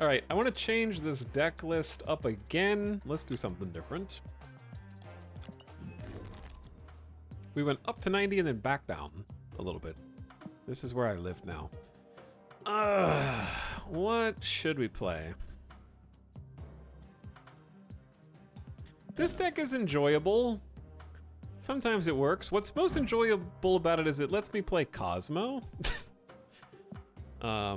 All right, I want to change this deck list up again. Let's do something different. We went up to 90 and then back down a little bit. This is where I live now. What should we play? This deck is enjoyable. Sometimes it works. What's most enjoyable about it is it lets me play Cosmo.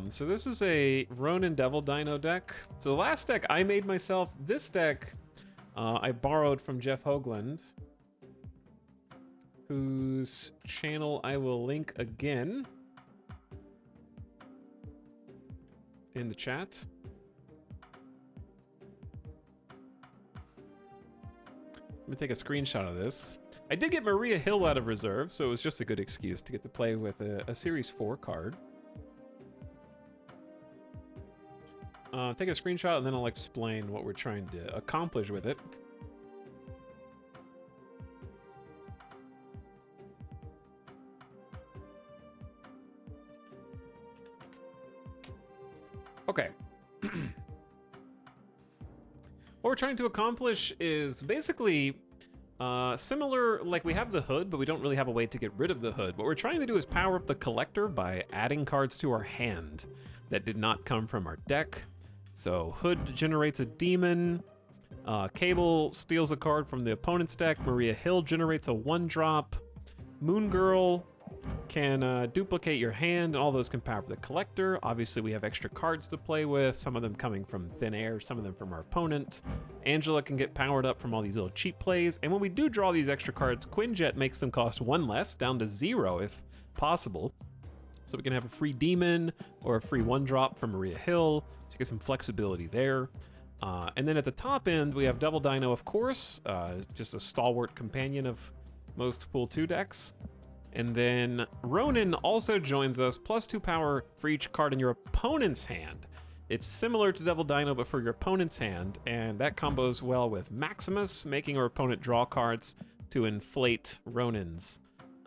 So this is a Ronin Devil Dino deck. So the last deck I made myself. This deck I borrowed from Jeff Hoagland, whose channel I will link again in the chat. Let me take a screenshot of this. I did get Maria Hill out of reserve, so it was just a good excuse to get to play with a Series 4 card. Take a screenshot and then I'll explain what we're trying to accomplish with it. Okay. What we're trying to accomplish is basically similar, like we have the hood, but we don't really have a way to get rid of the hood. What we're trying to do is power up the collector by adding cards to our hand that did not come from our deck. So Hood generates a demon, Cable steals a card from the opponent's deck, Maria Hill generates a 1-drop, Moon Girl can duplicate your hand, and all those can power up the collector. Obviously we have extra cards to play with, some of them coming from thin air, some of them from our opponent. Angela can get powered up from all these little cheap plays, and when we do draw these extra cards, Quinjet makes them cost 1 less, down to 0 if possible. So we can have a free demon or a free 1-drop from Maria Hill to get some flexibility there. And then at the top end, we have Devil Dino, of course, just a stalwart companion of most Pool 2 decks. And then Ronin also joins us, +2 power for each card in your opponent's hand. It's similar to Devil Dino, but for your opponent's hand, and that combos well with Maximus, making our opponent draw cards to inflate Ronin's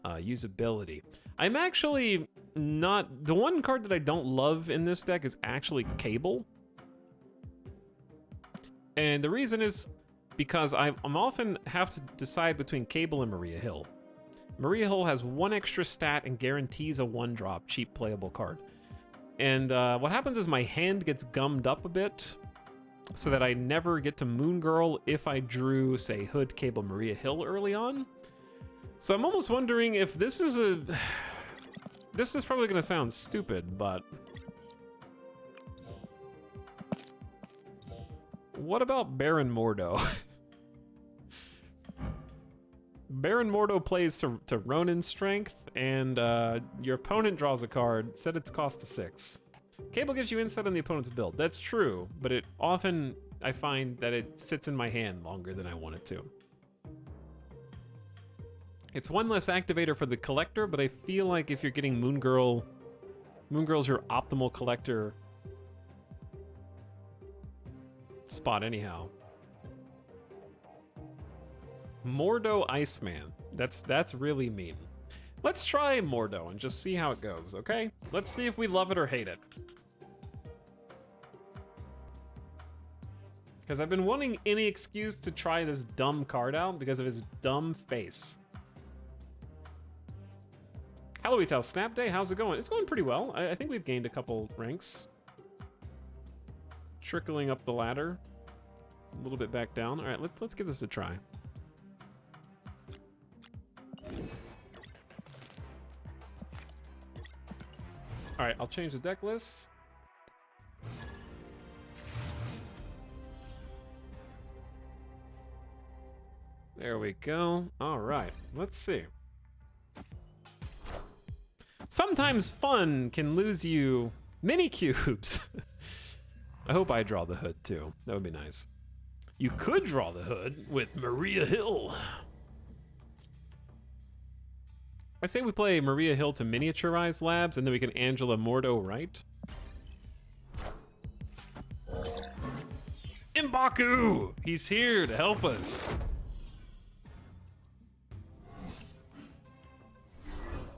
usability. I'm actually not... The one card that I don't love in this deck is actually Cable. And the reason is because I'm often have to decide between Cable and Maria Hill. Maria Hill has 1 extra stat and guarantees a 1-drop cheap playable card. And what happens is my hand gets gummed up a bit so that I never get to Moon Girl if I drew, say, Hood, Cable, Maria Hill early on. So I'm almost wondering if this is a... This is probably gonna sound stupid, but... What about Baron Mordo? Baron Mordo plays to Ronin's strength, and your opponent draws a card, set its cost to 6. Cable gives you insight on the opponent's build. That's true, but it often, I find that it sits in my hand longer than I want it to. It's 1 less activator for the collector, but I feel like if you're getting Moon Girl, Moon Girl's your optimal collector spot anyhow. Mordo Iceman. That's really mean. Let's try Mordo and just see how it goes, okay? Let's see if we love it or hate it. Because I've been wanting any excuse to try this dumb card out because of his dumb face. Hello, Etel. Snap Day, how's it going? It's going pretty well. I think we've gained a couple ranks. Trickling up the ladder. A little bit back down. All right, let's give this a try. All right, I'll change the deck list. There we go. All right, let's see. Sometimes fun can lose you mini cubes. I hope I draw the hood too. That would be nice. You could draw the hood with Maria Hill. I say we play Maria Hill to miniaturize Labs, and then we can Angela Mordo, right? M'Baku! He's here to help us.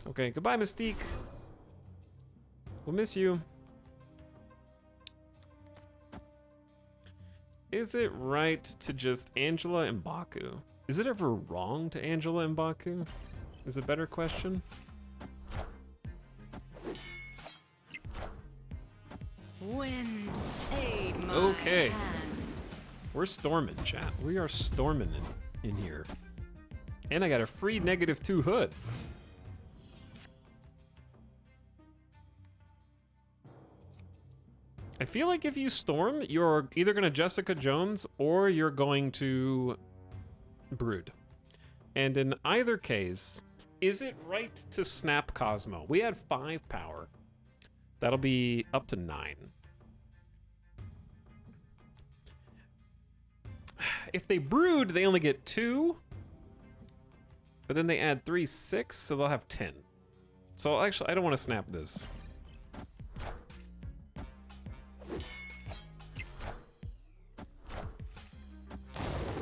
Okay, goodbye, Mystique. We'll miss you. Is it right to just Angela and Baku? Is it ever wrong to Angela and Baku? Is a better question. Wind, aid my Okay. hand. We're storming, chat. We are storming in here. And I got a free -2 hood. I feel like if you storm, you're either gonna Jessica Jones or you're going to Brood. And in either case, is it right to snap Cosmo? We had 5 power. That'll be up to 9. If they Brood, they only get 2. But then they add 3, 6, so they'll have 10. So actually, I don't want to snap this.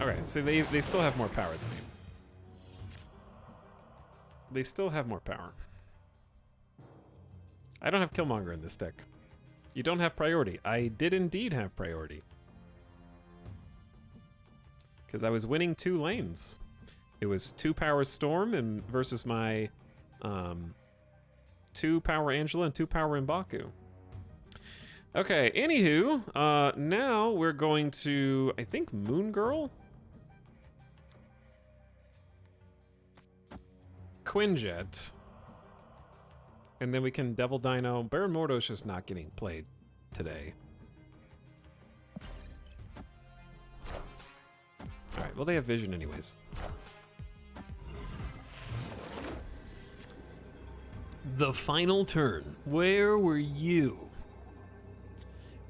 Okay, so they still have more power than me. They still have more power. I don't have Killmonger in this deck. You don't have priority. I did indeed have priority. Because I was winning 2 lanes. It was 2 power Storm and versus my 2 power Angela and 2 power M'Baku. Okay, anywho, now we're going to, I think, Moon Girl? Quinjet. And then we can Devil Dino. Baron Mordo's just not getting played today. Alright, well they have vision anyways. The final turn. Where were you?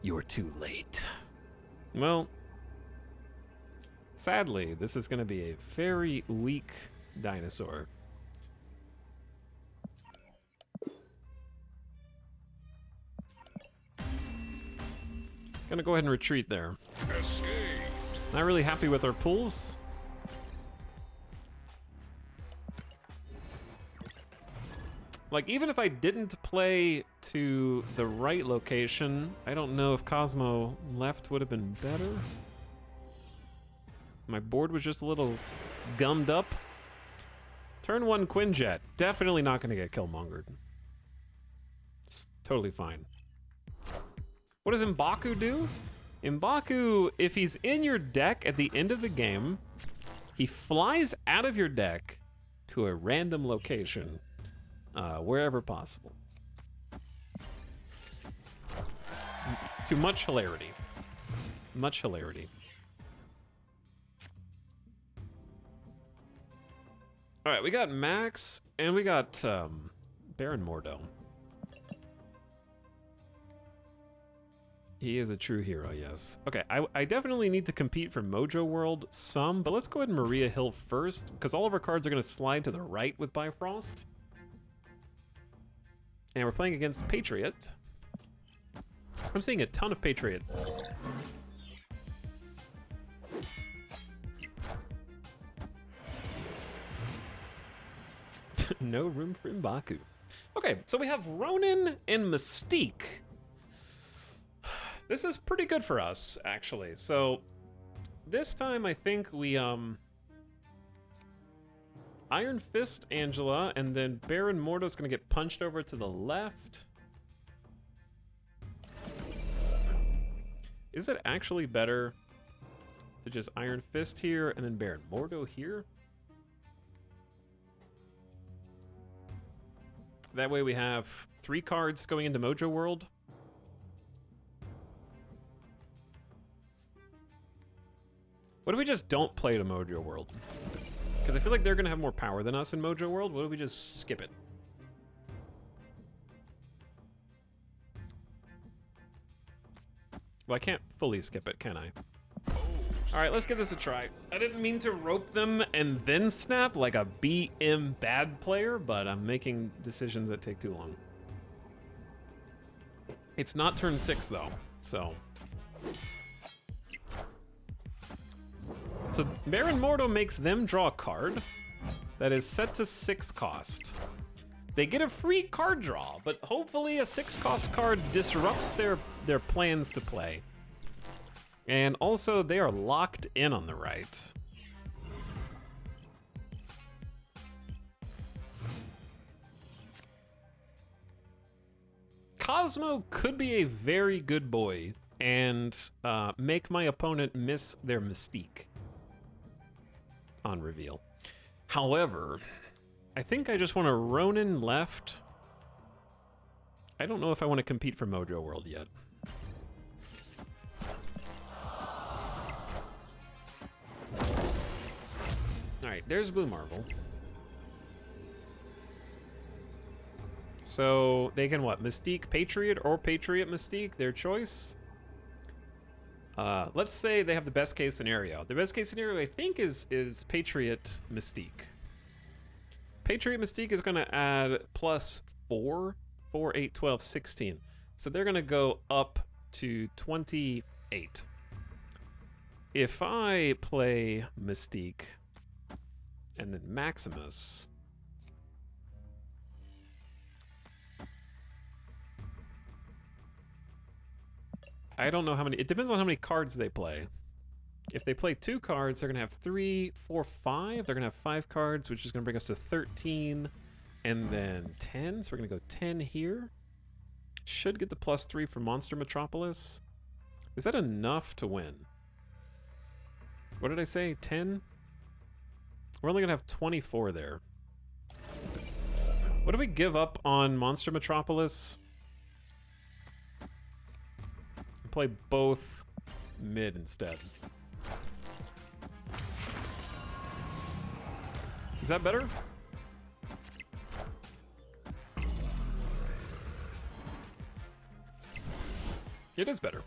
You're too late. Well, sadly, this is going to be a very weak dinosaur. Gonna go ahead and retreat there. Escaped. Not really happy with our pulls. Like, even if I didn't play to the right location, I don't know if Cosmo left would have been better. My board was just a little gummed up. Turn 1 Quinjet. Definitely not going to get Killmongered. It's totally fine. What does M'Baku do? M'Baku, if he's in your deck at the end of the game, he flies out of your deck to a random location. Wherever possible. To much hilarity. Much hilarity. Alright, we got Max, and we got Baron Mordo. He is a true hero, yes. Okay, I definitely need to compete for Mojo World some, but let's go ahead and Maria Hill first, because all of our cards are going to slide to the right with Bifrost. And we're playing against Patriot. I'm seeing a ton of Patriot. No room for M'Baku. Okay, so we have Ronin and Mystique. This is pretty good for us, actually. So this time I think we Iron Fist Angela, and then Baron Mordo's gonna get punched over to the left. Is it actually better to just Iron Fist here and then Baron Mordo here? That way we have 3 cards going into Mojo World. What if we just don't play to Mojo World? Because I feel like they're going to have more power than us in Mojo World. What if we just skip it? Well, I can't fully skip it, can I? All right, let's give this a try. I didn't mean to rope them and then snap like a BM bad player, but I'm making decisions that take too long. It's not turn 6 though, so. So Baron Mordo makes them draw a card that is set to 6 cost. They get a free card draw, but hopefully a 6 cost card disrupts their plans to play. And also, they are locked in on the right. Cosmo could be a very good boy and make my opponent miss their mystique on reveal. However, I think I just want a Ronin left. I don't know if I want to compete for Mojo World yet. Alright, there's Blue Marvel. So they can what? Mystique Patriot or Patriot Mystique, their choice. Let's say they have the best case scenario. The best case scenario I think is Patriot Mystique. Patriot Mystique is gonna add plus 4, 8, 12, 16. So they're gonna go up to 28. If I play Mystique and then Maximus, I don't know how many, it depends on how many cards they play. If they play 2 cards, they're gonna have 3, 4, 5. They're gonna have 5 cards, which is gonna bring us to 13, and then 10. So we're gonna go 10 here. Should get the plus 3 for Monster Metropolis. Is that enough to win? What did I say, 10? We're only gonna have 24 there. What if we give up on Monster Metropolis? Play both mid instead. Is that better? It is better.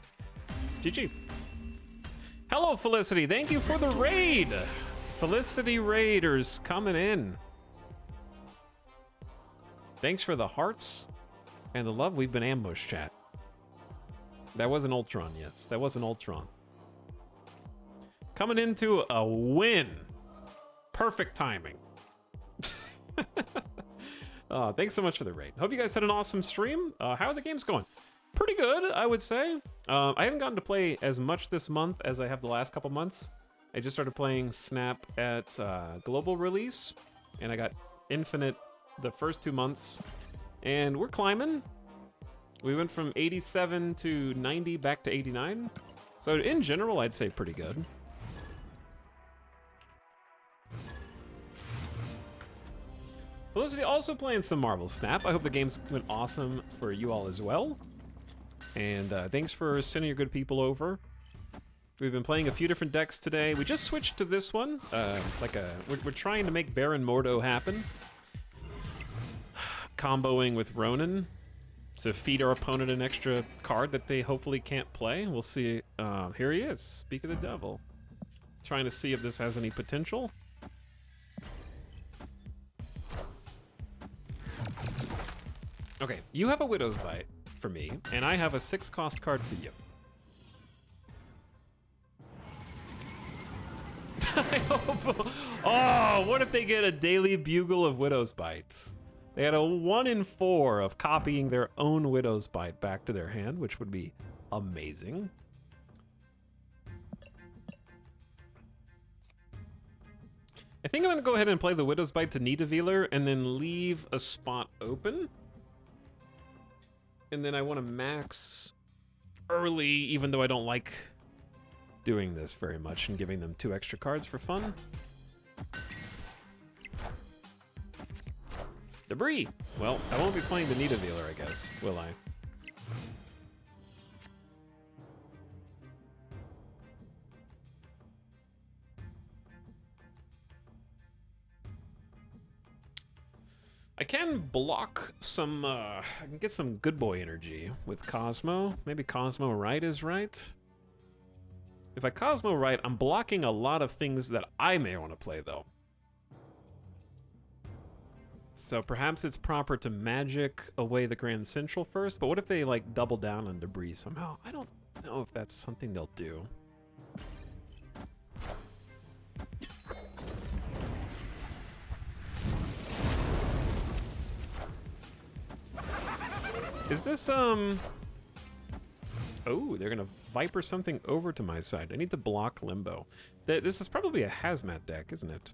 GG. Hello, Felicity. Thank you for the raid. Felicity Raiders coming in. Thanks for the hearts and the love. We've been ambushed, chat. That was an Ultron, yes. That was an Ultron. Coming into a win. Perfect timing. Thanks so much for the raid. Hope you guys had an awesome stream. How are the games going? Pretty good, I would say. I haven't gotten to play as much this month as I have the last couple months. I just started playing Snap at global release, and I got Infinite the first 2 months, and we're climbing. We went from 87 to 90 back to 89. So in general, I'd say pretty good. Felicity also playing some Marvel Snap. I hope the game's been awesome for you all as well. And thanks for sending your good people over. We've been playing a few different decks today. We just switched to this one. We're trying to make Baron Mordo happen. Comboing with Ronin to feed our opponent an extra card that they hopefully can't play. We'll see. Here he is. Speak of the devil. Trying to see if this has any potential. Okay, you have a Widow's Bite for me, and I have a 6-cost card for you. I hope. Oh, what if they get a Daily Bugle of Widow's Bite? They had a 1 in 4 of copying their own Widow's Bite back to their hand, which would be amazing. I think I'm gonna go ahead and play the Widow's Bite to Nidavellir and then leave a spot open. And then I want to max early, even though I don't like doing this very much and giving them 2 extra cards for fun. Debris. Well, I won't be playing the Nidavellir, I guess, will I? I can block some, I can get some good boy energy with Cosmo. Maybe Cosmo right is right. If I Cosmo right, I'm blocking a lot of things that I may want to play, though. So perhaps it's proper to magic away the Grand Central first, but what if they, like, double down on Debris somehow? I don't know if that's something they'll do. Is this, oh, they're gonna Viper something over to my side. I need to block Limbo. This is probably a Hazmat deck, isn't it?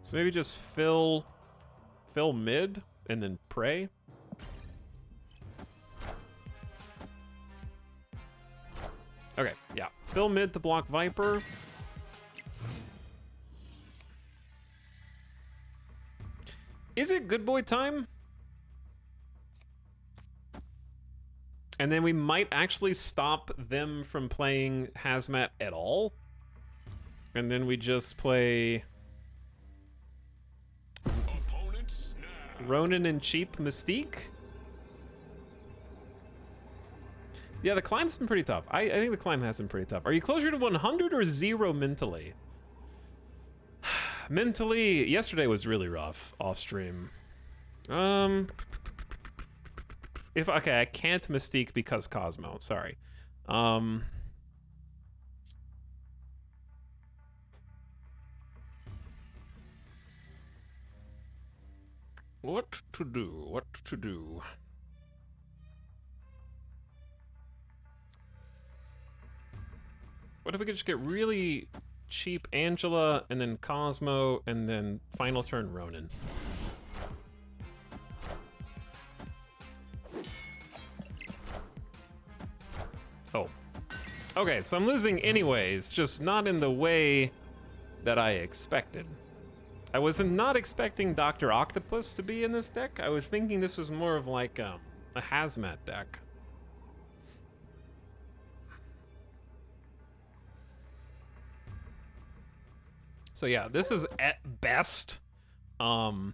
So maybe just fill mid and then pray. Okay, yeah. Fill mid to block Viper. Is it good boy time? And then we might actually stop them from playing Hazmat at all. And then we just play Opponent snap. Ronin and cheap Mystique. Yeah, the climb's been pretty tough. I think the climb has been pretty tough. Are you closer to 100 or 0 mentally? Mentally, yesterday was really rough off stream. Okay, I can't Mystique because Cosmo. Sorry. What to do? What to do? What if we could just get really cheap Angela, and then Cosmo, and then final turn Ronin? Oh. Okay, so I'm losing anyways, just not in the way that I expected. I was not expecting Dr. Octopus to be in this deck. I was thinking this was more of like a Hazmat deck. So yeah, this is at best 2,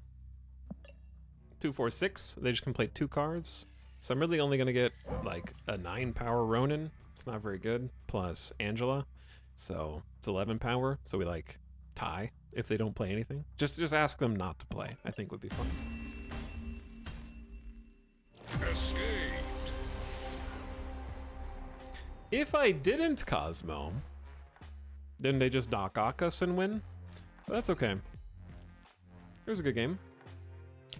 4, 6. They just can play 2 cards. So I'm really only gonna get like a 9 power Ronin. It's not very good. Plus Angela. So it's 11 power. So we like tie if they don't play anything. Just ask them not to play. I think would be fun. Escaped. If I didn't Cosmo, then they just Doc Ock us and win. But that's okay. It was a good game.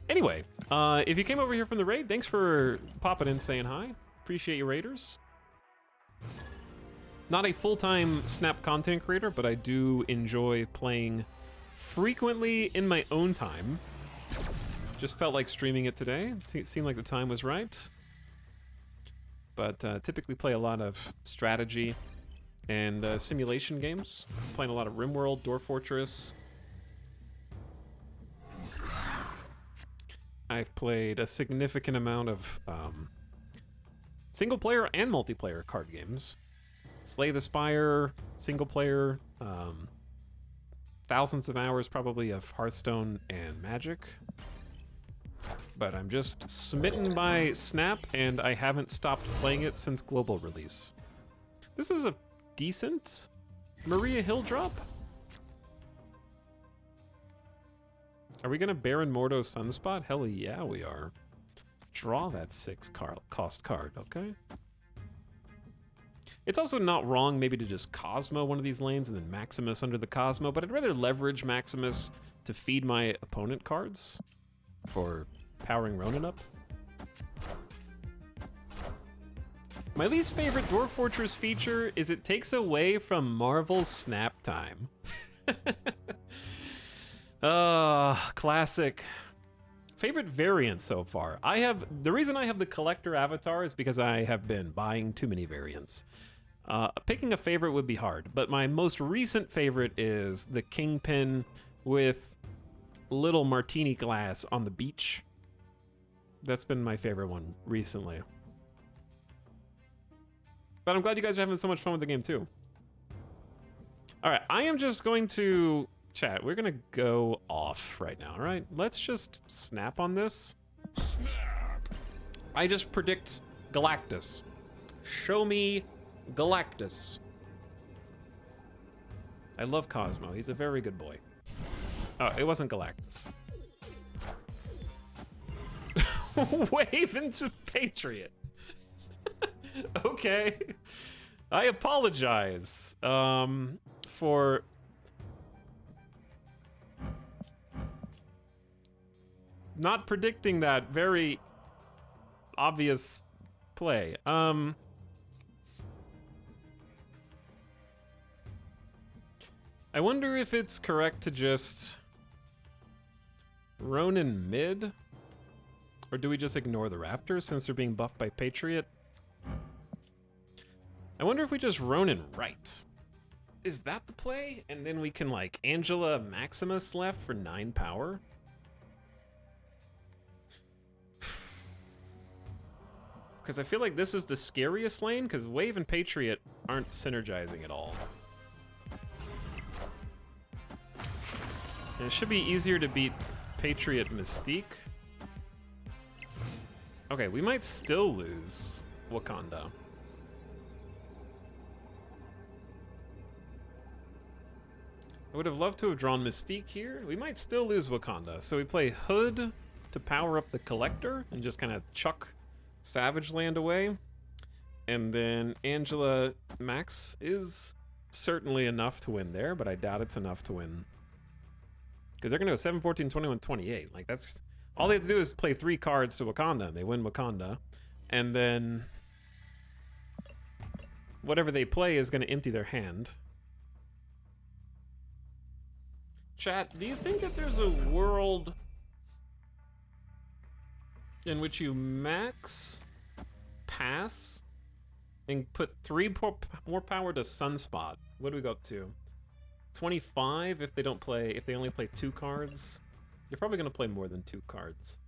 Anyway, if you came over here from the raid, thanks for popping in, saying hi. Appreciate you, raiders. Not a full-time Snap content creator, but I do enjoy playing frequently in my own time. Just felt like streaming it today. It seemed like the time was right. But typically play a lot of strategy and simulation games. Playing a lot of RimWorld, Dwarf Fortress. I've played a significant amount of single player and multiplayer card games. Slay the Spire, single player, thousands of hours probably of Hearthstone and Magic. But I'm just smitten by Snap, and I haven't stopped playing it since global release. This is a decent Maria Hill drop. Are we gonna Baron Mordo Sunspot? Hell yeah, we are. Draw that 6 cost card, okay? It's also not wrong maybe to just Cosmo one of these lanes and then Maximus under the Cosmo, but I'd rather leverage Maximus to feed my opponent cards for powering Ronin up. My least favorite Dwarf Fortress feature is it takes away from Marvel's Snap Time. Classic. Favorite variant so far. The reason I have the collector avatar is because I have been buying too many variants. Picking a favorite would be hard, but my most recent favorite is the Kingpin with little martini glass on the beach. That's been my favorite one recently. But I'm glad you guys are having so much fun with the game too. All right, I am just going to chat. We're gonna go off right now, all right? Let's just snap on this. Snap. I just predict Galactus. Show me Galactus. I love Cosmo. He's a very good boy. Oh, it wasn't Galactus. Wave into Patriot. Okay. I apologize for not predicting that very obvious play. I wonder if it's correct to just Ronin mid, or do we just ignore the Raptors since they're being buffed by Patriot? I wonder if we just Ronin right. Is that the play? And then we can like Angela Maximus left for 9 power? Because I feel like this is the scariest lane, because Wave and Patriot aren't synergizing at all. And it should be easier to beat Patriot Mystique. Okay, we might still lose Wakanda. I would have loved to have drawn Mystique here. We might still lose Wakanda. So we play Hood to power up the Collector and just kind of chuck Savage Land away. And then Angela Max is certainly enough to win there, but I doubt it's enough to win. Because they're going to go 7, 14, 21, 28. Like, that's... all they have to do is play 3 cards to Wakanda, and they win Wakanda. And then... whatever they play is going to empty their hand. Chat, do you think that there's a world in which you max, pass, and put 3 more power to Sunspot? What do we go up to? 25 if they don't play, if they only play 2 cards? You're probably gonna play more than 2 cards.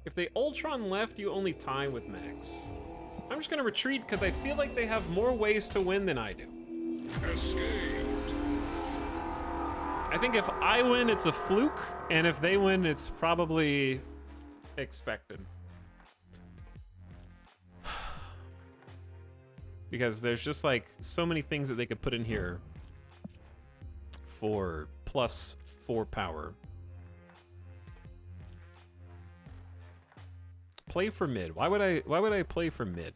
If they Ultron left, you only tie with Max. I'm just gonna retreat because I feel like they have more ways to win than I do. Escaped. I think if I win, it's a fluke, and if they win, it's probably expected. Because there's just like so many things that they could put in here for +4 power. Play for mid. Why would I play for mid?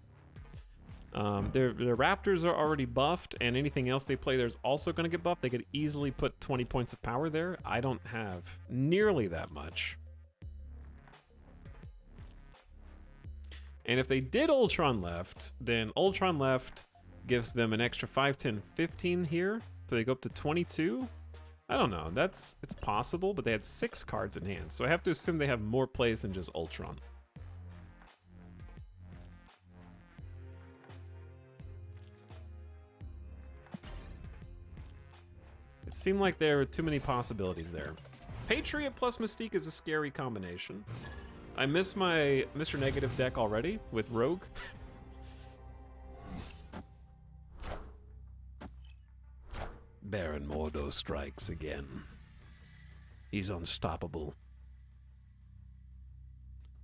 Their Raptors are already buffed, and anything else they play there's also going to get buffed. They could easily put 20 points of power there. I don't have nearly that much. And if they did Ultron left, then Ultron left gives them an extra 5, 10, 15 here. So they go up to 22. I don't know. It's possible, but they had 6 cards in hand. So I have to assume they have more plays than just Ultron. It seemed like there were too many possibilities there. Patriot plus Mystique is a scary combination. I miss my Mr. Negative deck already with Rogue. Baron Mordo strikes again. He's unstoppable.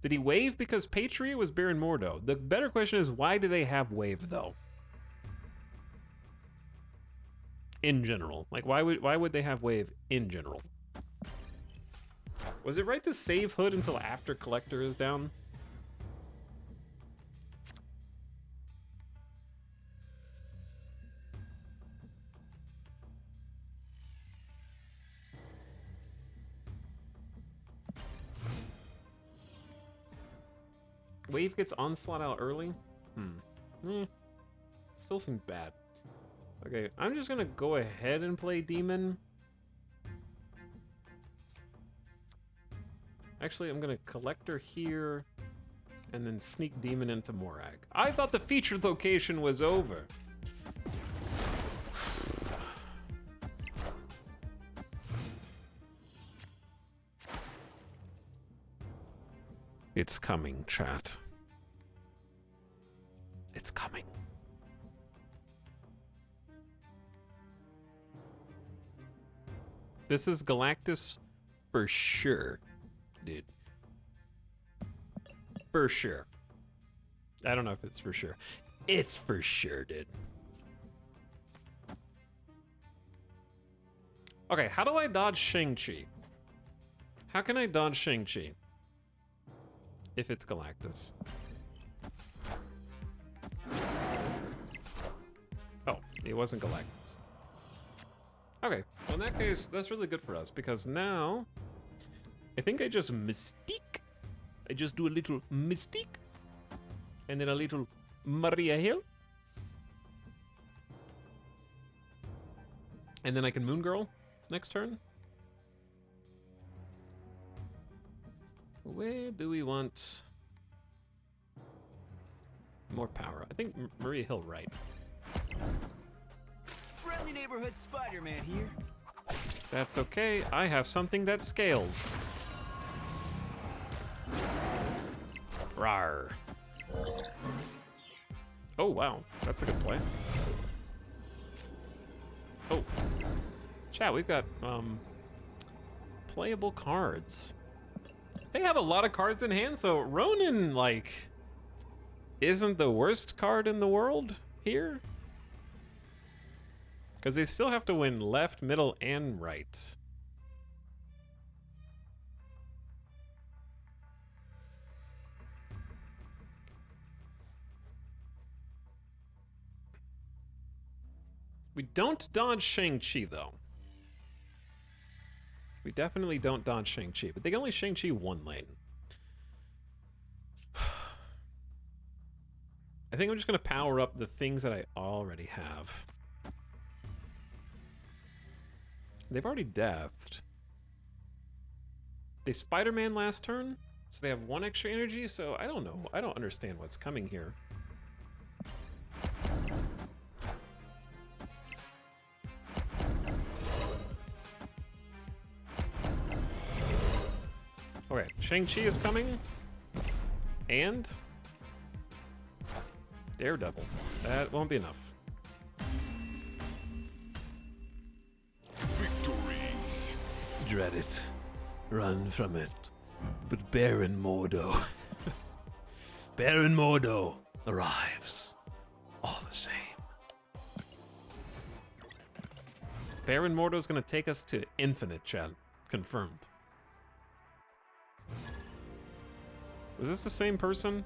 Did he wave because Patriot was Baron Mordo? The better question is, why do they have wave though? In general, like why would they have wave in general? Was it right to save Hood until after Collector is down? Wave gets Onslaught out early? Still seems bad. Okay, I'm just gonna go ahead and play Demon. Actually, I'm gonna Collector here, and then sneak Demon into Morag. I thought the featured location was over. It's coming, chat. It's coming. This is Galactus for sure, dude. For sure. I don't know if it's for sure. It's for sure, dude. Okay, how do I dodge Shang-Chi? How can I dodge Shang-Chi? if it's Galactus. Oh, it wasn't Galactus. Okay, well in that case, that's really good for us because now I think I just Mystique. I just do a little Mystique and then a little Maria Hill. And then I can Moon Girl next turn. Where do we want more power? I think Maria Hill, right? Friendly neighborhood Spider-Man here. That's okay. I have something that scales. Rawr. Oh, wow. That's a good play. Oh. Chat, we've got playable cards. They have a lot of cards in hand, so Ronin, like, isn't the worst card in the world here. Because they still have to win left, middle, and right. We don't dodge Shang-Chi, though. We definitely don't dodge Shang-Chi, but they can only Shang-Chi one lane. I think I'm just going to power up the things that I already have. They've already deathed. They Spider-Man last turn, so they have 1 extra energy, so I don't know. I don't understand what's coming here. Okay, Shang-Chi is coming. And Daredevil. That won't be enough. Victory. Dread it. Run from it. But Baron Mordo. Baron Mordo arrives. All the same. Baron Mordo's gonna take us to infinite, chat. Confirmed. Was this the same person?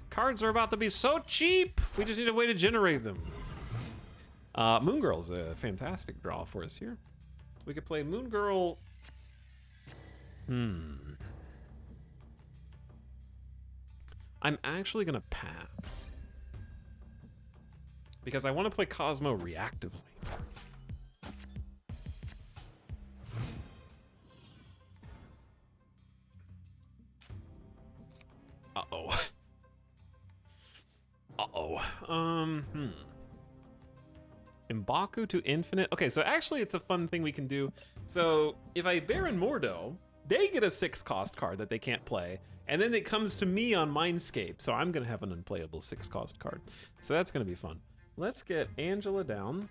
Cards are about to be so cheap. We just need a way to generate them. Moon Girl's a fantastic draw for us here. We could play Moon Girl. I'm actually gonna pass. Because I want to play Cosmo reactively. Uh-oh. M'Baku to infinite. Okay, so actually it's a fun thing we can do. So if I Baron Mordo, they get a 6-cost card that they can't play, and then it comes to me on Mindscape, so I'm gonna have an unplayable 6-cost card. So that's gonna be fun. Let's get Angela down.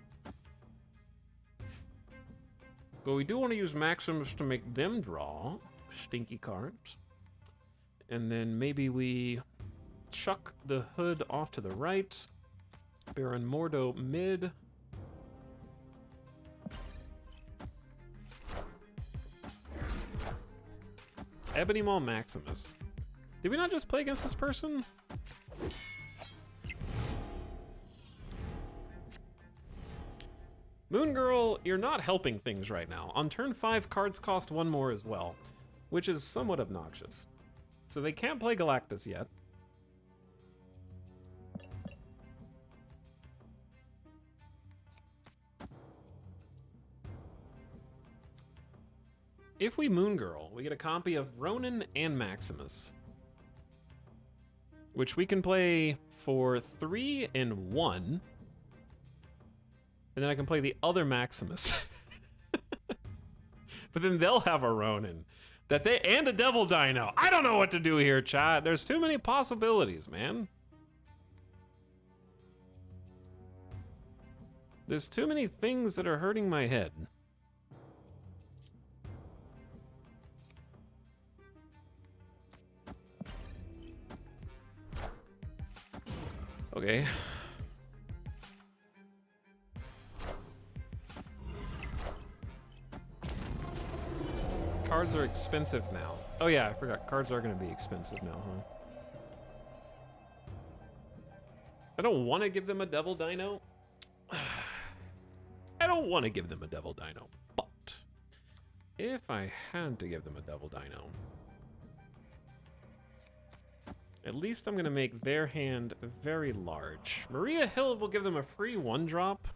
But we do want to use Maximus to make them draw stinky cards. And then maybe we chuck the Hood off to the right. Baron Mordo mid. Ebony Maw Maximus. Did we not just play against this person? Moon Girl, you're not helping things right now. On turn 5, cards cost 1 more as well, which is somewhat obnoxious. So they can't play Galactus yet. If we Moon Girl, we get a copy of Ronin and Maximus, which we can play for 3 and 1. And then I can play the other Maximus. But then they'll have a Ronin and a Devil Dino. I don't know what to do here, chat. There's too many possibilities, man. There's too many things that are hurting my head. Okay. are expensive now. Oh yeah, I forgot. Cards are going to be expensive now, huh? I don't want to give them a Devil Dino. I don't want to give them a Devil Dino, but if I had to give them a Devil Dino, at least I'm going to make their hand very large. Maria Hill will give them a free 1-drop.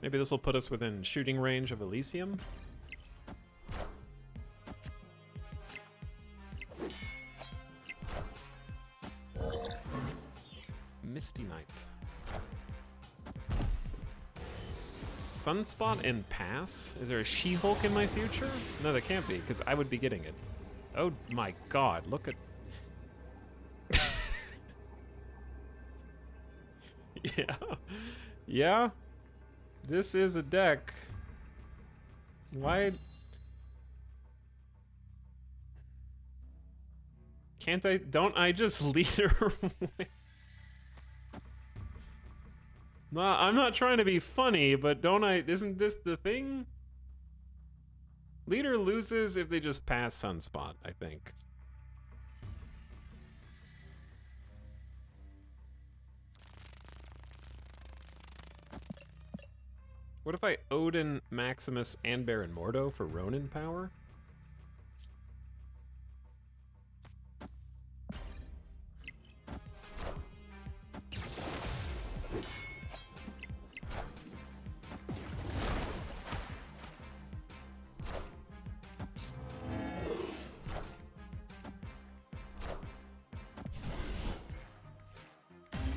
Maybe this will put us within shooting range of Elysium. Misty Knight. Sunspot and Pass? Is there a She-Hulk in my future? No, there can't be, because I would be getting it. Oh my god, look at... Yeah. Yeah. This is a deck. Why... Can't I... Don't I just lead her away? No, I'm not trying to be funny, but don't I... Isn't this the thing? Leader loses if they just pass Sunspot, I think. What if I Odin, Maximus, and Baron Mordo for Ronin power?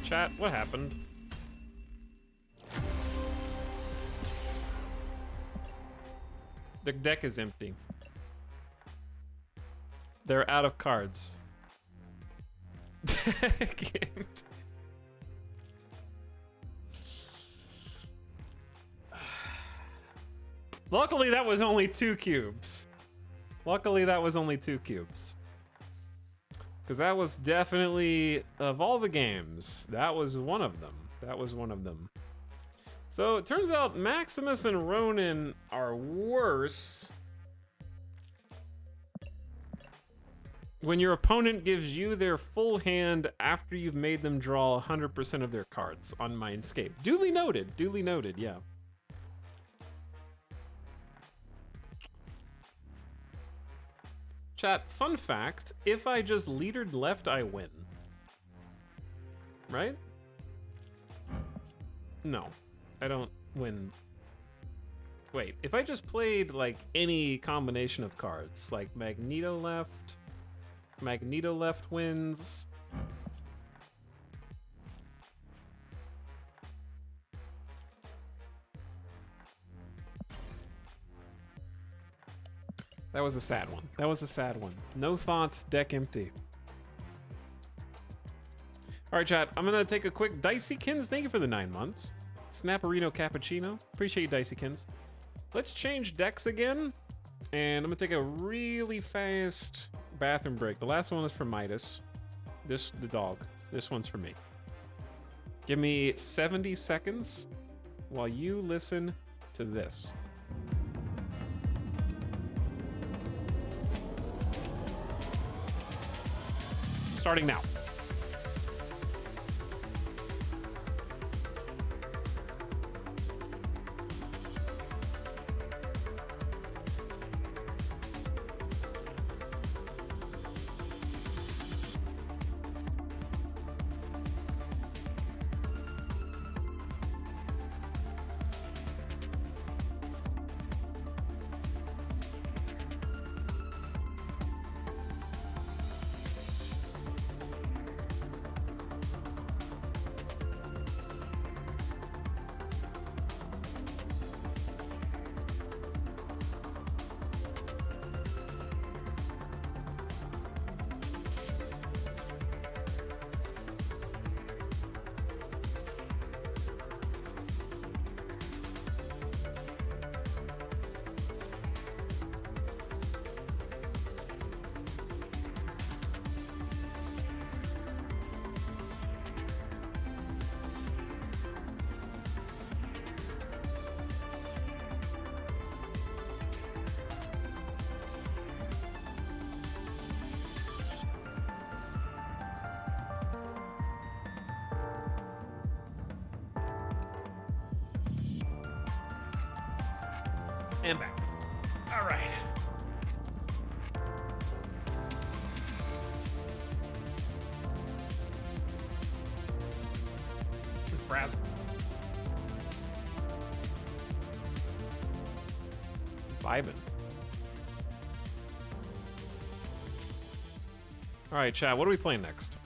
Chat, what happened? The deck is empty. They're out of cards. Luckily, that was only 2 cubes. Luckily, that was only 2 cubes. Because that was definitely, of all the games, that was one of them. That was one of them. So it turns out Maximus and Ronin are worse when your opponent gives you their full hand after you've made them draw 100% of their cards on Mindscape. Duly noted, yeah. Chat, fun fact, if I just leadered left, I win. Right? No, I don't win. Wait, if I just played like any combination of cards, like Magneto left wins. That was a sad one. That was a sad one. No thoughts, deck empty. All right, chat, I'm gonna take a quick Dicykins. Thank you for the 9 months. Snapperino Cappuccino. Appreciate you, Dicykins. Let's change decks again. And I'm gonna take a really fast bathroom break. The last one is for Midas. The dog. This one's for me. Give me 70 seconds while you listen to this. Starting now. And back. All right. Frazzle. Vibin'. All right, chat. What are we playing next?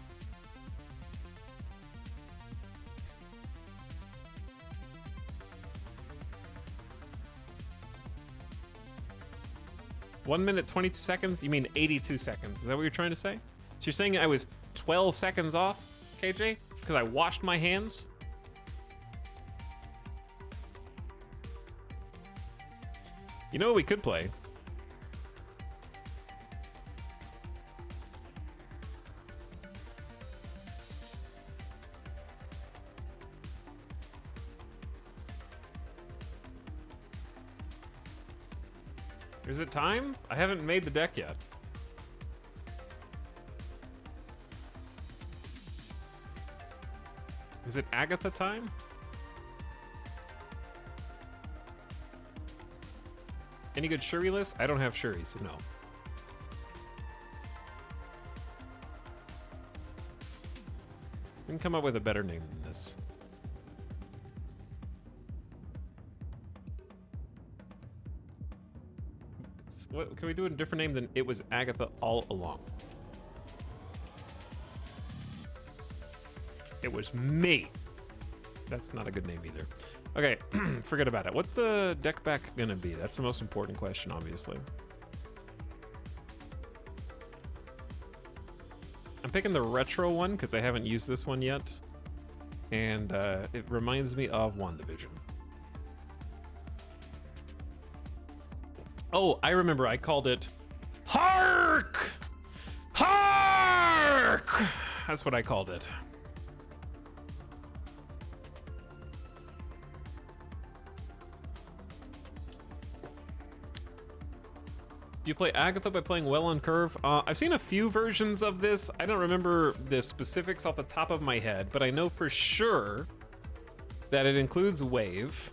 One minute, 22 seconds? You mean 82 seconds? Is that what you're trying to say? So you're saying I was 12 seconds off, KJ? Because I washed my hands? You know what we could play? Is it time? I haven't made the deck yet. Is it Agatha time? Any good Shuri list? I don't have Shuri, so no. We can come up with a better name than this. What, can we do a different name than it was Agatha all along? It was me. That's not a good name either. Okay, forget about it. What's the deck back gonna be? That's the most important question, obviously. I'm picking the retro one because I haven't used this one yet. And it reminds me of WandaVision. Oh, I remember I called it Hark! Hark! That's what I called it. Do you play Agatha by playing well on curve? I've seen a few versions of this. I don't remember the specifics off the top of my head, but I know for sure that it includes wave.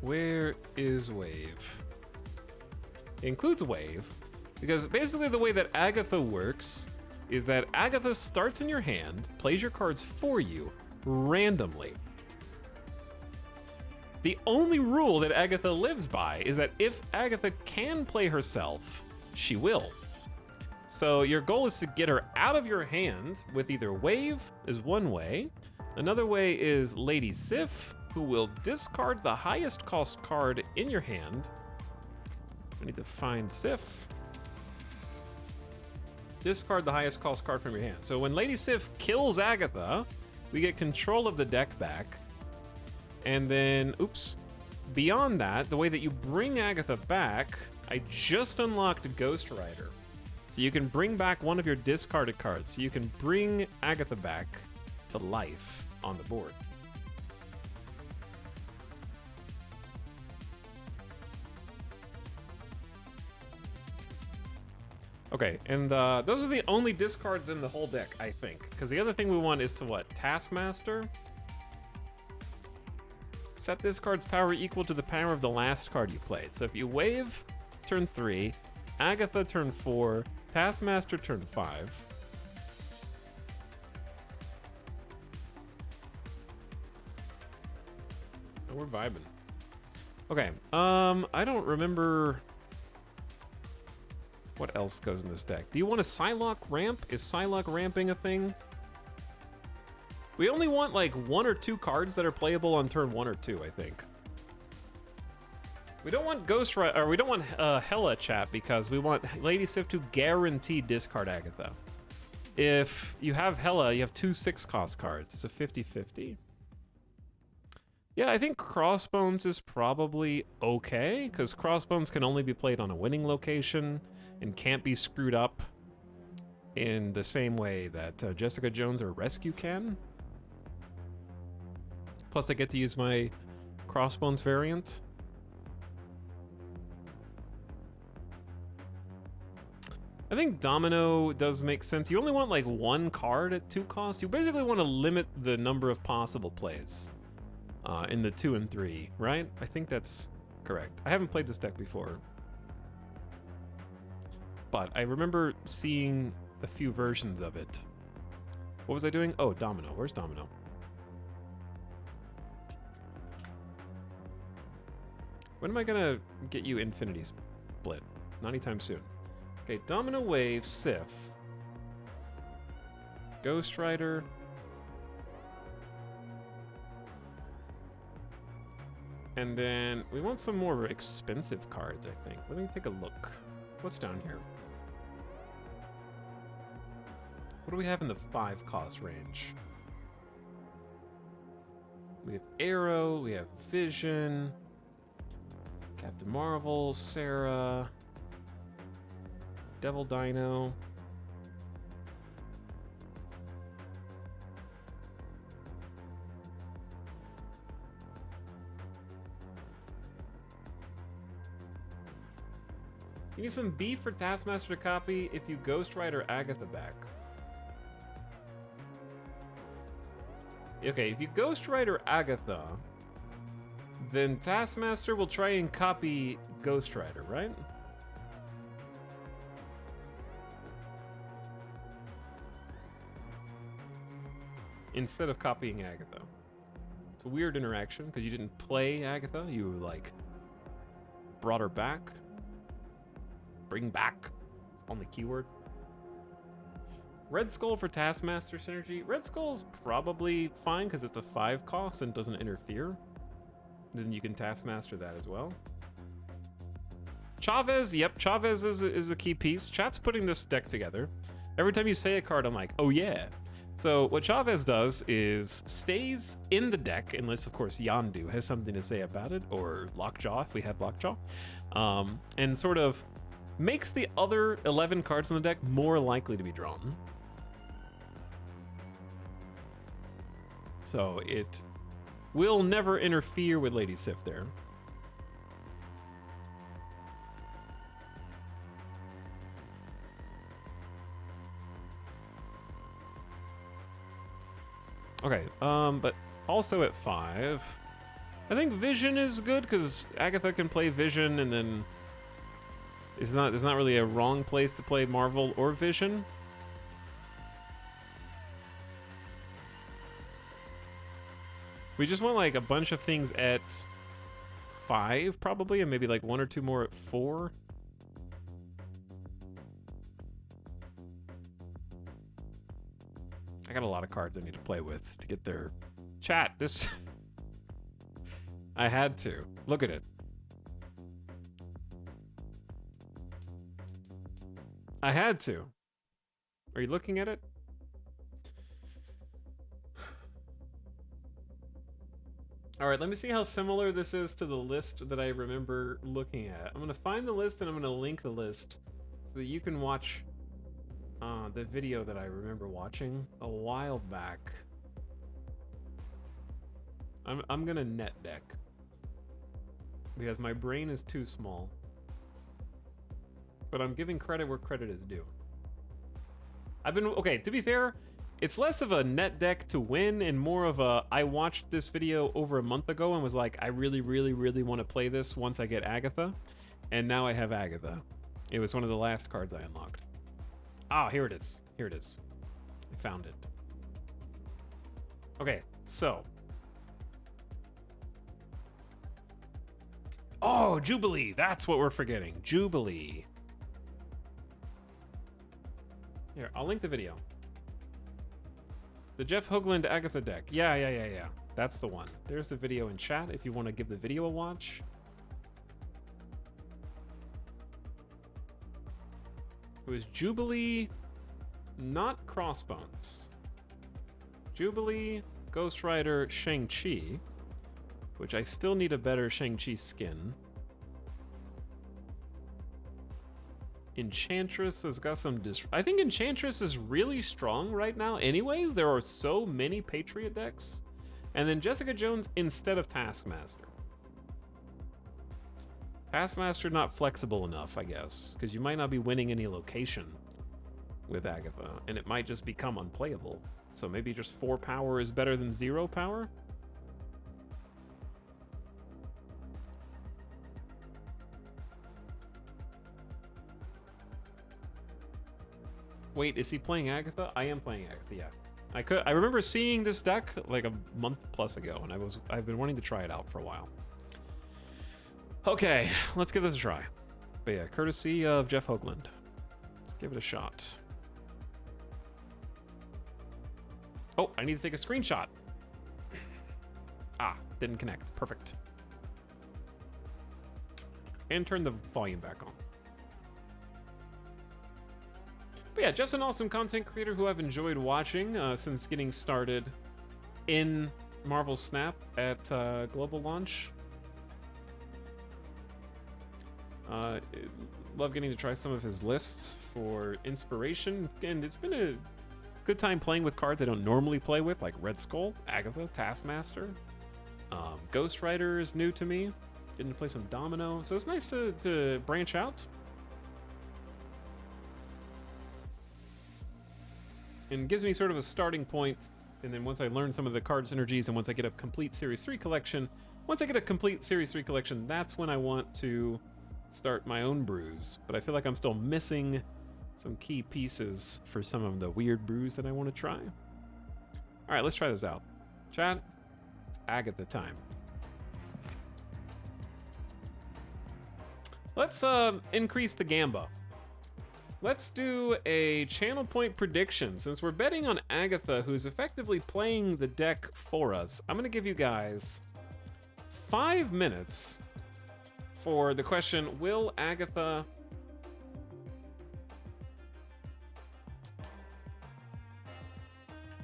Where is wave? It includes wave because basically the way that Agatha works is that Agatha starts in your hand, plays your cards for you randomly. The only rule that Agatha lives by is that if Agatha can play herself, she will. So your goal is to get her out of your hand with either wave is one way. Another way is Lady Sif, who will discard the highest cost card in your hand. I need to find Sif. Discard the highest cost card from your hand. So when Lady Sif kills Agatha, we get control of the deck back. And then, oops, beyond that, the way that you bring Agatha back, I just unlocked Ghost Rider. So you can bring back one of your discarded cards. So you can bring Agatha back to life on the board. Okay, and those are the only discards in the whole deck, I think. Because the other thing we want is to what? Taskmaster? Set this card's power equal to the power of the last card you played. So if you wave, turn 3, Agatha, turn 4, Taskmaster, turn 5. Oh, we're vibing. Okay, I don't remember what else goes in this deck. Do you want a Psylocke ramp? Is Psylocke ramping a thing? We only want like 1 or 2 cards that are playable on turn 1 or 2, I think. We don't want Ghost Rider, or we don't want Hela, chat, because we want Lady Sif to guarantee discard Agatha. If you have Hela, you have 2 6-cost cards. It's a 50-50. Yeah, I think Crossbones is probably okay, because Crossbones can only be played on a winning location and can't be screwed up in the same way that Jessica Jones or Rescue can. Plus, I get to use my Crossbones variant. I think Domino does make sense. You only want like 1 card at 2 costs. You basically want to limit the number of possible plays. in the 2 and 3, right? I think that's correct. I haven't played this deck before, but I remember seeing a few versions of it. What was I doing? Oh, Domino. Where's Domino? When am I gonna get you Infinity Split? Not anytime soon. Okay, Domino Wave, Sif. Ghost Rider. And then we want some more expensive cards, I think. Let me take a look. What's down here? What do we have in the 5 cost range? We have Arrow, we have Vision, Captain Marvel, Sarah, Devil Dino. You need some beef for Taskmaster to copy if you Ghost Rider Agatha back. Okay, if you Ghost Rider Agatha, then Taskmaster will try and copy Ghost Rider, right? Instead of copying Agatha. It's a weird interaction because you didn't play Agatha, you like brought her back. Bring back. It's on the keyword. Red Skull for Taskmaster synergy. Red Skull's probably fine because it's a 5 cost and doesn't interfere. Then you can Taskmaster that as well. Chavez, yep, Chavez is a key piece. Chat's putting this deck together. Every time you say a card, I'm like, oh yeah. So what Chavez does is stays in the deck, unless of course Yondu has something to say about it, or Lockjaw if we had Lockjaw, and sort of makes the other 11 cards in the deck more likely to be drawn. So it will never interfere with Lady Sif there. Okay, but also at 5, I think Vision is good because Agatha can play Vision, and then there's not really a wrong place to play Marvel or Vision. We just want like a bunch of things at 5 probably, and maybe like 1 or 2 more at 4. I got a lot of cards I need to play with to get there. Chat, this... I had to. Look at it. I had to. Are you looking at it? All right, let me see how similar this is to the list that I remember looking at. I'm gonna find the list and I'm gonna link the list so that you can watch the video that I remember watching a while back. I'm gonna net deck because my brain is too small, but I'm giving credit where credit is due. Okay, to be fair, it's less of a net deck to win and more of a, I watched this video over a month ago and was like, I really, really, really want to play this once I get Agatha. And now I have Agatha. It was one of the last cards I unlocked. Ah, here it is. Here it is. I found it. Okay, so. Oh, Jubilee. That's what we're forgetting. Jubilee. Here, I'll link the video. The Jeff Hoagland Agatha deck. Yeah. That's the one. There's the video in chat if you want to give the video a watch. It was Jubilee, not Crossbones. Jubilee, Ghost Rider, Shang-Chi, which I still need a better Shang-Chi skin. Enchantress has got some I think Enchantress is really strong right now anyways. There are so many Patriot decks. And then Jessica Jones instead of Taskmaster. Taskmaster not flexible enough, I guess, because you might not be winning any location with Agatha, and it might just become unplayable. So maybe just 4 power is better than 0 power? Wait, is he playing Agatha? I am playing Agatha, yeah. I remember seeing this deck like a month plus ago, and I've been wanting to try it out for a while. Okay, let's give this a try. But yeah, courtesy of Jeff Hoagland. Let's give it a shot. Oh, I need to take a screenshot. Ah, didn't connect. Perfect. And turn the volume back on. But yeah, Jeff's an awesome content creator who I've enjoyed watching since getting started in Marvel Snap at global launch. Love getting to try some of his lists for inspiration, and it's been a good time playing with cards I don't normally play with, like Red Skull, Agatha, Taskmaster. Ghost Rider is new to me. Getting to play some Domino, so it's nice to branch out. And gives me sort of a starting point, and then once I learn some of the card synergies, and once I get a complete Series 3 collection, that's when I want to start my own brews. But I feel like I'm still missing some key pieces for some of the weird brews that I want to try. All right, let's try this out. Chat, it's Agatha time. Let's increase the gamba. Let's do a channel point prediction. Since we're betting on Agatha, who's effectively playing the deck for us, I'm gonna give you guys 5 minutes for the question, will Agatha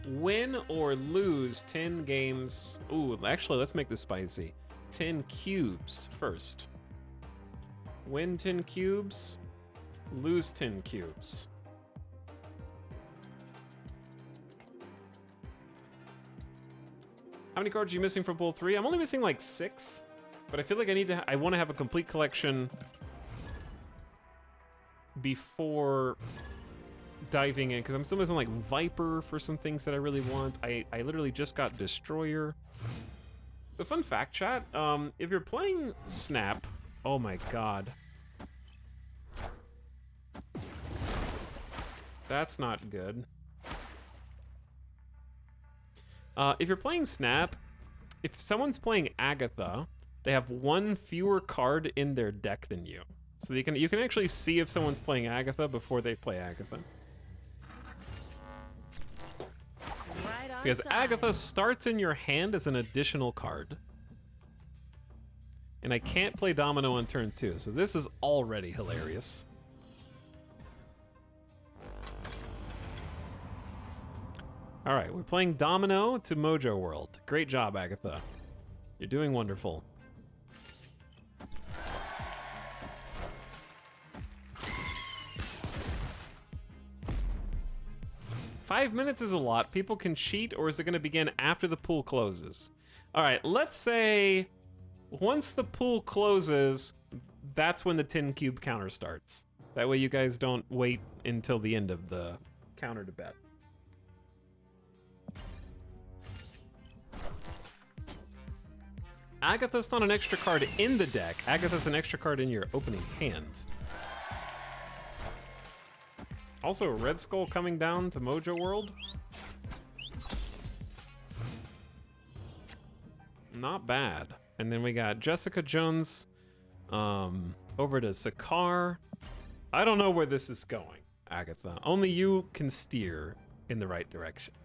win or lose 10 games? Ooh, actually, let's make this spicy. 10 cubes first. Win 10 cubes, lose 10 cubes. How many cards are you missing from pool 3? I'm only missing like 6, but I feel like I want to have a complete collection before diving in, because I'm still missing like Viper for some things that I really want. I literally just got Destroyer. The fun fact, chat, if you're playing Snap, oh my god. That's not good. If you're playing Snap, if someone's playing Agatha, they have one fewer card in their deck than you. So you can actually see if someone's playing Agatha before they play Agatha. Right on Because time. Agatha starts in your hand as an additional card. And I can't play Domino on turn 2, so this is already hilarious. All right, we're playing Domino to Mojo World. Great job, Agatha. You're doing wonderful. Five minutes is a lot. People can cheat, or is it going to begin after the pool closes? All right, let's say once the pool closes, that's when the 10 cube counter starts. That way you guys don't wait until the end of the counter to bet. Agatha's not an extra card in the deck. Agatha's an extra card in your opening hand. Also, Red Skull coming down to Mojo World. Not bad. And then we got Jessica Jones over to Sakaar. I don't know where this is going, Agatha. Only you can steer in the right direction.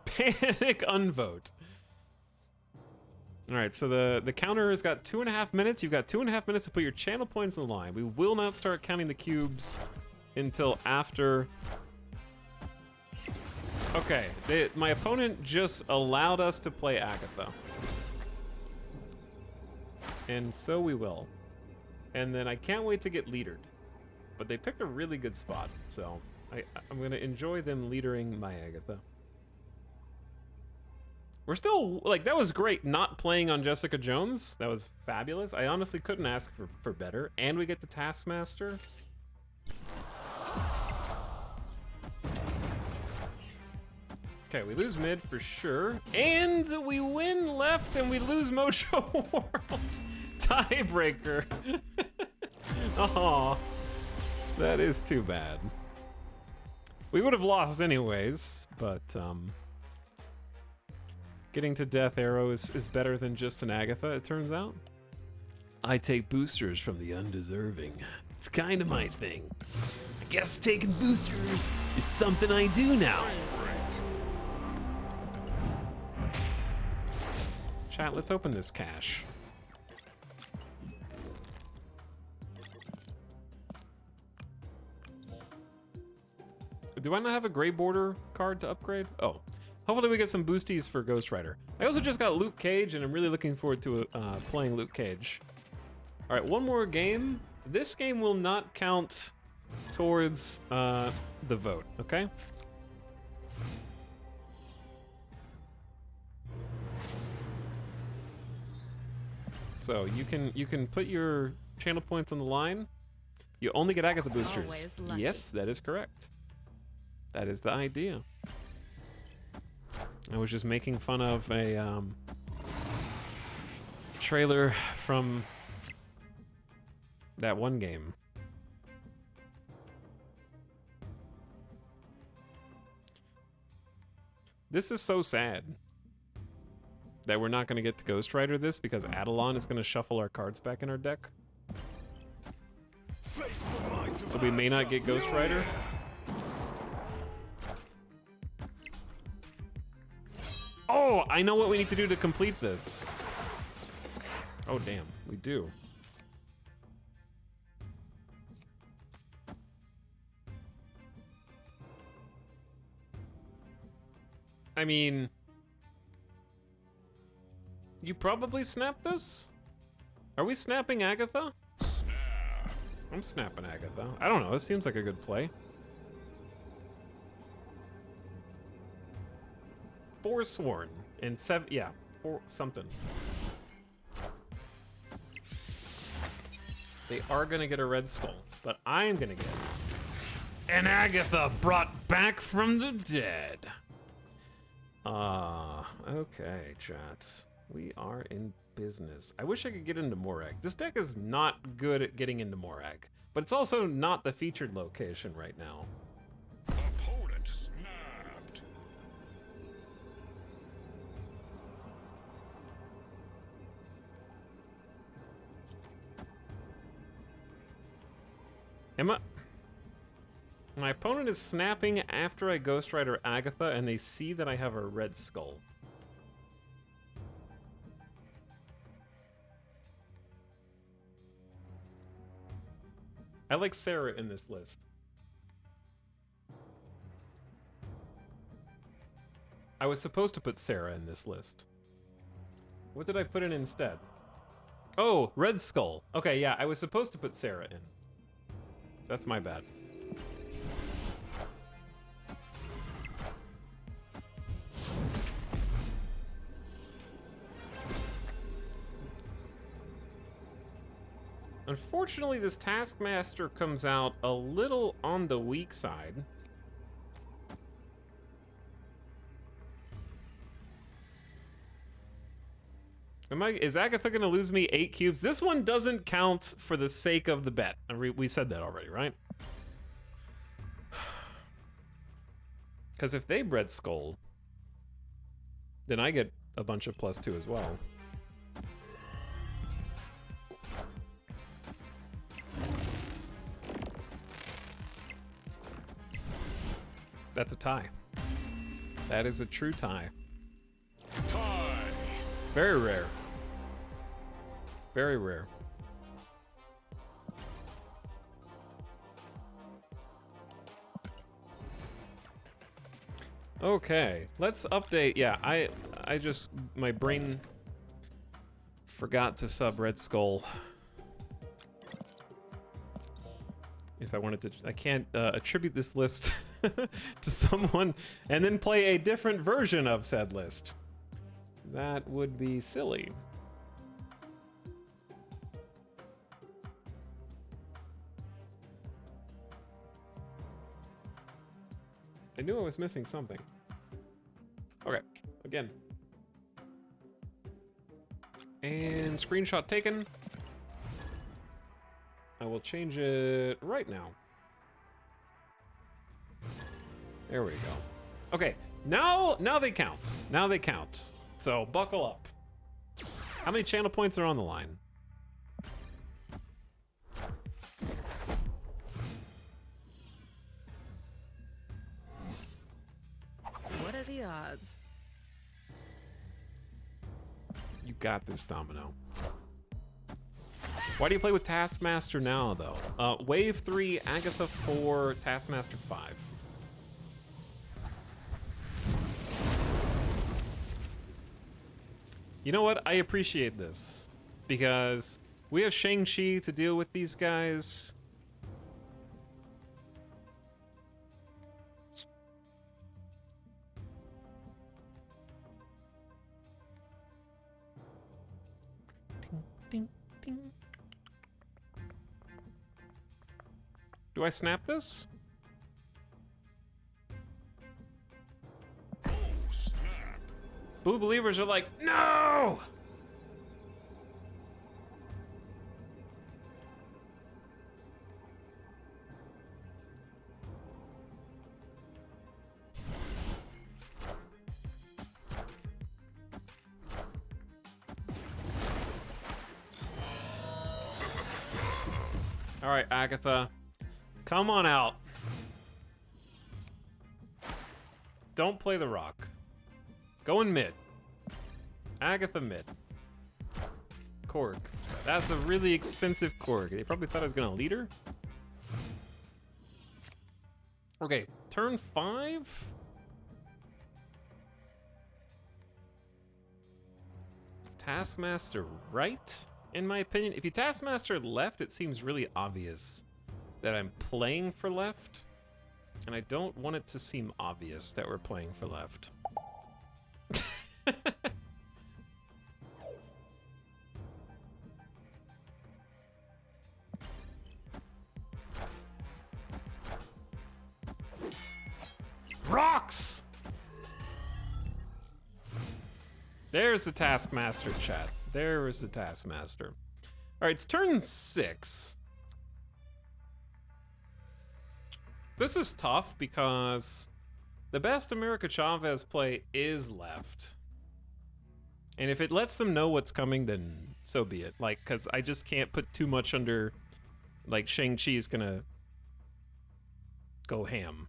Panic unvote. All right, so the counter has got 2.5 minutes. You've got 2.5 minutes to put your channel points in the line. We will not start counting the cubes until after. Okay, my opponent just allowed us to play Agatha. And so we will. And then I can't wait to get leadered. But they picked a really good spot, so I'm gonna enjoy them leadering my Agatha. We're still, like, that was great not playing on Jessica Jones. That was fabulous. I honestly couldn't ask for better. And we get the Taskmaster. Okay, we lose mid for sure. And we win left and we lose Mojo World. Tiebreaker. Oh, that is too bad. We would have lost anyways, but getting to Death Arrow is better than just an Agatha, it turns out. I take boosters from the undeserving. It's kind of my thing. I guess taking boosters is something I do now. Chat, let's open this cache. Do I not have a gray border card to upgrade? Oh, hopefully we get some boosties for Ghost Rider. I also just got Luke Cage, and I'm really looking forward to playing Luke Cage. All right, one more game. This game will not count towards the vote, okay? So you can put your channel points on the line. You only get Agatha boosters. Always lucky. Yes, that is correct. That is the idea. I was just making fun of a trailer from that one game. This is so sad that we're not going to get to Ghost Rider this because Adelon is going to shuffle our cards back in our deck. Face the might of So we may not Asgard. get Ghost Rider. Oh, I know what we need to do to complete this. Oh, damn, we do. I mean, you probably snap this? Are we snapping Agatha? I'm snapping Agatha. I don't know, it seems like a good play. Forsworn and four something. They are gonna get a Red Skull, but I'm gonna get an Agatha brought back from the dead. Okay, chat. We are in business. I wish I could get into Morag. This deck is not good at getting into Morag, but it's also not the featured location right now. Opponent snapped. My opponent is snapping after I Ghost Rider Agatha, and they see that I have a Red Skull. I like Sarah in this list. I was supposed to put Sarah in this list. What did I put in instead? Oh, Red Skull. Okay, yeah, I was supposed to put Sarah in. That's my bad. Unfortunately, this Taskmaster comes out a little on the weak side. Is Agatha gonna lose me 8 cubes? This one doesn't count for the sake of the bet. We said that already, right? Because if they Red Skull, then I get a bunch of +2 as well. That's a tie. That is a true tie. Tie. Very rare. Very rare. Okay, let's update. Yeah, I just, my brain forgot to sub Red Skull. If I wanted to, I can't attribute this list to someone and then play a different version of said list. That would be silly. I knew I was missing something. Okay, again. And screenshot taken. I will will change it right now. There we go. Okay, now they count. Now they count. So buckle up. How many channel points are on the line? What are the odds? You got this, Domino. Why do you play with Taskmaster now, though? Wave 3, Agatha 4, Taskmaster 5. You know what? I appreciate this. Because we have Shang-Chi to deal with these guys. Ding, ding. Do I snap this? Oh, snap. Blue believers are like, no! All right, Agatha, come on out. Don't play the rock. Go in mid. Agatha mid. Korg. That's a really expensive Korg. They probably thought I was gonna lead her. Okay, turn 5. Taskmaster right, in my opinion. If you Taskmaster left, it seems really obvious that I'm playing for left. And I don't want it to seem obvious that we're playing for left. Rocks! There's the Taskmaster, chat. There is the Taskmaster. All right, it's turn 6. This is tough because the best America Chavez play is left. And if it lets them know what's coming, then so be it. Like, because I just can't put too much under, like, Shang-Chi is gonna go ham.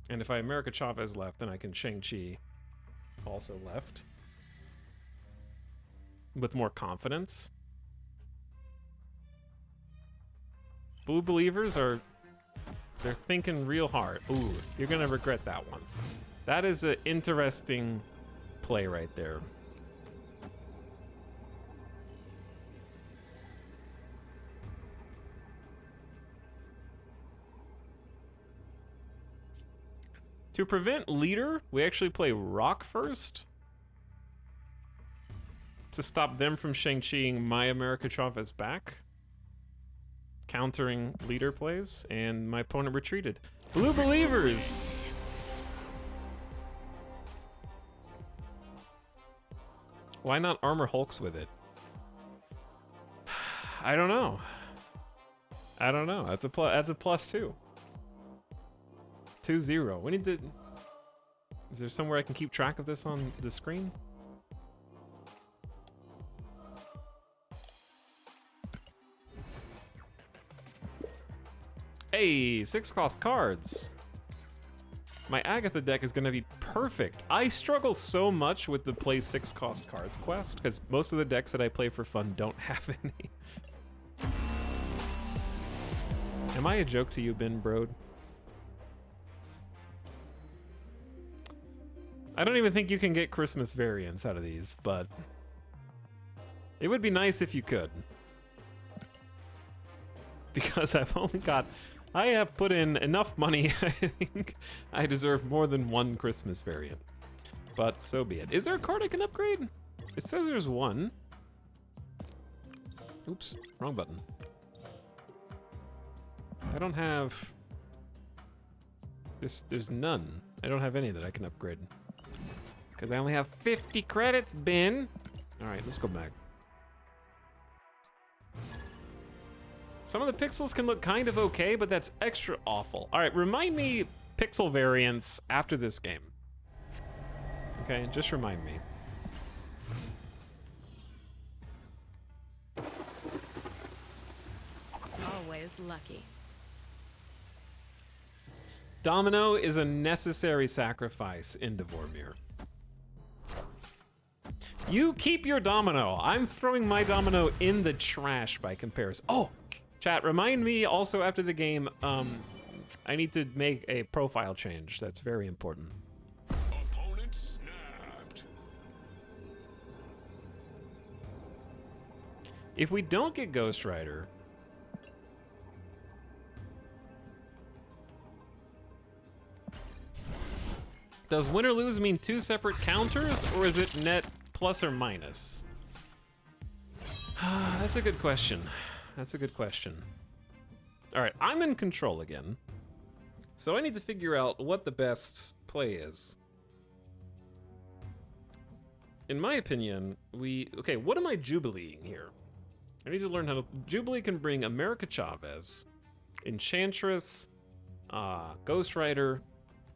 And if I America Chavez left, then I can Shang-Chi also left. With more confidence. Blue believers they're thinking real hard. Ooh, you're gonna regret that one. That is an interesting play right there. To prevent leader, we actually play rock first. To stop them from Shang-Chiing my America Chavez back. Countering leader plays, and my opponent retreated. Blue believers! Why not armor Hulks with it? I don't know. I don't know. That's a +2. 2-0. We need to... Is there somewhere I can keep track of this on the screen? Hey, 6-cost cards. My Agatha deck is gonna be perfect. I struggle so much with the play 6-cost cards quest because most of the decks that I play for fun don't have any. Am I a joke to you, Ben Brode? I don't even think you can get Christmas variants out of these, but it would be nice if you could. Because I have put in enough money, I think I deserve more than one Christmas variant. But so be it. Is there a card I can upgrade? It says there's one. Oops, wrong button. I don't have... There's none. I don't have any that I can upgrade. Because I only have 50 credits, Ben. All right, let's go back. Some of the pixels can look kind of okay, but that's extra awful. All right, remind me pixel variants after this game. Okay, just remind me. Always lucky. Domino is a necessary sacrifice in Devormir. You keep your domino. I'm throwing my domino in the trash by comparison. Oh, chat, remind me also after the game, I need to make a profile change. That's very important. Opponent snapped. If we don't get Ghost Rider, does win or lose mean 2 separate counters, or is it net plus or minus? That's a good question. That's a good question. All right, I'm in control again. So I need to figure out what the best play is. In my opinion, okay, what am I Jubileeing here? I need to learn how to, Jubilee can bring America Chavez, Enchantress, Ghost Rider,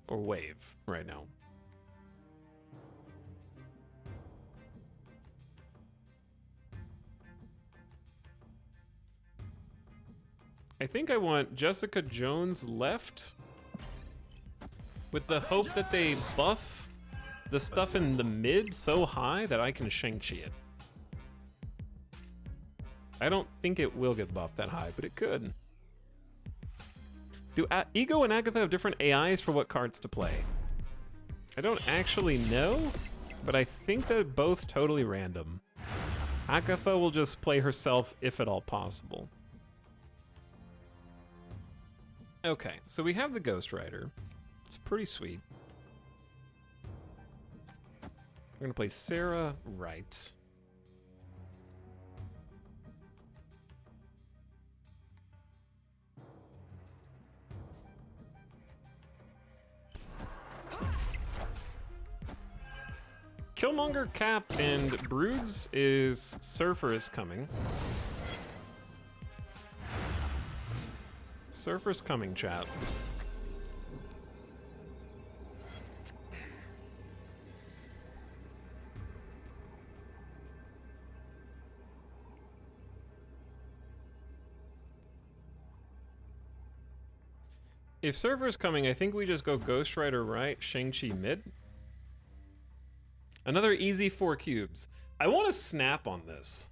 or Wave right now. I think I want Jessica Jones left with the hope that they buff the stuff in the mid so high that I can Shang-Chi it. I don't think it will get buffed that high, but it could. Do Ego and Agatha have different AIs for what cards to play? I don't actually know, but I think they're both totally random. Agatha will just play herself if at all possible. Okay, so we have the Ghost Rider. It's pretty sweet. We're gonna play Sarah right. Killmonger, Cap, and Broods is Surfer is coming. Surfer's coming, chat. If Surfer's coming, I think we just go Ghost Rider right, Shang-Chi mid. Another easy 4 cubes. I want to snap on this.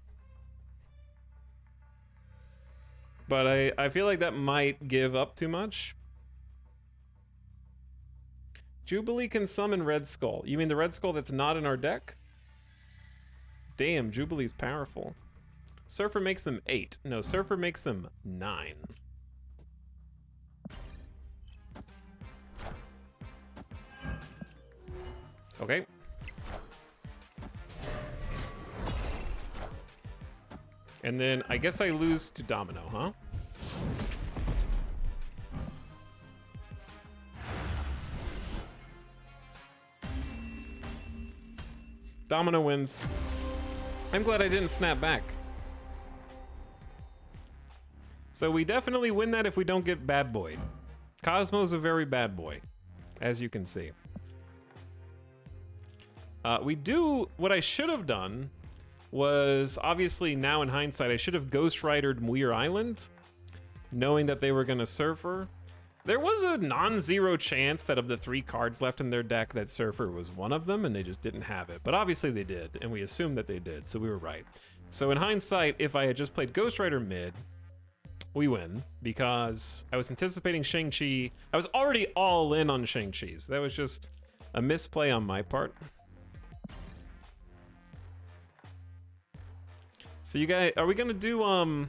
But I feel like that might give up too much. Jubilee can summon Red Skull. You mean the Red Skull that's not in our deck? Damn, Jubilee's powerful. Surfer makes them 8. No, Surfer makes them 9. Okay. And then I guess I lose to Domino, huh? Domino wins. I'm glad I didn't snap back. So we definitely win that if we don't get Bad Boy. Cosmo's a very bad boy, as you can see. We do what I should have done was, obviously now in hindsight, I should have Ghost Ridered Muir Island, knowing that they were gonna Surfer. There was a non-zero chance that of the 3 cards left in their deck that Surfer was one of them, and they just didn't have it. But obviously they did, and we assumed that they did, so we were right. So in hindsight, if I had just played Ghost Rider mid, we win, because I was anticipating Shang-Chi. I was already all in on Shang-Chi, so that was just a misplay on my part. So you guys, are we gonna do, are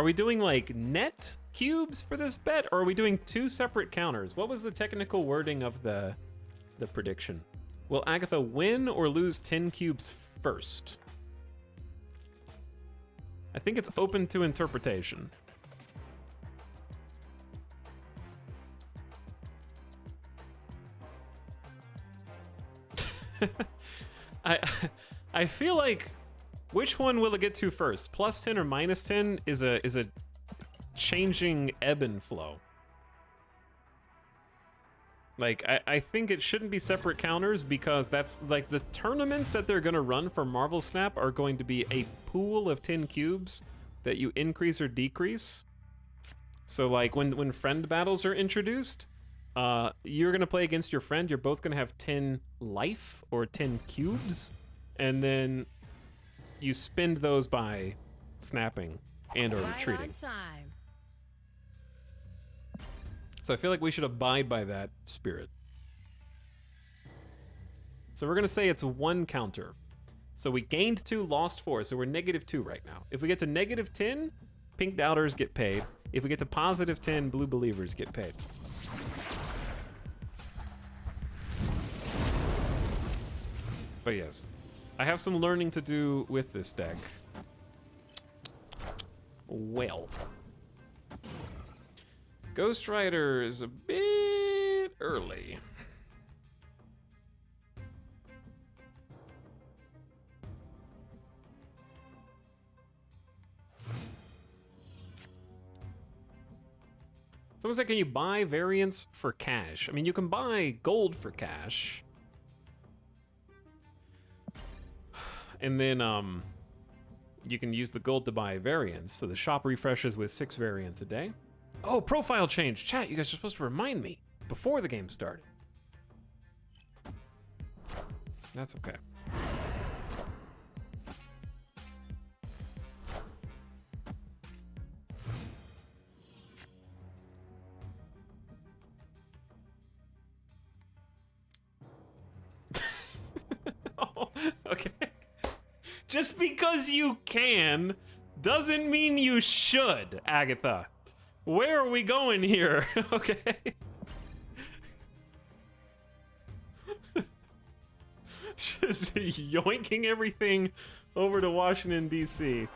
we doing like net cubes for this bet, or are we doing 2 separate counters? What was the technical wording of the prediction? Will Agatha win or lose 10 cubes first? I think it's open to interpretation. I feel like Which one will it get to first? Plus 10 or minus 10 is a changing ebb and flow. Like, I think it shouldn't be separate counters because that's, like, the tournaments that they're gonna run for Marvel Snap are going to be a pool of 10 cubes that you increase or decrease. So, like, when friend battles are introduced, you're gonna play against your friend, you're both gonna have 10 life or 10 cubes, and then you spend those by snapping and or Right retreating. on time. So I feel like we should abide by that spirit. So we're gonna say it's 1 counter. So we gained 2, lost 4, so we're -2 right now. If we get to -10, pink doubters get paid. If we get to +10, blue believers get paid. But yes, I have some learning to do with this deck. Well. Ghost Rider is a bit early. Someone said, can you buy variants for cash? I mean, you can buy gold for cash. And then, you can use the gold to buy variants. So the shop refreshes with 6 variants a day. Oh, profile change. Chat, you guys are supposed to remind me before the game started. That's okay. Oh, okay. Just because you can doesn't mean you should, Agatha. Where are we going here? Okay. Just yoinking everything over to Washington, D.C.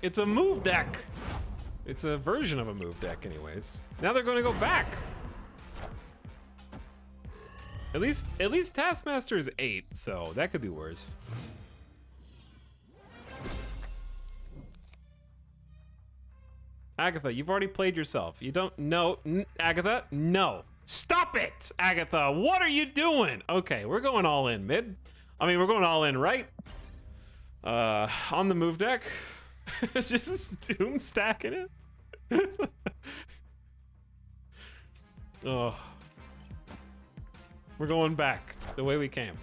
It's a move deck. It's a version of a move deck, anyways. Now they're going to go back. At least Taskmaster is 8, so that could be worse. Agatha, you've already played yourself. You don't know. Agatha, no. Stop it, Agatha. What are you doing? Okay, we're going all in mid. I mean, we're going all in right. On the move deck. Just doom stacking it. Oh. We're going back the way we came.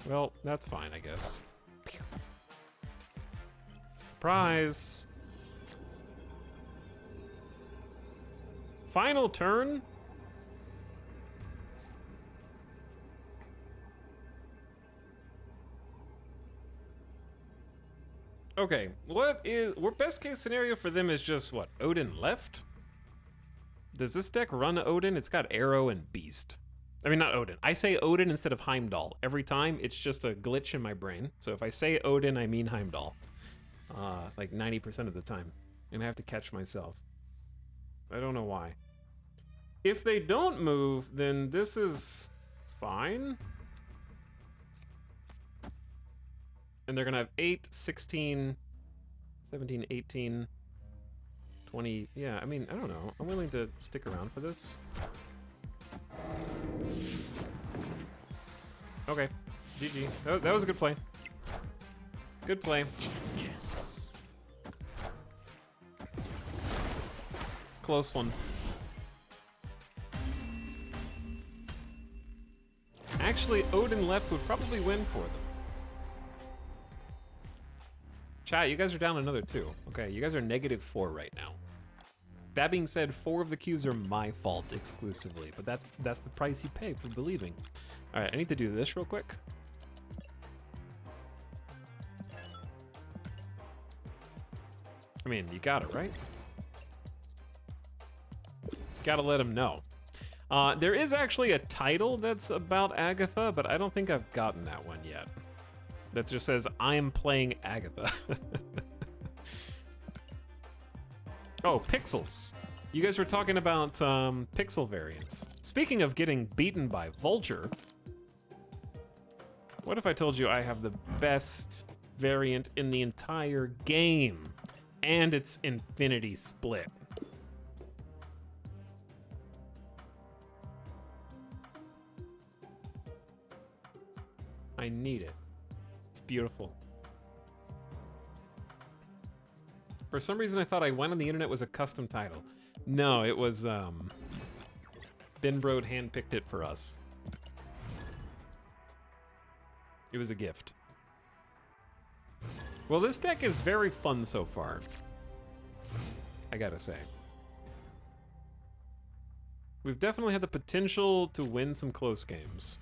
Well, that's fine, I guess. Surprise. Final turn? Okay, what best case scenario for them is just what? Odin left? Does this deck run Odin? It's got Arrow and Beast. I mean, not Odin. I say Odin instead of Heimdall. Every time, it's just a glitch in my brain. So if I say Odin, I mean Heimdall. Like 90% of the time. And I have to catch myself. I don't know why. If they don't move, then this is fine. And they're gonna have 8, 16, 17, 18, 20. Yeah, I mean, I don't know. I'm willing to stick around for this. Okay, GG. That was a good play. Good play. Close one. Actually, Odin left would probably win for them. Chat, you guys are down another 2. Okay, you guys are -4 right now. That being said, 4 of the cubes are my fault exclusively, but that's the price you pay for believing. All right, I need to do this real quick. I mean, you got it, right? Gotta let him know. There is actually a title that's about Agatha, but I don't think I've gotten that one yet. That just says, I am playing Agatha. Oh, pixels. You guys were talking about pixel variants. Speaking of getting beaten by Vulture, What if I told you I have the best variant in the entire game, and it's Infinity Split? I need it. It's beautiful. For some reason, I thought I Went on the Internet was a custom title. No, it was, Binbrode handpicked it for us. It was a gift. Well, this deck is very fun so far, I gotta say. We've definitely had the potential to win some close games.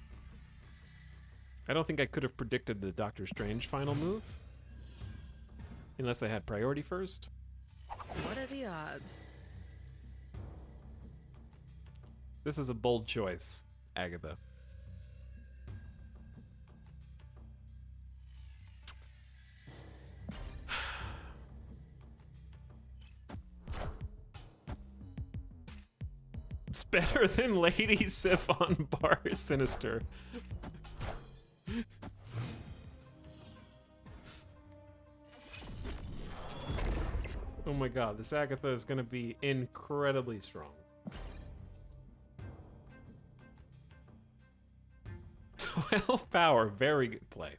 I don't think I could have predicted the Doctor Strange final move. Unless I had priority first. What are the odds? This is a bold choice, Agatha. It's better than Lady Sif on Bar Sinister. Oh my god, this Agatha is gonna be incredibly strong. 12 power, very good play.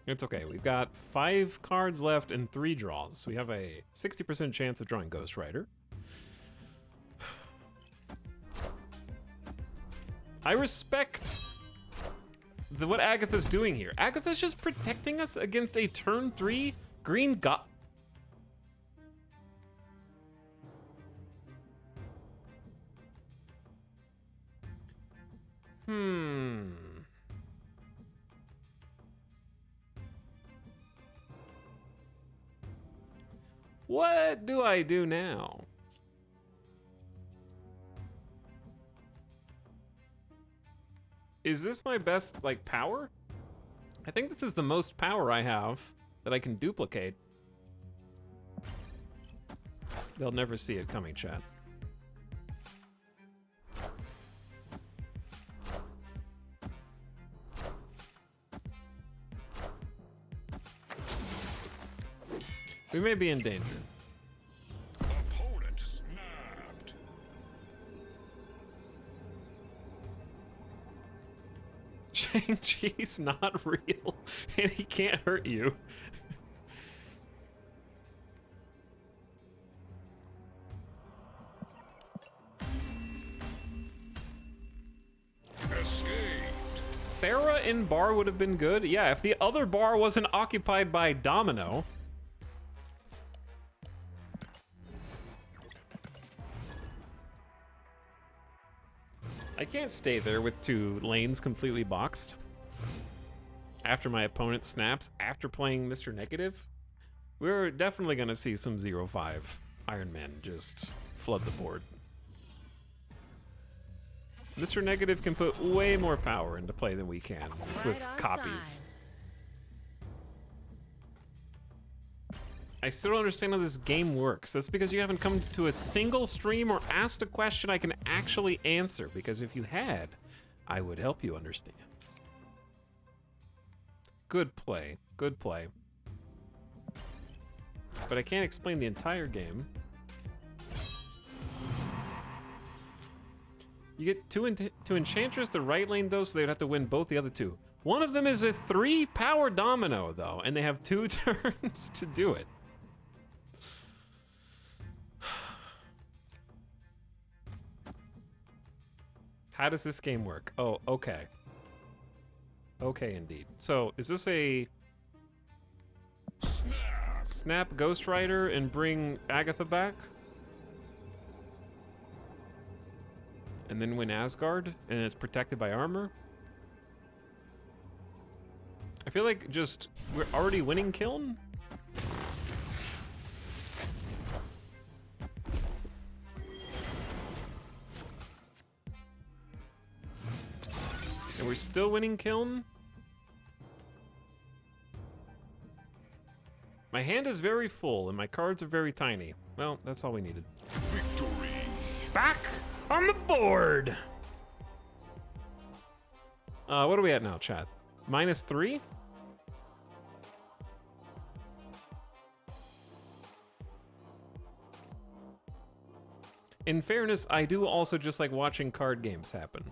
It's okay, we've got 5 cards left and 3 draws. We have a 60% chance of drawing Ghost Rider. I respect what Agatha's doing here. Agatha's just protecting us against a turn 3 green god. What do I do now? Is this my best, like, power? I think this is the most power I have that I can duplicate. They'll never see it coming, chat. We may be in danger. Opponent snapped. Shang-Chi's not real, and he can't hurt you. Escaped. Sarah in bar would have been good. Yeah, if the other bar wasn't occupied by Domino. I can't stay there with 2 lanes completely boxed. After my opponent snaps, after playing Mr. Negative. We're definitely gonna see some 0-5 Iron Man just flood the board. Mr. Negative can put way more power into play than we can with Right on copies. time. I still don't understand how this game works. That's because you haven't come to a single stream or asked a question I can actually answer, because if you had, I would help you understand. Good play, good play. But I can't explain the entire game. You get two Enchantress, the right lane though, so they'd have to win both the other 2. One of them is a 3 power Domino though, and they have 2 turns to do it. How does this game work? Oh, okay. Okay, indeed. So, is this a snap Ghost Rider and bring Agatha back? And then win Asgard, and it's protected by armor? I feel like just, we're already winning Kiln? And we're still winning Kiln? My hand is very full and my cards are very tiny. Well, that's all we needed. Victory. Back on the board! What are we at now, chat? -3? In fairness, I do also just like watching card games happen.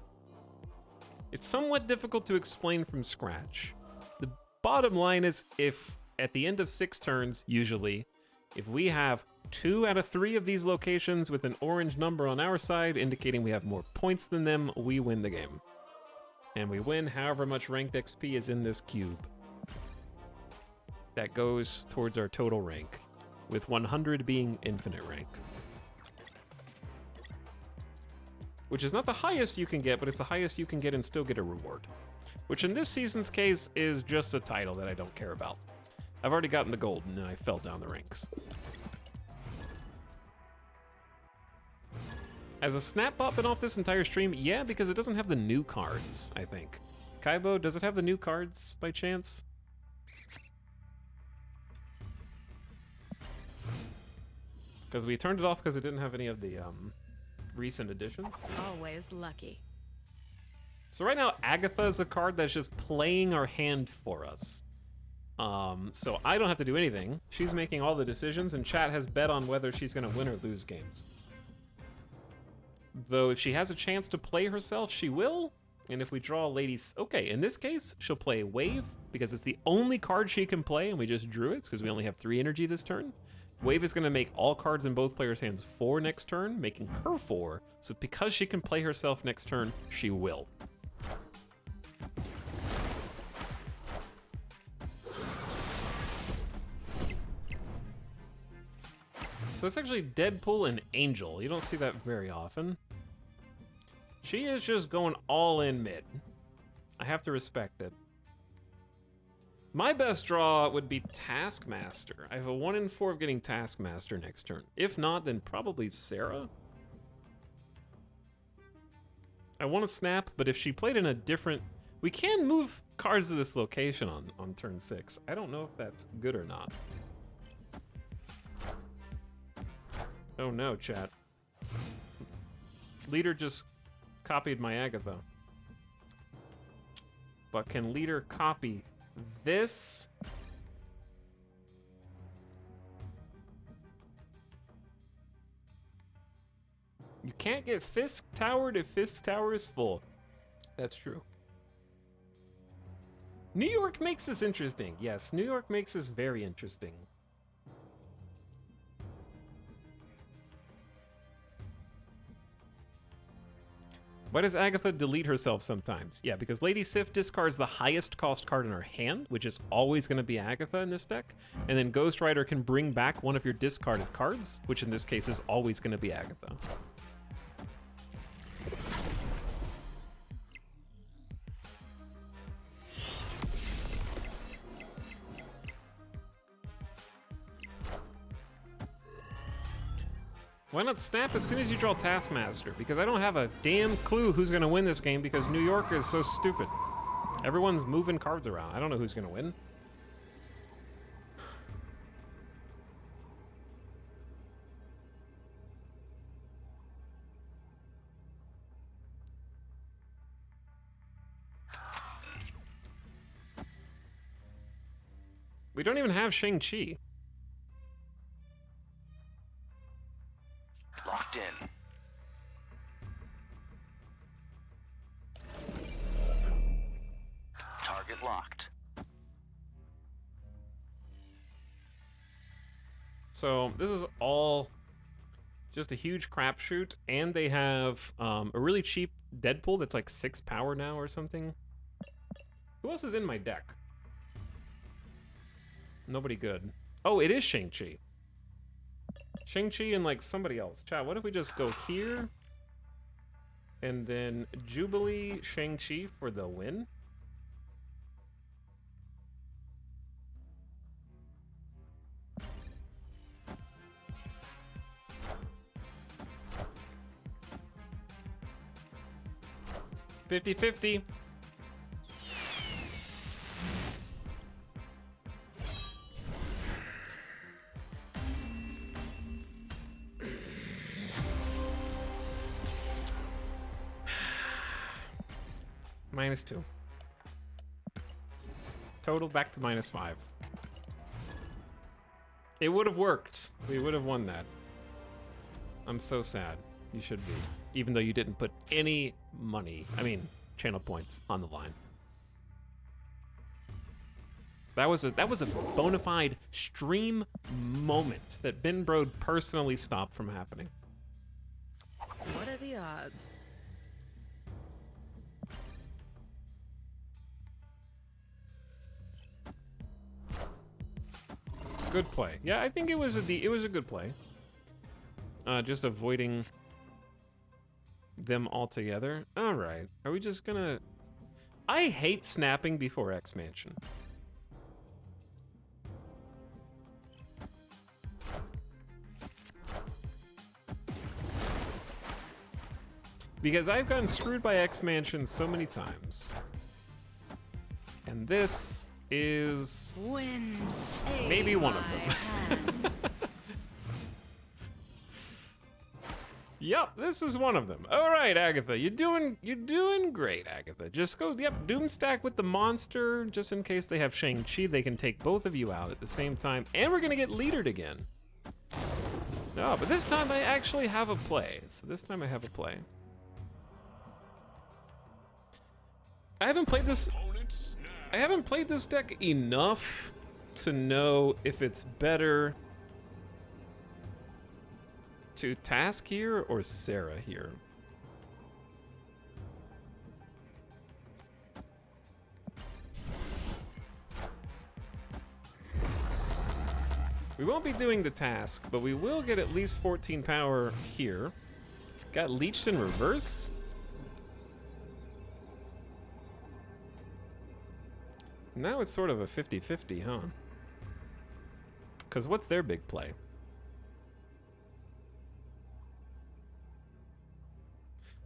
It's somewhat difficult to explain from scratch. The bottom line is, if at the end of 6 turns, usually, if we have 2 out of 3 of these locations with an orange number on our side indicating we have more points than them, we win the game. And we win however much ranked XP is in this cube. That goes towards our total rank, with 100 being infinite rank. Which is not the highest you can get, but it's the highest you can get and still get a reward. Which in this season's case is just a title that I don't care about. I've already gotten the gold and I fell down the ranks. Has a snap bot been off this entire stream? Yeah, because it doesn't have the new cards, I think. Kaibo, does it have the new cards by chance? Because we turned it off because it didn't have any of the recent additions. Always lucky. So right now, Agatha is a card that's just playing our hand for us. So I don't have to do anything. She's making all the decisions, and chat has bet on whether she's going to win or lose games. Though if she has a chance to play herself, she will. And if we draw ladies... Okay, in this case, she'll play Wave, because it's the only card she can play, and we just drew it, because we only have 3 energy this turn. Wave is going to make all cards in both players' hands 4 next turn, making her 4. So because she can play herself next turn, she will. So it's actually Deadpool and Angel. You don't see that very often. She is just going all in mid. I have to respect it. My best draw would be Taskmaster. I have a 1 in 4 of getting Taskmaster next turn. If not, then probably Sarah. I want to snap, but if she played in a different... We can move cards to this location on turn 6. I don't know if that's good or not. Oh no, chat. Leader just copied my Agatha. But can Leader copy this? You can't get Fisk towered if Fisk Tower is full. That's true. New York makes this interesting. Yes, New York makes this very interesting. Why does Agatha delete herself sometimes? Yeah, because Lady Sif discards the highest cost card in her hand, which is always going to be Agatha in this deck, and then Ghost Rider can bring back one of your discarded cards, which in this case is always going to be Agatha. Why not snap as soon as you draw Taskmaster? Because I don't have a damn clue who's going to win this game because New York is so stupid. Everyone's moving cards around. I don't know who's going to win. We don't even have Shang-Chi. Locked in. Target locked. So this is all just a huge crapshoot, and they have a really cheap Deadpool that's like 6 power now or something. Who else is in my deck? Nobody good. Oh, it is Shang-Chi. Shang-Chi and like somebody else. Chat, what if we just go here and then Jubilee Shang-Chi for the win? $50-50. -2. total back to -5. It would have worked. We would have won that. I'm so sad. You should be. Even though you didn't put any money, I mean, channel points on the line. That was a bona fide stream moment that Ben Brode personally stopped from happening. What are the odds? Good play. Yeah, I think it was a good play. Just avoiding them altogether. All right. Are we just gonna? I hate snapping before X-Mansion. Because I've gotten screwed by X-Mansion so many times. And this is Wind. maybe one of them. Yep, this is one of them. All right, Agatha, you're doing great, Agatha. Just go, yep, Doomstack with the monster, just in case they have Shang-Chi, they can take both of you out at the same time, and we're gonna get leadered again. No, but this time I actually have a play. So this time I have a play. I haven't played this deck enough to know if it's better to Task here or Sarah here. We won't be doing the Task, but we will get at least 14 power here. Got leeched in reverse. Now it's sort of a 50-50, huh? Because what's their big play?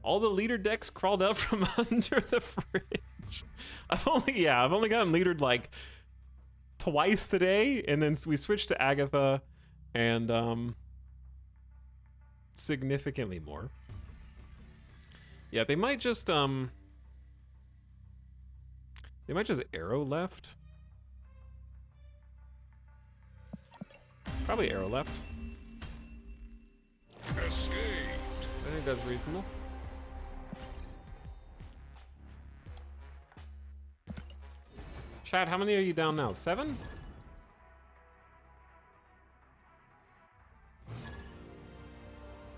All the leader decks crawled out from under the fridge. I've only gotten leadered like twice today, and then we switched to Agatha, and significantly more. Yeah, they might just arrow left. Probably arrow left. Escaped. I think that's reasonable. Chad, how many are you down now? 7?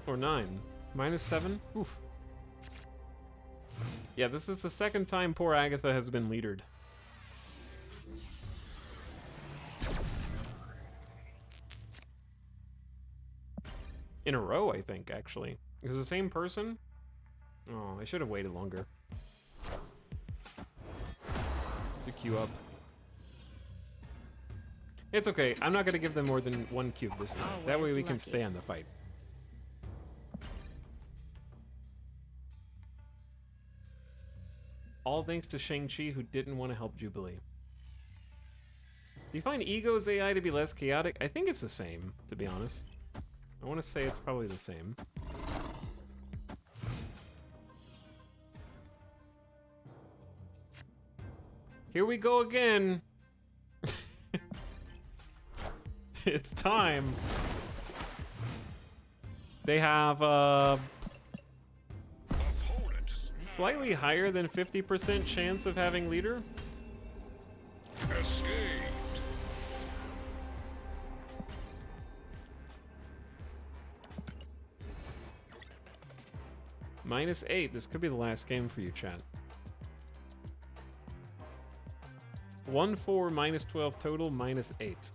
Or 9? -7? Oof. Yeah, this is the second time poor Agatha has been leadered. In a row, I think, actually. Is it the same person? Oh, I should have waited longer to queue up. It's okay. I'm not going to give them more than 1 cube this time. That way we can stay on the fight. All thanks to Shang-Chi, who didn't want to help Jubilee. Do you find Ego's AI to be less chaotic? I think it's the same, to be honest. I want to say it's probably the same. Here we go again. It's time. They have slightly higher than 50% chance of having leader. Escaped. -8. This could be the last game for you, chat. 1-4 -12 total -8.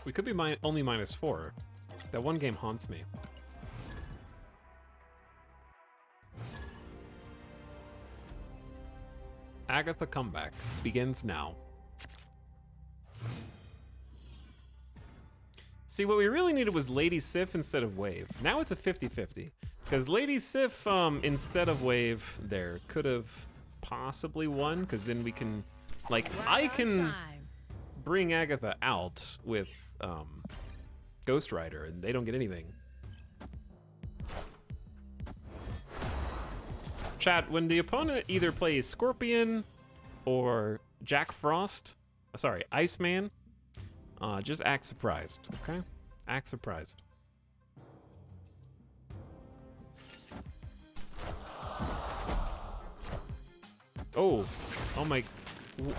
We could be only -4. That one game haunts me. Agatha comeback begins now. See, what we really needed was Lady Sif instead of Wave. Now it's a 50-50. Because Lady Sif, instead of Wave there, could have possibly won, because then we can, like, I can bring Agatha out with, Ghost Rider, and they don't get anything. Chat, when the opponent either plays Scorpion or Jack Frost, sorry, Iceman, just act surprised, okay? Act surprised. Oh my,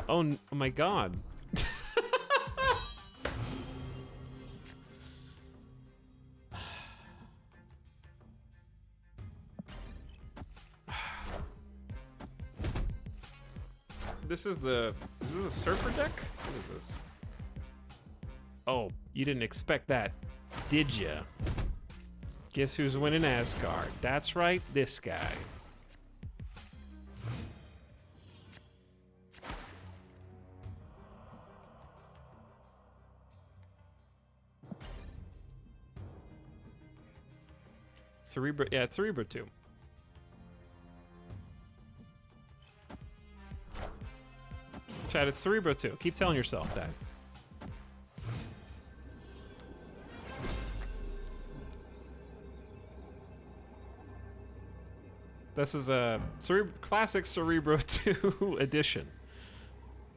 oh my God. This is a surfer deck? What is this? Oh, you didn't expect that, did ya? Guess who's winning Asgard? That's right, this guy. Cerebro, yeah, it's Cerebro 2. Chat, it's Cerebro 2. Keep telling yourself that. This is a classic Cerebro 2 edition.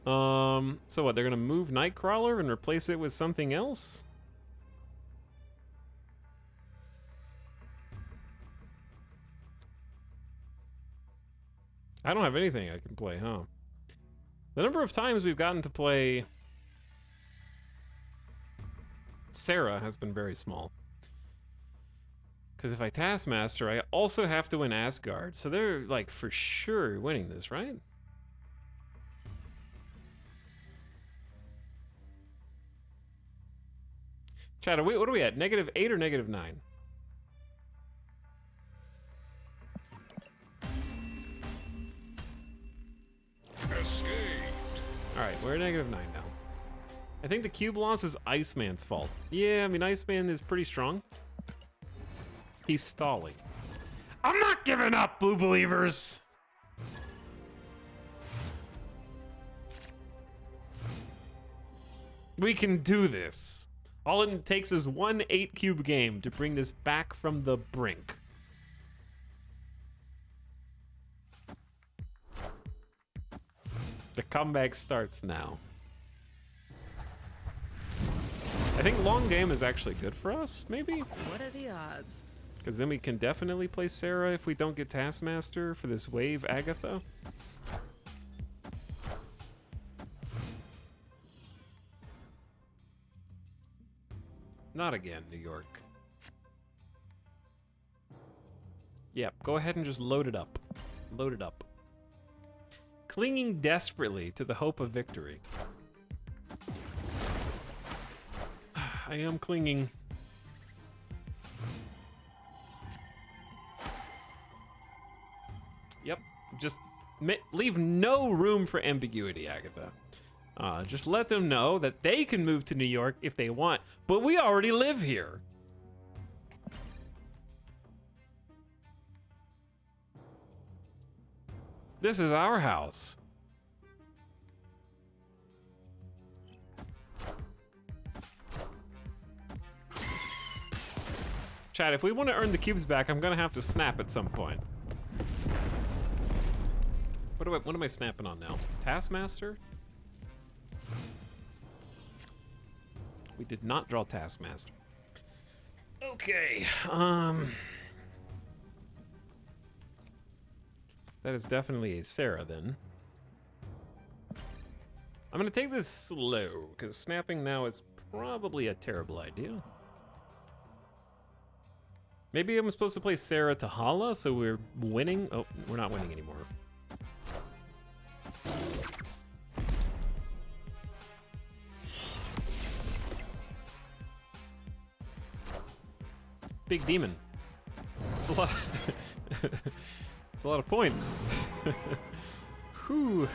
So what, they're gonna move Nightcrawler and replace it with something else? I don't have anything I can play, huh? The number of times we've gotten to play Sarah has been very small. Because if I Taskmaster, I also have to win Asgard. So they're, like, for sure winning this, right? Chad, what are we at? -8 or -9? Escaped. Alright, we're at -9 now. I think the cube loss is Iceman's fault. Yeah, I mean, Iceman is pretty strong. He's stalling. I'm not giving up, Blue Believers! We can do this. All it takes is one 8-cube game to bring this back from the brink. The comeback starts now. I think long game is actually good for us, maybe? What are the odds? Because then we can definitely play Sarah if we don't get Taskmaster for this wave Agatha. Not again, New York. Yep, go ahead and just load it up. Load it up. Clinging desperately to the hope of victory. I am clinging. Yep, just leave no room for ambiguity, Agatha. Just let them know that they can move to New York if they want, but we already live here. This is our house. Chad, if we want to earn the cubes back, I'm gonna have to snap at some point. What am I snapping on now? Taskmaster? We did not draw Taskmaster. Okay, that is definitely a Sarah then. I'm gonna take this slow, because snapping now is probably a terrible idea. Maybe I'm supposed to play Sarah to Hala, so we're winning? Oh, we're not winning anymore. Big demon. It's a lot. It's a lot of points. Whew.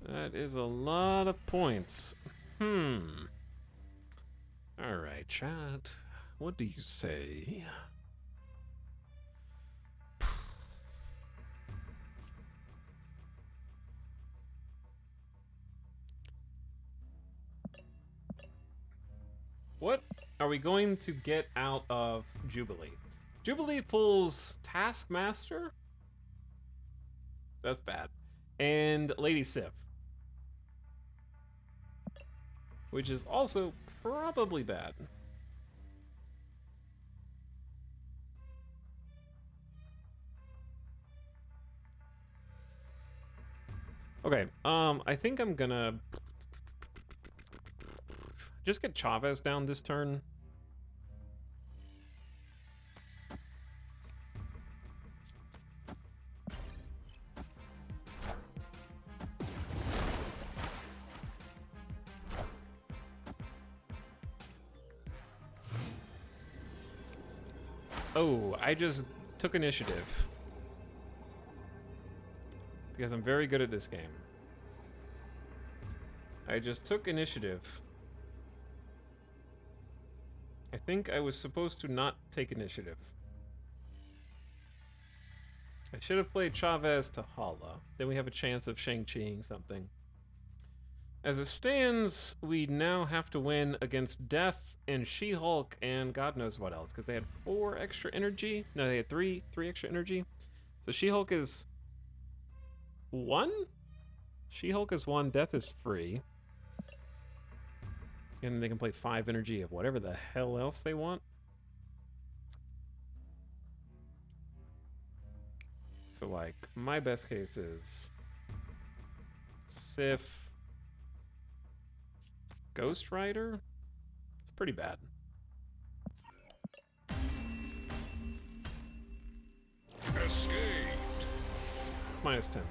That is a lot of points. All right, chat. What do you say? What are we going to get out of Jubilee? Jubilee pulls Taskmaster That's bad. And Lady Sif. Which is also probably bad. Okay, I think I'm gonna just get Chavez down this turn. Oh, I just took initiative. Because I'm very good at this game. I just took initiative. I think I was supposed to not take initiative. I should have played Chavez to Hala. Then we have a chance of Shang-Chiing something. As it stands, we now have to win against Death and She-Hulk and God knows what else, because they had 4 extra energy. No, they had 3 extra energy. So She-Hulk is 1? She-Hulk is 1, Death is free. And they can play 5 energy of whatever the hell else they want. So, like, my best case is Sif, Ghost Rider. It's pretty bad. Escaped. It's minus 10.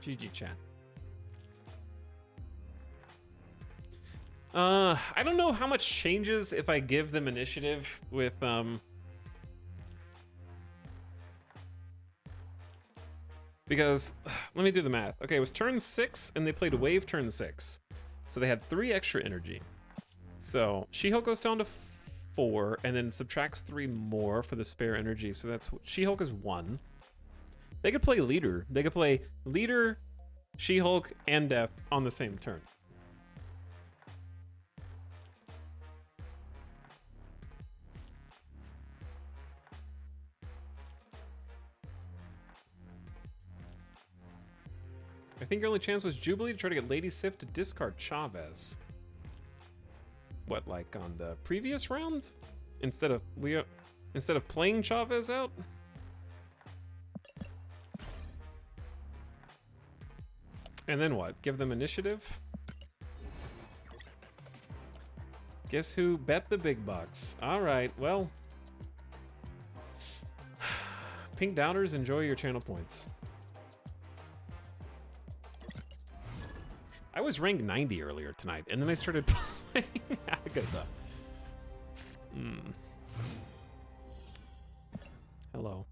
GG chat. I don't know how much changes if I give them initiative with because let me do the math. Okay, it was turn 6 and they played a wave turn 6. So they had 3 extra energy. So She-Hulk goes down to 4 and then subtracts 3 more for the spare energy. So that's She-Hulk is 1. They could play Leader. They could play Leader, She-Hulk, and Death on the same turn. I think your only chance was Jubilee to try to get Lady Sif to discard Chavez. What, like on the previous round? Instead of playing Chavez out? And then what? Give them initiative? Guess who bet the big bucks? All right, well. Pink Doubters, enjoy your channel points. I was ranked 90 earlier tonight, and then I started playing Agatha. Hello.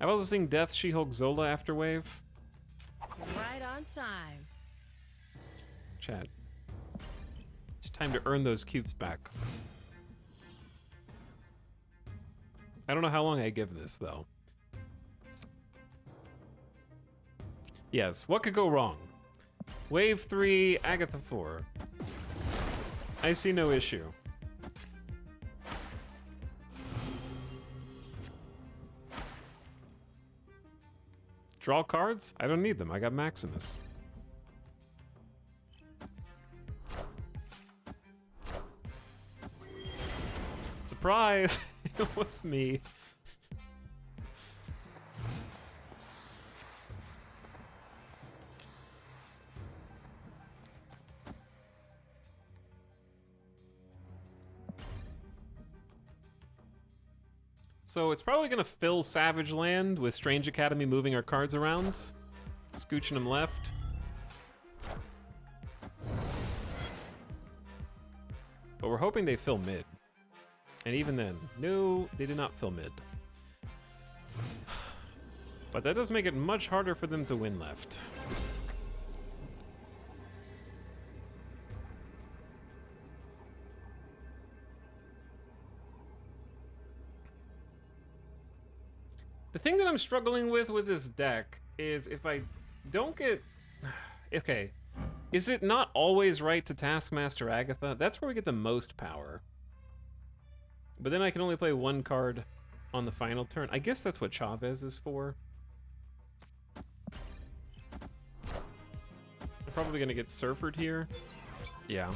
I've also seen Death, She-Hulk, Zola Afterwave. Right on time. Chat. It's time to earn those cubes back. I don't know how long I give this, though. Yes, what could go wrong? Wave 3, Agatha 4. I see no issue. Draw cards? I don't need them. I got Maximus. Surprise! It was me. So it's probably gonna fill Savage Land with Strange Academy moving our cards around, scooching them left. But we're hoping they fill mid. And even then, no, they did not fill mid. But that does make it much harder for them to win left. The thing that I'm struggling with this deck is if I don't get... Okay. Is it not always right to Taskmaster Agatha? That's where we get the most power. But then I can only play one card on the final turn. I guess that's what Chavez is for. I'm probably gonna get Surfered here. Yeah.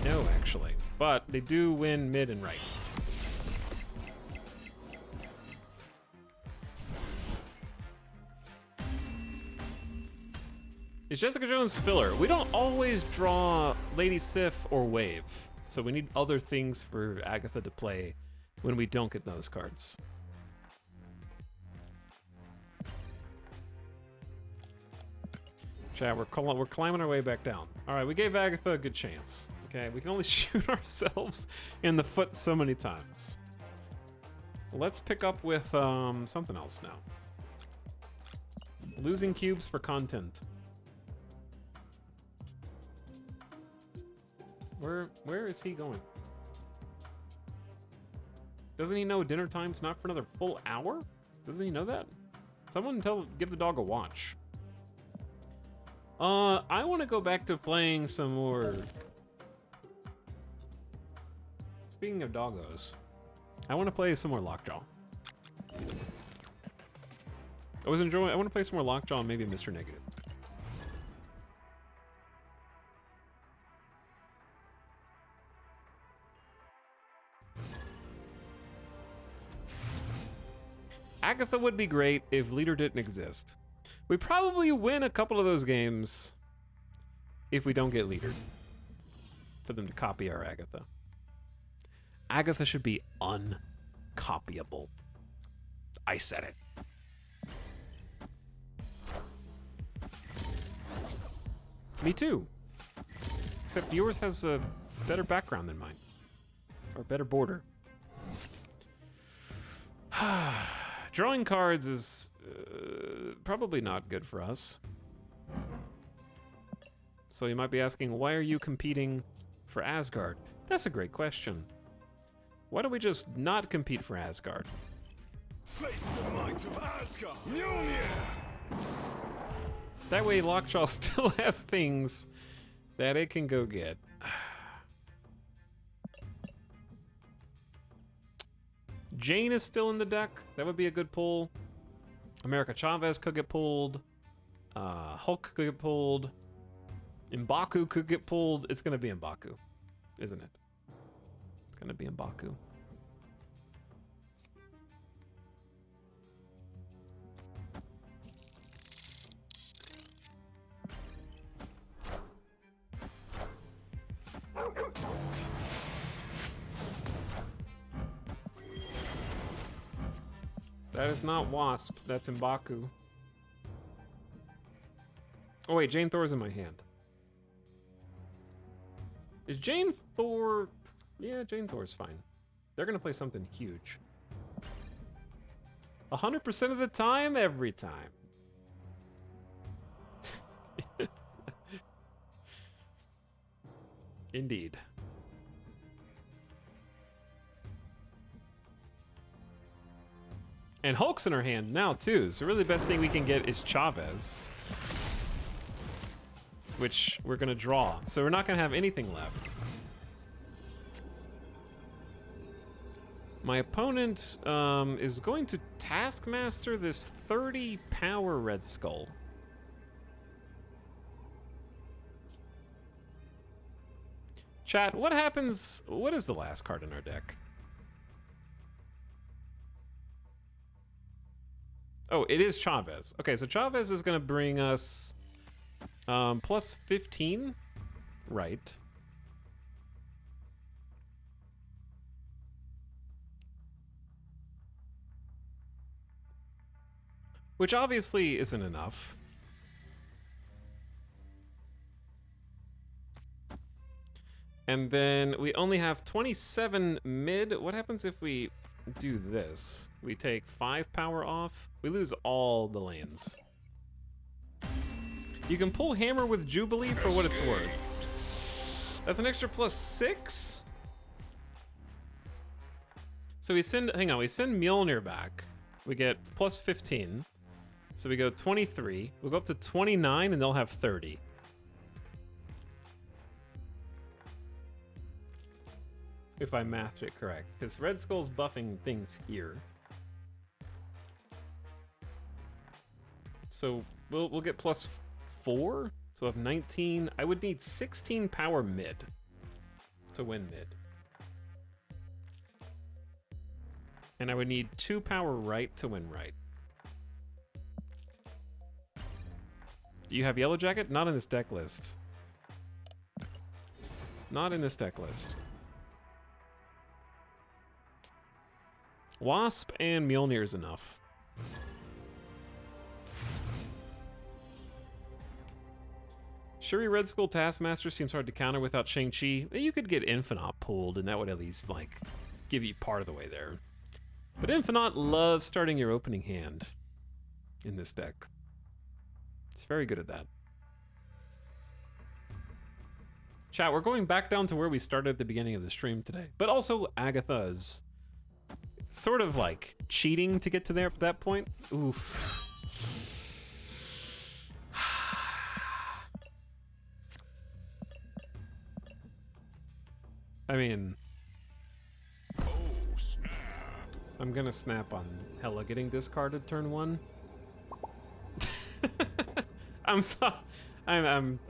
No, actually. But they do win mid and right. Is Jessica Jones filler? We don't always draw Lady Sif or Wave, so we need other things for Agatha to play when we don't get those cards. Chat, we're climbing our way back down. All right, we gave Agatha a good chance. Okay, we can only shoot ourselves in the foot so many times. Let's pick up with something else now. Losing cubes for content. Where is he going? Doesn't he know dinner time's not for another full hour? Doesn't he know that? Someone give the dog a watch. I want to go back to playing some more. Speaking of doggos, I want to play some more Lockjaw. I want to play some more Lockjaw and maybe Mr. Negative. Agatha would be great if Leader didn't exist. We probably win a couple of those games if we don't get Leader. For them to copy our Agatha. Agatha should be uncopyable. I said it. Me too. Except yours has a better background than mine. Or better border. Drawing cards is probably not good for us. So you might be asking, why are you competing for Asgard? That's a great question. Why don't we just not compete for Asgard? Face the might of Asgard! Mjolnir! That way Lockjaw still has things that it can go get. Jane is still in the deck. That would be a good pull. America Chavez could get pulled. Hulk could get pulled. M'Baku could get pulled. It's going to be M'Baku, isn't it? It's going to be M'Baku. That is not Wasp, that's M'Baku. Oh wait, Jane Thor's in my hand. Is Jane Thor... Yeah, Jane Thor's fine. They're gonna play something huge. 100% of the time, every time. Indeed. And Hulk's in our hand now, too. So really the best thing we can get is Chavez. Which we're going to draw. So we're not going to have anything left. My opponent is going to Taskmaster this 30 power Red Skull. Chat, what happens... What is the last card in our deck? Oh, it is Chavez. Okay, so Chavez is going to bring us plus 15, right? Which obviously isn't enough. And then we only have 27 mid. What happens if we do this? We take 5 power off. We lose all the lands. You can pull Hammer with Jubilee for what it's worth. That's an extra plus 6? So we send, hang on, we send Mjolnir back. We get plus 15. So we go 23. We'll go up to 29 and they'll have 30. If I matched it correct. Because Red Skull's buffing things here. So we'll get plus 4. So I have 19. I would need 16 power mid to win mid. And I would need 2 power right to win right. Do you have Yellow Jacket? Not in this deck list. Not in this deck list. Wasp and Mjolnir is enough. Shuri Red Skull Taskmaster seems hard to counter without Shang-Chi. You could get Infinite pulled, and that would at least, like, give you part of the way there. But Infinite loves starting your opening hand in this deck. It's very good at that. Chat, we're going back down to where we started at the beginning of the stream today. But also, Agatha's sort of like cheating to get to that point. Oof. I mean, I'm gonna snap on Hela getting discarded turn 1. I'm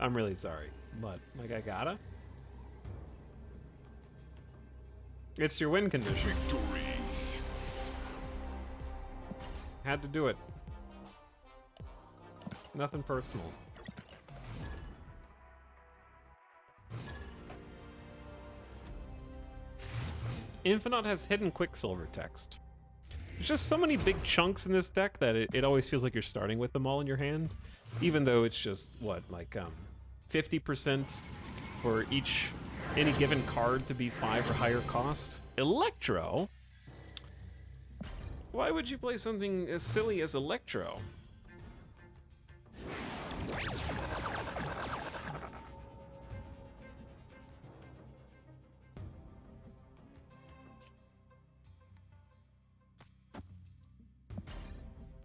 really sorry, but like I gotta. It's your win condition. Victory. Had to do it. Nothing personal. Infinite has hidden Quicksilver text. There's just so many big chunks in this deck that it always feels like you're starting with them all in your hand. Even though it's just, what, like 50% for any given card to be 5 or higher cost. Electro? Why would you play something as silly as Electro?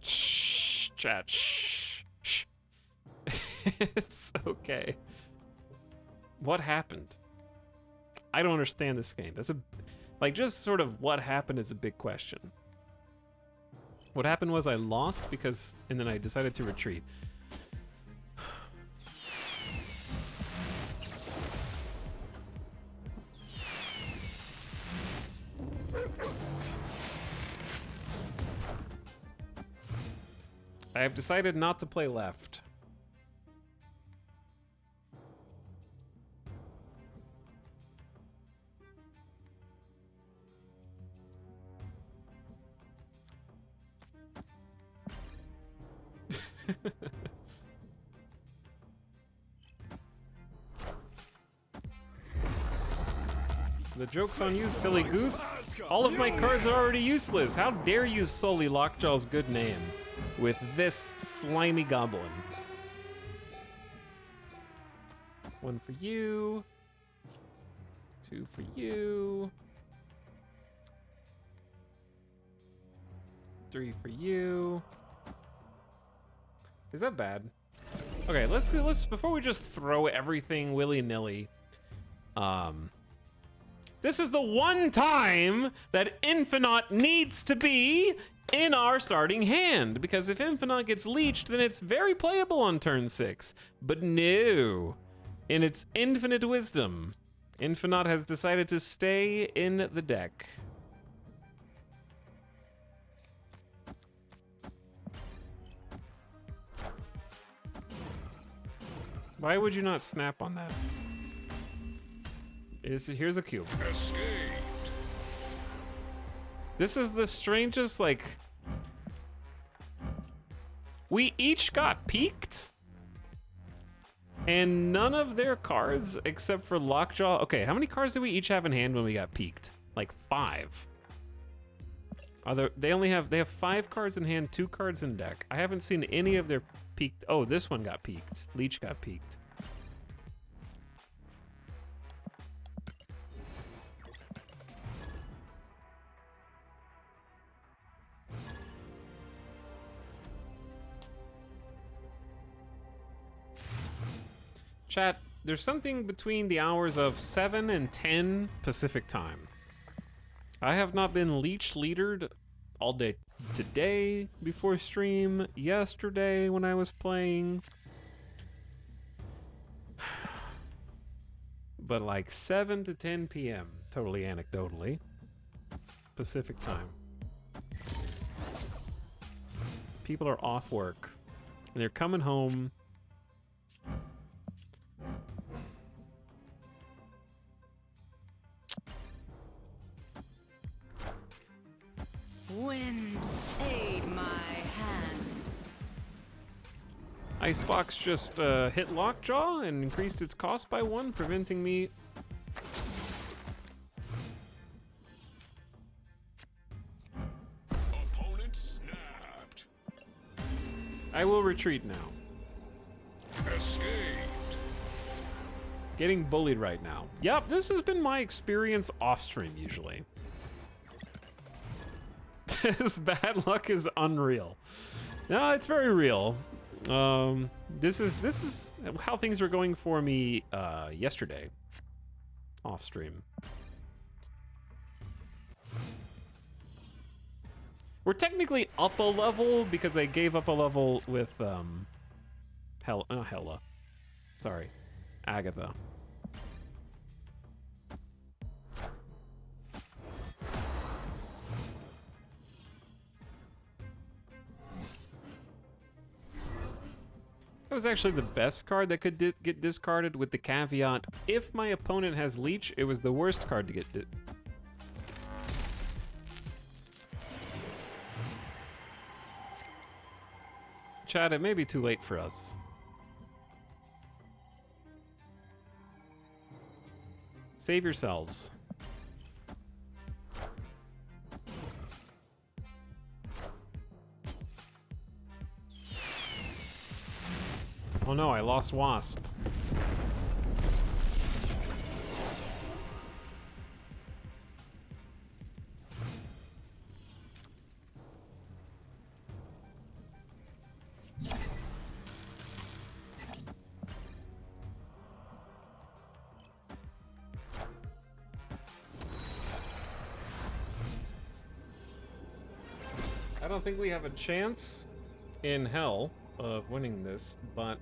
Shh, chat, shh, shh. It's okay. What happened? I don't understand this game. That's just sort of what happened is a big question. What happened was I lost and then I decided to retreat. I have decided not to play left. The joke's on you, silly goose. All of my cards are already useless. How dare you sully Lockjaw's good name with this slimy goblin? 1 for you. 2 for you. 3 for you. Is that bad? Okay, let's before we just throw everything willy-nilly. This is the one time that Infinite needs to be in our starting hand, because if Infinite gets leeched, then it's very playable on turn 6. But no, in its infinite wisdom, Infinite has decided to stay in the deck. Why would you not snap on that? Here's a cube. Escaped. This is the strangest, like... We each got peeked? And none of their cards, except for Lockjaw... Okay, how many cards did we each have in hand when we got peeked? Like 5. They have 5 cards in hand, 2 cards in deck. I haven't seen any of their peeked... Oh, this one got peeked. Leech got peeked. Chat, there's something between the hours of 7 and 10 Pacific time. I have not been leech leadered all day today before stream, yesterday when I was playing. But like 7 to 10 p.m., totally anecdotally, Pacific time. People are off work and they're coming home. Wind, aid my hand. Icebox just hit Lockjaw and increased its cost by 1, preventing me. Opponent snapped. I will retreat now. Escaped. Getting bullied right now. Yep, this has been my experience off stream usually. This bad luck is unreal. No, it's very real. This is how things were going for me yesterday off stream. We're technically up a level because I gave up a level with Hella. Sorry, Agatha. That was actually the best card that could get discarded, with the caveat, if my opponent has Leech, it was the worst card to get Chad, it may be too late for us. Save yourselves. Oh no, I lost Wasp. I don't think we have a chance in hell of winning this, but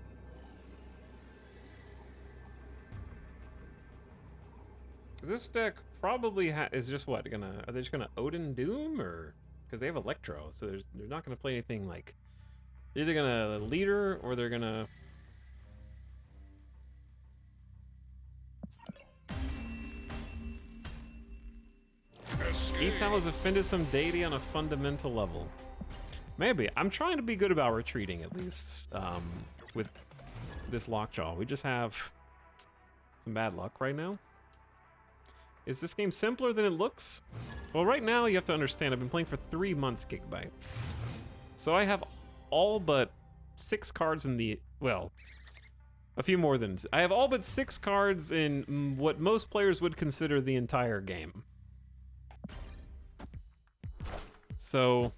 this deck probably is just what are they just gonna Odin Doom, or because they have Electro, so they're not gonna play anything like, they're either gonna leader or they're gonna Etal has offended some deity on a fundamental level. Maybe. I'm trying to be good about retreating, at least, with this Lockjaw. We just have some bad luck right now. Is this game simpler than it looks? Well, right now, you have to understand, I've been playing for 3 months, Gigabyte. So I have all but 6 cards in the, well, a few more than, I have all but 6 cards in what most players would consider the entire game. So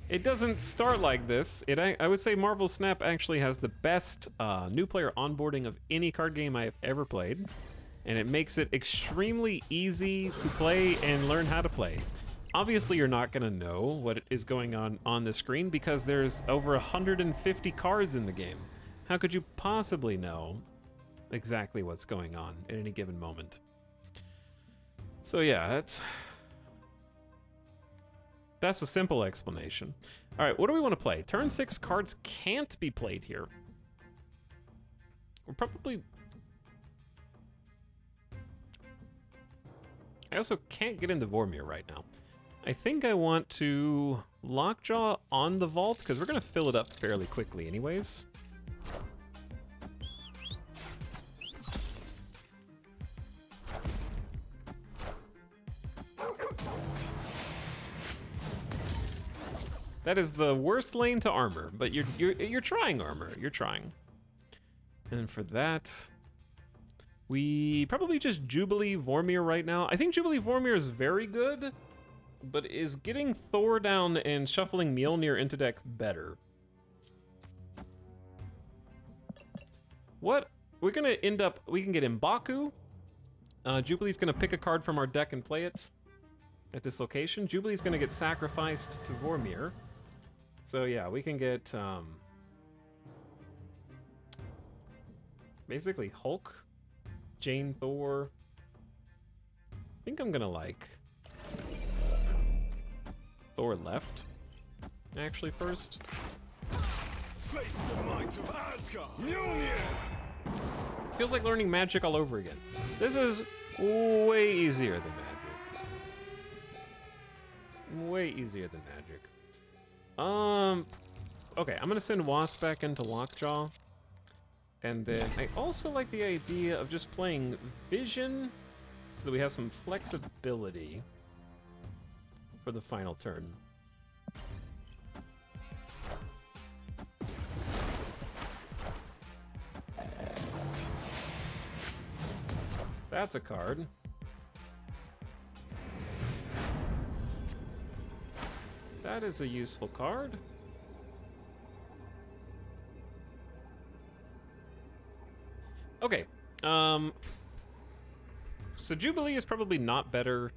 it doesn't start like this. I would say Marvel Snap actually has the best new player onboarding of any card game I have ever played, and it makes it extremely easy to play and learn how to play. Obviously, you're not gonna know what is going on the screen because there's over 150 cards in the game. How could you possibly know exactly what's going on at any given moment? So yeah, that's a simple explanation. All right, what do we want to play? Turn 6 cards can't be played here. We're probably... I also can't get into Vormir right now. I think I want to Lockjaw on the vault, because we're going to fill it up fairly quickly anyways. That is the worst lane to armor, but you're trying armor. You're trying. And for that, we probably just Jubilee Vormir right now. I think Jubilee Vormir is very good, but is getting Thor down and shuffling Mjolnir into deck better? What? We're gonna end up, we can get M'Baku. Jubilee's gonna pick a card from our deck and play it at this location. Jubilee's gonna get sacrificed to Vormir. So yeah, we can get, basically Hulk, Jane Thor. I think I'm gonna like Thor left, actually, first. Face the might of Asgard. Mjolnir. Feels like learning magic all over again. This is way easier than magic. Way easier than magic. Okay, I'm gonna send Wasp back into Lockjaw. And then I also like the idea of just playing Vision so that we have some flexibility for the final turn. That's a card. That is a useful card. Okay. So Jubilee is probably not better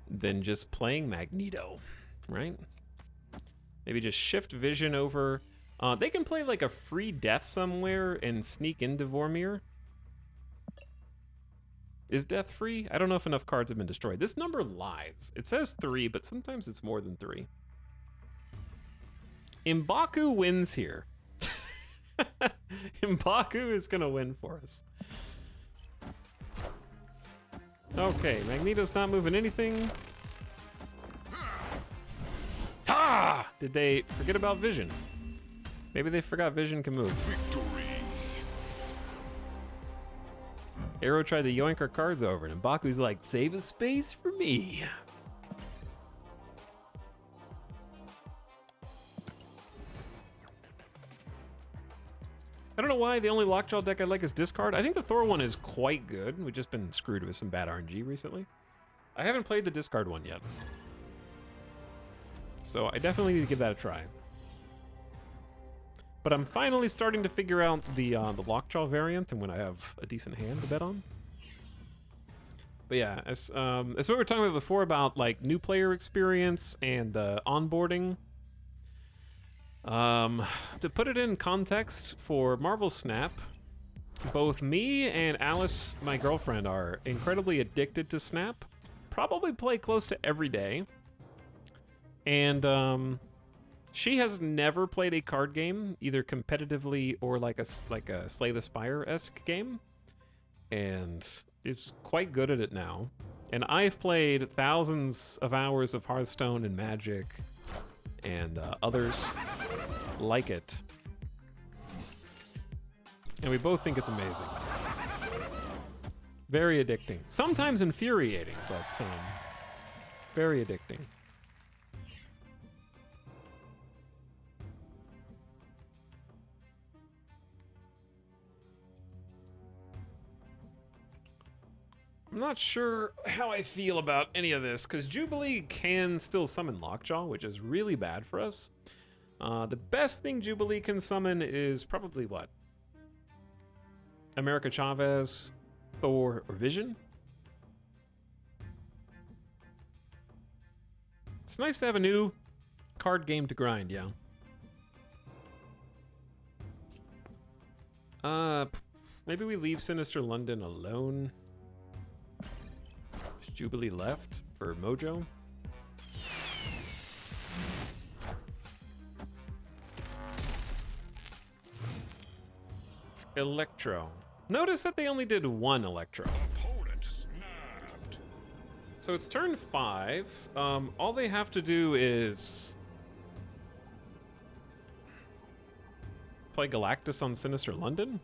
than just playing Magneto, right? Maybe just shift Vision over. They can play like a free death somewhere and sneak into Vormir. Is death free? I don't know if enough cards have been destroyed. This number lies. It says 3, but sometimes it's more than 3. M'Baku wins here. M'Baku is gonna win for us. Okay, Magneto's not moving anything. Ah! Did they forget about Vision? Maybe they forgot Vision can move. Victory. Arrow tried to yoink our cards over, and M'Baku's like, save a space for me. I don't know why the only Lockjaw deck I like is discard. I think the Thor one is quite good. We've just been screwed with some bad RNG recently. I haven't played the discard one yet. So I definitely need to give that a try. But I'm finally starting to figure out the Lockjaw variant and when I have a decent hand to bet on. But yeah, as what we were talking about before about like new player experience and onboarding. To put it in context for Marvel Snap, both me and Alice, my girlfriend, are incredibly addicted to Snap. Probably play close to every day. And she has never played a card game, either competitively or like a Slay the Spire-esque game, and is quite good at it now. And I've played thousands of hours of Hearthstone and Magic and others like it, and we both think it's amazing. Very addicting. Sometimes infuriating, but very addicting. I'm not sure how I feel about any of this, because Jubilee can still summon Lockjaw, which is really bad for us. The best thing Jubilee can summon is probably what? America Chavez, Thor, or Vision? It's nice to have a new card game to grind, yeah. Maybe we leave Sinister London alone. Jubilee left for Mojo. Electro. Notice that they only did one Electro. Opponent snapped. So it's turn 5. All they have to do is play Galactus on Sinister London.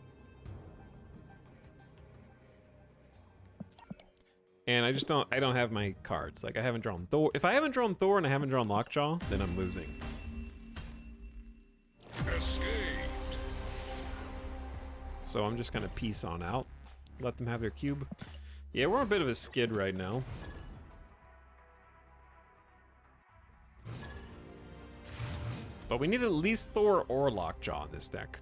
And I don't have my cards. Like, I haven't drawn Thor. If I haven't drawn Thor and I haven't drawn Lockjaw, then I'm losing. Escaped. So I'm just gonna peace on out. Let them have their cube. Yeah, we're on a bit of a skid right now. But we need at least Thor or Lockjaw in this deck.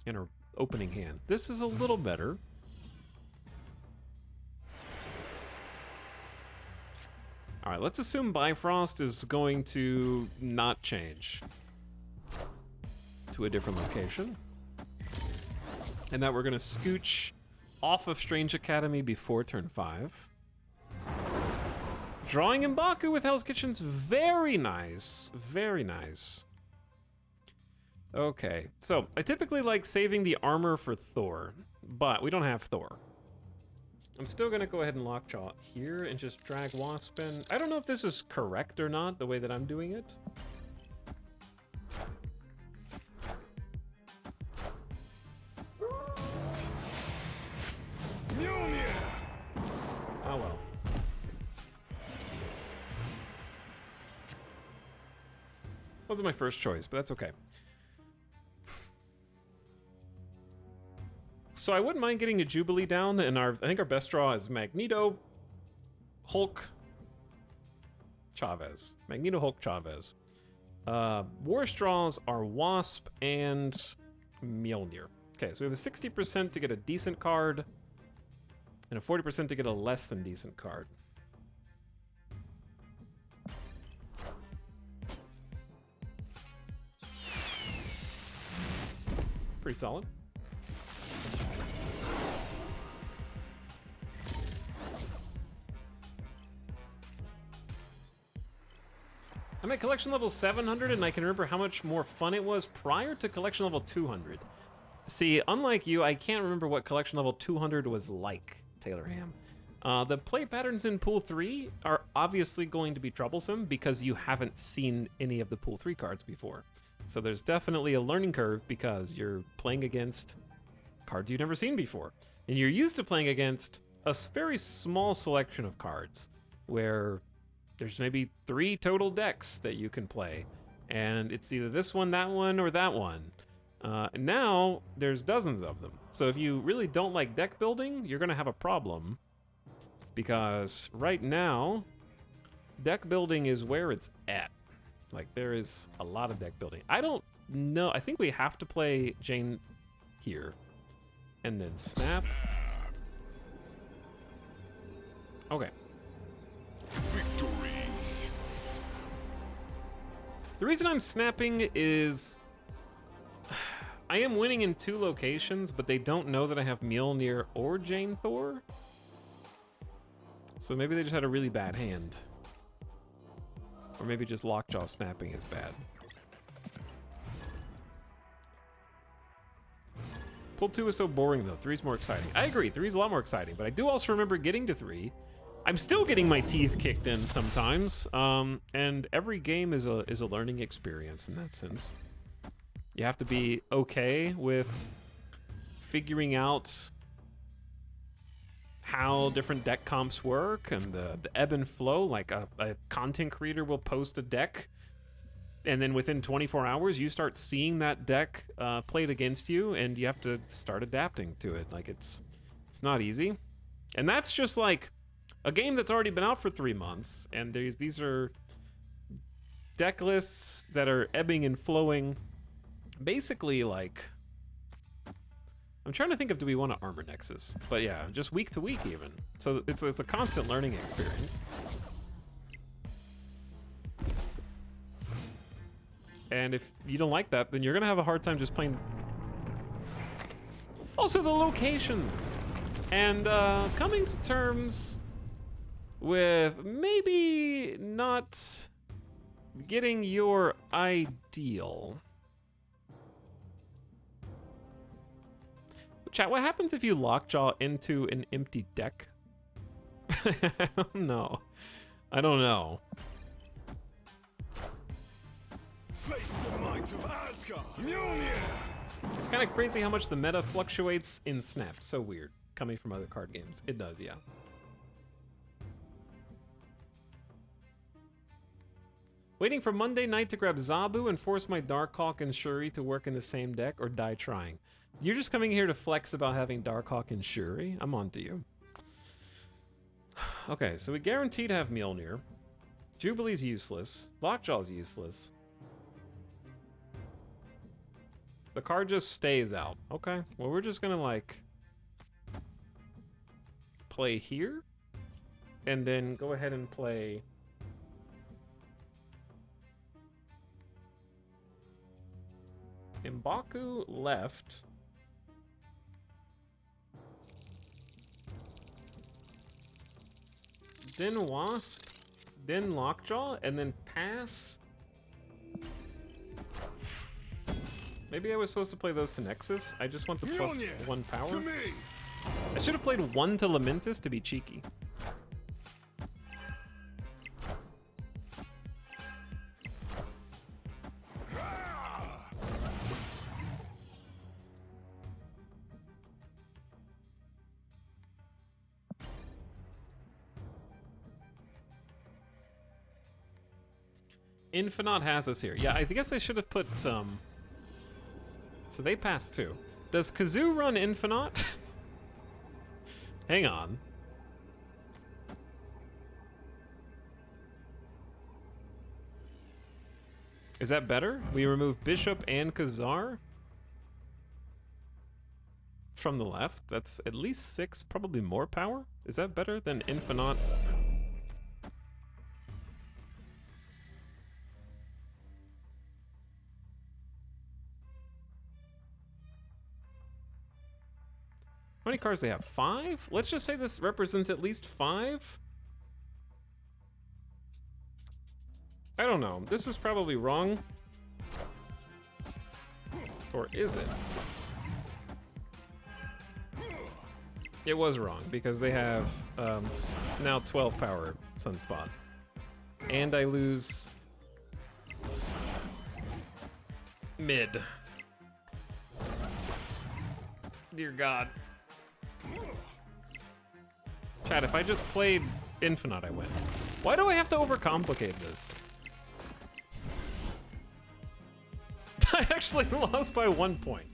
in our opening hand. This is a little better. All right, let's assume Bifrost is going to not change to a different location. And that we're gonna scooch off of Strange Academy before turn 5. Drawing M'Baku with Hell's Kitchen's very nice, very nice. Okay, so I typically like saving the armor for Thor, but we don't have Thor. I'm still gonna go ahead and Lockjaw here and just drag Wasp in. I don't know if this is correct or not, the way that I'm doing it. Mjolnir! Oh well. Wasn't my first choice, but that's okay. So I wouldn't mind getting a Jubilee down, and I think our best draw is Magneto, Hulk, Chavez. Magneto, Hulk, Chavez. Worst draws are Wasp and Mjolnir. Okay, so we have a 60% to get a decent card, and a 40% to get a less than decent card. Pretty solid. I'm at collection level 700, and I can remember how much more fun it was prior to collection level 200. See, unlike you, I can't remember what collection level 200 was like, Taylor Ham. The play patterns in Pool 3 are obviously going to be troublesome because you haven't seen any of the Pool 3 cards before. So there's definitely a learning curve because you're playing against cards you've never seen before. And you're used to playing against a very small selection of cards where there's maybe 3 total decks that you can play. And it's either this one, or that one. Now, there's dozens of them. So if you really don't like deck building, you're going to have a problem. Because right now, deck building is where it's at. Like, there is a lot of deck building. I don't know. I think we have to play Jane here. And then snap. Okay. Victory! The reason I'm snapping is I am winning in 2 locations, but they don't know that I have Mjolnir or Jane Thor. So maybe they just had a really bad hand. Or maybe just Lockjaw snapping is bad. Pull 2 is so boring though. 3 is more exciting. I agree, 3 is a lot more exciting, but I do also remember getting to 3. I'm still getting my teeth kicked in sometimes, and every game is a learning experience in that sense. You have to be okay with figuring out how different deck comps work and the ebb and flow. Like a content creator will post a deck, and then within 24 hours you start seeing that deck played against you, and you have to start adapting to it. Like it's not easy, and that's just like a game that's already been out for 3 months, and these are deck lists that are ebbing and flowing. Basically, like, I'm trying to think of, do we want to Armor Nexus? But yeah, just week to week even. So it's a constant learning experience. And if you don't like that, then you're gonna have a hard time just playing. Also, the locations, and coming to terms with maybe not getting your ideal. Chat, what happens if you Lockjaw into an empty deck? I don't know. I don't know. Face the might of Asgard! Mjolnir! It's kind of crazy how much the meta fluctuates in Snap. So weird. Coming from other card games. It does, yeah. Waiting for Monday night to grab Zabu and force my Darkhawk and Shuri to work in the same deck, or die trying. You're just coming here to flex about having Darkhawk and Shuri? I'm on to you. Okay, so we guaranteed to have Mjolnir. Jubilee's useless. Lockjaw's useless. The card just stays out. Okay, well, we're just gonna, like, play here, and then go ahead and play... M'Baku left. Then Wasp, then Lockjaw, and then pass. Maybe I was supposed to play those to Nexus. I just want the plus Mjolnir, 1 power. To me. I should have played 1 to Lamentis to be cheeky. Infinite has us here. Yeah, I guess I should have put some. So they passed too. Does Kazoo run Infinite? Hang on. Is that better? We remove Bishop and Kazar from the left. That's at least 6, probably more power. Is that better than Infinite? How many cards they have? 5? Let's just say this represents at least 5. I don't know. This is probably wrong. Or is it? It was wrong because they have now 12 power Sunspot. And I lose mid. Dear God. Chat, if I just played Infinite, I win. Why do I have to overcomplicate this? I actually lost by 1 point.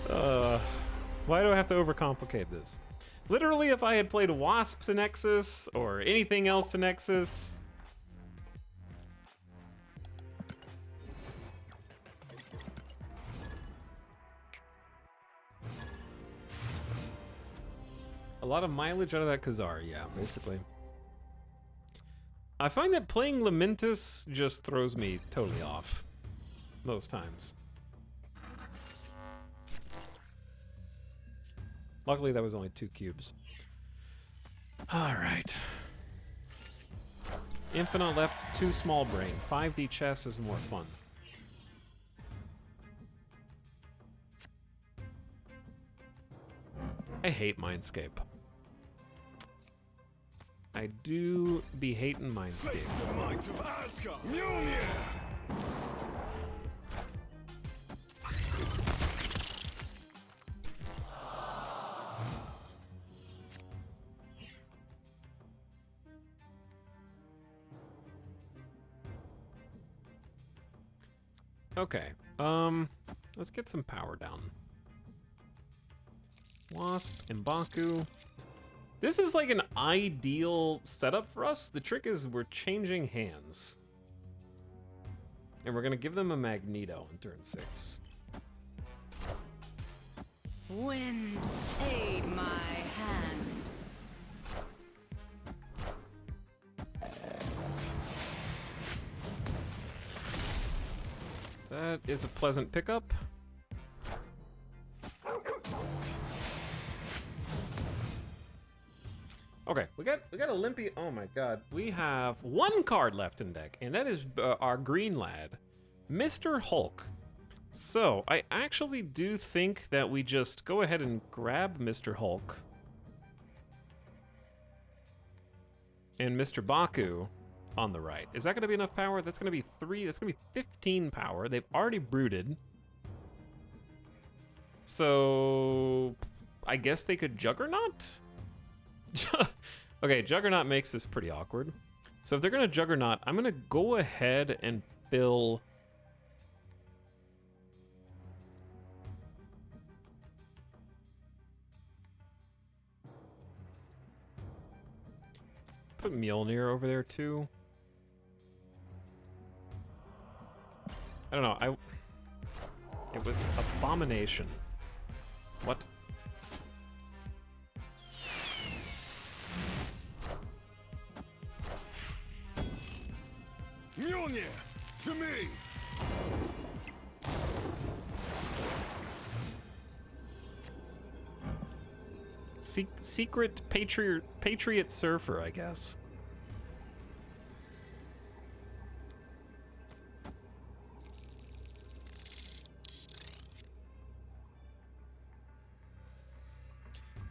Why do I have to overcomplicate this? Literally, if I had played Wasp to Nexus or anything else to Nexus. A lot of mileage out of that Kazar, yeah, basically. I find that playing Lamentis just throws me totally off. Most times. Luckily, that was only 2 cubes. Alright. Infinite left, 2 small brain. 5D chess is more fun. I hate Mindscape. I do be hating Mindscape. Face the might of Asgard. Mjolnir. Okay, let's get some power down. Wasp, M'Baku. This is like an ideal setup for us. The trick is we're changing hands. And we're gonna give them a Magneto on turn 6. Wind, aid my hand. That is a pleasant pickup. Okay, we got Olympia. Oh my God, we have 1 card left in deck, and that is our green lad, Mr. Hulk. So I actually do think that we just go ahead and grab Mr. Hulk and Mr. Baku on the right. Is that going to be enough power? That's going to be 3. That's going to be 15 power. They've already brooded. So I guess they could Juggernaut? Okay, Juggernaut makes this pretty awkward. So if they're going to Juggernaut, I'm going to go ahead and fill... Put Mjolnir over there too. I don't know. It was Abomination. What? Mjolnir, to me! Secret Patriot Surfer, I guess.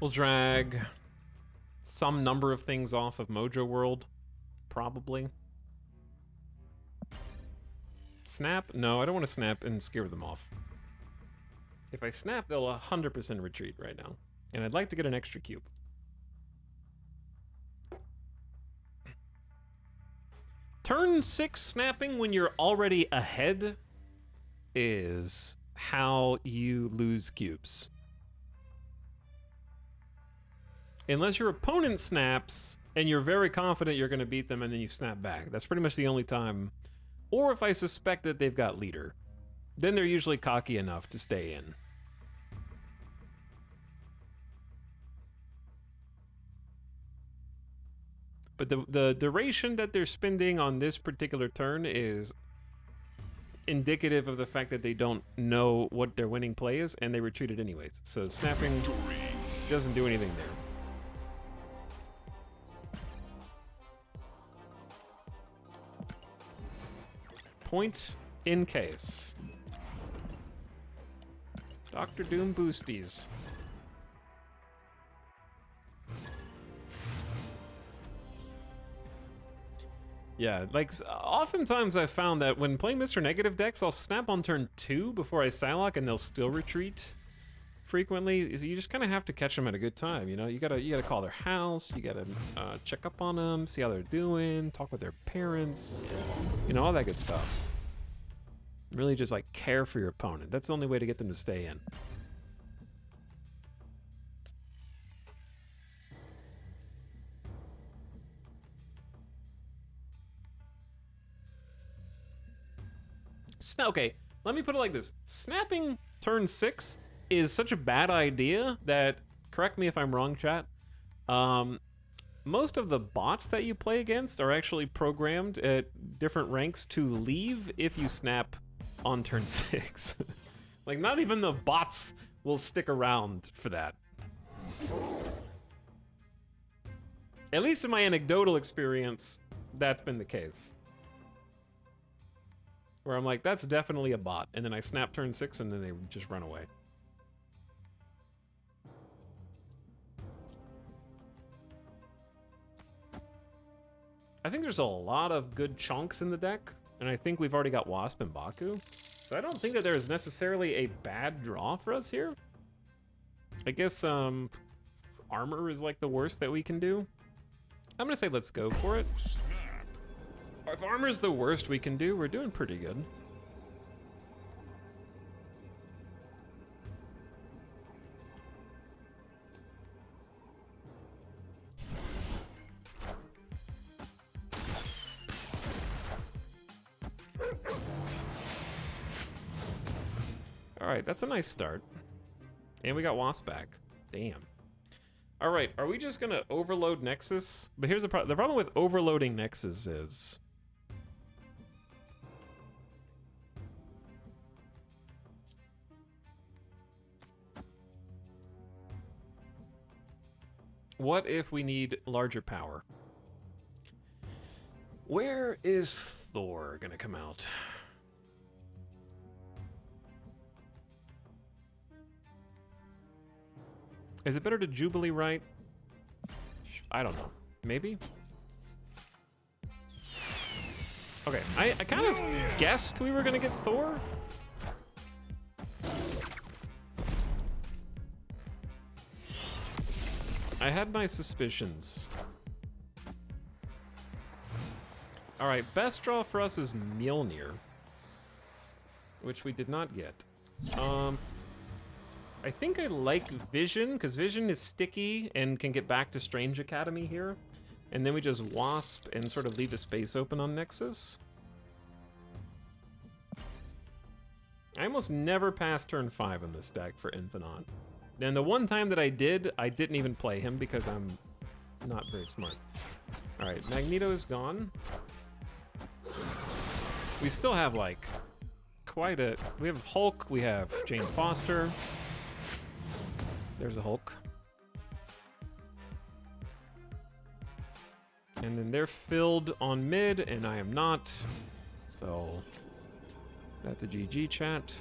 We'll drag some number of things off of Mojo World, probably. Snap? No, I don't want to snap and scare them off. If I snap, they'll 100% retreat right now. And I'd like to get an extra cube. Turn 6 snapping when you're already ahead is how you lose cubes. Unless your opponent snaps and you're very confident you're going to beat them and then you snap back. That's pretty much the only time. Or if I suspect that they've got leader, then they're usually cocky enough to stay in. But the duration that they're spending on this particular turn is indicative of the fact that they don't know what their winning play is and they retreated anyways. So snapping doesn't do anything there. Point in case. Dr. Doom boosties. Yeah, like, oftentimes I've found that when playing Mr. Negative decks, I'll snap on turn 2 before I Psylocke and they'll still retreat frequently. You just kind of have to catch them at a good time, you know? You gotta call their house, you gotta check up on them, see how they're doing, talk with their parents, you know, all that good stuff. Really just, like, care for your opponent. That's the only way to get them to stay in. Okay, let me put it like this. Snapping turn 6 is such a bad idea that, correct me if I'm wrong, chat, most of the bots that you play against are actually programmed at different ranks to leave if you snap on turn 6. Like, not even the bots will stick around for that. At least in my anecdotal experience, that's been the case. Where I'm like, that's definitely a bot. And then I snap turn 6 and then they just run away. I think there's a lot of good chunks in the deck. And I think we've already got Wasp and Baku. So I don't think that there's necessarily a bad draw for us here. I guess armor is like the worst that we can do. I'm gonna say let's go for it. If armor's the worst we can do, we're doing pretty good. All right, that's a nice start. And we got Wasp back. Damn. All right, are we just gonna overload Nexus? But here's the problem with overloading Nexus is what if we need larger power? Where is Thor gonna come out? Is it better to Jubilee right? I don't know. Maybe? Okay, I kind of guessed we were gonna get Thor. I had my suspicions. All right, best draw for us is Mjolnir, which we did not get. I think I like Vision, because Vision is sticky and can get back to Strange Academy here. And then we just Wasp and sort of leave a space open on Nexus. I almost never pass turn 5 in this deck for Infinite. And the one time that I did, I didn't even play him because I'm not very smart. All right, Magneto is gone. We still have like quite a, we have Hulk, we have Jane Foster. There's a Hulk. And then they're filled on mid and I am not. So that's a GG chat.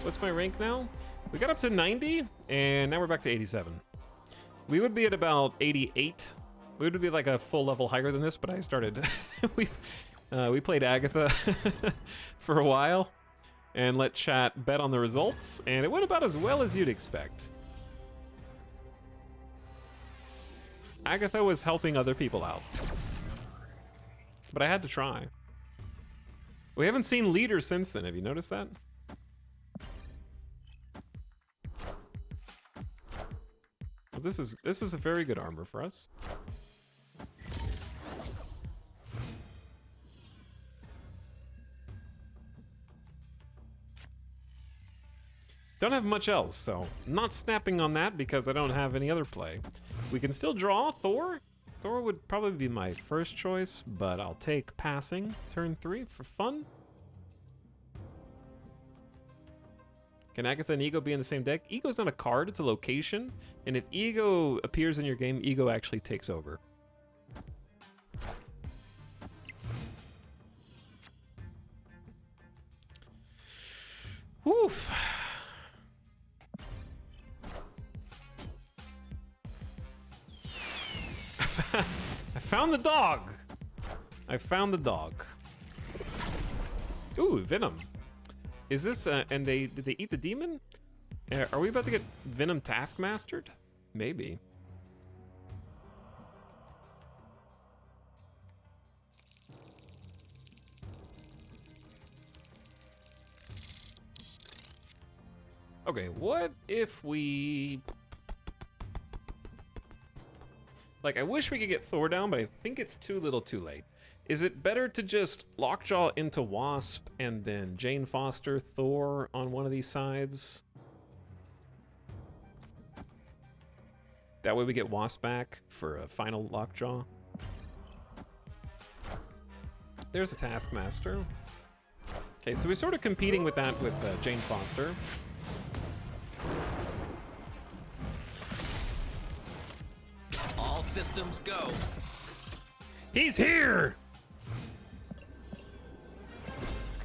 What's my rank now? We got up to 90, and now we're back to 87. We would be at about 88. We would be like a full level higher than this, but I started... we played Agatha for a while, and let chat bet on the results, and it went about as well as you'd expect. Agatha was helping other people out. But I had to try. We haven't seen Leader since then, have you noticed that? Well, this is a very good armor for us. Don't have much else, so not snapping on that because I don't have any other play. We can still draw Thor. Thor would probably be my first choice, but I'll take passing turn 3 for fun. Can Agatha and Ego be in the same deck? Ego's not a card, it's a location. And if Ego appears in your game, Ego actually takes over. Woof. I found the dog. I found the dog. Ooh, Venom. Is this, and did they eat the demon? Are we about to get Venom taskmastered? Maybe. Okay, what if we... Like, I wish we could get Thor down, but I think it's too little too late. Is it better to just Lockjaw into Wasp and then Jane Foster, Thor on one of these sides? That way we get Wasp back for a final Lockjaw. There's a Taskmaster. Okay, so we're sort of competing with that with Jane Foster. All systems go. He's here!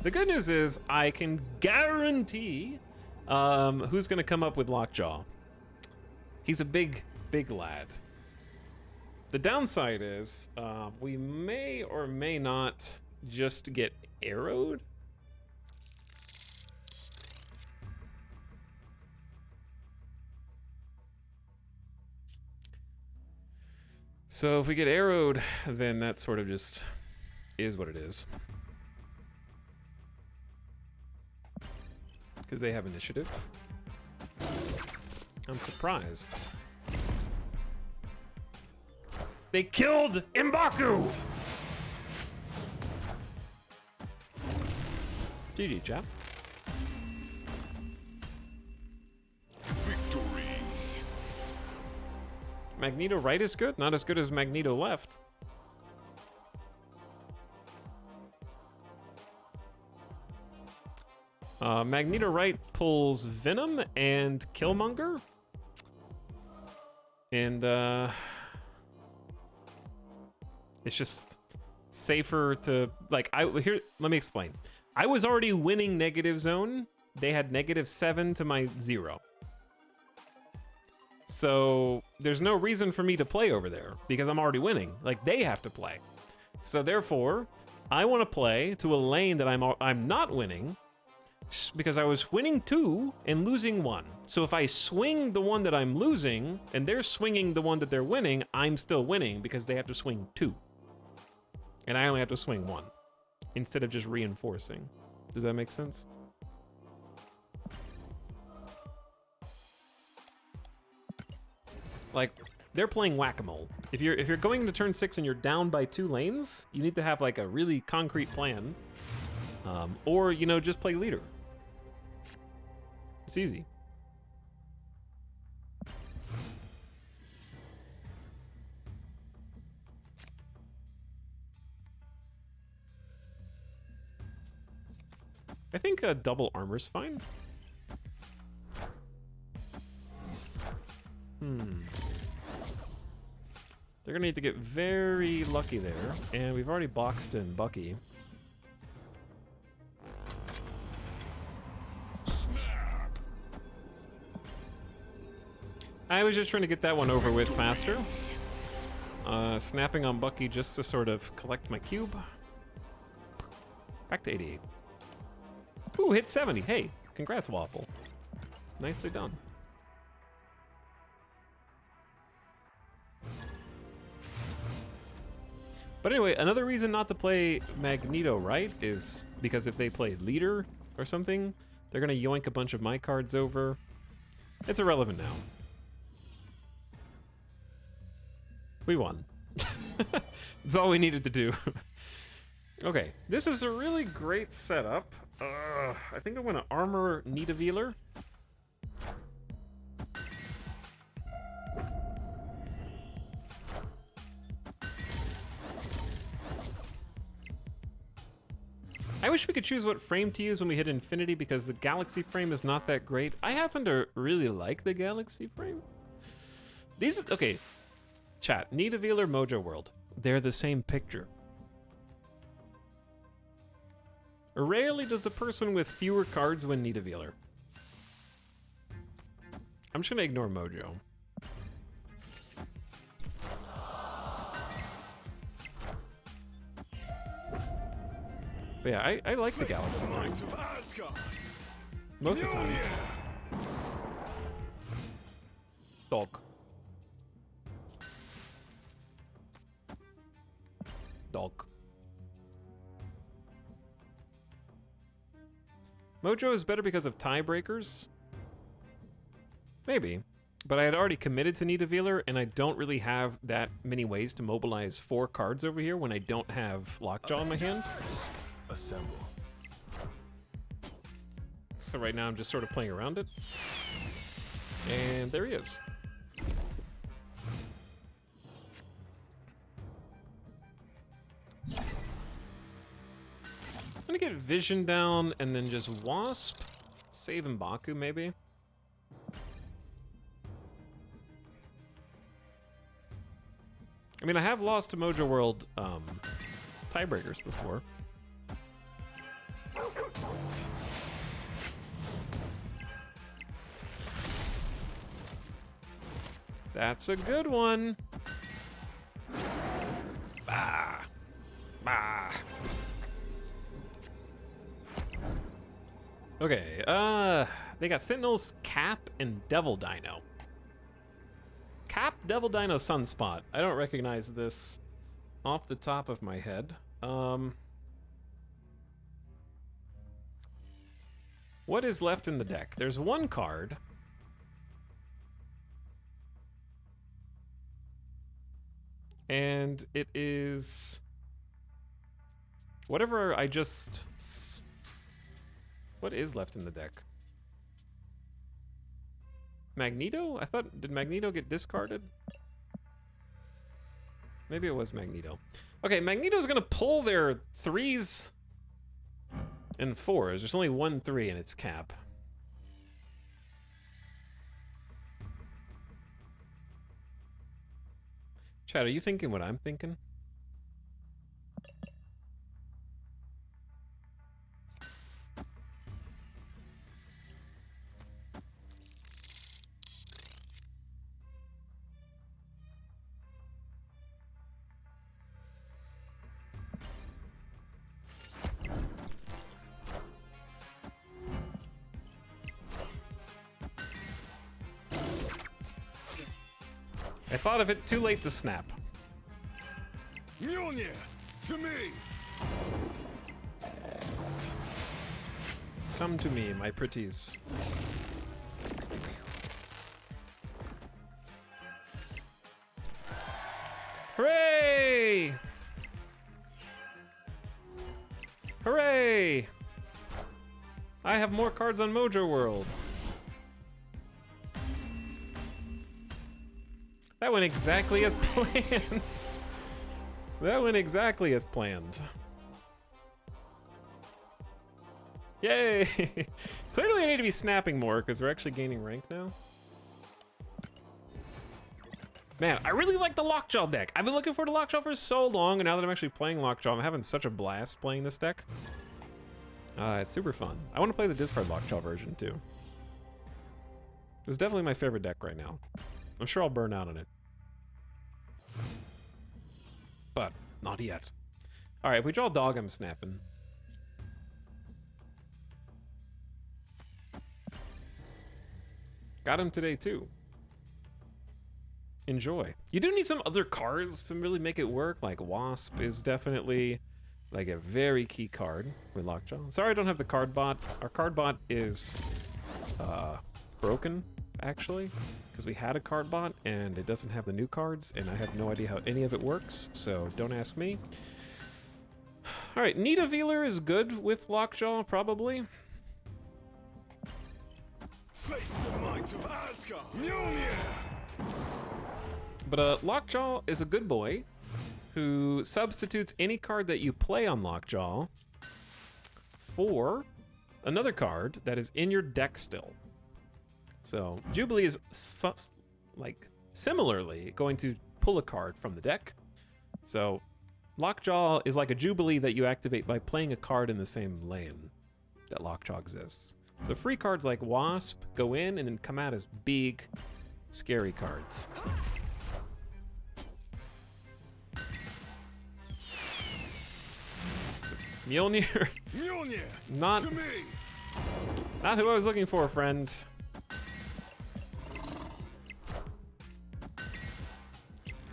The good news is I can guarantee who's gonna come up with Lockjaw. He's a big, big lad. The downside is we may or may not just get arrowed. So if we get arrowed, then that sort of just is what it is. Because they have initiative. I'm surprised. They killed M'Baku! GG, chap. Victory. Magneto right is good, not as good as Magneto left. Magneto right pulls Venom and Killmonger. And it's just safer to, like, let me explain. I was already winning negative zone. They had -7 to my 0. So there's no reason for me to play over there because I'm already winning. Like, they have to play. So therefore, I want to play to a lane that I'm not winning because I was winning 2 and losing 1. So if I swing the one that I'm losing and they're swinging the one that they're winning, I'm still winning because they have to swing 2. And I only have to swing 1 instead of just reinforcing. Does that make sense? Like, they're playing whack-a-mole. If you're going into turn 6 and you're down by 2 lanes, you need to have like a really concrete plan. Or, you know, just play leader. It's easy. I think double armor's fine. They're gonna need to get very lucky there, and we've already boxed in Bucky. I was just trying to get that one over with faster. Snapping on Bucky just to sort of collect my cube. Back to 88. Ooh, hit 70. Hey, congrats, Waffle. Nicely done. But anyway, another reason not to play Magneto, right, is because if they play leader or something, they're gonna yoink a bunch of my cards over. It's irrelevant now. We won. That's all we needed to do. Okay, this is a really great setup. I think I'm gonna armor Nidavellir. I wish we could choose what frame to use when we hit infinity because the Galaxy frame is not that great. I happen to really like the Galaxy frame. These, okay, chat, Nidavellir, Mojo World, they're the same picture. Rarely does the person with fewer cards win Nidavellir. I'm just gonna ignore Mojo. But yeah, I like the Galaxy frame. Most of the time. Dog. Dog. Mojo is better because of tiebreakers? Maybe. But I had already committed to Nidavellir, and I don't really have that many ways to mobilize 4 cards over here when I don't have Lockjaw in my hand. Assemble. So right now I'm just sort of playing around it. And there he is. I'm gonna get Vision down and then just Wasp. Save M'Baku maybe. I mean, I have lost to Mojo World tiebreakers before. That's a good one. Bah. Bah. Okay, they got Sentinels, Cap, and Devil Dino. Cap, Devil Dino, Sunspot. I don't recognize this off the top of my head. What is left in the deck? There's one card. And it is whatever I just... What is left in the deck? Magneto? I thought, did Magneto get discarded? Maybe it was Magneto. Okay, Magneto's gonna pull their 3s and 4s. There's only 1 3 in its Cap. Chad, are you thinking what I'm thinking? I thought of it too late to snap. Mjolnir, to me! Come to me, my pretties. Hooray! Hooray! I have more cards on Mojo World. That went exactly as planned. That went exactly as planned. Yay! Clearly I need to be snapping more because we're actually gaining rank now. Man, I really like the Lockjaw deck. I've been looking forward to Lockjaw for so long, and now that I'm actually playing Lockjaw, I'm having such a blast playing this deck. It's super fun. I want to play the discard Lockjaw version too. It's definitely my favorite deck right now. I'm sure I'll burn out on it. But not yet. Alright, if we draw Dog, I'm snapping. Got him today too. Enjoy. You do need some other cards to really make it work. Like Wasp is definitely like a very key card with Lockjaw. Sorry I don't have the card bot. Our card bot is broken actually, because we had a card bot and it doesn't have the new cards and I have no idea how any of it works, so don't ask me. Alright, Nidavellir is good with Lockjaw, probably. Face the might of Asgard! Mjolnir! But Lockjaw is a good boy who substitutes any card that you play on Lockjaw for another card that is in your deck still. So Jubilee is similarly going to pull a card from the deck. So Lockjaw is like a Jubilee that you activate by playing a card in the same lane that Lockjaw exists. So free cards like Wasp go in and then come out as big, scary cards. Mjolnir. Mjolnir! Not To me! Not who I was looking for, friend.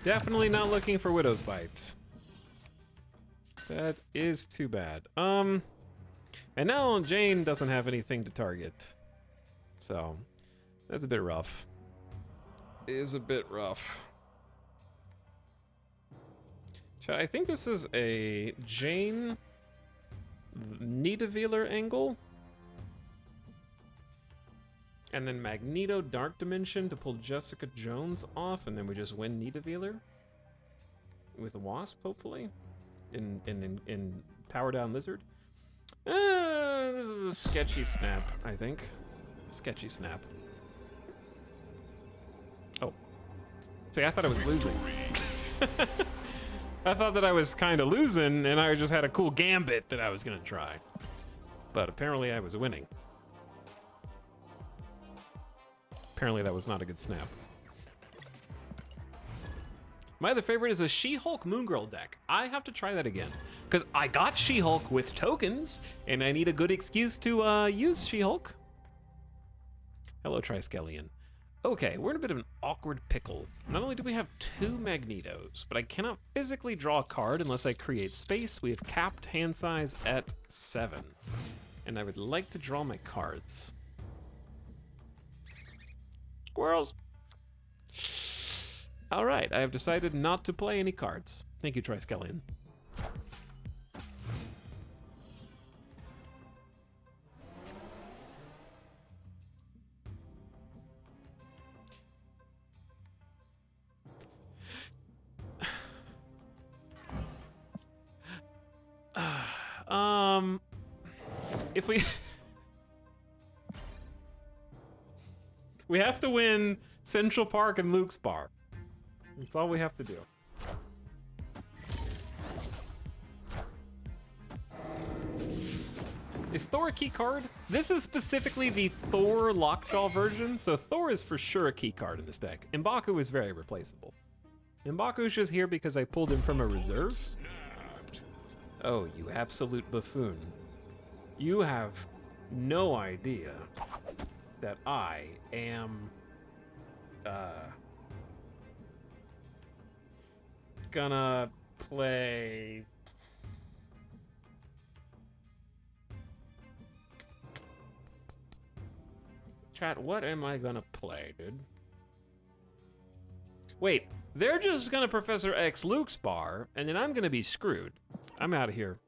Definitely not looking for Widow's Bite. That is too bad. And now Jane doesn't have anything to target. So, that's a bit rough. It is a bit rough. I think this is a Jane Nidavellir angle. And then Magneto Dark Dimension to pull Jessica Jones off, and then we just win Nidavellir with a Wasp, hopefully, in Power Down Lizard. This is a sketchy snap, I think. Sketchy snap. Oh. See, I thought I was losing. I thought that I was kind of losing, and I just had a cool gambit that I was gonna try. But apparently I was winning. Apparently that was not a good snap. My other favorite is a She-Hulk Moongirl deck. I have to try that again, because I got She-Hulk with tokens, and I need a good excuse to use She-Hulk. Hello, Triskelion. Okay, we're in a bit of an awkward pickle. Not only do we have 2 Magnetos, but I cannot physically draw a card unless I create space. We have capped hand size at 7, and I would like to draw my cards. Squirrels. All right, I have decided not to play any cards. Thank you, Triskelion. If we we have to win Central Park and Luke's Bar. That's all we have to do. Is Thor a key card? This is specifically the Thor Lockjaw version, so Thor is for sure a key card in this deck. M'Baku is very replaceable. M'Baku is just here because I pulled him from a reserve. Oh, you absolute buffoon. You have no idea that I am gonna play? Chat, what am I gonna play, dude? Wait, they're just gonna Professor X Luke's bar, and then I'm gonna be screwed. I'm out of here.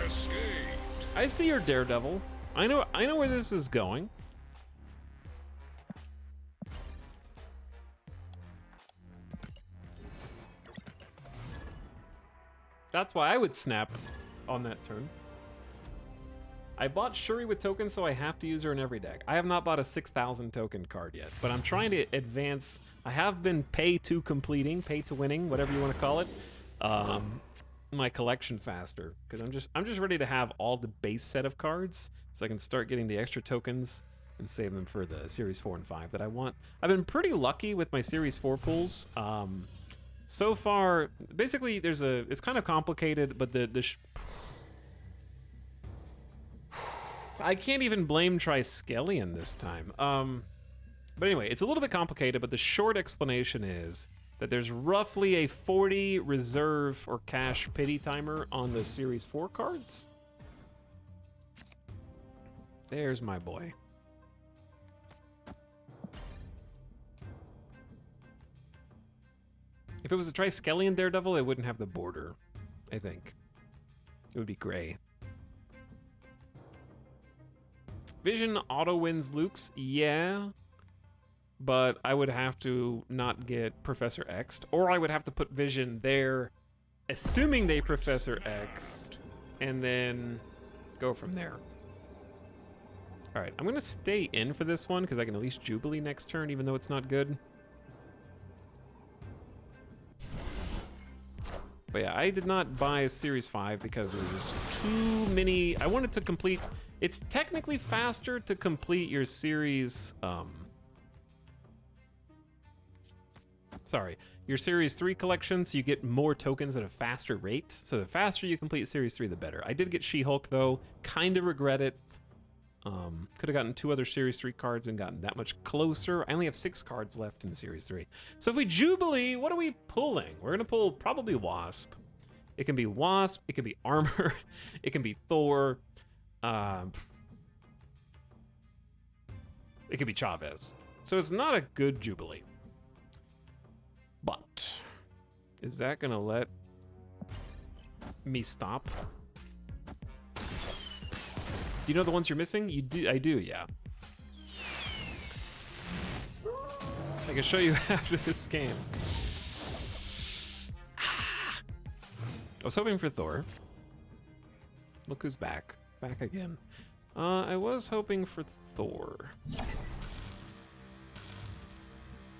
Escaped. I see your Daredevil. I know where this is going. That's why I would snap on that turn. I bought Shuri with tokens, so I have to use her in every deck. I have not bought a 6,000 token card yet, but I'm trying to advance. I have been pay to winning, whatever you want to call it, my collection faster, because I'm just ready to have all the base set of cards, so I can start getting the extra tokens and save them for the Series 4 and 5 that I want. I've been pretty lucky with my Series 4 pulls. So far, basically, it's kind of complicated, but I can't even blame Triskelion this time. But anyway, it's a little bit complicated, but the short explanation is that there's roughly a 40 reserve or cash pity timer on the Series 4 cards. There's my boy. If it was a Triskelion Daredevil, it wouldn't have the border, I think. It would be gray. Vision auto wins Luke's, yeah. But I would have to not get Professor X'd, or I would have to put Vision there, assuming they Professor X'd, and then go from there. All right, I'm gonna stay in for this one because I can at least Jubilee next turn, even though it's not good. But yeah, I did not buy a Series 5 because there was just too many. I wanted to complete. It's technically faster to complete your Series. Your Series 3 collection, so you get more tokens at a faster rate. So the faster you complete Series 3, the better. I did get She-Hulk though. Kind of regret it. Could have gotten 2 other Series 3 cards and gotten that much closer. I only have 6 cards left in Series 3. So if we Jubilee, what are we pulling? We're gonna pull probably Wasp. It can be Wasp, it can be Armor, it can be Thor, it could be Chavez. So it's not a good Jubilee. But is that gonna let me stop? Do you know the ones you're missing? You do. I do, yeah. I can show you after this game. I was hoping for Thor. Look who's back. Back again. I was hoping for Thor.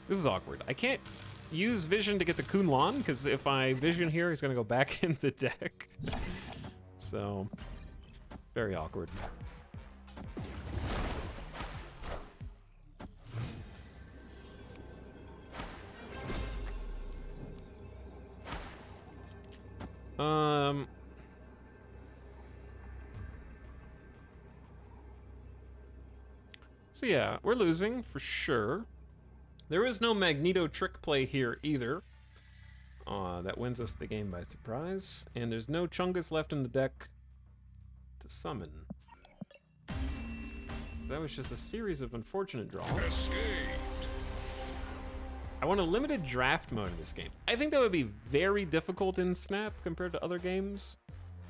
This is awkward. I can't use Vision to get the Kunlun, because if I Vision here, he's going to go back in the deck. So, very awkward. So yeah, we're losing for sure. There is no Magneto trick play here either. That wins us the game by surprise. And there's no Chungus left in the deck to summon. That was just a series of unfortunate draws. Escaped. I want a limited draft mode in this game. I think that would be very difficult in Snap compared to other games.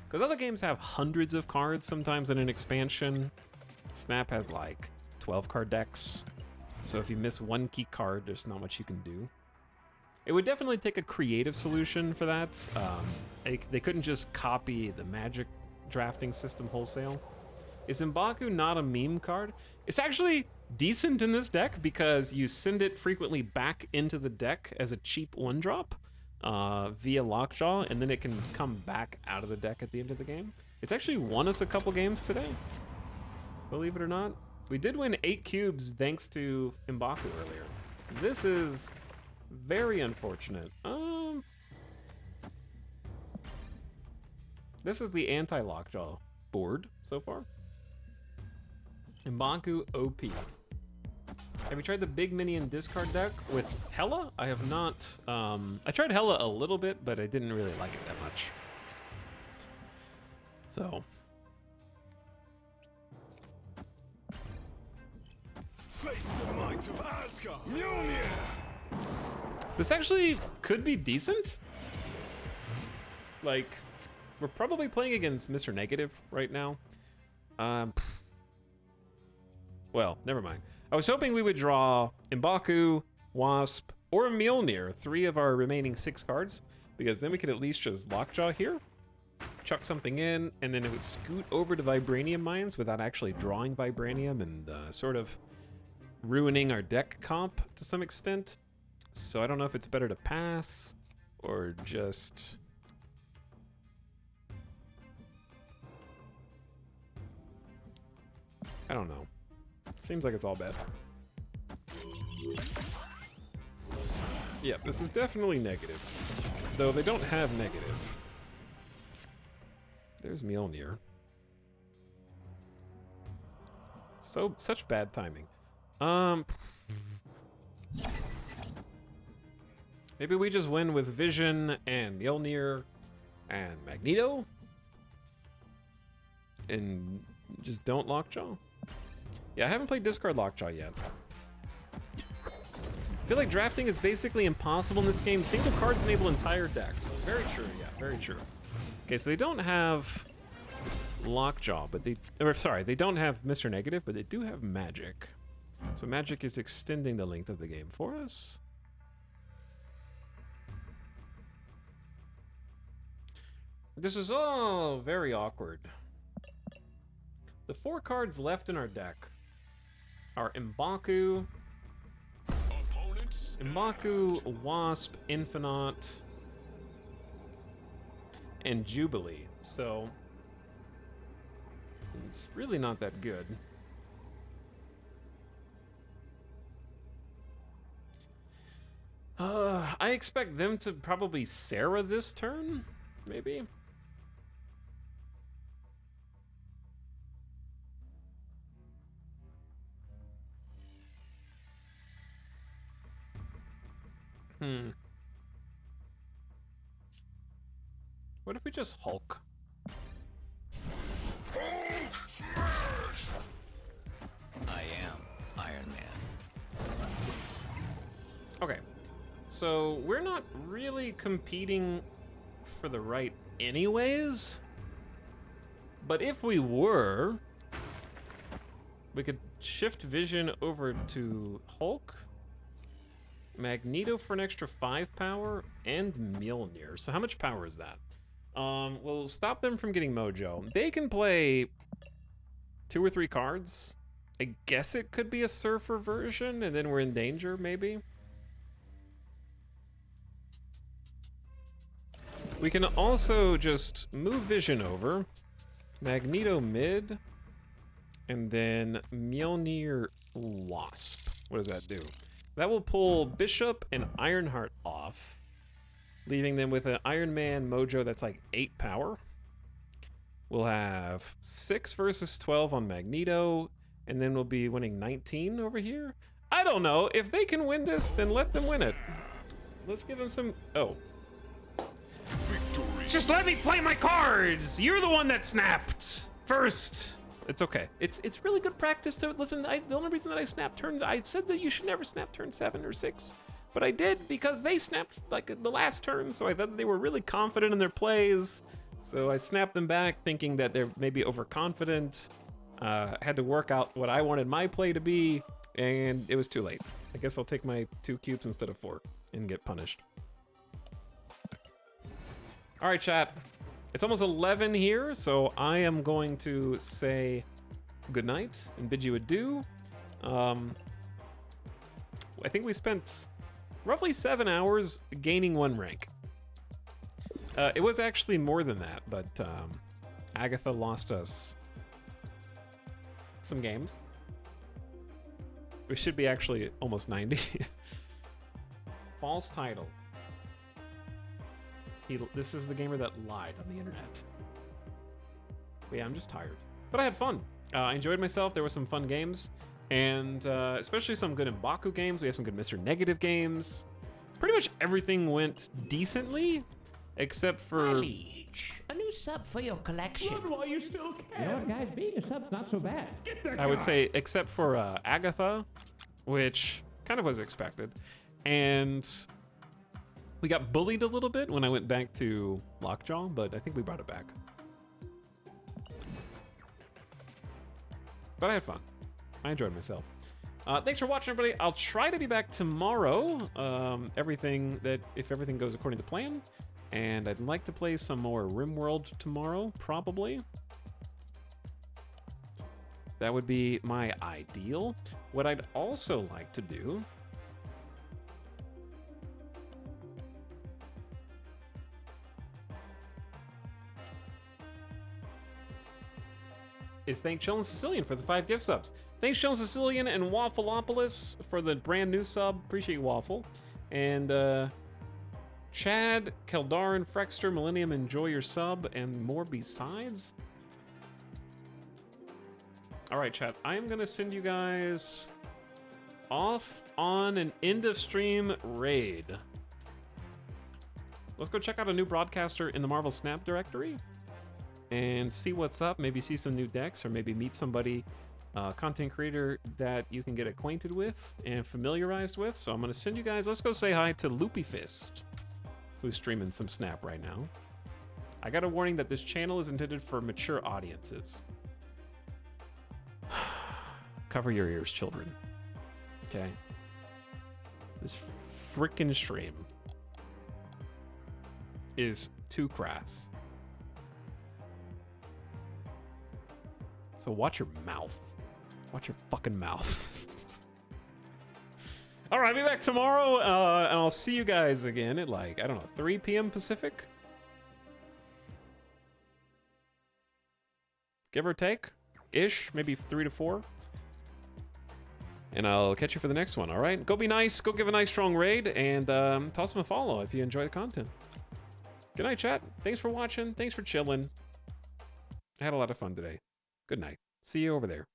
Because other games have hundreds of cards, sometimes in an expansion. Snap has like 12 card decks. So if you miss one key card, there's not much you can do. It would definitely take a creative solution for that. They couldn't just copy the Magic drafting system wholesale. Is M'Baku not a meme card? It's actually decent in this deck because you send it frequently back into the deck as a cheap 1-drop via Lockjaw, and then it can come back out of the deck at the end of the game. It's actually won us a couple games today, believe it or not. We did win 8 cubes thanks to M'Baku earlier. This is very unfortunate. This is the anti-Lockjaw board so far. M'Baku OP. Have you tried the big minion discard deck with Hela? I have not. I tried Hela a little bit, but I didn't really like it that much. So. Face the might of Asgard. Mjolnir. This actually could be decent. Like, we're probably playing against Mr. Negative right now. Well, never mind. I was hoping we would draw M'Baku, Wasp, or Mjolnir, 3 of our remaining 6 cards, because then we could at least just Lockjaw here, chuck something in, and then it would scoot over to Vibranium Mines without actually drawing Vibranium and sort of ruining our deck comp to some extent. So I don't know if it's better to pass or just... I don't know. Seems like it's all bad. Yeah, this is definitely negative. Though they don't have negative. There's Mjolnir. Such bad timing. Maybe we just win with Vision and Mjolnir and Magneto? And just don't Lockjaw? Yeah, I haven't played Discard Lockjaw yet. I feel like drafting is basically impossible in this game. Single cards enable entire decks. Very true, yeah, very true. Okay, so they don't have Lockjaw, but they don't have Mr. Negative, but they do have Magic. So Magic is extending the length of the game for us. This is all very awkward. The 4 cards left in our deck are M'Baku, Wasp, Infinite, and Jubilee. So it's really not that good. I expect them to probably Sarah this turn, maybe. What if we just Hulk? I am Iron Man. Okay, so we're not really competing for the right anyways, but if we were, we could shift Vision over to Hulk, Magneto for an extra 5 power, and Mjolnir. So how much power is that? We'll stop them from getting Mojo. They can play 2 or 3 cards. I guess it could be a Surfer version, and then we're in danger, maybe. We can also just move Vision over, Magneto mid, and then Mjolnir Wasp. What does that do? That will pull Bishop and Ironheart off, leaving them with an Iron Man Mojo that's like 8 power. We'll have 6 versus 12 on Magneto, and then we'll be winning 19 over here. I don't know. If they can win this, then let them win it. Let's give them some... Oh. Just let me play my cards! You're the one that snapped first! It's okay. It's really good practice to listen. The only reason that I snapped turns, I said that you should never snap turn 7 or 6, but I did because they snapped like the last turn, so I thought they were really confident in their plays. So I snapped them back thinking that they're maybe overconfident. Had to work out what I wanted my play to be, and it was too late. I guess I'll take my 2 cubes instead of 4 and get punished. All right, chat. It's almost 11 here, so I am going to say goodnight and bid you adieu. I think we spent roughly 7 hours gaining 1 rank. It was actually more than that, but Agatha lost us some games. We should be actually almost 90. False title. This is the gamer that lied on the internet. But yeah, I'm just tired. But I had fun. I enjoyed myself. There were some fun games. And especially some good M'Baku games. We have some good Mr. Negative games. Pretty much everything went decently, except My for... liege, a new sub for your collection. While you still can. You know what, guys? Being a sub's not so bad. Get that I would say, except for Agatha, which kind of was expected. And we got bullied a little bit when I went back to Lockjaw, but I think we brought it back. But I had fun. I enjoyed myself. Thanks for watching, everybody. I'll try to be back tomorrow. If everything goes according to plan. And I'd like to play some more RimWorld tomorrow, probably. That would be my ideal. What I'd also like to do is thank Chillin' Sicilian for the 5 gift subs. Thanks Chillin' Sicilian and Waffleopolis for the brand new sub. Appreciate you, Waffle. And Chad, Keldarin, Frexter, Millennium, enjoy your sub and more besides. All right, chat. I am gonna send you guys off on an end of stream raid. Let's go check out a new broadcaster in the Marvel Snap directory and see what's up. Maybe see some new decks, or maybe meet somebody, content creator that you can get acquainted with and familiarized with. So I'm gonna send you guys. Let's go say hi to Loopy Fist, who's streaming some Snap right now. I got a warning that this channel is intended for mature audiences. Cover your ears, children. Okay. This frickin' stream is too crass. So watch your mouth. Watch your fucking mouth. All right, I'll be back tomorrow, and I'll see you guys again at like, I don't know, 3 p.m. Pacific? Give or take? Ish, maybe 3 to 4. And I'll catch you for the next one, all right? Go be nice, go give a nice strong raid, and toss them a follow if you enjoy the content. Good night, chat. Thanks for watching. Thanks for chilling. I had a lot of fun today. Good night. See you over there.